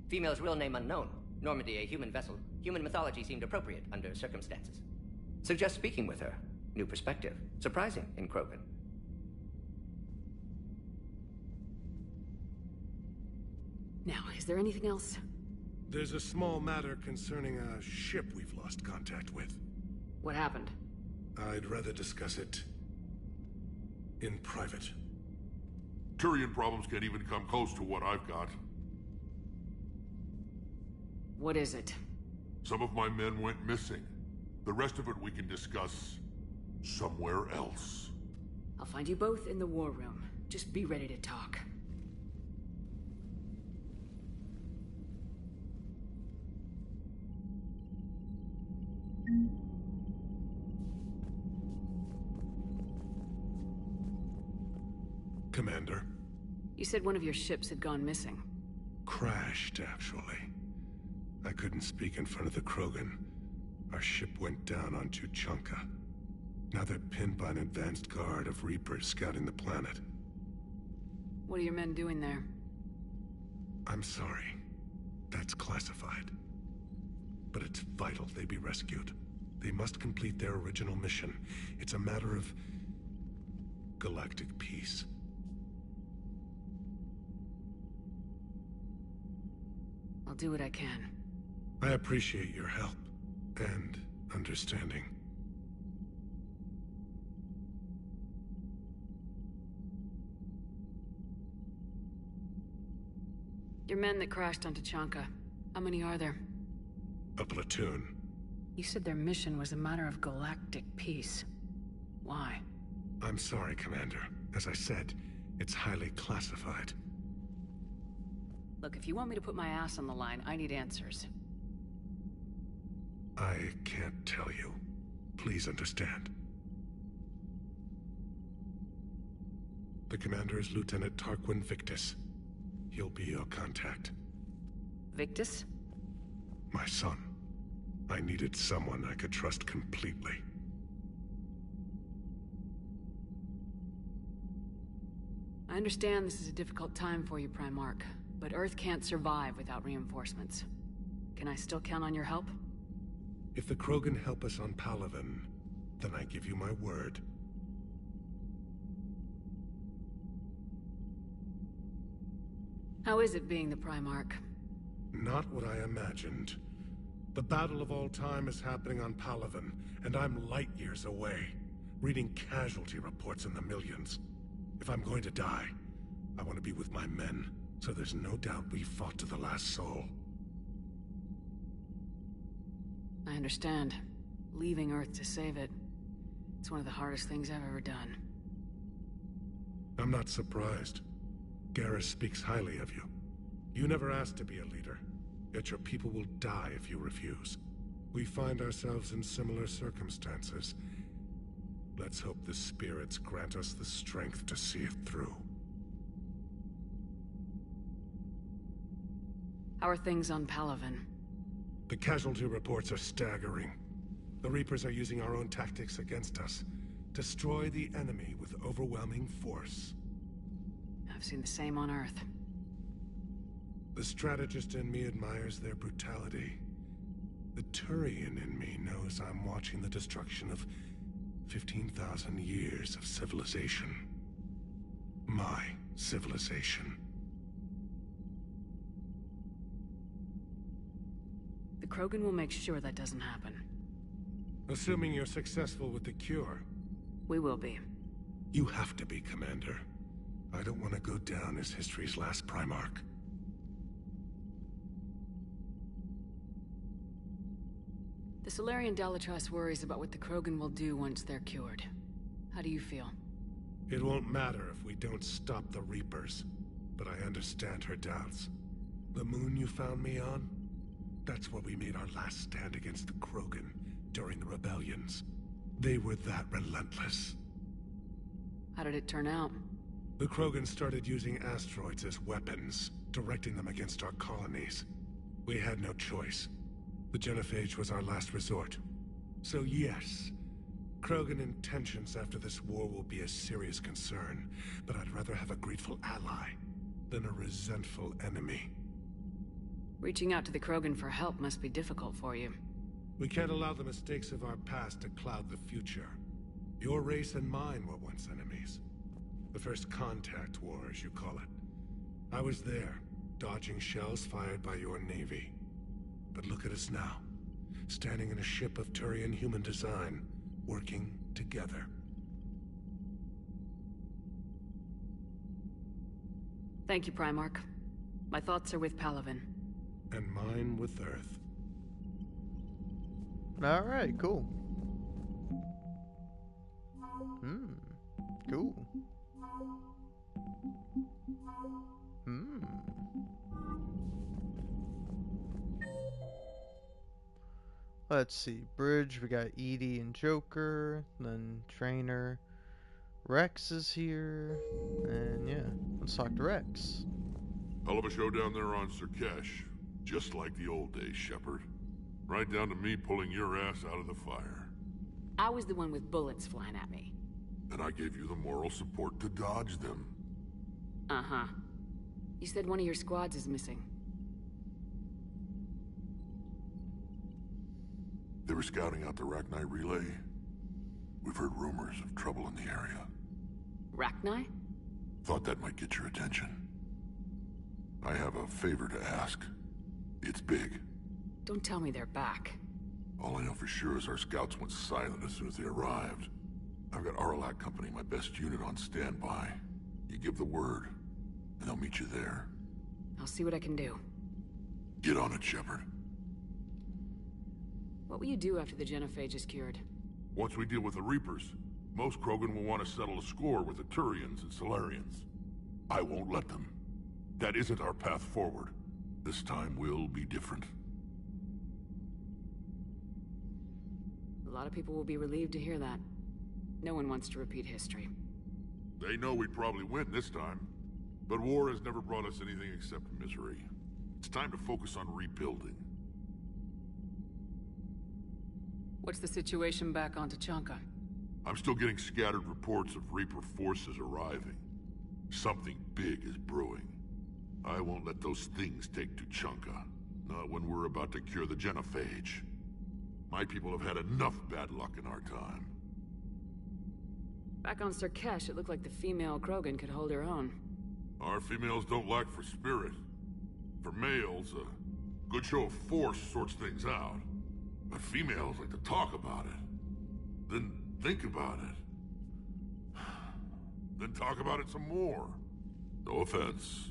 Female's real name unknown. Normandy, a human vessel. Human mythology seemed appropriate under circumstances. Suggest speaking with her. New perspective. Surprising in Krogan. Now, is there anything else? There's a small matter concerning a ship we've lost contact with. What happened? I'd rather discuss it in private. Turian problems can't even come close to what I've got. What is it? Some of my men went missing. The rest of it we can discuss somewhere else. I'll find you both in the war room. Just be ready to talk. Commander. You said one of your ships had gone missing. Crashed, actually. I couldn't speak in front of the Krogan. Our ship went down on Tuchanka. Now they're pinned by an advanced guard of Reapers scouting the planet. What are your men doing there? I'm sorry. That's classified. But it's vital they be rescued. They must complete their original mission. It's a matter of galactic peace. I'll do what I can. I appreciate your help and understanding. Your men that crashed onto Tuchanka. How many are there? A platoon. You said their mission was a matter of galactic peace. Why? I'm sorry, Commander. As I said, it's highly classified. Look, if you want me to put my ass on the line, I need answers. I can't tell you. Please understand. The commander is Lieutenant Tarquin Victus. He'll be your contact. Victus? My son. I needed someone I could trust completely. I understand this is a difficult time for you, Primarch, but Earth can't survive without reinforcements. Can I still count on your help? If the Krogan help us on Palaven, then I give you my word. How is it being the Primarch? Not what I imagined. The battle of all time is happening on Palaven, and I'm light years away, reading casualty reports in the millions. If I'm going to die, I want to be with my men, so there's no doubt we fought to the last soul. I understand. Leaving Earth to save it. It's one of the hardest things I've ever done. I'm not surprised. Garrus speaks highly of you. You never asked to be a leader, yet your people will die if you refuse. We find ourselves in similar circumstances. Let's hope the spirits grant us the strength to see it through. How are things on Palaven? The casualty reports are staggering. The Reapers are using our own tactics against us. Destroy the enemy with overwhelming force. I've seen the same on Earth. The strategist in me admires their brutality. The Turian in me knows I'm watching the destruction of 15,000 years of civilization. My civilization. The Krogan will make sure that doesn't happen. Assuming you're successful with the cure. We will be. You have to be, Commander. I don't want to go down as history's last Primarch. The Salarian Dalatrass worries about what the Krogan will do once they're cured. How do you feel? It won't matter if we don't stop the Reapers, but I understand her doubts. The moon you found me on? That's where we made our last stand against the Krogan during the rebellions. They were that relentless. How did it turn out? The Krogan started using asteroids as weapons, directing them against our colonies. We had no choice. The Genophage was our last resort. So yes, Krogan intentions after this war will be a serious concern, but I'd rather have a grateful ally than a resentful enemy. Reaching out to the Krogan for help must be difficult for you. We can't allow the mistakes of our past to cloud the future. Your race and mine were once enemies. The First Contact War, as you call it. I was there, dodging shells fired by your navy. But look at us now, standing in a ship of Turian human design, working together. Thank you, Primarch. My thoughts are with Palaven. And mine with Earth. Alright, cool. Cool. Let's see. Bridge, we got Edie and Joker, then Trainer. Rex is here, and yeah, let's talk to Rex. Hell of a show down there on Surkesh. Just like the old days, Shepard. Right down to me pulling your ass out of the fire. I was the one with bullets flying at me. And I gave you the moral support to dodge them. Uh-huh. You said one of your squads is missing. They were scouting out the Rachni relay. We've heard rumors of trouble in the area. Rachni? Thought that might get your attention. I have a favor to ask. It's big. Don't tell me they're back. All I know for sure is our scouts went silent as soon as they arrived. I've got Aralak Company, my best unit, on standby. You give the word, and they'll meet you there. I'll see what I can do. Get on it, Shepard. What will you do after the Genophage is cured? Once we deal with the Reapers, Most Krogan will want to settle a score with the Turians and Salarians. I won't let them. That isn't our path forward. This time will be different. A lot of people will be relieved to hear that. No one wants to repeat history. They know we'd probably win this time. But war has never brought us anything except misery. It's time to focus on rebuilding. What's the situation back on Tuchanka? I'm still getting scattered reports of Reaper forces arriving. Something big is brewing. I won't let those things take Tuchanka. Not when we're about to cure the genophage. My people have had enough bad luck in our time. Back on Surkesh, it looked like the female Krogan could hold her own. Our females don't lack for spirit. For males, a good show of force sorts things out. But females like to talk about it. Then think about it. Then talk about it some more. No offense.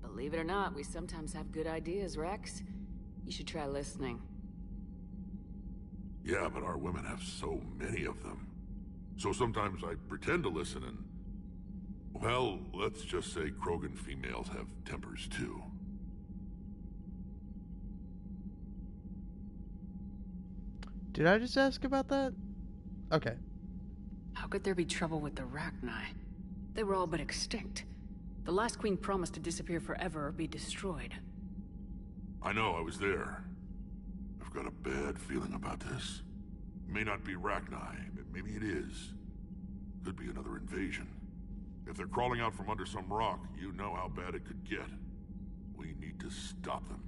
Believe it or not, we sometimes have good ideas, Rex. You should try listening. Yeah, but our women have so many of them. So sometimes I pretend to listen and... Well, let's just say Krogan females have tempers too. Did I just ask about that? Okay. How could there be trouble with the Rachni? They were all but extinct. The last queen promised to disappear forever or be destroyed. I know, I was there. I've got a bad feeling about this. It may not be Rachni, maybe it is. Could be another invasion. If they're crawling out from under some rock, you know how bad it could get. We need to stop them.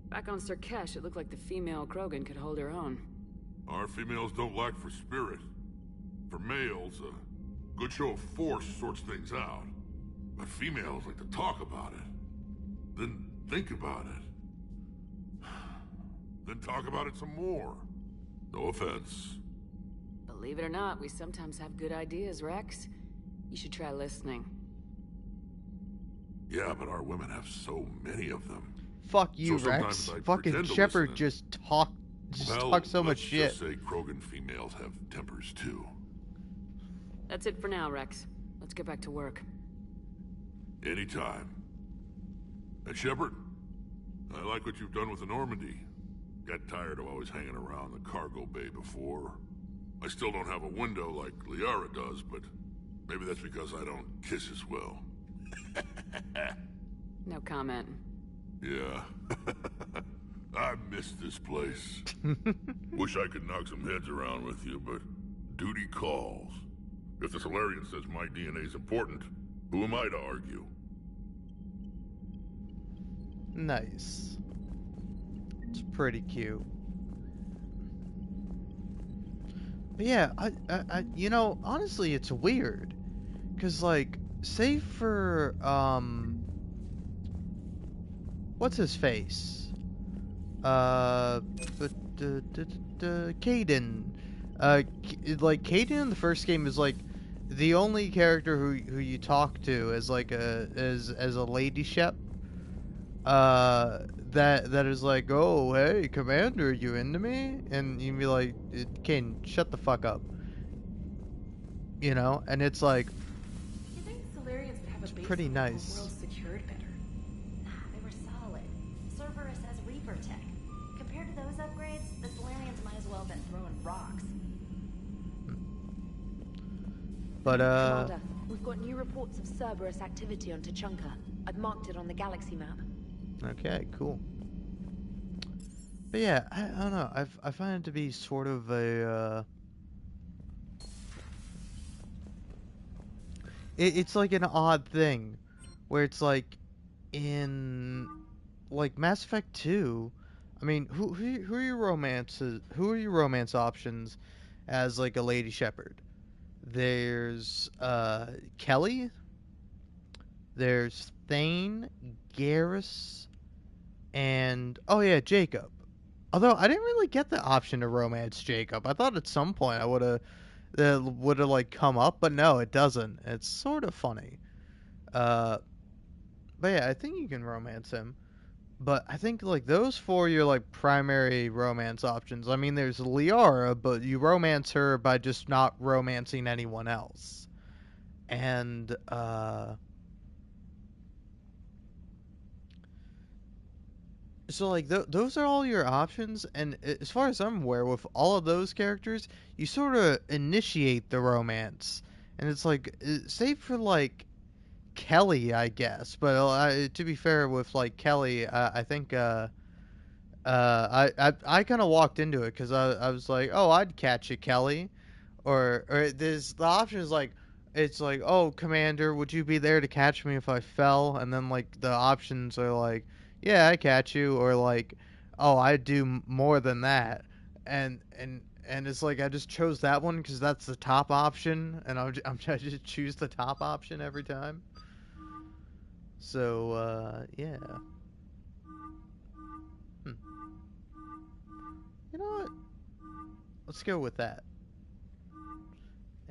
Back on Surkesh, it looked like the female Krogan could hold her own. Our females don't lack for spirit. For males, a good show of force sorts things out. But females like to talk about it. Then think about it. Then talk about it some more. No offense. Believe it or not, we sometimes have good ideas, Rex. You should try listening. Yeah, but our women have so many of them. Fuck you, Rex. Fucking Shepard just talks so much shit. Let's just say Krogan females have tempers too. That's it for now, Rex. Let's get back to work. Anytime. And Shepard, I like what you've done with the Normandy. Got tired of always hanging around the cargo bay before. I still don't have a window like Liara does, but maybe that's because I don't kiss as well. No comment. Yeah. I miss this place. Wish I could knock some heads around with you, but duty calls. If the Salarian says my DNA's important, who am I to argue? Nice. It's pretty cute. But yeah, I you know, honestly, it's weird. 'Cause, like, say for, what's his face? Kaidan. Like, Kaidan in the first game is, like, the only character who you talk to as, like, as a lady shep. That is like, oh, hey, Commander, you into me? And you'd be like, Kaidan, shut the fuck up. You know? And it's like, Do you think Salarians would have a base pretty nice. world secured better? Nah, they were solid. Cerberus has Reaper tech. Compared to those upgrades, the Salarians might as well have been throwing rocks. But, Commander, we've got new reports of Cerberus activity on Tuchanka. I've marked it on the galaxy map. Okay, cool. But yeah, I don't know. I find it to be sort of a it's like an odd thing where it's like in like Mass Effect 2. I mean, who are your romances? Who are your romance options as like a Lady Shepard? There's Kelly. There's Thane, Garrus, and oh yeah, Jacob. Although I didn't really get the option to romance Jacob. I thought at some point I would have like come up, but no, it doesn't. It's sort of funny. But yeah, I think you can romance him. But I think like those four are your like primary romance options. I mean, there's Liara, but you romance her by just not romancing anyone else. And so like those are all your options, and as far as I'm aware, with all of those characters, you sort of initiate the romance, and it's like save for like Kelly, I guess. But to be fair, with like Kelly, I think I kind of walked into it because I was like, oh, I'd catch you, Kelly, or there's the option is like. It's like, oh, Commander, would you be there to catch me if I fell? And then like the options are like, yeah, I catch you, or like, oh, I do more than that, and it's like I just chose that one because that's the top option, and I just choose the top option every time. So yeah. You know what? Let's go with that,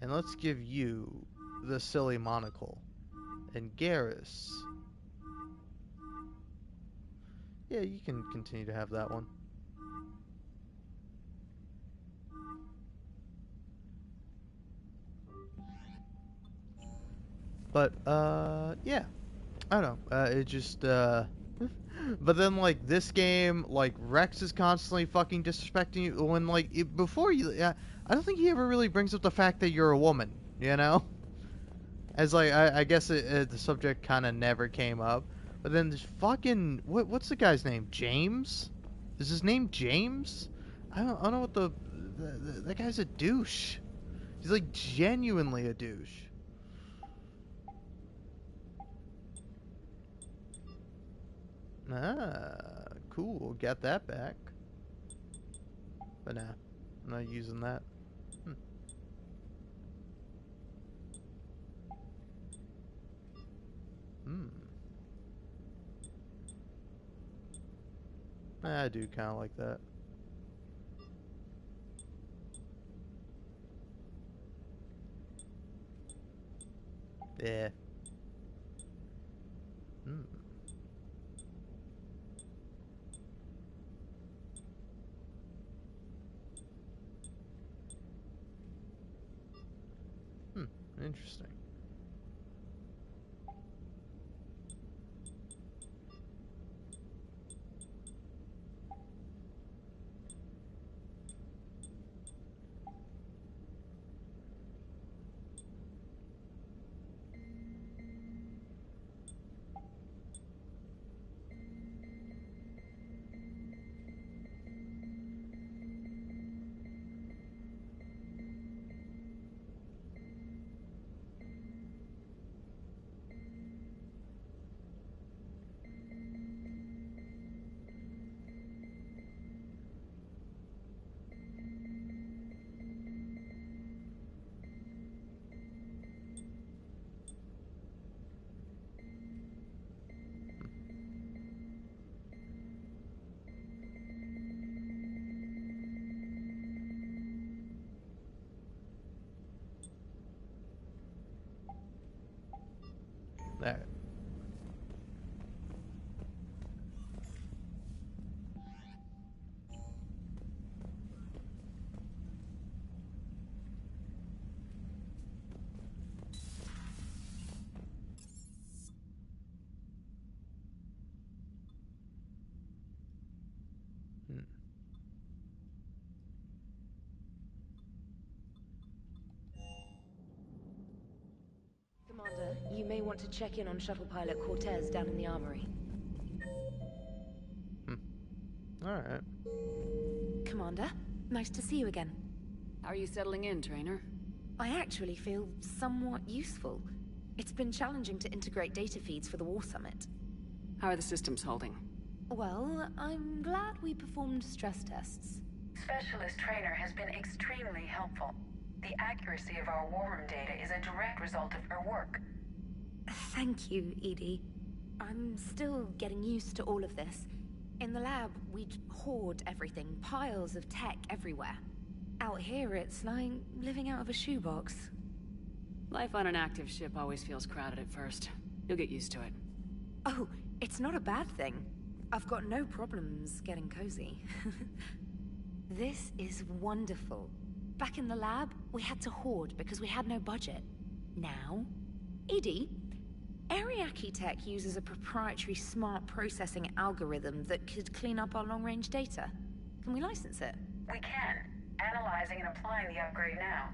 and let's give you the silly monocle, and Garrus. Yeah, you can continue to have that one. But, yeah. I don't know. It just, but then, like, this game, like, Rex is constantly fucking disrespecting you when, like, before you, I don't think he ever really brings up the fact that you're a woman, you know? As, like, I guess the subject kind of never came up. But then this fucking what's the guy's name? James? Is his name James? I don't know what that guy's a douche. He's like genuinely a douche. Ah, cool. Got that back. But nah, I'm not using that. I do kind of like that. Yeah. Interesting. There. Commander, you may want to check in on Shuttle Pilot Cortez down in the Armory. Alright. Commander, nice to see you again. How are you settling in, Trainer? I actually feel somewhat useful. It's been challenging to integrate data feeds for the War Summit. How are the systems holding? Well, I'm glad we performed stress tests. Specialist Trainer has been extremely helpful. The accuracy of our war room data is a direct result of her work. Thank you, Edie. I'm still getting used to all of this. In the lab, we'd hoard everything, piles of tech everywhere. Out here, it's like living out of a shoebox. Life on an active ship always feels crowded at first. You'll get used to it. Oh, it's not a bad thing. I've got no problems getting cozy. This is wonderful. Back in the lab, we had to hoard because we had no budget. Now, EDI, Ariake Tech uses a proprietary smart processing algorithm that could clean up our long-range data. Can we license it? We can. Analyzing and applying the upgrade now.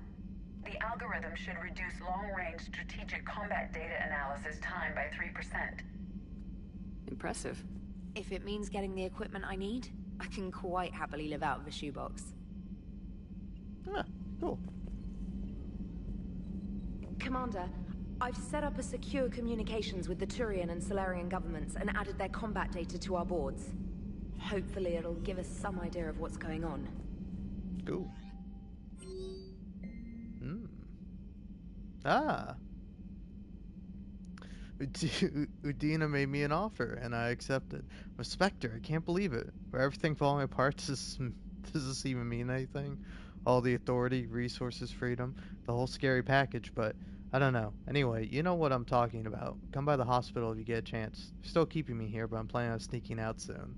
The algorithm should reduce long-range strategic combat data analysis time by 3%. Impressive. If it means getting the equipment I need, I can quite happily live out of a shoebox. Ah, cool. Commander, I've set up a secure communications with the Turian and Solarian governments and added their combat data to our boards. Hopefully it'll give us some idea of what's going on. Cool. Ah. Udina made me an offer, and I accepted. I'm a Spectre, I can't believe it. For everything falling apart, does this even mean anything? All the authority, resources, freedom, the whole scary package, but I don't know. Anyway, you know what I'm talking about. Come by the hospital if you get a chance. They're still keeping me here, but I'm planning on sneaking out soon.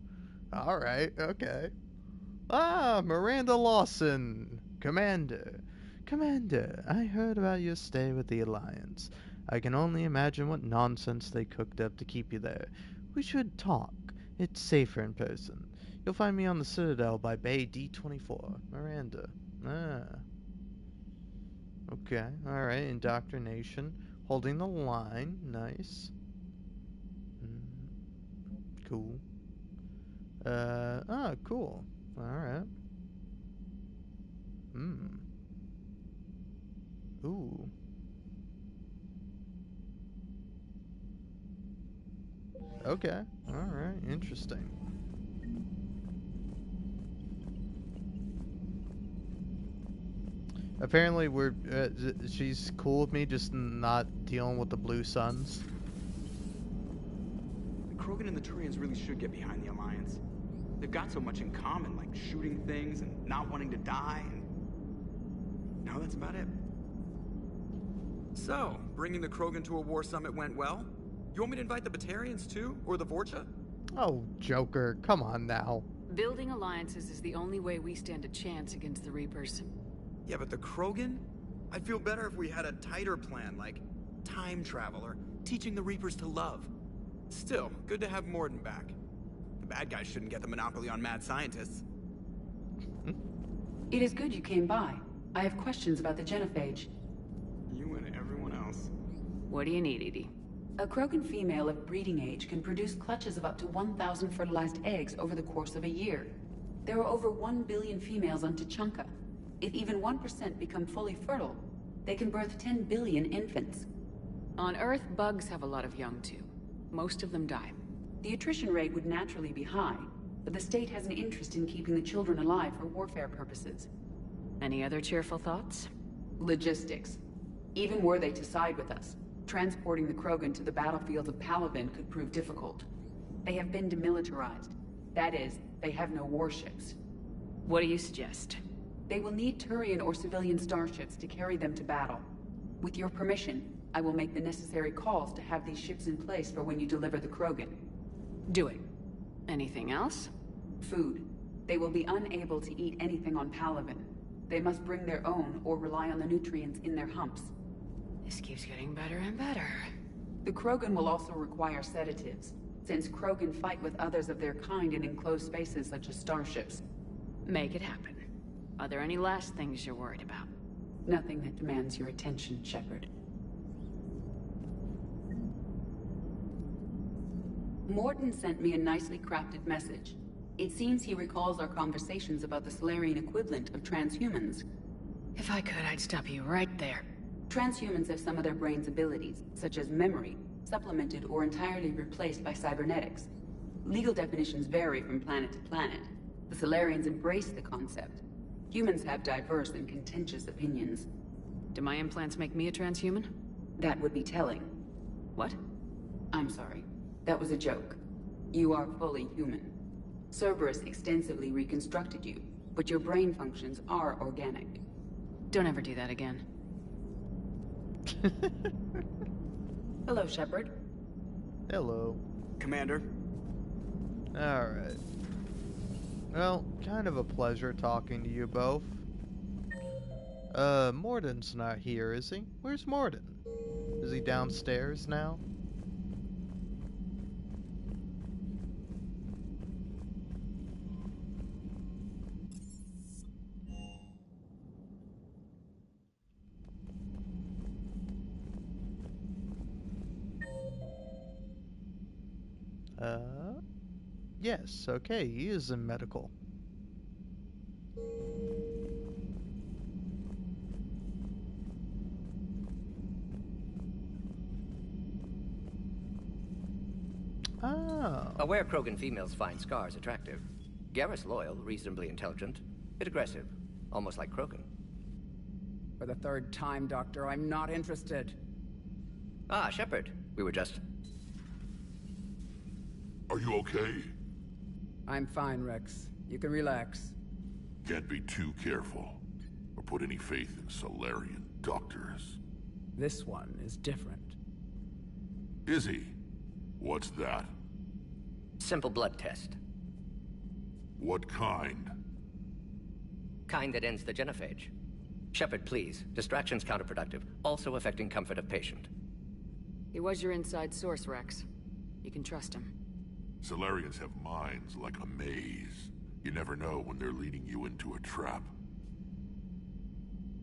Alright, okay. Ah, Miranda Lawson, Commander. Commander, I heard about your stay with the Alliance. I can only imagine what nonsense they cooked up to keep you there. We should talk. It's safer in person. You'll find me on the Citadel by Bay D24. Miranda. Ah. Okay, alright. Indoctrination. Holding the line. Nice. Cool. Cool. Alright. Ooh. Okay. Alright. Interesting. Apparently she's cool with me just not dealing with the Blue Suns. The Krogan and the Turians really should get behind the Alliance. They've got so much in common, like shooting things and not wanting to die, and now that's about it. So, bringing the Krogan to a war summit went well? You want me to invite the Batarians too? Or the Vorcha? Oh, Joker, come on now. Building alliances is the only way we stand a chance against the Reapers. Yeah, but the Krogan? I'd feel better if we had a tighter plan, like time travel or teaching the Reapers to love. Still, good to have Mordin back. The bad guys shouldn't get the monopoly on mad scientists. It is good you came by. I have questions about the genophage. You and everyone else. What do you need, Edie? A Krogan female of breeding age can produce clutches of up to 1,000 fertilized eggs over the course of a year. There are over 1 billion females on Tuchanka. If even 1% become fully fertile, they can birth 10 billion infants. On Earth, bugs have a lot of young too. Most of them die. The attrition rate would naturally be high, but the state has an interest in keeping the children alive for warfare purposes. Any other cheerful thoughts? Logistics. Even were they to side with us, transporting the Krogan to the battlefields of Palaven could prove difficult. They have been demilitarized. That is, they have no warships. What do you suggest? They will need Turian or civilian starships to carry them to battle. With your permission, I will make the necessary calls to have these ships in place for when you deliver the Krogan. Do it. Anything else? Food. They will be unable to eat anything on Palaven. They must bring their own or rely on the nutrients in their humps. This keeps getting better and better. The Krogan will also require sedatives, since Krogan fight with others of their kind in enclosed spaces such as starships. Make it happen. Are there any last things you're worried about? Nothing that demands your attention, Shepard. Mordin sent me a nicely crafted message. It seems he recalls our conversations about the Solarian equivalent of transhumans. If I could, I'd stop you right there. Transhumans have some of their brain's abilities, such as memory, supplemented or entirely replaced by cybernetics. Legal definitions vary from planet to planet. The Solarians embrace the concept. Humans have diverse and contentious opinions. Do my implants make me a transhuman? That would be telling. What? I'm sorry. That was a joke. You are fully human. Cerberus extensively reconstructed you, but your brain functions are organic. Don't ever do that again. Hello, Shepard. Hello. Commander. Alright. Well, kind of a pleasure talking to you both. Morden's not here, is he? Where's Morden? Is he downstairs now? Yes, okay, he is in medical. Oh. Aware Krogan females find scars attractive. Garrus loyal, reasonably intelligent, bit aggressive, almost like Krogan. For the third time, Doctor, I'm not interested. Ah, Shepard. We were just... Are you okay? I'm fine, Rex. You can relax. Can't be too careful, or put any faith in Solarian doctors. This one is different. Is he? What's that? Simple blood test. What kind? Kind that ends the genophage. Shepard, please. Distraction's counterproductive, also affecting comfort of patient. He was your inside source, Rex. You can trust him. Solarians have minds like a maze. You never know when they're leading you into a trap.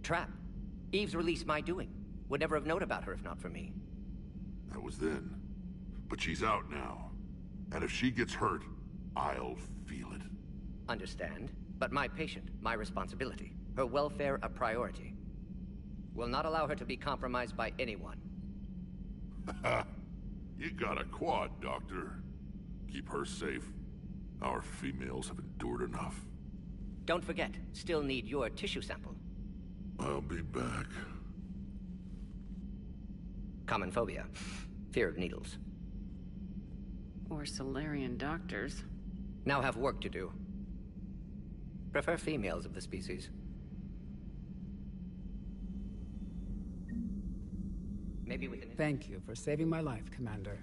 Trap? Eve's release my doing. Would never have known about her if not for me. That was then. But she's out now. And if she gets hurt, I'll feel it. Understand. But my patient, my responsibility. Her welfare a priority. Will not allow her to be compromised by anyone. You got a quad, Doctor. Keep her safe. Our females have endured enough. Don't forget, still need your tissue sample. I'll be back. Common phobia. Fear of needles. Or Solarian doctors. Now have work to do. Prefer females of the species. Maybe with an... Thank you for saving my life, Commander.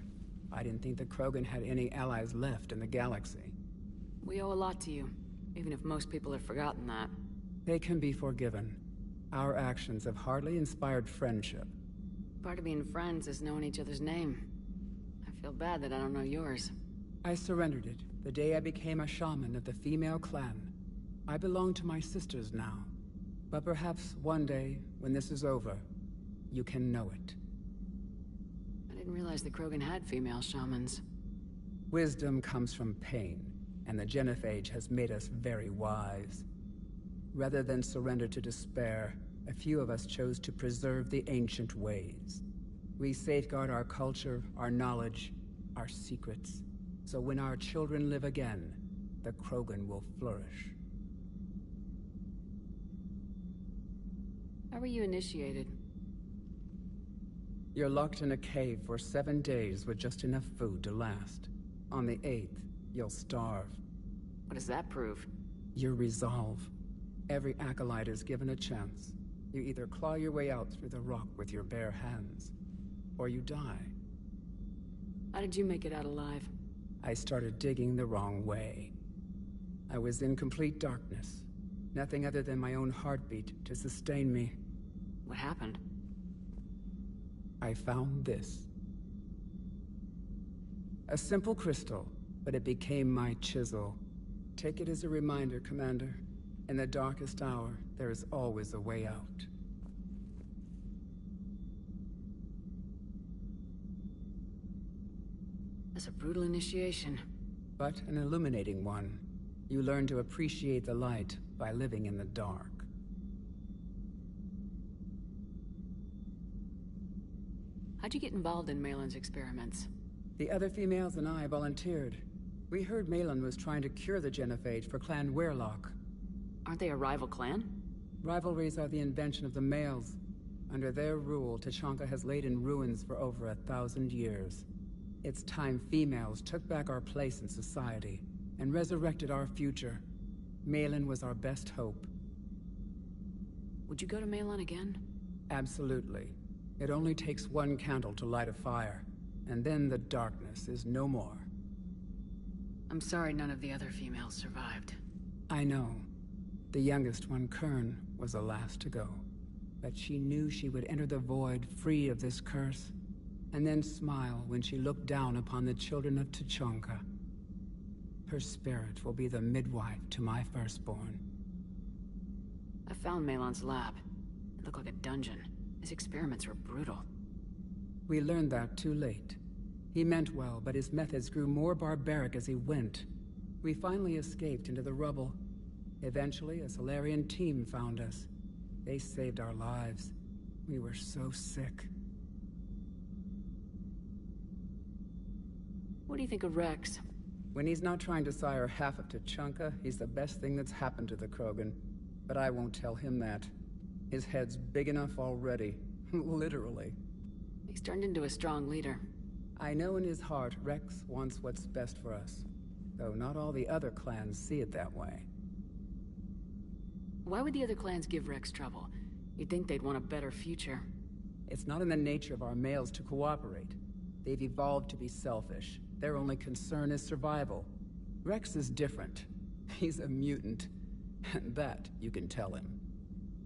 I didn't think the Krogan had any allies left in the galaxy. We owe a lot to you, even if most people have forgotten that. They can be forgiven. Our actions have hardly inspired friendship. Part of being friends is knowing each other's name. I feel bad that I don't know yours. I surrendered it the day I became a shaman of the female clan. I belong to my sisters now. But perhaps one day, when this is over, you can know it. I didn't realize the Krogan had female shamans. Wisdom comes from pain, and the genophage has made us very wise. Rather than surrender to despair, a few of us chose to preserve the ancient ways. We safeguard our culture, our knowledge, our secrets, so when our children live again, the Krogan will flourish. How were you initiated? You're locked in a cave for 7 days with just enough food to last. On the 8th, you'll starve. What does that prove? Your resolve. Every acolyte is given a chance. You either claw your way out through the rock with your bare hands, or you die. How did you make it out alive? I started digging the wrong way. I was in complete darkness. Nothing other than my own heartbeat to sustain me. What happened? I found this. A simple crystal, but it became my chisel. Take it as a reminder, Commander. In the darkest hour, there is always a way out. That's a brutal initiation. But an illuminating one. You learn to appreciate the light by living in the dark. How'd you get involved in Malin's experiments? The other females and I volunteered. We heard Malin was trying to cure the genophage for Clan Weirlock. Aren't they a rival clan? Rivalries are the invention of the males. Under their rule, Tuchanka has laid in ruins for over 1,000 years. It's time females took back our place in society and resurrected our future. Malin was our best hope. Would you go to Malin again? Absolutely. It only takes one candle to light a fire, and then the darkness is no more. I'm sorry none of the other females survived. I know. The youngest one, Kern, was the last to go. But she knew she would enter the void free of this curse, and then smile when she looked down upon the children of Tuchanka. Her spirit will be the midwife to my firstborn. I found Malon's lab. It looked like a dungeon. His experiments were brutal. We learned that too late. He meant well, but his methods grew more barbaric as he went. We finally escaped into the rubble. Eventually, a Solarian team found us. They saved our lives. We were so sick. What do you think of Rex? When he's not trying to sire half of Tuchanka, he's the best thing that's happened to the Krogan. But I won't tell him that. His head's big enough already. Literally. He's turned into a strong leader. I know in his heart Rex wants what's best for us. Though not all the other clans see it that way. Why would the other clans give Rex trouble? You'd think they'd want a better future. It's not in the nature of our males to cooperate. They've evolved to be selfish. Their only concern is survival. Rex is different. He's a mutant. And that you can tell him.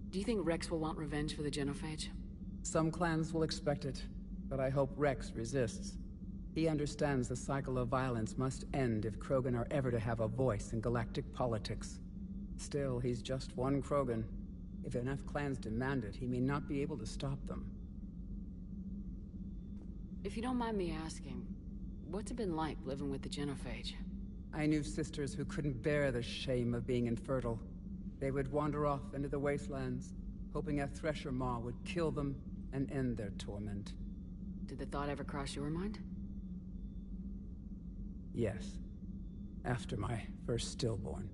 Do you think Rex will want revenge for the Genophage? Some clans will expect it, but I hope Rex resists. He understands the cycle of violence must end if Krogan are ever to have a voice in galactic politics. Still, he's just one Krogan. If enough clans demand it, he may not be able to stop them. If you don't mind me asking, what's it been like living with the Genophage? I knew sisters who couldn't bear the shame of being infertile. They would wander off into the wastelands, hoping a Thresher Maw would kill them and end their torment. Did the thought ever cross your mind? Yes. After my first stillborn.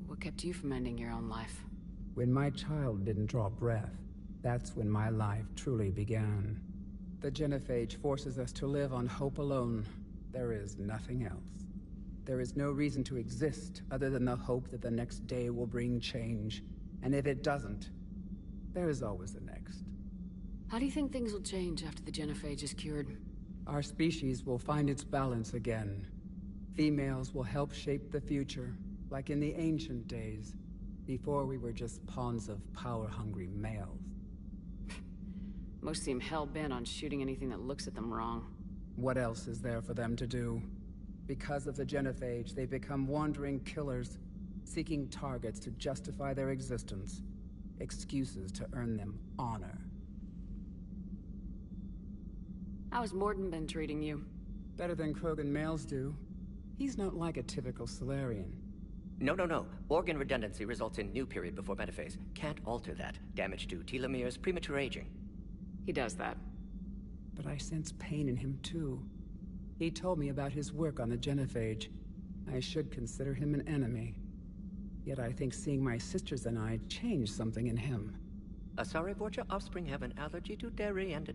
What kept you from ending your own life? When my child didn't draw breath, that's when my life truly began. The Genophage forces us to live on hope alone. There is nothing else. There is no reason to exist other than the hope that the next day will bring change. And if it doesn't, there is always the next. How do you think things will change after the Genophage is cured? Our species will find its balance again. Females will help shape the future, like in the ancient days, before we were just pawns of power-hungry males. Most seem hell-bent on shooting anything that looks at them wrong. What else is there for them to do? Because of the Genophage, they become wandering killers, seeking targets to justify their existence, excuses to earn them honor. How's Mordin been treating you? Better than Krogan males do. He's not like a typical Solarian. No. Organ redundancy results in new period before metaphase. Can't alter that. Damage to telomeres, premature aging. He does that. But I sense pain in him too. He told me about his work on the Genophage. I should consider him an enemy. Yet I think seeing my sisters and I changed something in him. Asari Borgia offspring have an allergy to dairy and...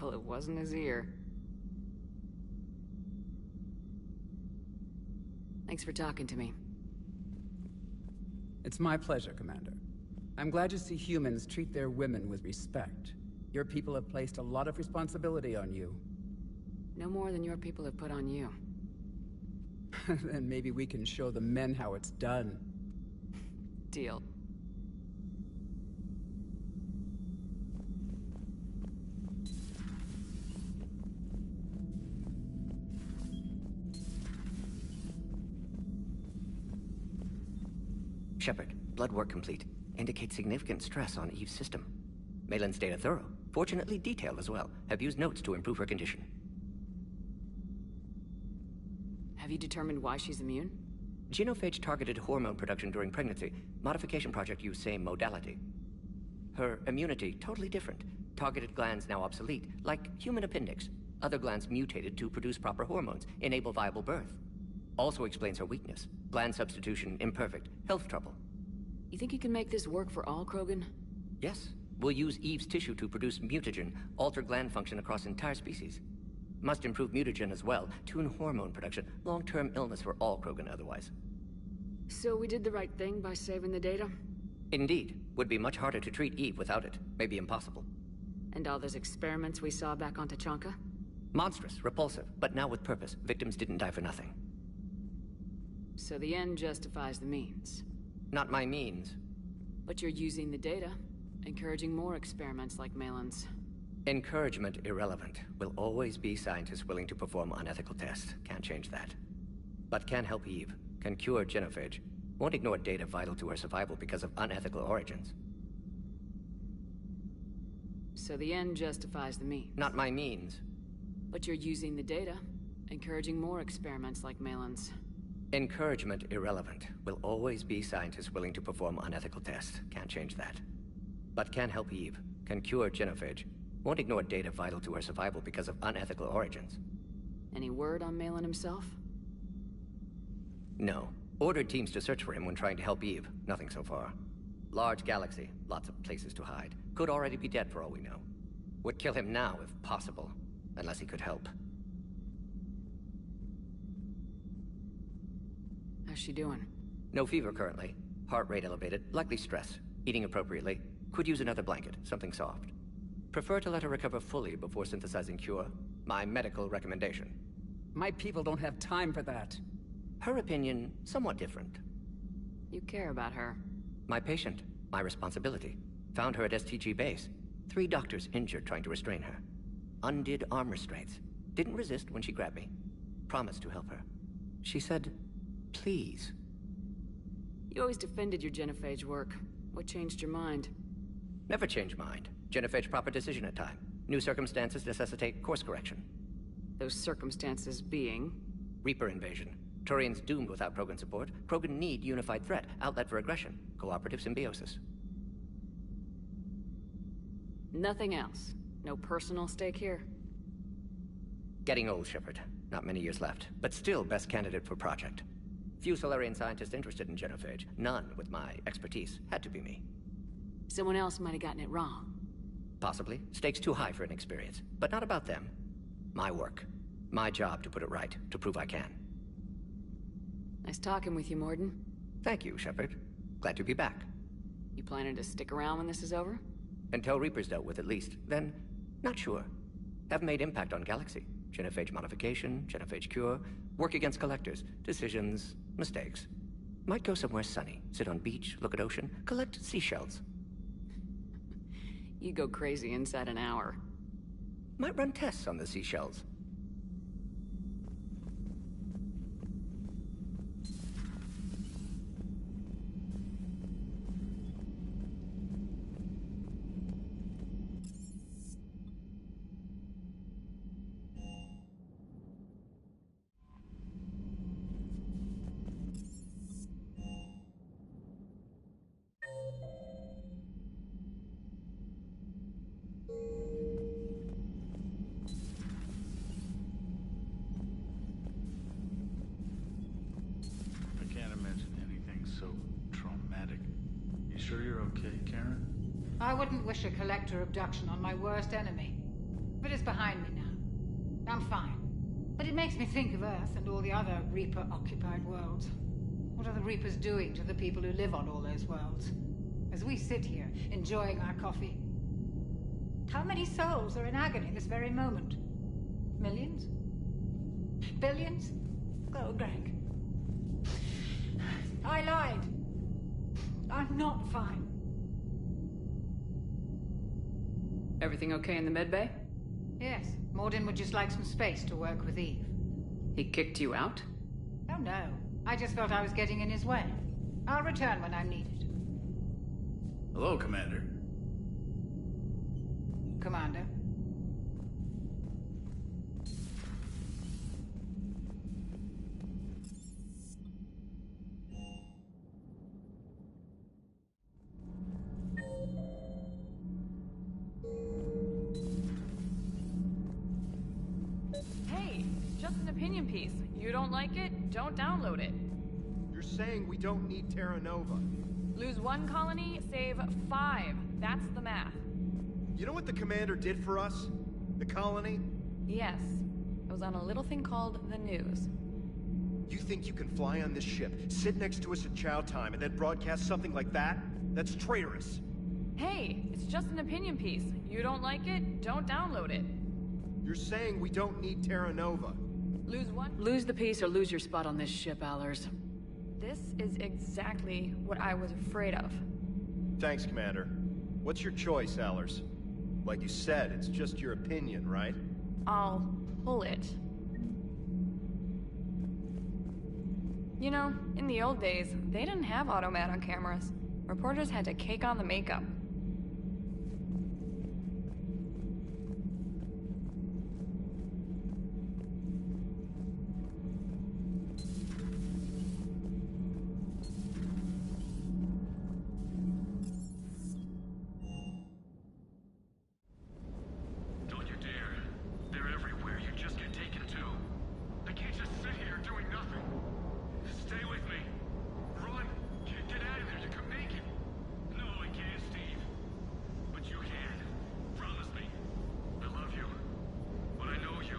Well, it wasn't his ear. Thanks for talking to me. It's my pleasure, Commander. I'm glad to see humans treat their women with respect. Your people have placed a lot of responsibility on you. No more than your people have put on you. Then maybe we can show the men how it's done. Deal. Shepard, blood work complete. Indicates significant stress on Eve's system. Malin's data thorough. Fortunately detailed as well. Have used notes to improve her condition. Have you determined why she's immune? Genophage targeted hormone production during pregnancy. Modification project used same modality. Her immunity, totally different. Targeted glands now obsolete, like human appendix. Other glands mutated to produce proper hormones, enable viable birth. Also explains her weakness. Gland substitution imperfect. Health trouble. You think you can make this work for all Krogan? Yes. We'll use Eve's tissue to produce mutagen, alter gland function across entire species. Must improve mutagen as well, tune hormone production, long-term illness for all Krogan otherwise. So we did the right thing by saving the data? Indeed. Would be much harder to treat Eve without it. Maybe impossible. And all those experiments we saw back on Tuchanka? Monstrous, repulsive, but now with purpose. Victims didn't die for nothing. So the end justifies the means. Not my means. But you're using the data, encouraging more experiments like Malin's. Encouragement irrelevant. Will always be scientists willing to perform unethical tests. Can't change that. But can help Eve. Can cure genophage. Won't ignore data vital to her survival because of unethical origins. So the end justifies the means. Not my means. But you're using the data, encouraging more experiments like Malin's. Encouragement irrelevant. Will always be scientists willing to perform unethical tests. Can't change that. But can help Eve. Can cure genophage. Won't ignore data vital to her survival because of unethical origins. Any word on Malin himself? No. Ordered teams to search for him when trying to help Eve. Nothing so far. Large galaxy. Lots of places to hide. Could already be dead for all we know. Would kill him now if possible. Unless he could help. How's she doing? No fever currently. Heart rate elevated. Likely stress. Eating appropriately. Could use another blanket. Something soft. Prefer to let her recover fully before synthesizing cure. My medical recommendation. My people don't have time for that. Her opinion, somewhat different. You care about her. My patient. My responsibility. Found her at STG base. 3 doctors injured trying to restrain her. Undid arm restraints. Didn't resist when she grabbed me. Promised to help her. She said, please. You always defended your genophage work. What changed your mind? Never change mind. Genophage proper decision at time. New circumstances necessitate course correction. Those circumstances being? Reaper invasion. Turians doomed without Krogan support. Krogan need unified threat, outlet for aggression, cooperative symbiosis. Nothing else? No personal stake here? Getting old, Shepard. Not many years left, but still best candidate for project. Few Solarian scientists interested in genophage. None with my expertise. Had to be me. Someone else might have gotten it wrong. Possibly. Stakes too high for inexperience. But not about them. My work. My job to put it right, to prove I can. Nice talking with you, Mordin. Thank you, Shepard. Glad to be back. You planning to stick around when this is over? Until Reaper's dealt with, at least. Then, not sure. Have made impact on Galaxy. Genophage modification, genophage cure, work against collectors, decisions, mistakes. Might go somewhere sunny, sit on beach, look at ocean, collect seashells. You go crazy inside an hour. Might run tests on the seashells. I wouldn't wish a collector abduction on my worst enemy. But it's behind me now. I'm fine. But it makes me think of Earth and all the other Reaper-occupied worlds. What are the Reapers doing to the people who live on all those worlds? As we sit here, enjoying our coffee. How many souls are in agony this very moment? Millions? Billions? Oh, Greg. I lied. I'm not fine. Everything okay in the medbay? Yes. Mordin would just like some space to work with Eve. He kicked you out? Oh, no. I just felt I was getting in his way. I'll return when I'm needed. Hello, Commander. Commander. Opinion piece. You don't like it? Don't download it. You're saying we don't need Terra Nova. Lose 1 colony, save 5. That's the math. You know what the commander did for us? The colony? Yes. It was on a little thing called the news. You think you can fly on this ship, sit next to us at chow time, and then broadcast something like that? That's traitorous. Hey, it's just an opinion piece. You don't like it? Don't download it. You're saying we don't need Terra Nova. Lose one? Lose the peace or lose your spot on this ship, Allers. This is exactly what I was afraid of. Thanks, Commander. What's your choice, Allers? Like you said, it's just your opinion, right? I'll pull it. You know, in the old days, they didn't have automat on cameras. Reporters had to cake on the makeup. Don't you dare. They're everywhere. You just get taken too. I can't just sit here doing nothing. Stay with me. Run. Get out of there. You can make it. No, I can't, Steve. But you can. Promise me. I love you. But I know you.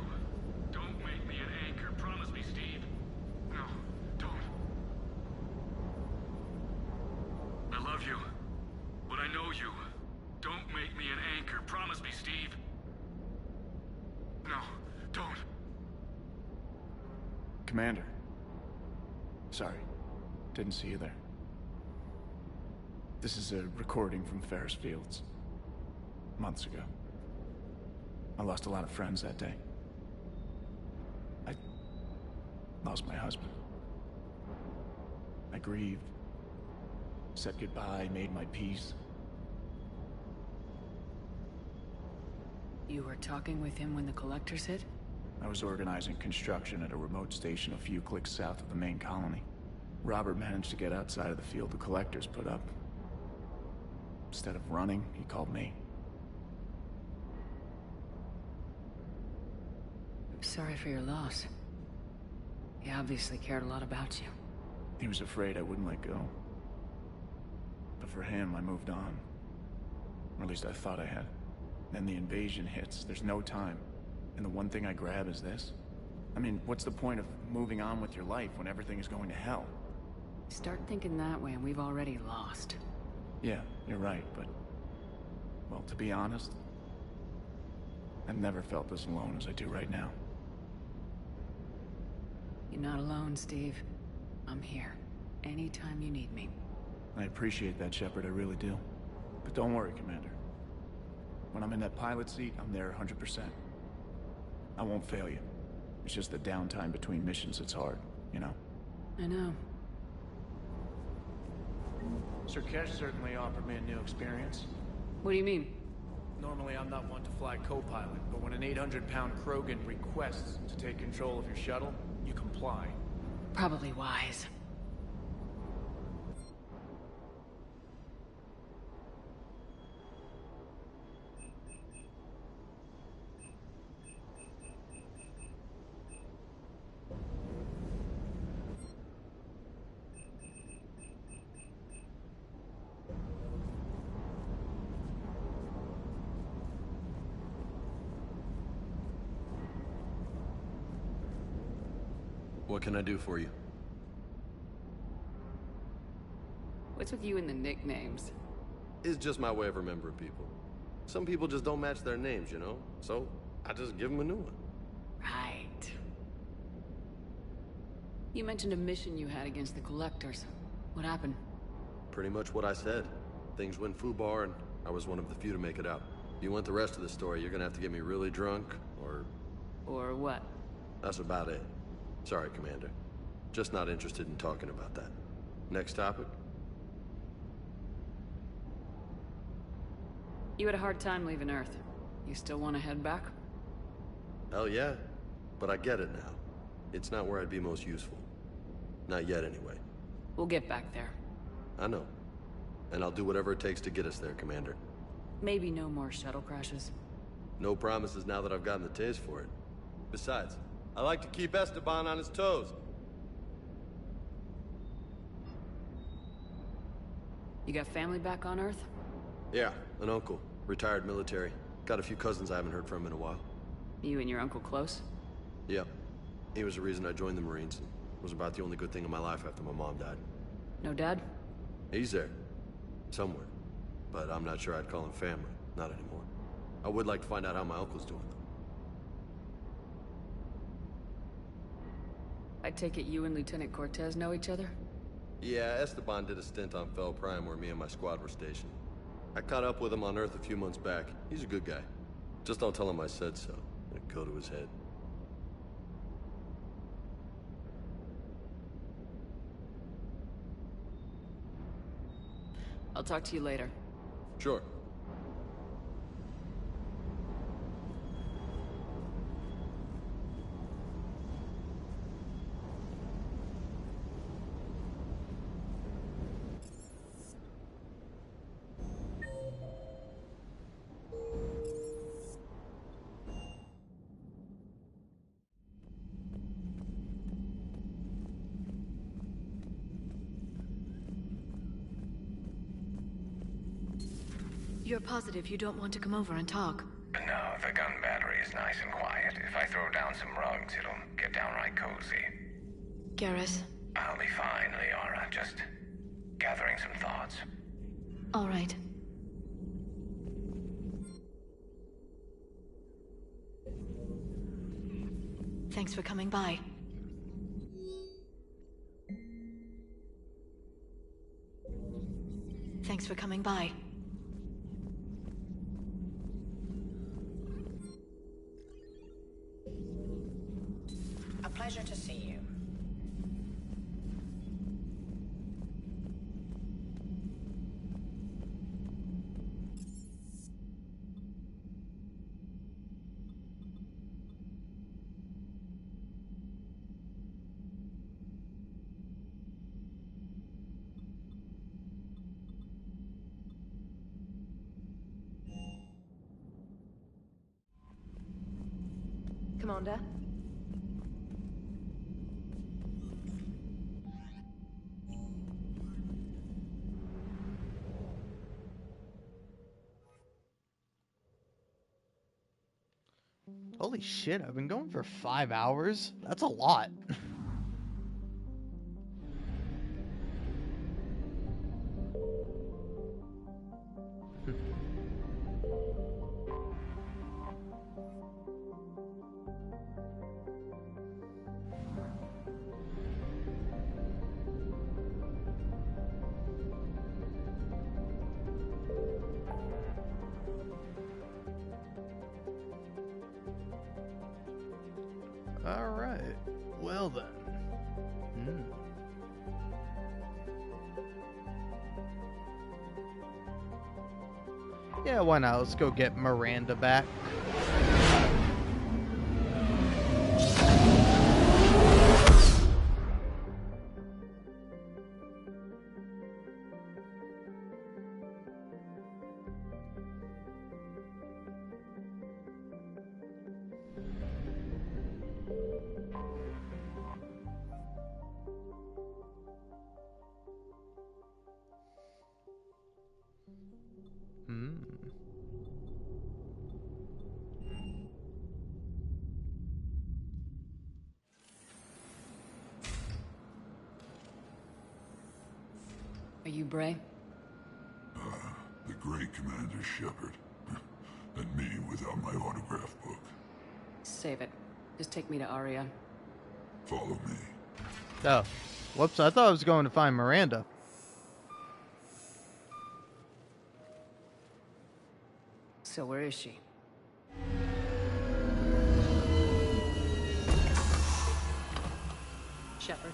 Don't make me an anchor. Promise me, Steve. No, don't. I love you. But I know you. Don't make me an anchor. Promise me, Steve. No, don't. Commander. Sorry. Didn't see you there. This is a recording from Ferris Fields. Months ago. I lost a lot of friends that day. I lost my husband. I grieved. Said goodbye, made my peace. You were talking with him when the Collectors hit? I was organizing construction at a remote station a few clicks south of the main colony. Robert managed to get outside of the field the Collectors put up. Instead of running, he called me. I'm sorry for your loss. He obviously cared a lot about you. He was afraid I wouldn't let go. But for him, I moved on. Or at least I thought I had. Then the invasion hits, there's no time. And the one thing I grab is this. I mean, what's the point of moving on with your life when everything is going to hell? Start thinking that way and we've already lost. Yeah, you're right, but... well, to be honest... I've never felt as alone as I do right now. You're not alone, Steve. I'm here. Anytime you need me. I appreciate that, Shepard, I really do. But don't worry, Commander. When I'm in that pilot seat, I'm there 100%. I won't fail you. It's just the downtime between missions that's hard, you know? I know. Sir Kesh certainly offered me a new experience. What do you mean? Normally I'm not one to fly co-pilot, but when an 800-pound Krogan requests to take control of your shuttle, you comply. Probably wise. What can I do for you? What's with you and the nicknames? It's just my way of remembering people. Some people just don't match their names, you know? So, I just give them a new one. Right. You mentioned a mission you had against the Collectors. What happened? Pretty much what I said. Things went foobar, and I was one of the few to make it out. If you want the rest of the story, you're gonna have to get me really drunk, or... Or what? That's about it. Sorry, Commander. Just not interested in talking about that. Next topic? You had a hard time leaving Earth. You still want to head back? Hell yeah. But I get it now. It's not where I'd be most useful. Not yet, anyway. We'll get back there. I know. And I'll do whatever it takes to get us there, Commander. Maybe no more shuttle crashes. No promises now that I've gotten the taste for it. Besides, I like to keep Esteban on his toes. You got family back on Earth? Yeah, an uncle. Retired military. Got a few cousins I haven't heard from in a while. You and your uncle close? Yep. He was the reason I joined the Marines. It was about the only good thing in my life after my mom died. No dad? He's there. Somewhere. But I'm not sure I'd call him family. Not anymore. I would like to find out how my uncle's doing, though. I take it you and Lieutenant Cortez know each other? Yeah, Esteban did a stint on Fel Prime where me and my squad were stationed. I caught up with him on Earth a few months back. He's a good guy. Just don't tell him I said so. It'll go to his head. I'll talk to you later. Sure. You're positive you don't want to come over and talk? No, the gun battery is nice and quiet. If I throw down some rugs, it'll get downright cozy. Garrus? I'll be fine, Liara. Just gathering some thoughts. All right. Thanks for coming by. Thanks for coming by. A pleasure to see you. Commander? Holy shit, I've been going for 5 hours? That's a lot. Alright, well then. Yeah, why not? Let's go get Miranda back. Are you Bray? The great Commander Shepard. And me without my autograph book. Save it. Just take me to Aria. Follow me. Oh. Whoops, I thought I was going to find Miranda. So where is she? Shepard.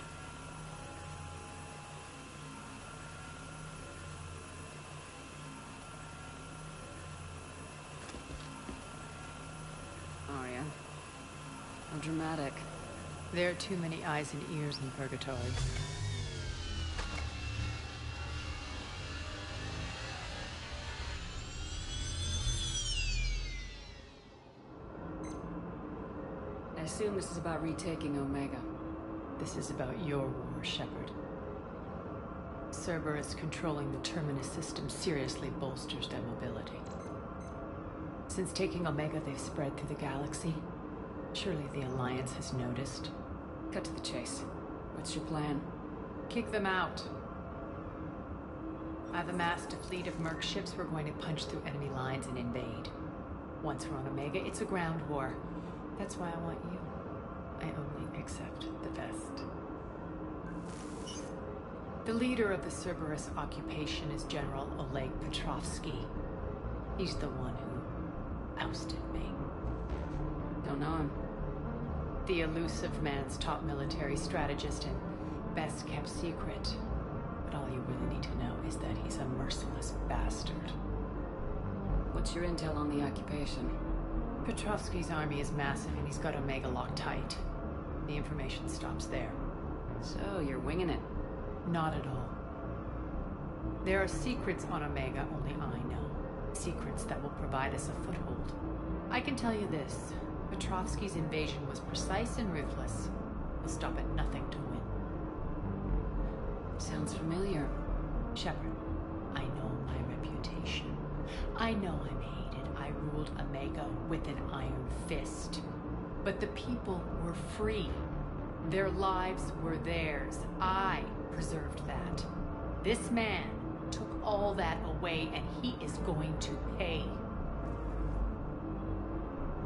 Aria. How dramatic. There are too many eyes and ears in Purgatory. I assume this is about retaking Omega. This is about your war, Shepard. Cerberus controlling the Terminus system seriously bolsters their mobility. Since taking Omega, they've spread through the galaxy. Surely the Alliance has noticed. Cut to the chase. What's your plan? Kick them out. I've amassed a fleet of merc ships. We're going to punch through enemy lines and invade. Once we're on Omega, it's a ground war. That's why I want you. I only accept the best. The leader of the Cerberus occupation is General Oleg Petrovsky. He's the one who ousted me. Don't know him. The Elusive Man's top military strategist and best kept secret. But all you really need to know is that he's a merciless bastard. What's your intel on the occupation? Petrovsky's army is massive and he's got Omega locked tight. The information stops there. So, you're winging it? Not at all. There are secrets on Omega only I know. Secrets that will provide us a foothold. I can tell you this. Petrovsky's invasion was precise and ruthless. He'll stop at nothing to win. Sounds familiar. Shepard, I know my reputation. I know I'm hated. I ruled Omega with an iron fist. But the people were free. Their lives were theirs. I preserved that. This man took all that away, and he is going to pay.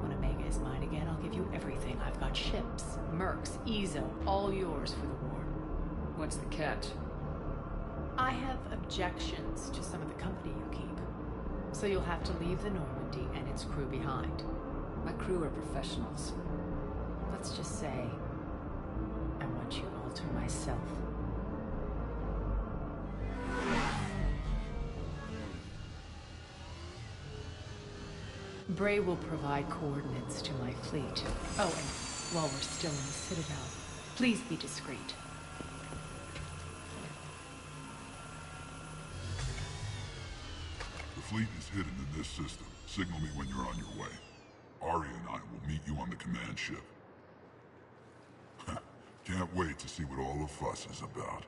When Omega is mine again, I'll give you everything. I've got ships, mercs, Ezo, all yours for the war. What's the catch? I have objections to some of the company you keep. So you'll have to leave the Normandy and its crew behind. My crew are professionals. Let's just say, I want you all to myself. Bray will provide coordinates to my fleet. Oh, and while we're still in the Citadel, please be discreet. The fleet is hidden in this system. Signal me when you're on your way. Ari and I will meet you on the command ship. Can't wait to see what all the fuss is about.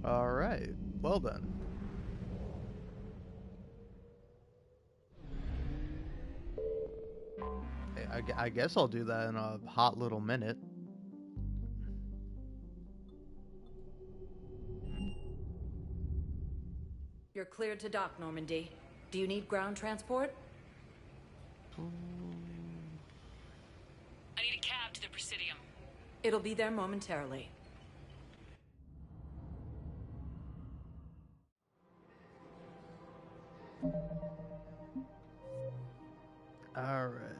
All right. Well then. Hey, I guess I'll do that in a hot little minute. You're cleared to dock, Normandy. Do you need ground transport? I need a cab to the Presidium. It'll be there momentarily. All right.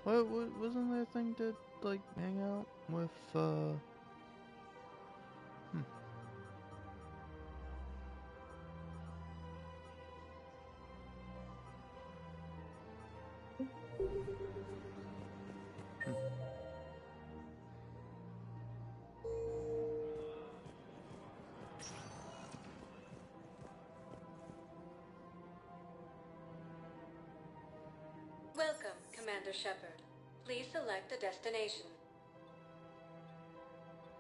What wasn't there a thing to like hang out with Welcome, Commander Shepard. Please select a destination.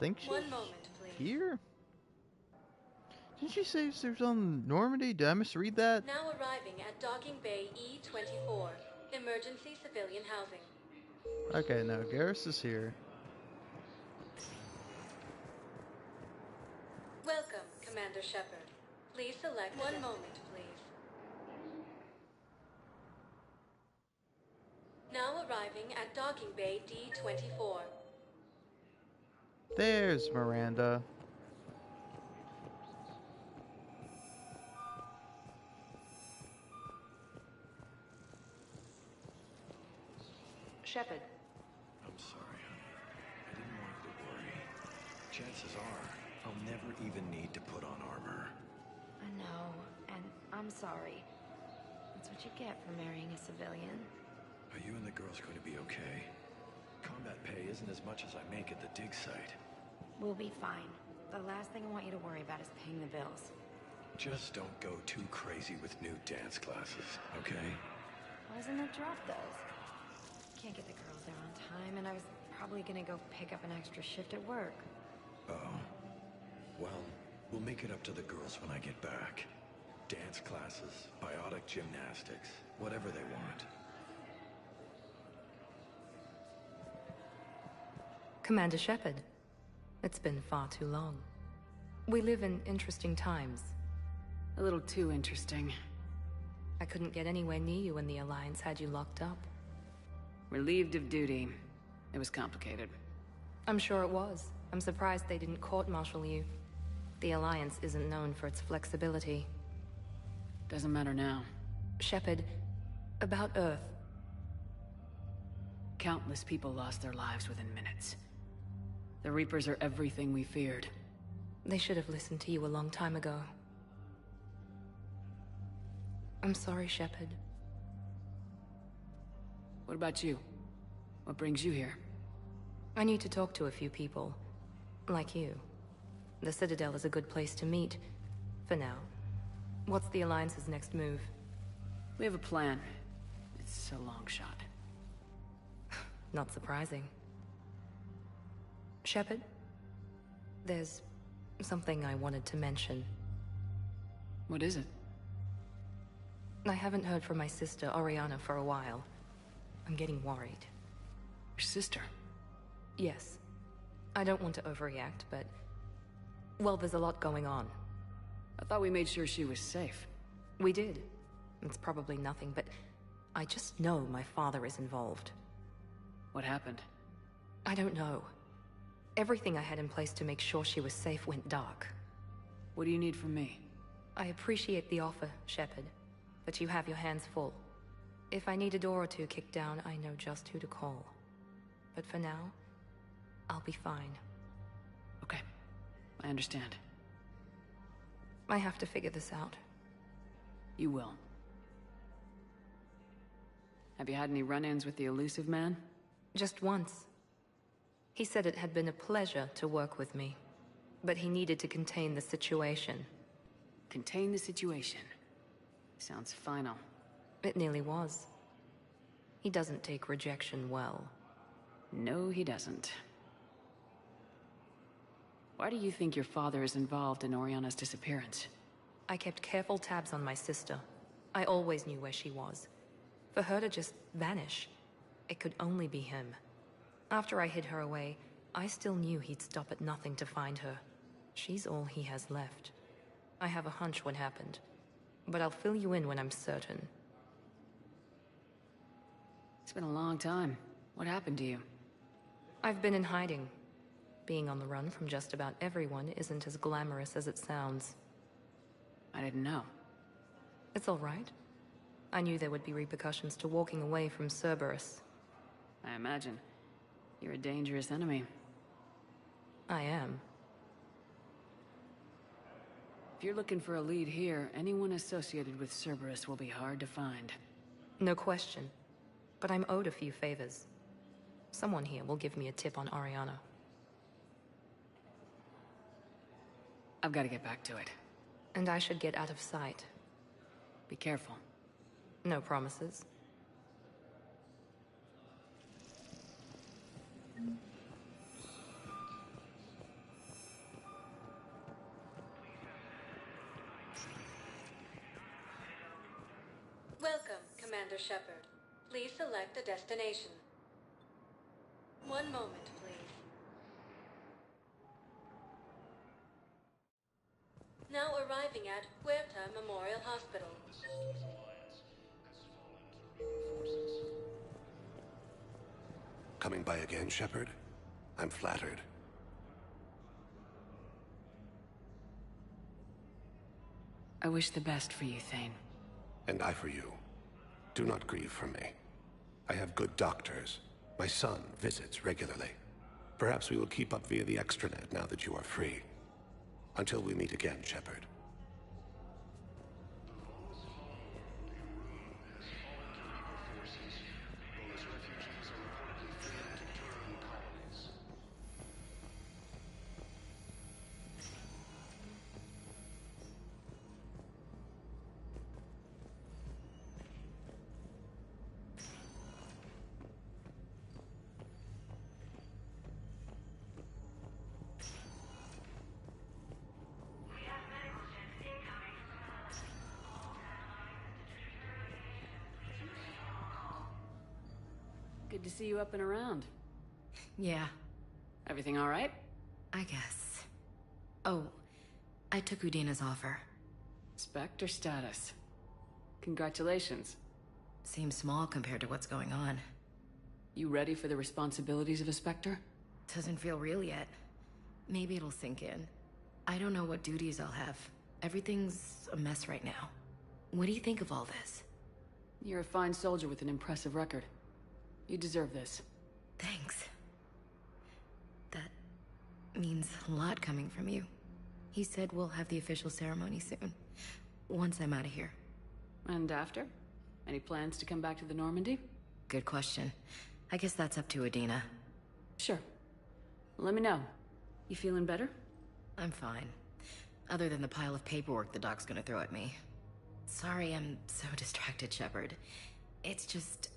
think she's One moment, please. here? Didn't she say there's on Normandy? Did I misread that? Now arriving at Docking Bay E-24, emergency civilian housing. Okay, now Garrus is here. Welcome, Commander Shepard. Please select one moment, please. Now arriving at Docking Bay D-24. There's Miranda. Shepard. I'm sorry, honey. I didn't want you to worry. Chances are, I'll never even need to put on armor. I know, and I'm sorry. That's what you get for marrying a civilian. Are you and the girls going to be okay? Combat pay isn't as much as I make at the dig site. We'll be fine. The last thing I want you to worry about is paying the bills. Just don't go too crazy with new dance classes, okay? I was in the drop those. Can't get the girls there on time, and I was probably gonna go pick up an extra shift at work. Oh. Well, we'll make it up to the girls when I get back. dance classes, biotic gymnastics, whatever they want. Commander Shepard, it's been far too long. We live in interesting times. A little too interesting. I couldn't get anywhere near you when the Alliance had you locked up. Relieved of duty. It was complicated. I'm sure it was. I'm surprised they didn't court-martial you. The Alliance isn't known for its flexibility. Doesn't matter now. Shepard, about Earth. Countless people lost their lives within minutes. The Reapers are everything we feared. They should have listened to you a long time ago. I'm sorry, Shepard. What about you? What brings you here? I need to talk to a few people. Like you. The Citadel is a good place to meet. For now. What's the Alliance's next move? We have a plan. It's a long shot. Not surprising. Shepard? There's something I wanted to mention. What is it? I haven't heard from my sister, Oriana, for a while. I'm getting worried. Your sister? Yes. I don't want to overreact, but... well, there's a lot going on. I thought we made sure she was safe. We did. It's probably nothing, but... I just know my father is involved. What happened? I don't know. Everything I had in place to make sure she was safe went dark. What do you need from me? I appreciate the offer, Shepard, but you have your hands full. If I need a door or two kicked down, I know just who to call. But for now, I'll be fine. Okay. I understand. I have to figure this out. You will. Have you had any run-ins with the Elusive Man? Just once. He said it had been a pleasure to work with me, but he needed to contain the situation. Contain the situation. Sounds final. It nearly was. He doesn't take rejection well. No, he doesn't. Why do you think your father is involved in Oriana's disappearance? I kept careful tabs on my sister. I always knew where she was. For her to just vanish, it could only be him. After I hid her away, I still knew he'd stop at nothing to find her. She's all he has left. I have a hunch what happened, but I'll fill you in when I'm certain. It's been a long time. What happened to you? I've been in hiding. Being on the run from just about everyone isn't as glamorous as it sounds. I didn't know. It's all right. I knew there would be repercussions to walking away from Cerberus. I imagine. You're a dangerous enemy. I am. If you're looking for a lead here, anyone associated with Cerberus will be hard to find. No question. But I'm owed a few favors. Someone here will give me a tip on Oriana. I've got to get back to it. And I should get out of sight. Be careful. No promises. Welcome, Commander Shepard. Please select a destination. One moment, please. Now arriving at Huerta Memorial Hospital. Coming by again, Shepard? I'm flattered. I wish the best for you, Thane. And I for you. Do not grieve for me. I have good doctors. My son visits regularly. Perhaps we will keep up via the extranet now that you are free. Until we meet again, Shepard. Good to see you up and around. Yeah. Everything all right? I guess. Oh, I took Udina's offer. Spectre status. Congratulations. Seems small compared to what's going on. You ready for the responsibilities of a Spectre? Doesn't feel real yet. Maybe it'll sink in. I don't know what duties I'll have. Everything's a mess right now. What do you think of all this? You're a fine soldier with an impressive record. You deserve this. Thanks. That means a lot coming from you. He said we'll have the official ceremony soon. Once I'm out of here. And after? Any plans to come back to the Normandy? Good question. I guess that's up to Udina. Sure. Let me know. You feeling better? I'm fine. Other than the pile of paperwork the doc's gonna throw at me. Sorry I'm so distracted, Shepard. It's just...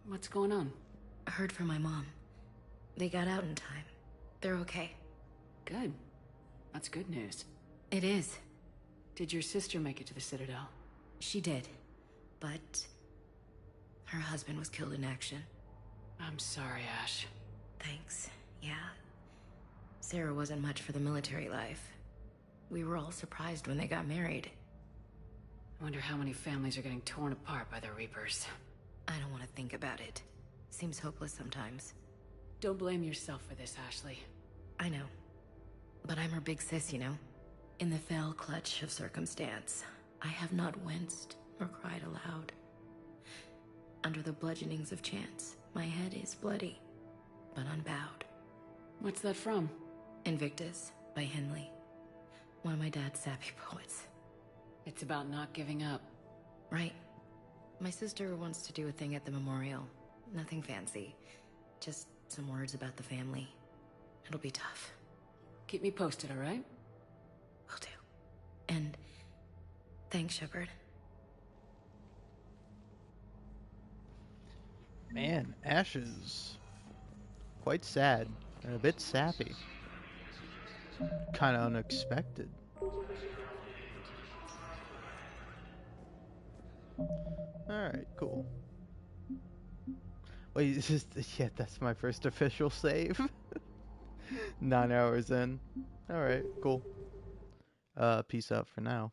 What's going on? I heard from my mom. They got out in time. They're okay. Good. That's good news. It is. Did your sister make it to the Citadel? She did. But... her husband was killed in action. I'm sorry, Ash. Thanks. Yeah. Sarah wasn't much for the military life. We were all surprised when they got married. I wonder how many families are getting torn apart by the Reapers. I don't want to think about it. Seems hopeless sometimes. Don't blame yourself for this, Ashley. I know. But I'm her big sis, you know? In the fell clutch of circumstance, I have not winced or cried aloud. Under the bludgeonings of chance, my head is bloody, but unbowed. What's that from? Invictus, by Henley. One of my dad's sappy poets. It's about not giving up. Right. My sister wants to do a thing at the memorial. Nothing fancy. Just some words about the family. It'll be tough. Keep me posted, all right? Will do. And thanks, Shepard. Man, Ash is quite sad and a bit sappy. Kind of unexpected. Alright, cool. Wait, it's just, yeah, that's my first official save. 9 hours in. Alright, cool. Peace out for now.